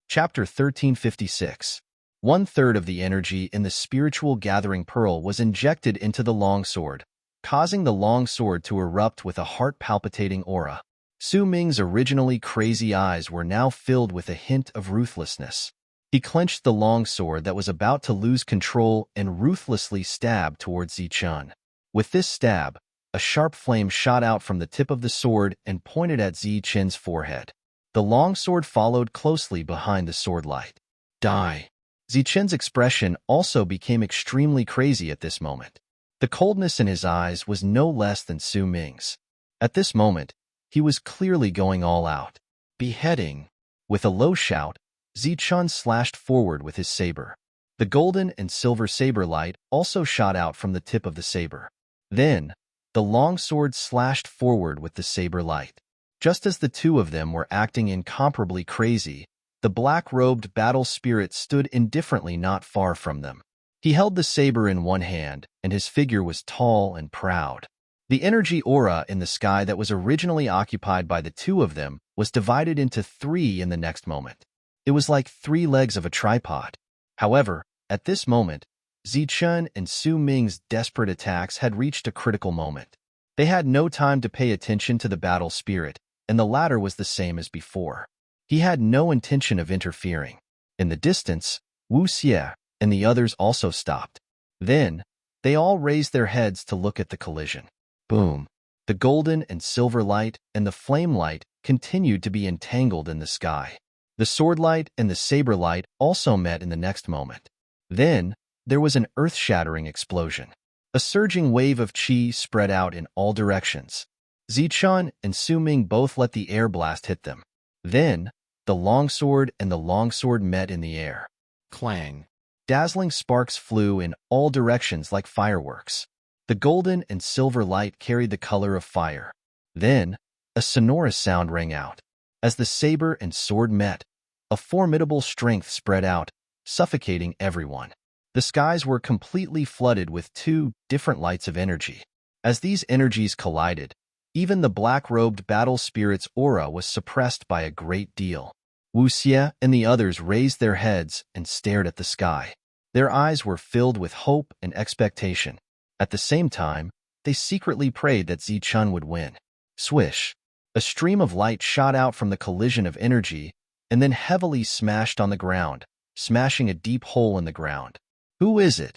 Chapter 1356. One-third of the energy in the spiritual gathering pearl was injected into the longsword, causing the longsword to erupt with a heart-palpitating aura. Su Ming's originally crazy eyes were now filled with a hint of ruthlessness. He clenched the longsword that was about to lose control and ruthlessly stabbed towards Zichen. With this stab, a sharp flame shot out from the tip of the sword and pointed at Zichen's forehead. The longsword followed closely behind the sword light. Die. Zichen's expression also became extremely crazy at this moment. The coldness in his eyes was no less than Su Ming's. At this moment, he was clearly going all out. Beheading. With a low shout, Zichun slashed forward with his saber. The golden and silver saber light also shot out from the tip of the saber. Then, the long sword slashed forward with the saber light. Just as the two of them were acting incomparably crazy, the black-robed battle spirit stood indifferently not far from them. He held the saber in one hand, and his figure was tall and proud. The energy aura in the sky that was originally occupied by the two of them was divided into three in the next moment. It was like 3 legs of a tripod. However, at this moment, Zichun and Su Ming's desperate attacks had reached a critical moment. They had no time to pay attention to the battle spirit, and the latter was the same as before. He had no intention of interfering. In the distance, Wu Xie and the others also stopped. Then, they all raised their heads to look at the collision. Boom! The golden and silver light and the flame light continued to be entangled in the sky. The sword light and the saber light also met in the next moment. Then, there was an earth-shattering explosion. A surging wave of qi spread out in all directions. Zichun and Su Ming both let the air blast hit them. Then, the longsword and the longsword met in the air. Clang! Dazzling sparks flew in all directions like fireworks. The golden and silver light carried the color of fire. Then, a sonorous sound rang out. As the saber and sword met, a formidable strength spread out, suffocating everyone. The skies were completely flooded with 2 different lights of energy. As these energies collided, even the black-robed battle spirit's aura was suppressed by a great deal. Wu Xie and the others raised their heads and stared at the sky. Their eyes were filled with hope and expectation. At the same time, they secretly prayed that Zichun would win. Swish! A stream of light shot out from the collision of energy and then heavily smashed on the ground, smashing a deep hole in the ground. Who is it?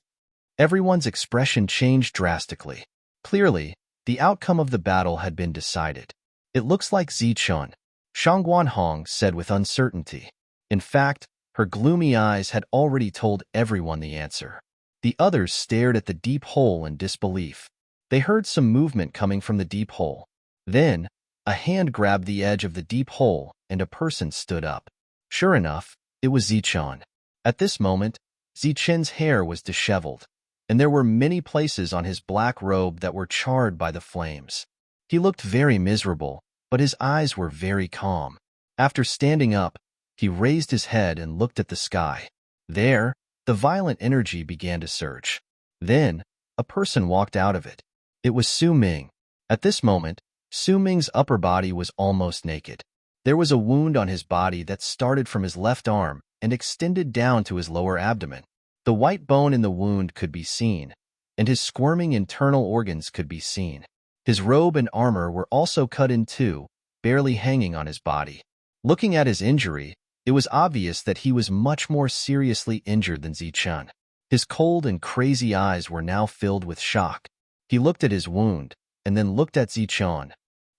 Everyone's expression changed drastically. Clearly, the outcome of the battle had been decided. It looks like Zichun, Shang Guanhong said with uncertainty. In fact, her gloomy eyes had already told everyone the answer. The others stared at the deep hole in disbelief. They heard some movement coming from the deep hole. Then, a hand grabbed the edge of the deep hole and a person stood up. Sure enough, it was Zichun. At this moment, Zichun's hair was disheveled, and there were many places on his black robe that were charred by the flames. He looked very miserable, but his eyes were very calm. After standing up, he raised his head and looked at the sky. There, the violent energy began to surge. Then, a person walked out of it. It was Su Ming. At this moment, Su Ming's upper body was almost naked. There was a wound on his body that started from his left arm and extended down to his lower abdomen. The white bone in the wound could be seen, and his squirming internal organs could be seen. His robe and armor were also cut in two, barely hanging on his body. Looking at his injury, it was obvious that he was much more seriously injured than Zichun. His cold and crazy eyes were now filled with shock. He looked at his wound, and then looked at Zichun.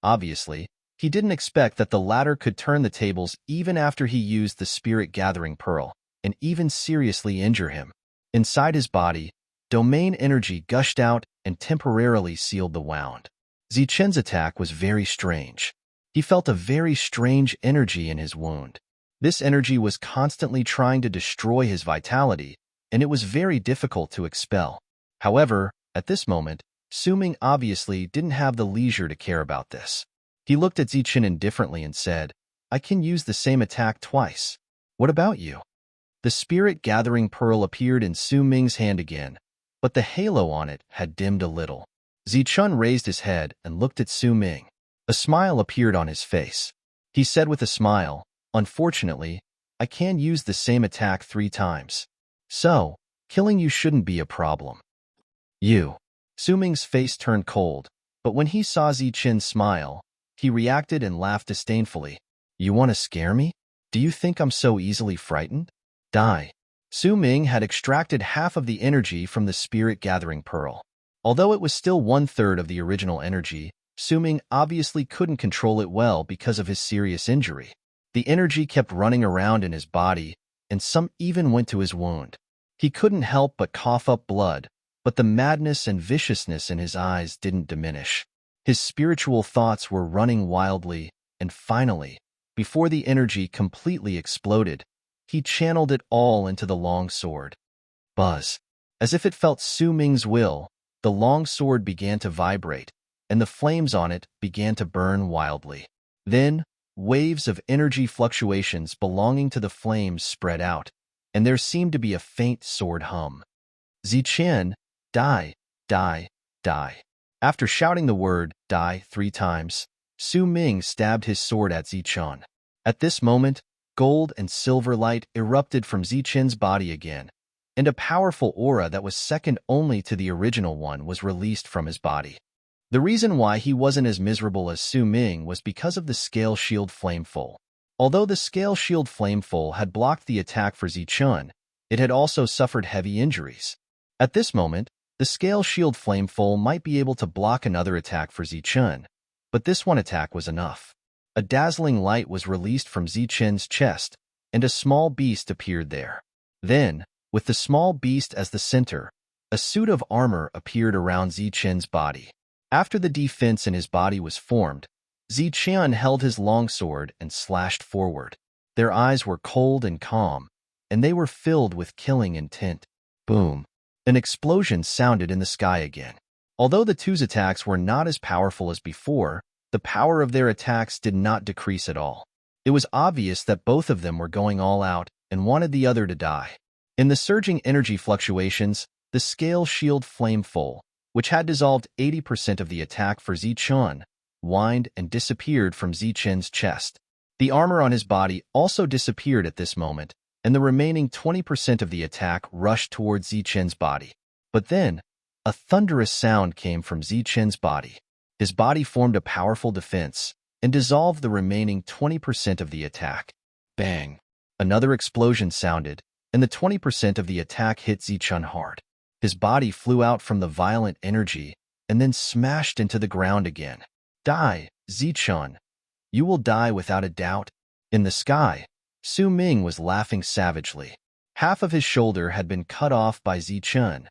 Obviously, he didn't expect that the latter could turn the tables even after he used the spirit-gathering pearl, and even seriously injure him. Inside his body, domain energy gushed out and temporarily sealed the wound. Zichun's attack was very strange. He felt a very strange energy in his wound. This energy was constantly trying to destroy his vitality, and it was very difficult to expel. However, at this moment, Su Ming obviously didn't have the leisure to care about this. He looked at Zichun indifferently and said, "I can use the same attack twice. What about you?" The spirit-gathering pearl appeared in Su Ming's hand again, but the halo on it had dimmed a little. Zichun raised his head and looked at Su Ming. A smile appeared on his face. He said with a smile, "Unfortunately, I can use the same attack 3 times. So, killing you shouldn't be a problem." You. Su Ming's face turned cold, but when he saw Zichun's smile, he reacted and laughed disdainfully. "You want to scare me? Do you think I'm so easily frightened? Die." Su Ming had extracted half of the energy from the spirit-gathering pearl. Although it was still 1/3 of the original energy, Su Ming obviously couldn't control it well because of his serious injury. The energy kept running around in his body, and some even went to his wound. He couldn't help but cough up blood, but the madness and viciousness in his eyes didn't diminish. His spiritual thoughts were running wildly, and finally, before the energy completely exploded, he channeled it all into the long sword. Buzz. As if it felt Su Ming's will, the long sword began to vibrate, and the flames on it began to burn wildly. Then, waves of energy fluctuations belonging to the flames spread out, and there seemed to be a faint sword hum. Zichen, die, die, die. After shouting the word die 3 times, Su Ming stabbed his sword at Zichen. At this moment, gold and silver light erupted from Zichen's body again, and a powerful aura that was second only to the original one was released from his body. The reason why he wasn't as miserable as Su Ming was because of the Scale Shield Flameful. Although the Scale Shield Flameful had blocked the attack for Zichen, it had also suffered heavy injuries. At this moment, the Scale Shield Flameful might be able to block another attack for Zichen, but this one attack was enough. A dazzling light was released from Zichen's chest, and a small beast appeared there. Then, with the small beast as the center, a suit of armor appeared around Zichen's body. After the defense in his body was formed, Zichen held his longsword and slashed forward. Their eyes were cold and calm, and they were filled with killing intent. Boom! An explosion sounded in the sky again. Although the two's attacks were not as powerful as before, the power of their attacks did not decrease at all. It was obvious that both of them were going all out and wanted the other to die. In the surging energy fluctuations, the Scale Shield Flameful, which had dissolved 80% of the attack for Zichen, whined and disappeared from Zichen's chest. The armor on his body also disappeared at this moment, and the remaining 20% of the attack rushed towards Zichen's body. But then, a thunderous sound came from Zichen's body. His body formed a powerful defense and dissolved the remaining 20% of the attack. Bang! Another explosion sounded, and the 20% of the attack hit Zichen hard. His body flew out from the violent energy and then smashed into the ground again. Die, Zichen. You will die without a doubt. In the sky, Su Ming was laughing savagely. Half of his shoulder had been cut off by Zichen,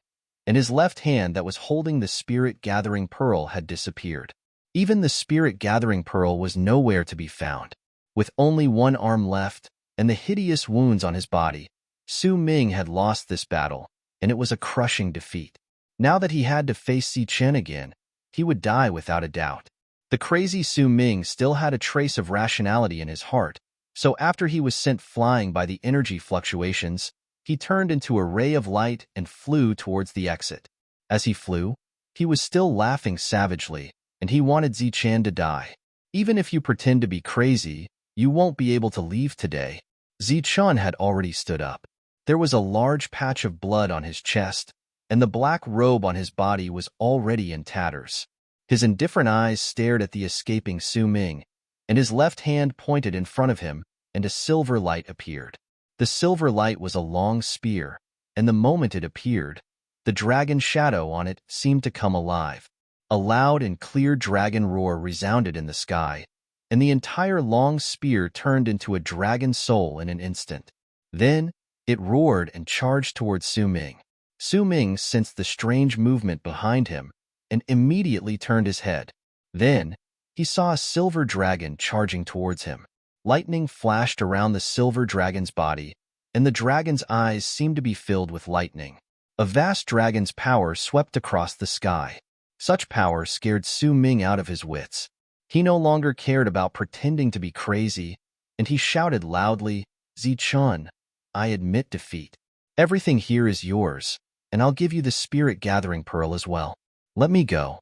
and his left hand that was holding the spirit-gathering pearl had disappeared. Even the spirit-gathering pearl was nowhere to be found. With only one arm left and the hideous wounds on his body, Su Ming had lost this battle, and it was a crushing defeat. Now that he had to face Zichen again, he would die without a doubt. The crazy Su Ming still had a trace of rationality in his heart, so after he was sent flying by the energy fluctuations, he turned into a ray of light and flew towards the exit. As he flew, he was still laughing savagely, and he wanted Zichen to die. Even if you pretend to be crazy, you won't be able to leave today. Zichen had already stood up. There was a large patch of blood on his chest, and the black robe on his body was already in tatters. His indifferent eyes stared at the escaping Su Ming, and his left hand pointed in front of him, and a silver light appeared. The silver light was a long spear, and the moment it appeared, the dragon shadow on it seemed to come alive. A loud and clear dragon roar resounded in the sky, and the entire long spear turned into a dragon soul in an instant. Then, it roared and charged towards Su Ming. Su Ming sensed the strange movement behind him and immediately turned his head. Then, he saw a silver dragon charging towards him. Lightning flashed around the silver dragon's body, and the dragon's eyes seemed to be filled with lightning. A vast dragon's power swept across the sky. Such power scared Su Ming out of his wits. He no longer cared about pretending to be crazy, and he shouted loudly, "Zichen, I admit defeat. Everything here is yours, and I'll give you the spirit-gathering pearl as well. Let me go."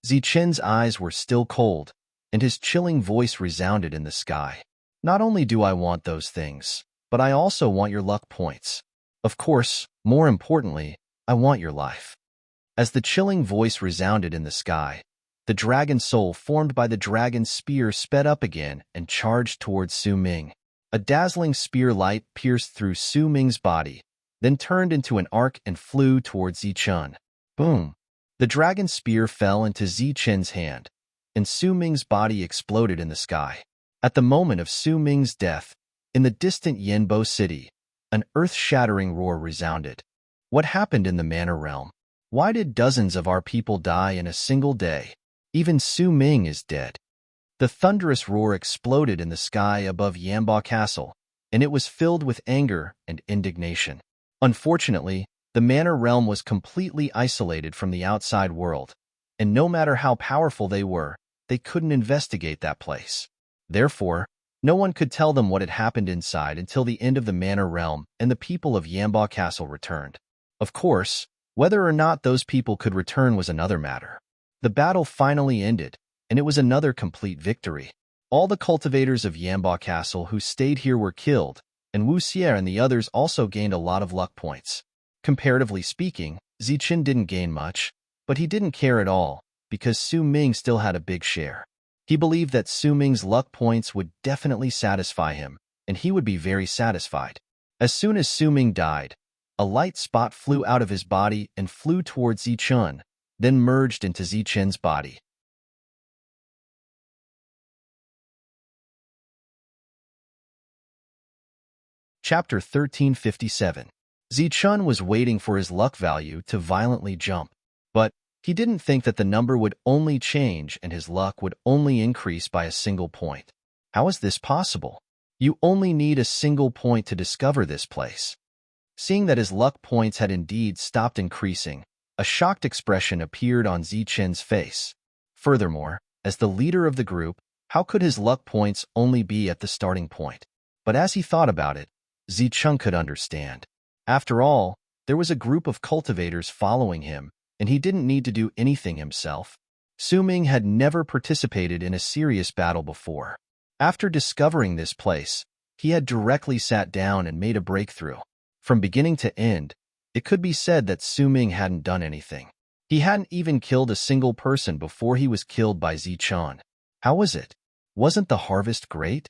Zichen's eyes were still cold, and his chilling voice resounded in the sky. "Not only do I want those things, but I also want your luck points. Of course, more importantly, I want your life." As the chilling voice resounded in the sky, the dragon soul formed by the dragon's spear sped up again and charged towards Su Ming. A dazzling spear light pierced through Su Ming's body, then turned into an arc and flew towards Zichen. Boom! The dragon spear fell into Zichen's hand, and Su Ming's body exploded in the sky. At the moment of Su Ming's death, in the distant Yanbo city, an earth-shattering roar resounded. What happened in the Manor Realm? Why did dozens of our people die in a single day? Even Su Ming is dead. The thunderous roar exploded in the sky above Yamba Castle, and it was filled with anger and indignation. Unfortunately, the manor realm was completely isolated from the outside world, and no matter how powerful they were, they couldn't investigate that place. Therefore, no one could tell them what had happened inside until the end of the manor realm and the people of Yamba Castle returned. Of course, whether or not those people could return was another matter. The battle finally ended, and it was another complete victory. All the cultivators of Yamba Castle who stayed here were killed, and Wu Xie and the others also gained a lot of luck points. Comparatively speaking, Zichen didn't gain much, but he didn't care at all, because Su Ming still had a big share. He believed that Su Ming's luck points would definitely satisfy him, and he would be very satisfied. As soon as Su Ming died, a light spot flew out of his body and flew towards Zichen, then merged into Zichen's body. Chapter 1357. Zichen was waiting for his luck value to violently jump, but he didn't think that the number would only change and his luck would only increase by a single point. How is this possible? You only need a single point to discover this place. Seeing that his luck points had indeed stopped increasing, a shocked expression appeared on Zichen's face. Furthermore, as the leader of the group, how could his luck points only be at the starting point? But as he thought about it, Zichen could understand. After all, there was a group of cultivators following him, and he didn't need to do anything himself. Su Ming had never participated in a serious battle before. After discovering this place, he had directly sat down and made a breakthrough. From beginning to end, it could be said that Su Ming hadn't done anything. He hadn't even killed a single person before he was killed by Zichen. How was it? Wasn't the harvest great?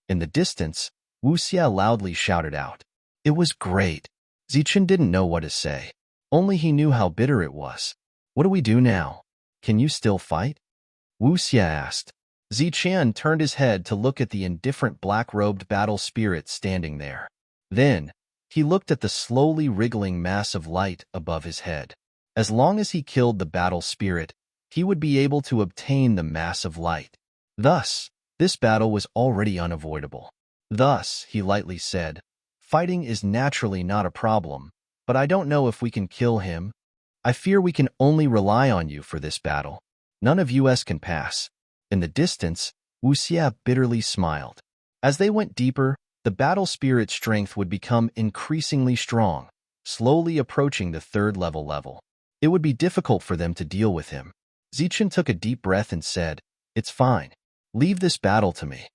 In the distance, Wu Xie loudly shouted out. It was great. Zichen didn't know what to say. Only he knew how bitter it was. What do we do now? Can you still fight? Wu Xie asked. Zichen turned his head to look at the indifferent black-robed battle spirit standing there. Then, he looked at the slowly wriggling mass of light above his head. As long as he killed the battle spirit, he would be able to obtain the mass of light. Thus, this battle was already unavoidable. Thus, he lightly said, fighting is naturally not a problem, but I don't know if we can kill him. I fear we can only rely on you for this battle. None of us can pass. In the distance, Wu Xie bitterly smiled. As they went deeper, the battle spirit's strength would become increasingly strong, slowly approaching the third level. It would be difficult for them to deal with him. Zichen took a deep breath and said, It's fine. Leave this battle to me.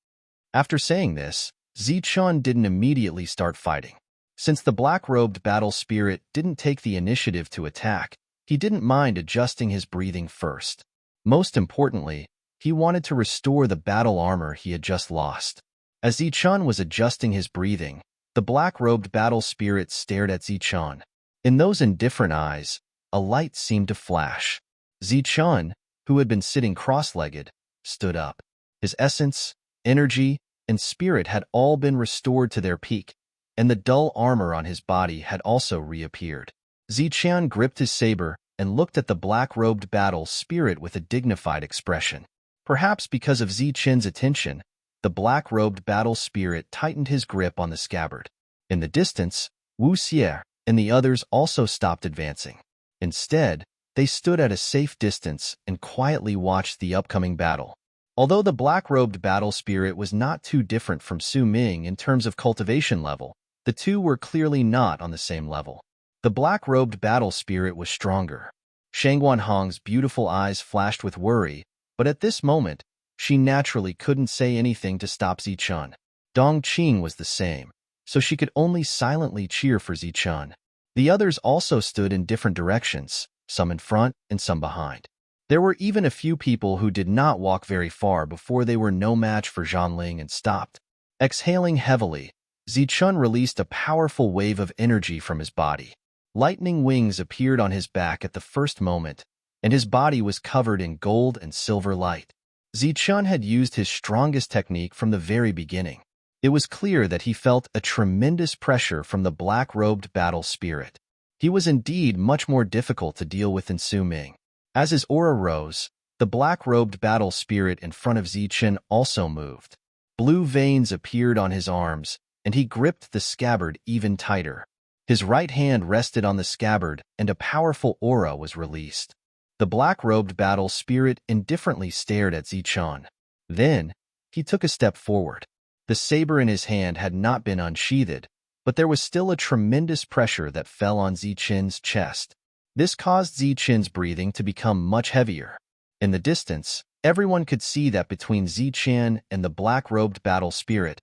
After saying this, Zichen didn't immediately start fighting. Since the black-robed battle spirit didn't take the initiative to attack, he didn't mind adjusting his breathing first. Most importantly, he wanted to restore the battle armor he had just lost. As Zichen was adjusting his breathing, the black-robed battle spirit stared at Zichen. In those indifferent eyes, a light seemed to flash. Zichen, who had been sitting cross-legged, stood up. His essence, energy, and spirit had all been restored to their peak, and the dull armor on his body had also reappeared. Zichen gripped his saber and looked at the black-robed battle spirit with a dignified expression. Perhaps because of Zichen's attention, the black-robed battle spirit tightened his grip on the scabbard. In the distance, Wu Xie and the others also stopped advancing. Instead, they stood at a safe distance and quietly watched the upcoming battle. Although the black-robed battle spirit was not too different from Su Ming in terms of cultivation level, the two were clearly not on the same level. The black-robed battle spirit was stronger. Shangguan Hong's beautiful eyes flashed with worry, but at this moment, she naturally couldn't say anything to stop Zichen. Dong Qing was the same, so she could only silently cheer for Zichen. The others also stood in different directions, some in front and some behind. There were even a few people who did not walk very far before they were no match for Zhanling and stopped. Exhaling heavily, Zichen released a powerful wave of energy from his body. Lightning wings appeared on his back at the first moment, and his body was covered in gold and silver light. Zichen had used his strongest technique from the very beginning. It was clear that he felt a tremendous pressure from the black-robed battle spirit. He was indeed much more difficult to deal with than Su Ming. As his aura rose, the black-robed battle spirit in front of Zichen also moved. Blue veins appeared on his arms, and he gripped the scabbard even tighter. His right hand rested on the scabbard, and a powerful aura was released. The black-robed battle spirit indifferently stared at Zichen. Then, he took a step forward. The saber in his hand had not been unsheathed, but there was still a tremendous pressure that fell on Zichen's chest. This caused Zichen's breathing to become much heavier. In the distance, everyone could see that between Zichen and the black-robed battle spirit,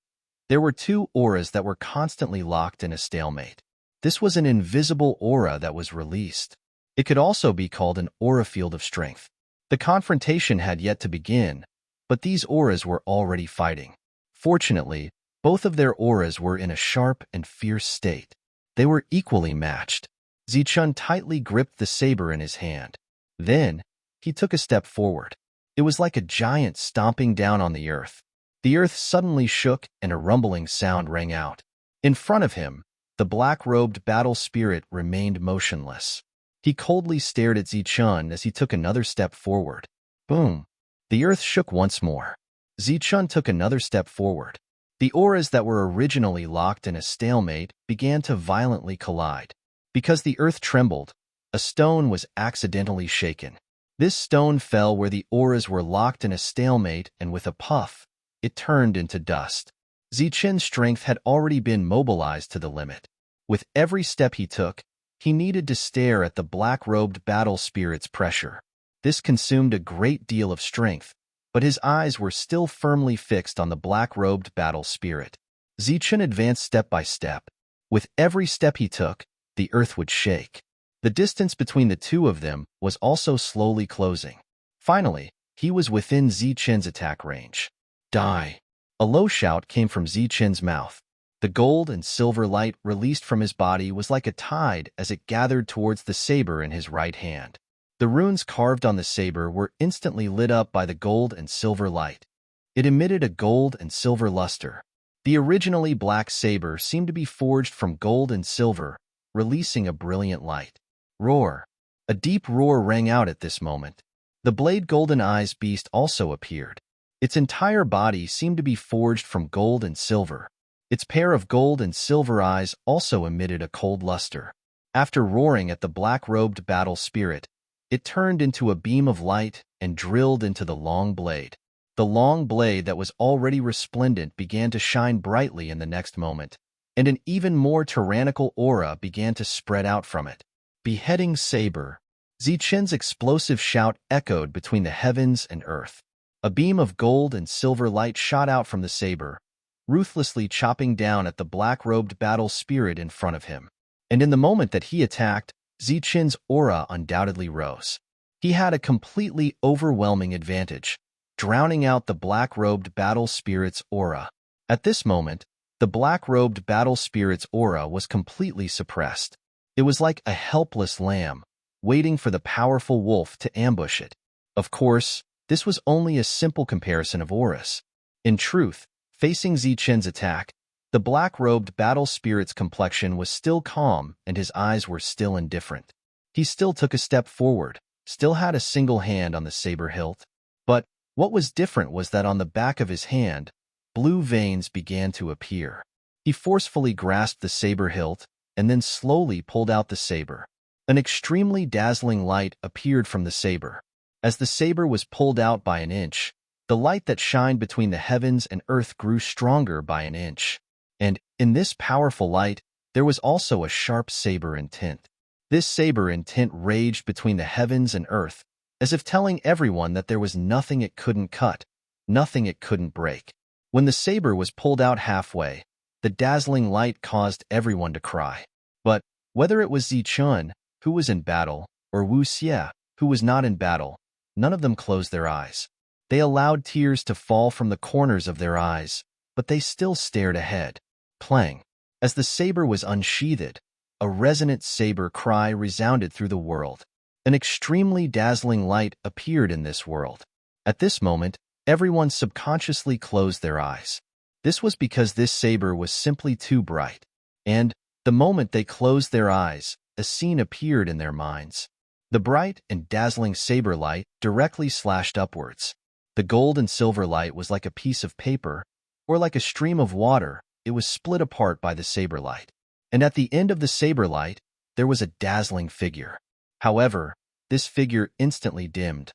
there were two auras that were constantly locked in a stalemate. This was an invisible aura that was released. It could also be called an aura field of strength. The confrontation had yet to begin, but these auras were already fighting. Fortunately, both of their auras were in a sharp and fierce state. They were equally matched. Zichen tightly gripped the saber in his hand. Then, he took a step forward. It was like a giant stomping down on the earth. The earth suddenly shook and a rumbling sound rang out. In front of him, the black-robed battle spirit remained motionless. He coldly stared at Zichen as he took another step forward. Boom! The earth shook once more. Zichen took another step forward. The auras that were originally locked in a stalemate began to violently collide. Because the earth trembled, a stone was accidentally shaken. This stone fell where the auras were locked in a stalemate, and with a puff, it turned into dust. Zichen's strength had already been mobilized to the limit. With every step he took, he needed to stare at the black-robed battle spirit's pressure. This consumed a great deal of strength, but his eyes were still firmly fixed on the black-robed battle spirit. Zichen advanced step by step. With every step he took, the earth would shake. The distance between the two of them was also slowly closing. Finally, he was within Zichen's attack range. Die! A low shout came from Zichen's mouth. The gold and silver light released from his body was like a tide as it gathered towards the saber in his right hand. The runes carved on the saber were instantly lit up by the gold and silver light. It emitted a gold and silver luster. The originally black saber seemed to be forged from gold and silver, releasing a brilliant light. Roar! A deep roar rang out at this moment. The blade Golden Eyes beast also appeared. Its entire body seemed to be forged from gold and silver. Its pair of gold and silver eyes also emitted a cold luster. After roaring at the black-robed battle spirit, it turned into a beam of light and drilled into the long blade. The long blade that was already resplendent began to shine brightly in the next moment, and an even more tyrannical aura began to spread out from it. Beheading saber! Zichen's explosive shout echoed between the heavens and earth. A beam of gold and silver light shot out from the saber, ruthlessly chopping down at the black-robed battle spirit in front of him. And in the moment that he attacked, Zichen's aura undoubtedly rose. He had a completely overwhelming advantage, drowning out the black-robed battle spirit's aura. At this moment, the black-robed battle spirit's aura was completely suppressed. It was like a helpless lamb, waiting for the powerful wolf to ambush it. Of course, this was only a simple comparison of auras. In truth, facing Zichen's attack, the black-robed battle spirit's complexion was still calm and his eyes were still indifferent. He still took a step forward, still had a single hand on the saber hilt. But what was different was that on the back of his hand, blue veins began to appear. He forcefully grasped the saber hilt and then slowly pulled out the saber. An extremely dazzling light appeared from the saber. As the saber was pulled out by an inch, the light that shined between the heavens and earth grew stronger by an inch. And, in this powerful light, there was also a sharp saber intent. This saber intent raged between the heavens and earth, as if telling everyone that there was nothing it couldn't cut, nothing it couldn't break. When the saber was pulled out halfway, the dazzling light caused everyone to cry. But, whether it was Zichen, who was in battle, or Wu Xie, who was not in battle, none of them closed their eyes. They allowed tears to fall from the corners of their eyes, but they still stared ahead. Clang! As the saber was unsheathed, a resonant saber cry resounded through the world. An extremely dazzling light appeared in this world. At this moment, everyone subconsciously closed their eyes. This was because this saber was simply too bright. And, the moment they closed their eyes, a scene appeared in their minds. The bright and dazzling saber light directly slashed upwards. The gold and silver light was like a piece of paper, or like a stream of water. It was split apart by the saber light. And at the end of the saber light, there was a dazzling figure. However, this figure instantly dimmed,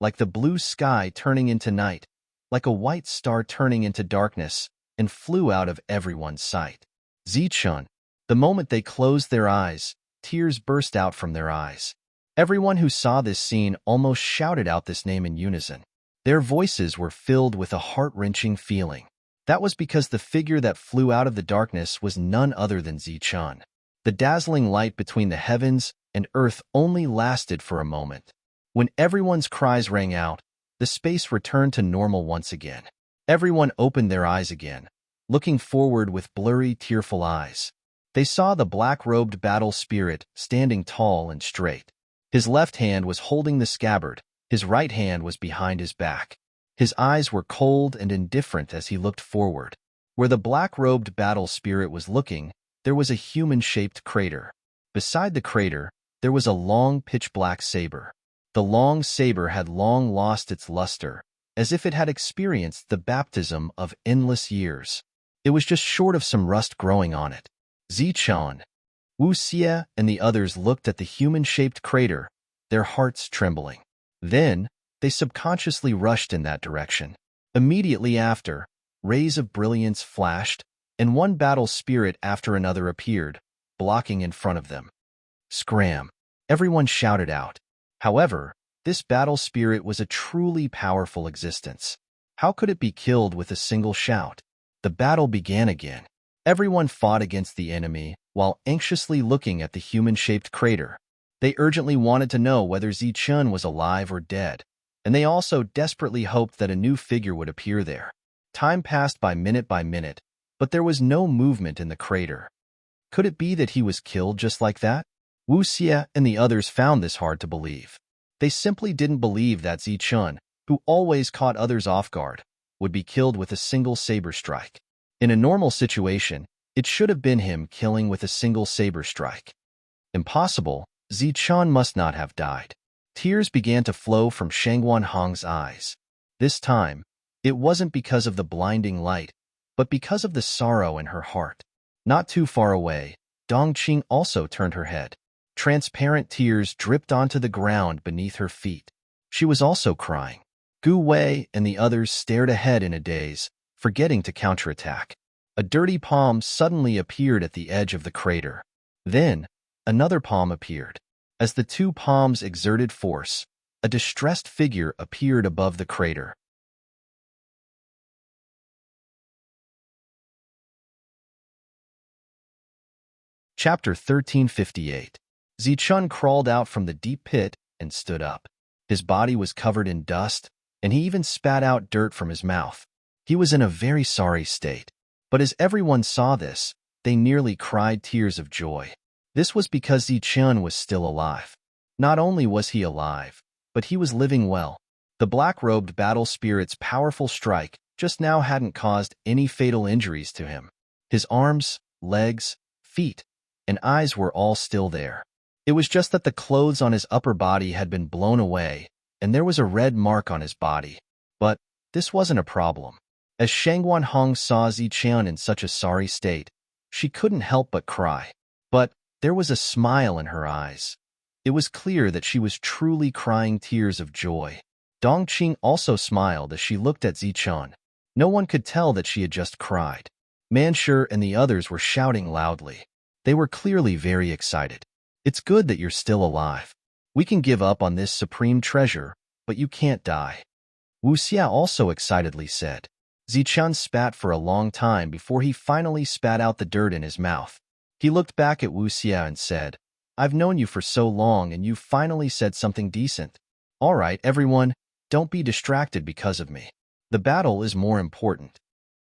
like the blue sky turning into night, like a white star turning into darkness, and flew out of everyone's sight. Zichun. The moment they closed their eyes, tears burst out from their eyes. Everyone who saw this scene almost shouted out this name in unison. Their voices were filled with a heart-wrenching feeling. That was because the figure that flew out of the darkness was none other than Zichun. The dazzling light between the heavens and earth only lasted for a moment. When everyone's cries rang out, the space returned to normal once again. Everyone opened their eyes again, looking forward with blurry, tearful eyes. They saw the black-robed battle spirit standing tall and straight. His left hand was holding the scabbard, his right hand was behind his back. His eyes were cold and indifferent as he looked forward. Where the black-robed battle spirit was looking, there was a human-shaped crater. Beside the crater, there was a long, pitch-black saber. The long saber had long lost its luster, as if it had experienced the baptism of endless years. It was just short of some rust growing on it. Zichun, Wu Xie, and the others looked at the human-shaped crater, their hearts trembling. Then, they subconsciously rushed in that direction. Immediately after, rays of brilliance flashed, and one battle spirit after another appeared, blocking in front of them. Scram! Everyone shouted out. However, this battle spirit was a truly powerful existence. How could it be killed with a single shout? The battle began again. Everyone fought against the enemy, while anxiously looking at the human-shaped crater. They urgently wanted to know whether Zichun was alive or dead, and they also desperately hoped that a new figure would appear there. Time passed by minute, but there was no movement in the crater. Could it be that he was killed just like that? Wu Xie and the others found this hard to believe. They simply didn't believe that Zichun, who always caught others off guard, would be killed with a single saber strike. In a normal situation, it should have been him killing with a single saber strike. Impossible, Zichun must not have died. Tears began to flow from Shangguan Hong's eyes. This time, it wasn't because of the blinding light, but because of the sorrow in her heart. Not too far away, Dongqing also turned her head. Transparent tears dripped onto the ground beneath her feet. She was also crying. Gu Wei and the others stared ahead in a daze, forgetting to counterattack. A dirty palm suddenly appeared at the edge of the crater. Then, another palm appeared. As the two palms exerted force, a distressed figure appeared above the crater. Chapter 1358. Zichun crawled out from the deep pit and stood up. His body was covered in dust, and he even spat out dirt from his mouth. He was in a very sorry state. But as everyone saw this, they nearly cried tears of joy. This was because Zichun was still alive. Not only was he alive, but he was living well. The black-robed battle spirit's powerful strike just now hadn't caused any fatal injuries to him. His arms, legs, feet, and eyes were all still there. It was just that the clothes on his upper body had been blown away, and there was a red mark on his body. But this wasn't a problem. As Shangguan Hong saw Zichun in such a sorry state, she couldn't help but cry. But there was a smile in her eyes. It was clear that she was truly crying tears of joy. Dongqing also smiled as she looked at Zichun. No one could tell that she had just cried. Manshur and the others were shouting loudly. They were clearly very excited. It's good that you're still alive. We can give up on this supreme treasure, but you can't die. Wu Xia also excitedly said. Zichun spat for a long time before he finally spat out the dirt in his mouth. He looked back at Wu Xia and said, I've known you for so long and you finally said something decent. All right, everyone, don't be distracted because of me. The battle is more important.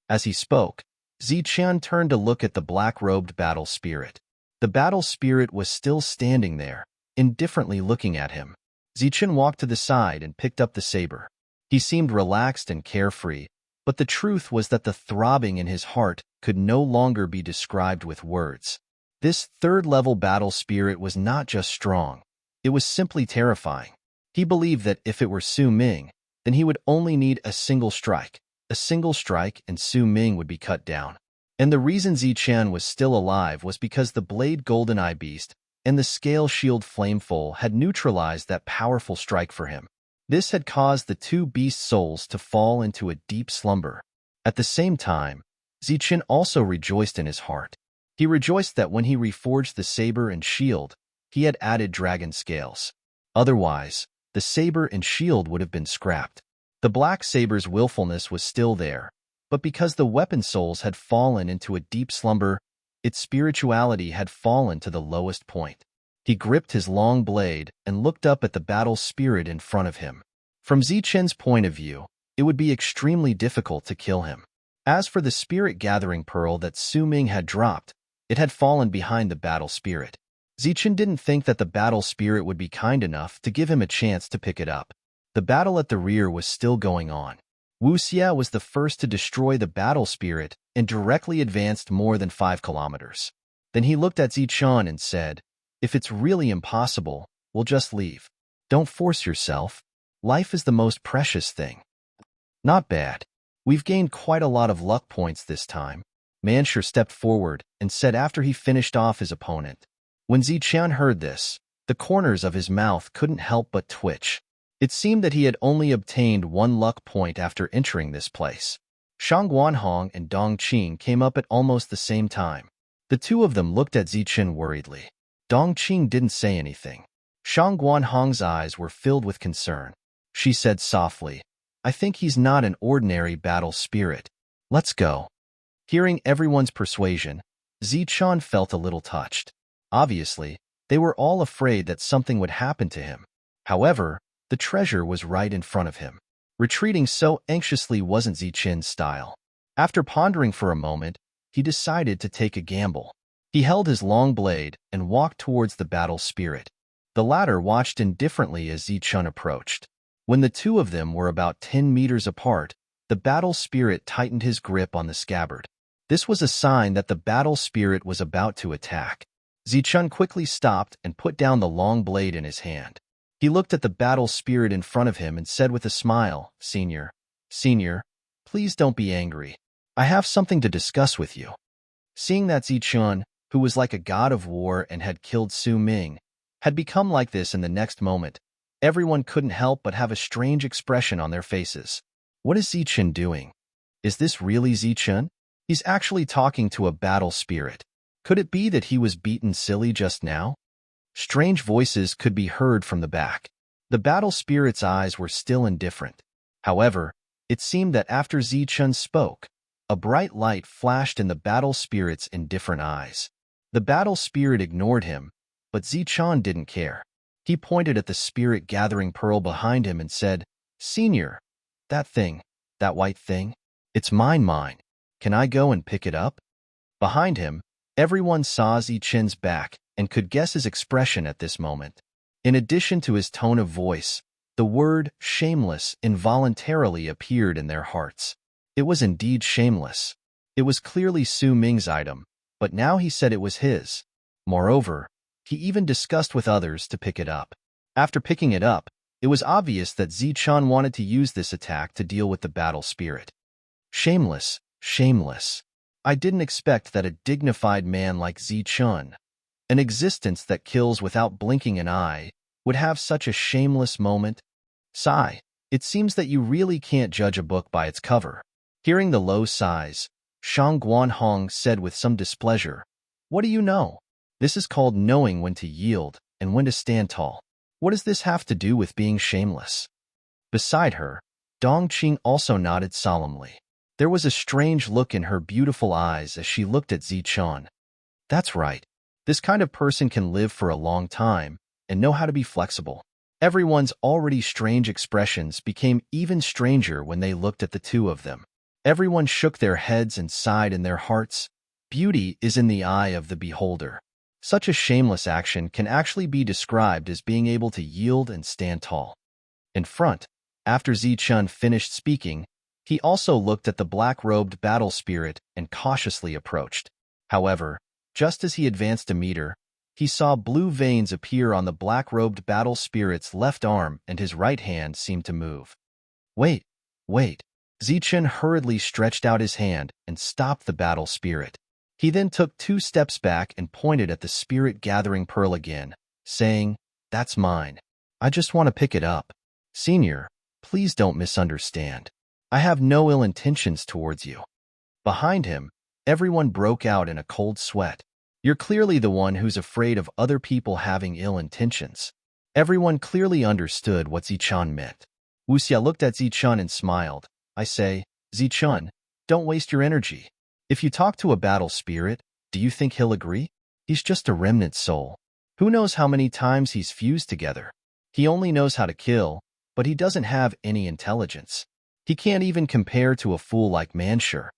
As he spoke, Zichun turned to look at the black-robed battle spirit. The battle spirit was still standing there, indifferently looking at him. Zichun walked to the side and picked up the saber. He seemed relaxed and carefree, but the truth was that the throbbing in his heart could no longer be described with words. This third-level battle spirit was not just strong. It was simply terrifying. He believed that if it were Su Ming, then he would only need a single strike. A single strike and Su Ming would be cut down. And the reason Zichen was still alive was because the Blade Goldeneye Beast and the Scale Shield Flameful had neutralized that powerful strike for him. This had caused the two beast souls to fall into a deep slumber. At the same time, Zichen also rejoiced in his heart. He rejoiced that when he reforged the saber and shield, he had added dragon scales. Otherwise, the saber and shield would have been scrapped. The black saber's willfulness was still there, but because the weapon souls had fallen into a deep slumber, its spirituality had fallen to the lowest point. He gripped his long blade and looked up at the battle spirit in front of him. From Zichen's point of view, it would be extremely difficult to kill him. As for the spirit-gathering pearl that Su Ming had dropped, it had fallen behind the battle spirit. Zichen didn't think that the battle spirit would be kind enough to give him a chance to pick it up. The battle at the rear was still going on. Wu Xia was the first to destroy the battle spirit and directly advanced more than 5 kilometers. Then he looked at Zichen and said, "If it's really impossible, we'll just leave. Don't force yourself. Life is the most precious thing." "Not bad. We've gained quite a lot of luck points this time." Manshur stepped forward and said after he finished off his opponent. When Zichen heard this, the corners of his mouth couldn't help but twitch. It seemed that he had only obtained 1 luck point after entering this place. Shang Guanhong and Dong Qing came up at almost the same time. The two of them looked at Zichen worriedly. Dong Qing didn't say anything. Shang Guanhong's eyes were filled with concern. She said softly, "I think he's not an ordinary battle spirit. Let's go." Hearing everyone's persuasion, Zichen felt a little touched. Obviously, they were all afraid that something would happen to him. However, the treasure was right in front of him. Retreating so anxiously wasn't Zichen's style. After pondering for a moment, he decided to take a gamble. He held his long blade and walked towards the battle spirit. The latter watched indifferently as Zichen approached. When the two of them were about 10 meters apart, the battle spirit tightened his grip on the scabbard. This was a sign that the battle spirit was about to attack. Zichen quickly stopped and put down the long blade in his hand. He looked at the battle spirit in front of him and said with a smile, Senior, please don't be angry. I have something to discuss with you." Seeing that Zichen, who was like a god of war and had killed Su Ming, had become like this in the next moment, everyone couldn't help but have a strange expression on their faces. What is Zichen doing? Is this really Zichen? He's actually talking to a battle spirit. Could it be that he was beaten silly just now? Strange voices could be heard from the back. The battle spirit's eyes were still indifferent. However, it seemed that after Zichen spoke, a bright light flashed in the battle spirit's indifferent eyes. The battle spirit ignored him, but Zichen didn't care. He pointed at the spirit-gathering pearl behind him and said, "Senior, that thing, that white thing, it's mine. Can I go and pick it up?" Behind him, everyone saw Zichen's back and could guess his expression at this moment. In addition to his tone of voice, the word shameless involuntarily appeared in their hearts. It was indeed shameless. It was clearly Su Ming's item, but now he said it was his. Moreover, he even discussed with others to pick it up. After picking it up, it was obvious that Zichen wanted to use this attack to deal with the battle spirit. Shameless. I didn't expect that a dignified man like Zichen, an existence that kills without blinking an eye, would have such a shameless moment. Sigh, it seems that you really can't judge a book by its cover. Hearing the low sighs, Shang Guanhong said with some displeasure, "What do you know? This is called knowing when to yield and when to stand tall. What does this have to do with being shameless?" Beside her, Dong Qing also nodded solemnly. There was a strange look in her beautiful eyes as she looked at Zichen. That's right. This kind of person can live for a long time and know how to be flexible. Everyone's already strange expressions became even stranger when they looked at the two of them. Everyone shook their heads and sighed in their hearts. Beauty is in the eye of the beholder. Such a shameless action can actually be described as being able to yield and stand tall. In front, after Zichen finished speaking, he also looked at the black-robed battle spirit and cautiously approached. However, Just as he advanced a meter, he saw blue veins appear on the black-robed battle spirit's left arm and his right hand seemed to move. Wait, wait. Zichun hurriedly stretched out his hand and stopped the battle spirit. He then took 2 steps back and pointed at the spirit-gathering pearl again, saying, "That's mine. I just want to pick it up. Senior, please don't misunderstand. I have no ill intentions towards you." Behind him, everyone broke out in a cold sweat. You're clearly the one who's afraid of other people having ill intentions. Everyone clearly understood what Zichun meant. Wuxia looked at Zichun and smiled. I say, Zichun, don't waste your energy. If you talk to a battle spirit, do you think he'll agree? He's just a remnant soul. Who knows how many times he's fused together? He only knows how to kill, but he doesn't have any intelligence. He can't even compare to a fool like Manshur.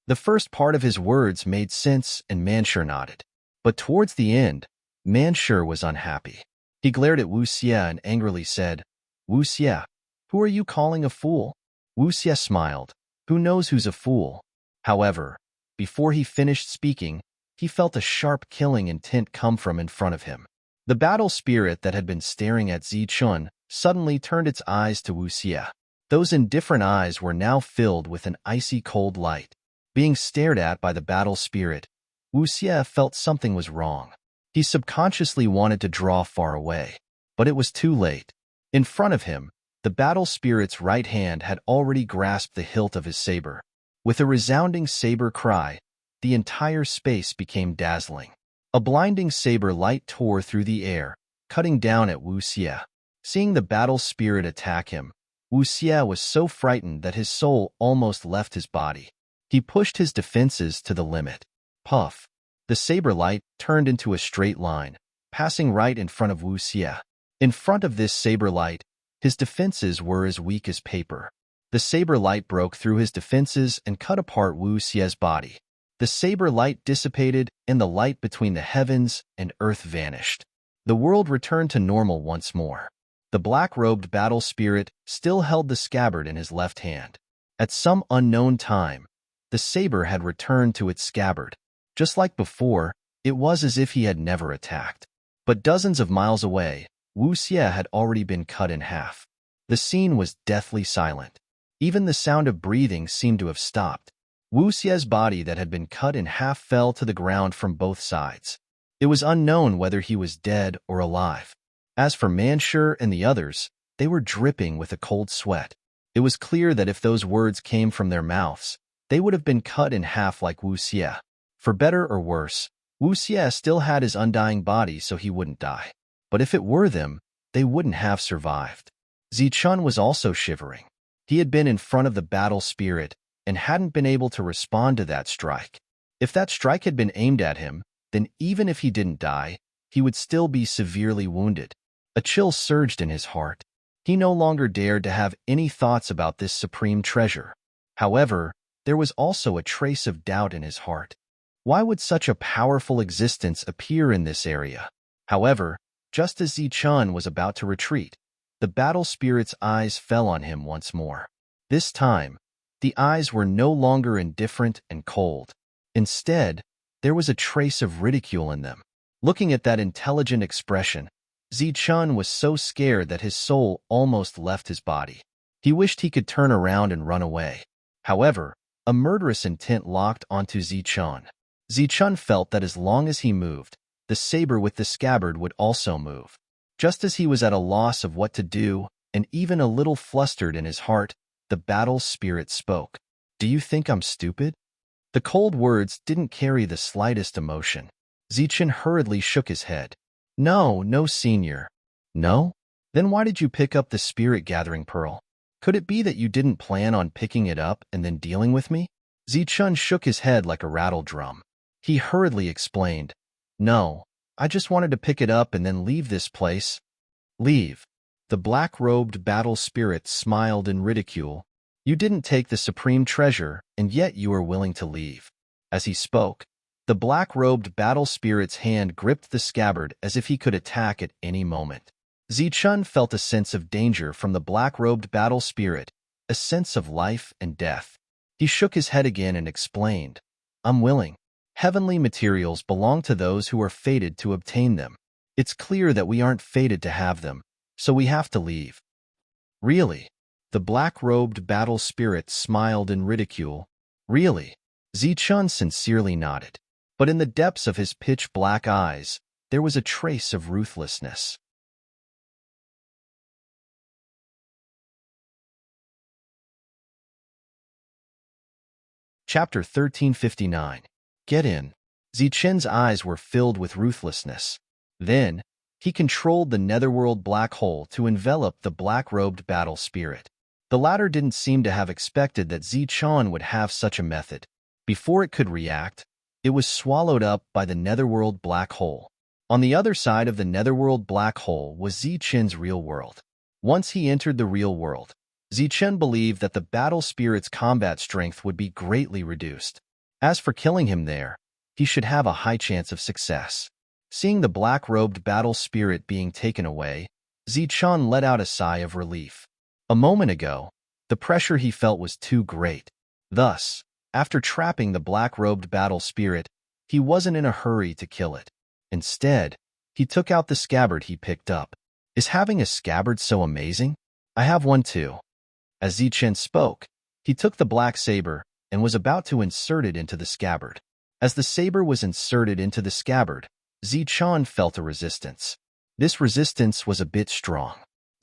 The first part of his words made sense and Manshur nodded. But towards the end, Manshur was unhappy. He glared at Wuxia and angrily said, Wuxia, who are you calling a fool? Wuxia smiled. Who knows who's a fool? However, before he finished speaking, he felt a sharp killing intent come from in front of him. The battle spirit that had been staring at Zichun suddenly turned its eyes to Wuxia. Those indifferent eyes were now filled with an icy cold light. Being stared at by the battle spirit, Wuxia felt something was wrong. He subconsciously wanted to draw far away, but it was too late. In front of him, the battle spirit's right hand had already grasped the hilt of his saber. With a resounding saber cry, the entire space became dazzling. A blinding saber light tore through the air, cutting down at Wuxia. Seeing the battle spirit attack him, Wuxia was so frightened that his soul almost left his body. He pushed his defenses to the limit. Puff! The saber light turned into a straight line, passing right in front of Wuxia. In front of this saber light, his defenses were as weak as paper. The saber light broke through his defenses and cut apart Wuxia's body. The saber light dissipated, and the light between the heavens and earth vanished. The world returned to normal once more. The black-robed battle spirit still held the scabbard in his left hand. At some unknown time, the saber had returned to its scabbard. Just like before, it was as if he had never attacked. But dozens of miles away, Wuxia had already been cut in half. The scene was deathly silent. Even the sound of breathing seemed to have stopped. Wuxia's body that had been cut in half fell to the ground from both sides. It was unknown whether he was dead or alive. As for Manshur and the others, they were dripping with a cold sweat. It was clear that if those words came from their mouths, they would have been cut in half like Wuxia. For better or worse, Wuxia still had his undying body so he wouldn't die. But if it were them, they wouldn't have survived. Zichun was also shivering. He had been in front of the battle spirit and hadn't been able to respond to that strike. If that strike had been aimed at him, then even if he didn't die, he would still be severely wounded. A chill surged in his heart. He no longer dared to have any thoughts about this supreme treasure. However, there was also a trace of doubt in his heart. Why would such a powerful existence appear in this area? However, just as Zichun was about to retreat, the battle spirit's eyes fell on him once more. This time, the eyes were no longer indifferent and cold. Instead, there was a trace of ridicule in them. Looking at that intelligent expression, Zichun was so scared that his soul almost left his body. He wished he could turn around and run away. However, a murderous intent locked onto Zichun. Zichun felt that as long as he moved, the saber with the scabbard would also move. Just as he was at a loss of what to do, and even a little flustered in his heart, the battle spirit spoke. Do you think I'm stupid? The cold words didn't carry the slightest emotion. Zichun hurriedly shook his head. No, senior. No? Then why did you pick up the spirit-gathering pearl? Could it be that you didn't plan on picking it up and then dealing with me? Zichun shook his head like a rattle drum. He hurriedly explained, No, I just wanted to pick it up and then leave this place. Leave. The black-robed battle spirit smiled in ridicule. You didn't take the supreme treasure, and yet you are willing to leave. As he spoke, the black-robed battle spirit's hand gripped the scabbard as if he could attack at any moment. Zichun felt a sense of danger from the black-robed battle spirit, a sense of life and death. He shook his head again and explained, I'm willing. Heavenly materials belong to those who are fated to obtain them. It's clear that we aren't fated to have them, so we have to leave. Really? The black-robed battle spirit smiled in ridicule. Really? Zichun sincerely nodded. But in the depths of his pitch-black eyes, there was a trace of ruthlessness. Chapter 1359. Get in. Zichun's eyes were filled with ruthlessness. Then, he controlled the netherworld black hole to envelop the black-robed battle spirit. The latter didn't seem to have expected that Zichun would have such a method. Before it could react, it was swallowed up by the netherworld black hole. On the other side of the netherworld black hole was Zichun's real world. Once he entered the real world, Zichun believed that the battle spirit's combat strength would be greatly reduced. As for killing him there, he should have a high chance of success. Seeing the black-robed battle spirit being taken away, Zichun let out a sigh of relief. A moment ago, the pressure he felt was too great. Thus, after trapping the black-robed battle spirit, he wasn't in a hurry to kill it. Instead, he took out the scabbard he picked up. Is having a scabbard so amazing? I have one too. As Zichun spoke, he took the black saber and was about to insert it into the scabbard. As the saber was inserted into the scabbard, Zichun felt a resistance. This resistance was a bit strong.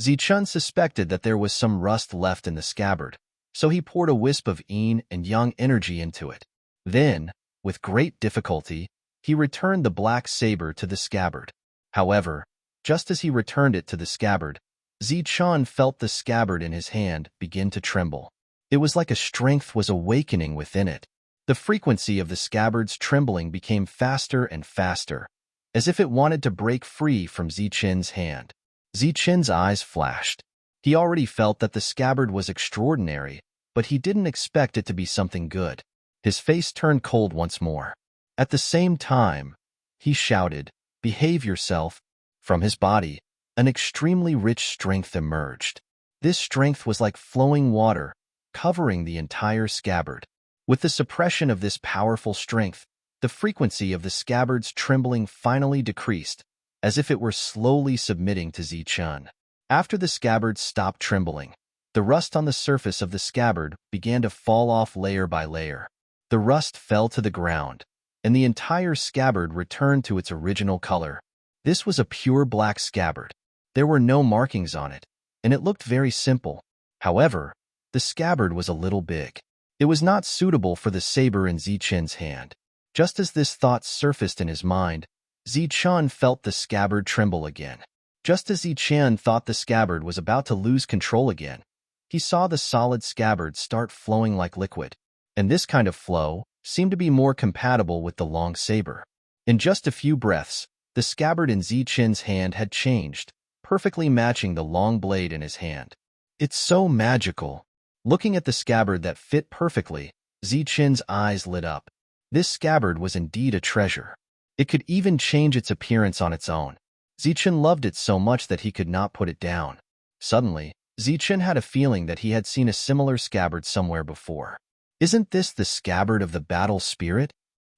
Zichun suspected that there was some rust left in the scabbard, so he poured a wisp of yin and yang energy into it. Then, with great difficulty, he returned the black saber to the scabbard. However, just as he returned it to the scabbard, Zichun felt the scabbard in his hand begin to tremble. It was like a strength was awakening within it. The frequency of the scabbard's trembling became faster and faster, as if it wanted to break free from Zichun's hand. Zichun's eyes flashed. He already felt that the scabbard was extraordinary, but he didn't expect it to be something good. His face turned cold once more. At the same time, he shouted, "Behave yourself." From his body, an extremely rich strength emerged. This strength was like flowing water, covering the entire scabbard. With the suppression of this powerful strength, the frequency of the scabbard's trembling finally decreased, as if it were slowly submitting to Zichun. After the scabbard stopped trembling, the rust on the surface of the scabbard began to fall off layer by layer. The rust fell to the ground, and the entire scabbard returned to its original color. This was a pure black scabbard. There were no markings on it, and it looked very simple. However, the scabbard was a little big. It was not suitable for the saber in Zichun's hand. Just as this thought surfaced in his mind, Zichun felt the scabbard tremble again. Just as Zichun thought the scabbard was about to lose control again, he saw the solid scabbard start flowing like liquid, and this kind of flow seemed to be more compatible with the long saber. In just a few breaths, the scabbard in Zichun's hand had changed, perfectly matching the long blade in his hand. It's so magical. Looking at the scabbard that fit perfectly, Zichun's eyes lit up. This scabbard was indeed a treasure. It could even change its appearance on its own. Zichun loved it so much that he could not put it down. Suddenly, Zichun had a feeling that he had seen a similar scabbard somewhere before. Isn't this the scabbard of the battle spirit?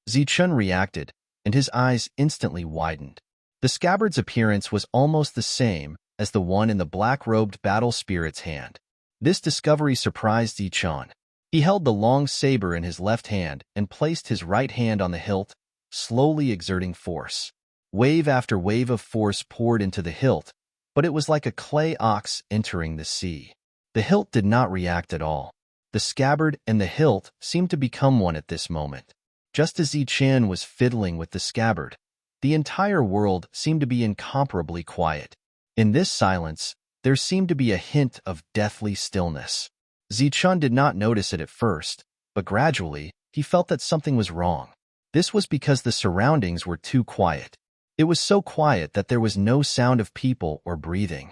Zichun reacted, and his eyes instantly widened. The scabbard's appearance was almost the same as the one in the black-robed battle spirit's hand. This discovery surprised Zichun. He held the long saber in his left hand and placed his right hand on the hilt, slowly exerting force. Wave after wave of force poured into the hilt, but it was like a clay ox entering the sea. The hilt did not react at all. The scabbard and the hilt seemed to become one at this moment. Just as Zichun was fiddling with the scabbard, the entire world seemed to be incomparably quiet. In this silence, there seemed to be a hint of deathly stillness. Zichun did not notice it at first, but gradually, he felt that something was wrong. This was because the surroundings were too quiet. It was so quiet that there was no sound of people or breathing.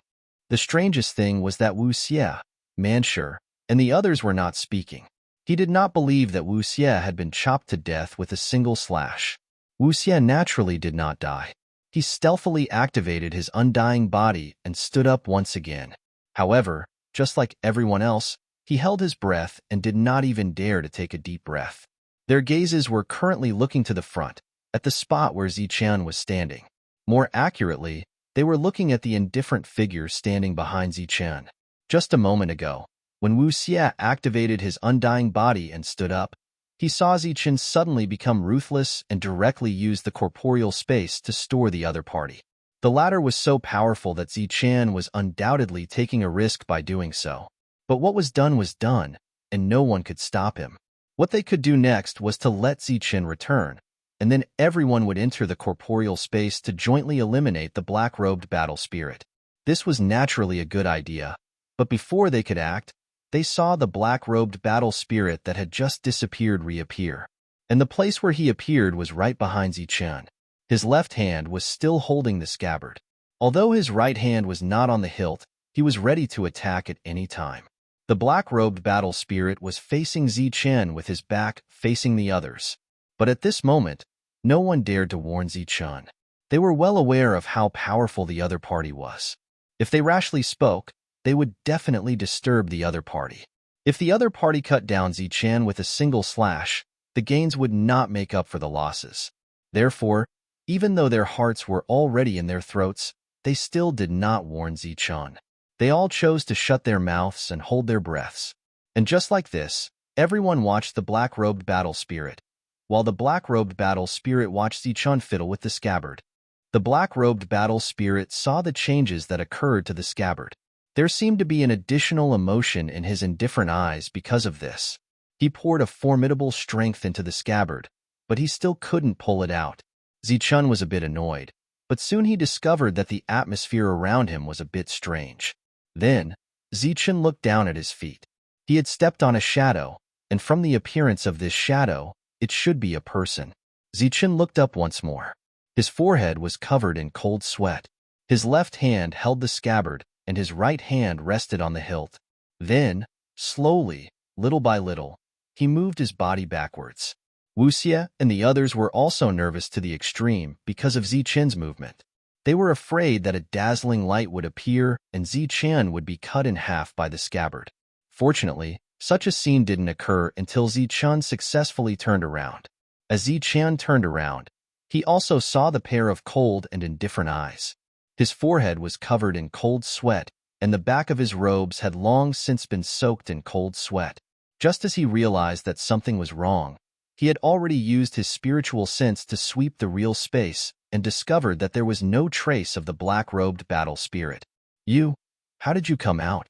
The strangest thing was that Wu Xie, Manshur, and the others were not speaking. He did not believe that Wu Xie had been chopped to death with a single slash. Wu Xie naturally did not die. He stealthily activated his undying body and stood up once again. However, just like everyone else, he held his breath and did not even dare to take a deep breath. Their gazes were currently looking to the front, at the spot where Zichen was standing. More accurately, they were looking at the indifferent figure standing behind Zichen. Just a moment ago, when Wu Xie activated his undying body and stood up, he saw Zichen suddenly become ruthless and directly use the corporeal space to store the other party. The latter was so powerful that Zichen was undoubtedly taking a risk by doing so. But what was done, and no one could stop him. What they could do next was to let Zichen return, and then everyone would enter the corporeal space to jointly eliminate the black-robed battle spirit. This was naturally a good idea, but before they could act, they saw the black-robed battle spirit that had just disappeared reappear. And the place where he appeared was right behind Zichen. His left hand was still holding the scabbard. Although his right hand was not on the hilt, he was ready to attack at any time. The black-robed battle spirit was facing Zichen with his back facing the others. But at this moment, no one dared to warn Zichen. They were well aware of how powerful the other party was. If they rashly spoke, they would definitely disturb the other party. If the other party cut down Zichen with a single slash, the gains would not make up for the losses. Therefore, even though their hearts were already in their throats, they still did not warn Zichen. They all chose to shut their mouths and hold their breaths. And just like this, everyone watched the black-robed battle spirit, while the black-robed battle spirit watched Zichen fiddle with the scabbard. The black-robed battle spirit saw the changes that occurred to the scabbard. There seemed to be an additional emotion in his indifferent eyes because of this. He poured a formidable strength into the scabbard, but he still couldn't pull it out. Zichen was a bit annoyed, but soon he discovered that the atmosphere around him was a bit strange. Then, Zichen looked down at his feet. He had stepped on a shadow, and from the appearance of this shadow, it should be a person. Zichen looked up once more. His forehead was covered in cold sweat. His left hand held the scabbard, and his right hand rested on the hilt. Then, slowly, little by little, he moved his body backwards. Wu Xie and the others were also nervous to the extreme because of Zichen's movement. They were afraid that a dazzling light would appear and Zichen would be cut in half by the scabbard. Fortunately, such a scene didn't occur until Zichen successfully turned around. As Zichen turned around, he also saw the pair of cold and indifferent eyes. His forehead was covered in cold sweat, and the back of his robes had long since been soaked in cold sweat. Just as he realized that something was wrong, he had already used his spiritual sense to sweep the real space and discovered that there was no trace of the black-robed battle spirit. How did you come out?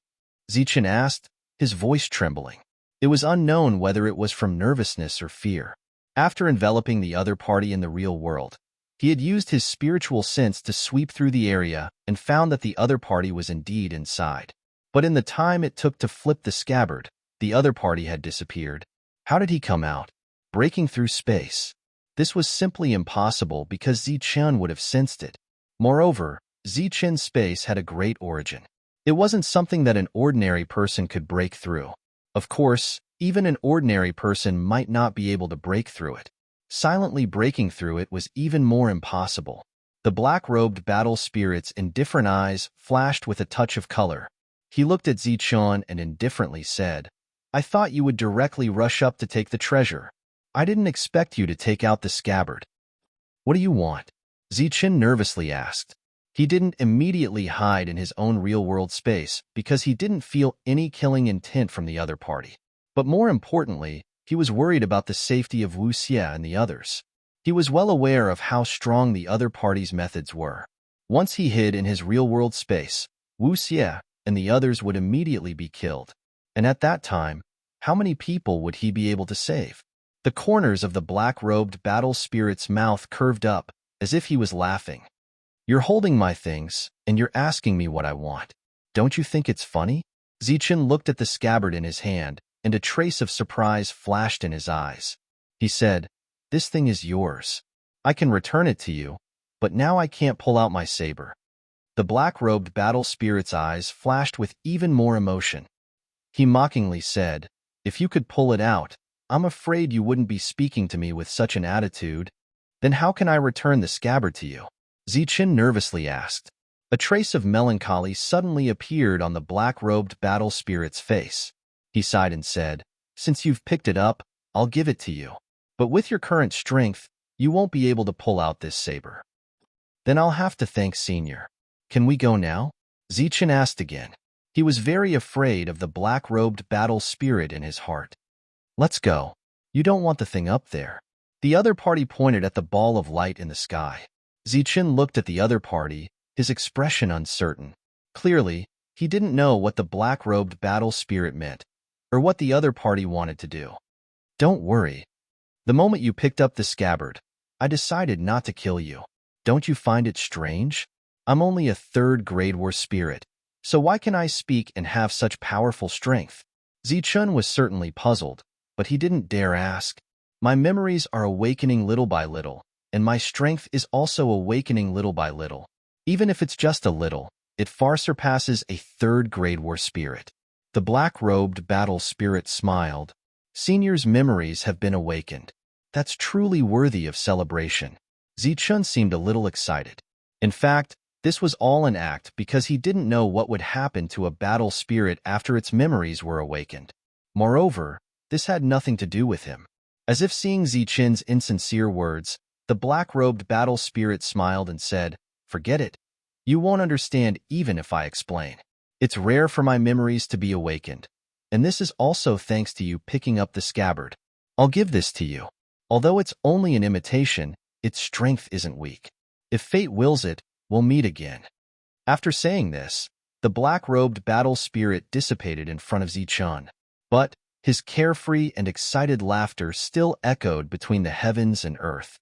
Zichen asked, his voice trembling. It was unknown whether it was from nervousness or fear. After enveloping the other party in the real world, he had used his spiritual sense to sweep through the area and found that the other party was indeed inside. But in the time it took to flip the scabbard, the other party had disappeared. How did he come out? Breaking through space. This was simply impossible because Zichen would have sensed it. Moreover, Zichen's space had a great origin. It wasn't something that an ordinary person could break through. Of course, even an ordinary person might not be able to break through it. Silently breaking through it was even more impossible. The black-robed battle spirit's indifferent eyes flashed with a touch of color. He looked at Zichen and indifferently said, "I thought you would directly rush up to take the treasure. I didn't expect you to take out the scabbard." "What do you want?" Zichen nervously asked. He didn't immediately hide in his own real-world space because he didn't feel any killing intent from the other party. But more importantly, he was worried about the safety of Wu Xie and the others. He was well aware of how strong the other party's methods were. Once he hid in his real-world space, Wu Xie and the others would immediately be killed. And at that time, how many people would he be able to save? The corners of the black-robed battle spirit's mouth curved up, as if he was laughing. "You're holding my things, and you're asking me what I want. Don't you think it's funny?" Zichen looked at the scabbard in his hand, and a trace of surprise flashed in his eyes. He said, "This thing is yours. I can return it to you, but now I can't pull out my saber." The black-robed battle spirit's eyes flashed with even more emotion. He mockingly said, "If you could pull it out, I'm afraid you wouldn't be speaking to me with such an attitude. Then how can I return the scabbard to you?" Zichen nervously asked. A trace of melancholy suddenly appeared on the black-robed battle spirit's face. He sighed and said, "Since you've picked it up, I'll give it to you." But with your current strength, you won't be able to pull out this saber. Then I'll have to thank Senior. Can we go now? Zichen asked again. He was very afraid of the black-robed battle spirit in his heart. Let's go. You don't want the thing up there. The other party pointed at the ball of light in the sky. Zichen looked at the other party, his expression uncertain. Clearly, he didn't know what the black-robed battle spirit meant, or what the other party wanted to do. Don't worry. The moment you picked up the scabbard, I decided not to kill you. Don't you find it strange? I'm only a third-grade war spirit, so why can I speak and have such powerful strength? Zichun was certainly puzzled, but he didn't dare ask. My memories are awakening little by little, and my strength is also awakening little by little. Even if it's just a little, it far surpasses a third-grade war spirit. The black-robed battle spirit smiled. Senior's memories have been awakened. That's truly worthy of celebration. Zichun seemed a little excited. In fact, this was all an act because he didn't know what would happen to a battle spirit after its memories were awakened. Moreover, this had nothing to do with him. As if seeing Zichen's insincere words, the black-robed battle spirit smiled and said, "Forget it. You won't understand even if I explain. It's rare for my memories to be awakened, and this is also thanks to you picking up the scabbard. I'll give this to you. Although it's only an imitation, its strength isn't weak. If fate wills it, we'll meet again." After saying this, the black-robed battle spirit dissipated in front of Zichun. But his carefree and excited laughter still echoed between the heavens and earth.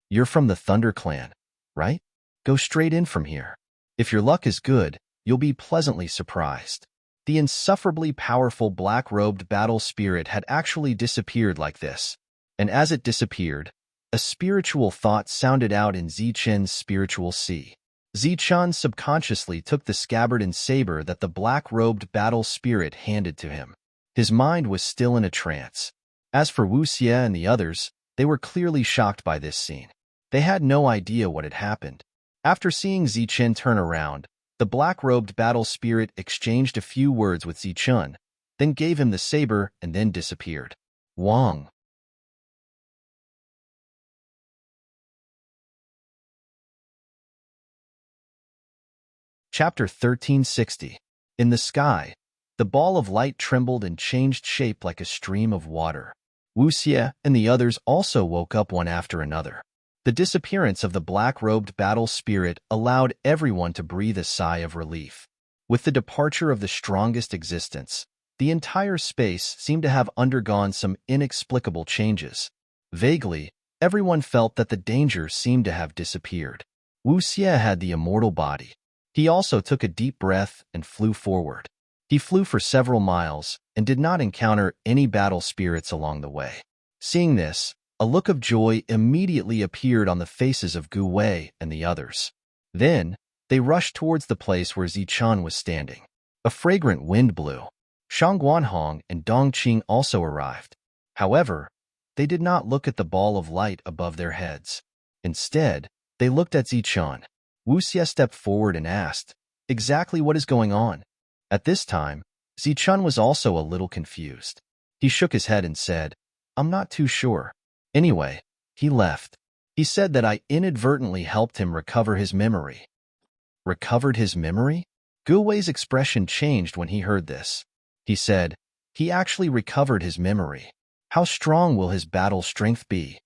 "You're from the Thunder Clan, right? Go straight in from here. If your luck is good, you'll be pleasantly surprised." The insufferably powerful black-robed battle spirit had actually disappeared like this, and as it disappeared, a spiritual thought sounded out in Zichen's spiritual sea. Zichen subconsciously took the scabbard and saber that the black-robed battle spirit handed to him. His mind was still in a trance. As for Wu Xie and the others, they were clearly shocked by this scene. They had no idea what had happened. After seeing Zichen turn around, the black-robed battle spirit exchanged a few words with Zichun, then gave him the saber and then disappeared. Wang. Chapter 1360. In the sky, the ball of light trembled and changed shape like a stream of water. Wu Xie and the others also woke up one after another. The disappearance of the black-robed battle spirit allowed everyone to breathe a sigh of relief. With the departure of the strongest existence, the entire space seemed to have undergone some inexplicable changes. Vaguely, everyone felt that the danger seemed to have disappeared. Wu Xie had the immortal body. He also took a deep breath and flew forward. He flew for several miles and did not encounter any battle spirits along the way. Seeing this, a look of joy immediately appeared on the faces of Gu Wei and the others. Then, they rushed towards the place where Zichun was standing. A fragrant wind blew. Shang Guanhong and Dong Qing also arrived. However, they did not look at the ball of light above their heads. Instead, they looked at Zichun. Wu Xie stepped forward and asked, "Exactly what is going on?" At this time, Zichun was also a little confused. He shook his head and said, "I'm not too sure. Anyway, he left. He said that I inadvertently helped him recover his memory." Recovered his memory? Gu Wei's expression changed when he heard this. He said, "He actually recovered his memory. How strong will his battle strength be?"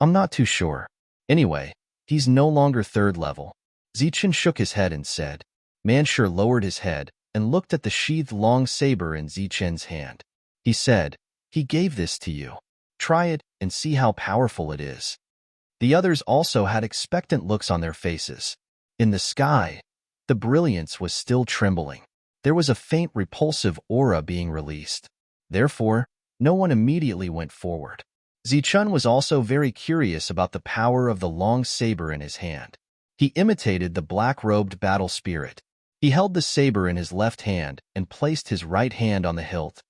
"I'm not too sure. Anyway, he's no longer third level." Zichen shook his head and said. Manshur lowered his head and looked at the sheathed long saber in Zichen's hand. He said, "He gave this to you. Try it and see how powerful it is." The others also had expectant looks on their faces. In the sky, the brilliance was still trembling. There was a faint repulsive aura being released. Therefore, no one immediately went forward. Zichun was also very curious about the power of the long saber in his hand. He imitated the black-robed battle spirit. He held the saber in his left hand and placed his right hand on the hilt.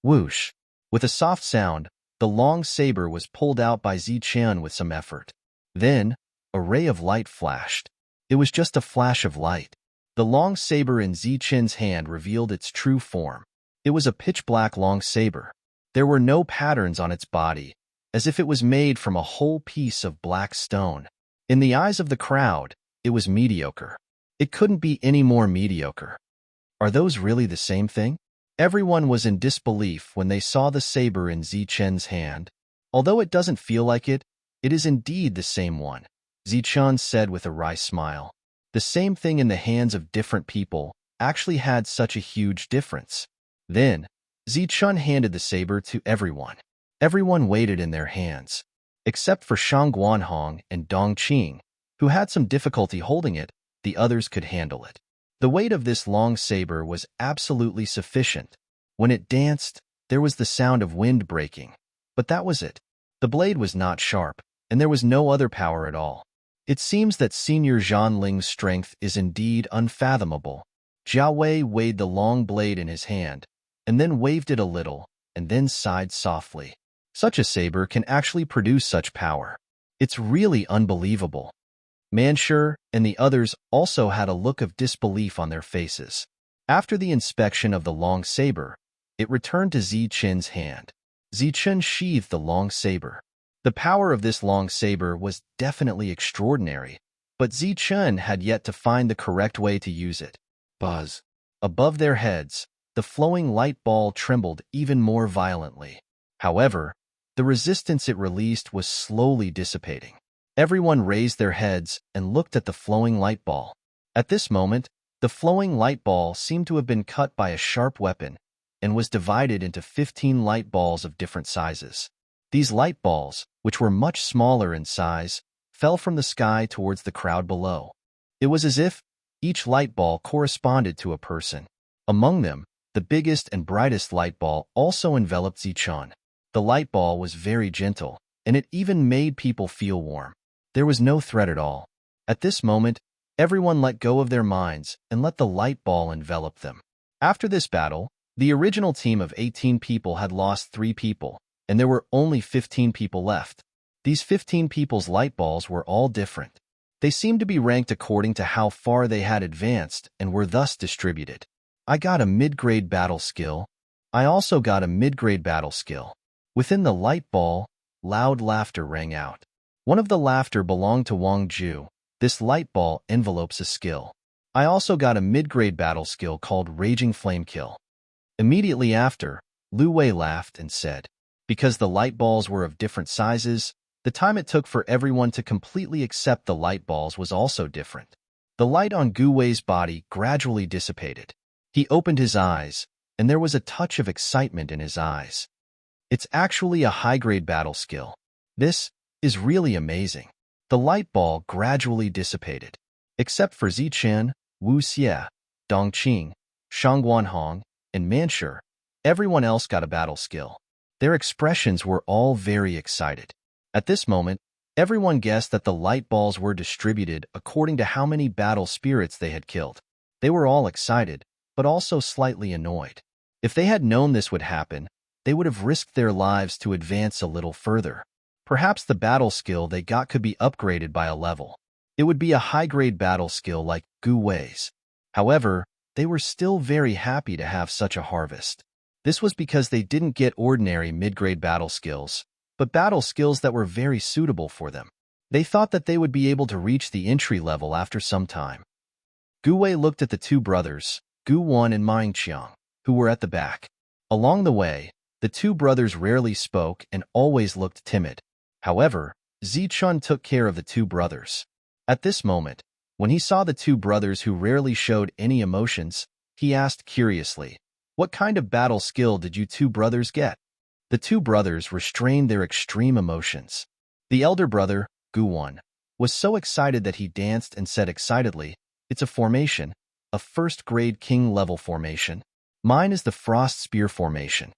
Whoosh! With a soft sound, the long saber was pulled out by Zichen with some effort. Then, a ray of light flashed. It was just a flash of light. The long saber in Zichen's hand revealed its true form. It was a pitch-black long saber. There were no patterns on its body, as if it was made from a whole piece of black stone. In the eyes of the crowd, it was mediocre. It couldn't be any more mediocre. Are those really the same thing? Everyone was in disbelief when they saw the saber in Zichen's hand. Although it doesn't feel like it, it is indeed the same one, Zichen said with a wry smile. The same thing in the hands of different people actually had such a huge difference. Then, Zichen handed the saber to everyone. Everyone waited in their hands, except for Shang Guanhong and Dong Qing, who had some difficulty holding it. The others could handle it. The weight of this long saber was absolutely sufficient. When it danced, there was the sound of wind breaking. But that was it. The blade was not sharp, and there was no other power at all. It seems that Senior Zhan Ling's strength is indeed unfathomable. Jia Wei weighed the long blade in his hand, and then waved it a little, and then sighed softly. Such a saber can actually produce such power. It's really unbelievable. Manshur and the others also had a look of disbelief on their faces. After the inspection of the long saber, it returned to Zichen's hand. Zichen sheathed the long saber. The power of this long saber was definitely extraordinary, but Zichen had yet to find the correct way to use it. Buzz. Above their heads, the flowing light ball trembled even more violently. However, the resistance it released was slowly dissipating. Everyone raised their heads and looked at the flowing light ball. At this moment, the flowing light ball seemed to have been cut by a sharp weapon and was divided into 15 light balls of different sizes. These light balls, which were much smaller in size, fell from the sky towards the crowd below. It was as if each light ball corresponded to a person. Among them, the biggest and brightest light ball also enveloped Zichen. The light ball was very gentle, and it even made people feel warm. There was no threat at all. At this moment, everyone let go of their minds and let the light ball envelop them. After this battle, the original team of 18 people had lost 3 people, and there were only 15 people left. These 15 people's light balls were all different. They seemed to be ranked according to how far they had advanced and were thus distributed. I got a mid-grade battle skill. I also got a mid-grade battle skill. Within the light ball, loud laughter rang out. One of the laughter belonged to Wang Ju. This light ball envelopes a skill. I also got a mid-grade battle skill called Raging Flame Kill. Immediately after, Lu Wei laughed and said, because the light balls were of different sizes, the time it took for everyone to completely accept the light balls was also different. The light on Gu Wei's body gradually dissipated. He opened his eyes, and there was a touch of excitement in his eyes. It's actually a high-grade battle skill. This is really amazing. The light ball gradually dissipated. Except for Zichen, Wu Xie, Dong Qing, Shang Guanhong, and Manshur, everyone else got a battle skill. Their expressions were all very excited. At this moment, everyone guessed that the light balls were distributed according to how many battle spirits they had killed. They were all excited, but also slightly annoyed. If they had known this would happen, they would have risked their lives to advance a little further. Perhaps the battle skill they got could be upgraded by a level. It would be a high-grade battle skill like Gu Wei's. However, they were still very happy to have such a harvest. This was because they didn't get ordinary mid-grade battle skills, but battle skills that were very suitable for them. They thought that they would be able to reach the entry level after some time. Gu Wei looked at the 2 brothers, Gu Wan and Ming Qiang, who were at the back. Along the way, the 2 brothers rarely spoke and always looked timid. However, Zichen took care of the 2 brothers. At this moment, when he saw the 2 brothers who rarely showed any emotions, he asked curiously, "What kind of battle skill did you 2 brothers get?" The 2 brothers restrained their extreme emotions. The elder brother, Gu Wan, was so excited that he danced and said excitedly, "It's a formation, a first-grade king-level formation. Mine is the Frost Spear formation."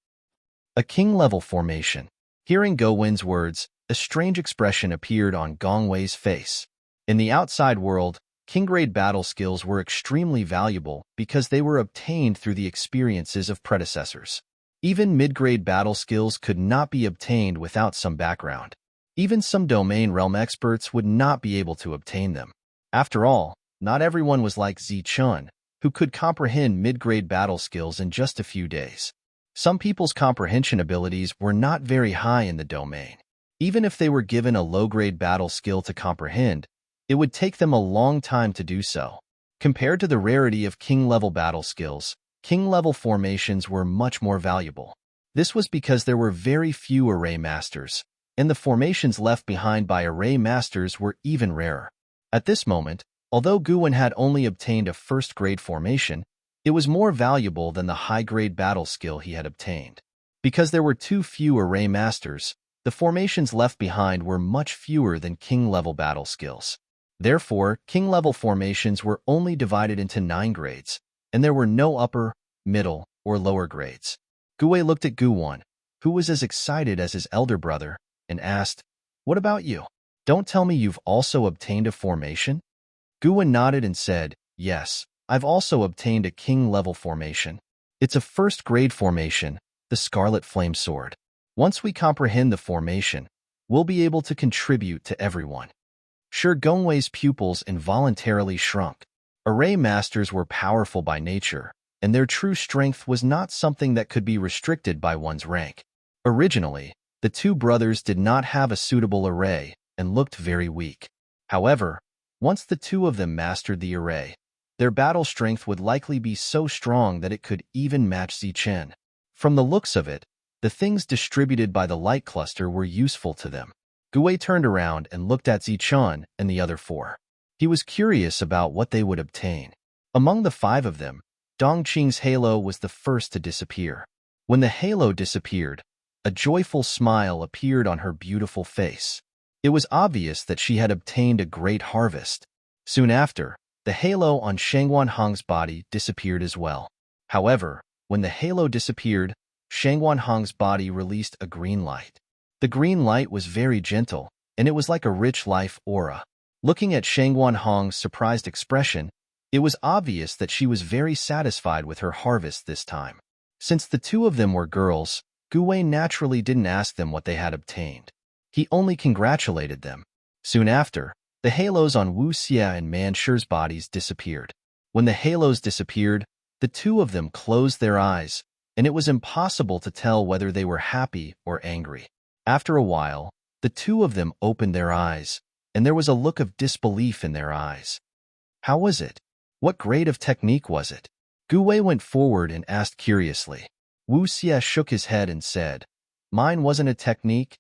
A king-level formation. Hearing Go Wen's words, a strange expression appeared on Gong Wei's face. In the outside world, king-grade battle skills were extremely valuable because they were obtained through the experiences of predecessors. Even mid-grade battle skills could not be obtained without some background. Even some domain realm experts would not be able to obtain them. After all, not everyone was like Zichen, who could comprehend mid-grade battle skills in just a few days. Some people's comprehension abilities were not very high in the domain. Even if they were given a low-grade battle skill to comprehend, it would take them a long time to do so. Compared to the rarity of king-level battle skills, king-level formations were much more valuable. This was because there were very few array masters, and the formations left behind by array masters were even rarer. At this moment, although Guwen had only obtained a first-grade formation, it was more valuable than the high-grade battle skill he had obtained. Because there were too few array masters, the formations left behind were much fewer than king-level battle skills. Therefore, king-level formations were only divided into 9 grades, and there were no upper, middle, or lower grades. Guwei looked at Guwon, who was as excited as his elder brother, and asked, "What about you? Don't tell me you've also obtained a formation?" Guwon nodded and said, "Yes, I've also obtained a king-level formation. It's a first-grade formation, the Scarlet Flame Sword. Once we comprehend the formation, we'll be able to contribute to everyone." Sure, Gongwei's pupils involuntarily shrunk. Array masters were powerful by nature, and their true strength was not something that could be restricted by one's rank. Originally, the two brothers did not have a suitable array and looked very weak. However, once the two of them mastered the array, their battle strength would likely be so strong that it could even match Zichen. From the looks of it, the things distributed by the light cluster were useful to them. Guwei turned around and looked at Zichen and the other 4. He was curious about what they would obtain. Among the 5 of them, Dongqing's halo was the first to disappear. When the halo disappeared, a joyful smile appeared on her beautiful face. It was obvious that she had obtained a great harvest. Soon after, the halo on Shangwan Hong's body disappeared as well. However, when the halo disappeared, Shangwan Hong's body released a green light. The green light was very gentle, and it was like a rich life aura. Looking at Shangwan Hong's surprised expression, it was obvious that she was very satisfied with her harvest this time. Since the two of them were girls, Guwei naturally didn't ask them what they had obtained. He only congratulated them. Soon after, the halos on Wu Xia and Man Shi's bodies disappeared. When the halos disappeared, the two of them closed their eyes, and it was impossible to tell whether they were happy or angry. After a while, the two of them opened their eyes, and there was a look of disbelief in their eyes. How was it? What grade of technique was it? Guwei went forward and asked curiously. Wu Xia shook his head and said, "Mine wasn't a technique."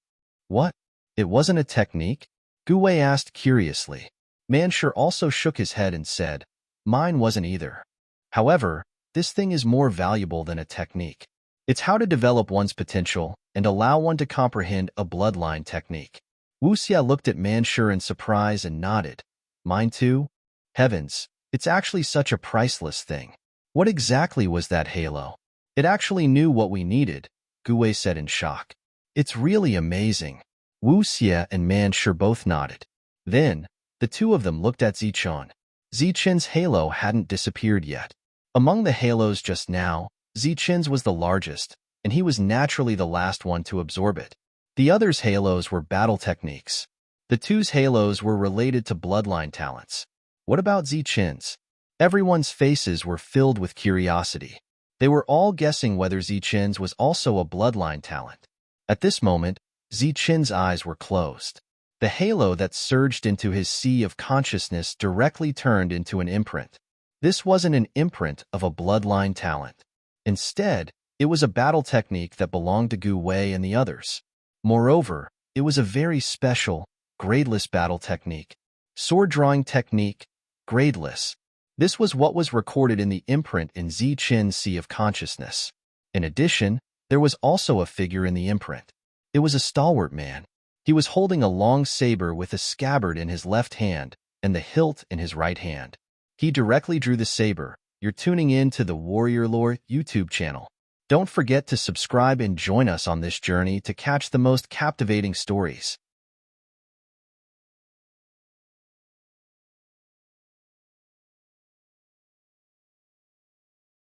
"What? It wasn't a technique?" Guwei asked curiously. Man Shi also shook his head and said, "Mine wasn't either. However, this thing is more valuable than a technique. It's how to develop one's potential and allow one to comprehend a bloodline technique." Wu Xia looked at Man Shi in surprise and nodded. "Mine too? Heavens, it's actually such a priceless thing. What exactly was that halo?" "It actually knew what we needed," Guwei said in shock. "It's really amazing." Wu Xia and Man Shi both nodded. Then, the two of them looked at Zichen. Zichen's halo hadn't disappeared yet. Among the halos just now, Zichen's was the largest, and he was naturally the last one to absorb it. The others' halos were battle techniques. The two's halos were related to bloodline talents. What about Zichen's? Everyone's faces were filled with curiosity. They were all guessing whether Zichen's was also a bloodline talent. At this moment, Zichen's eyes were closed. The halo that surged into his sea of consciousness directly turned into an imprint. This wasn't an imprint of a bloodline talent. Instead, it was a battle technique that belonged to Gu Wei and the others. Moreover, it was a very special, gradeless battle technique. Sword drawing technique, gradeless. This was what was recorded in the imprint in Zichen's sea of consciousness. In addition, there was also a figure in the imprint. It was a stalwart man. He was holding a long saber with a scabbard in his left hand and the hilt in his right hand. He directly drew the saber. You're tuning in to the Warrior Lore YouTube channel. Don't forget to subscribe and join us on this journey to catch the most captivating stories.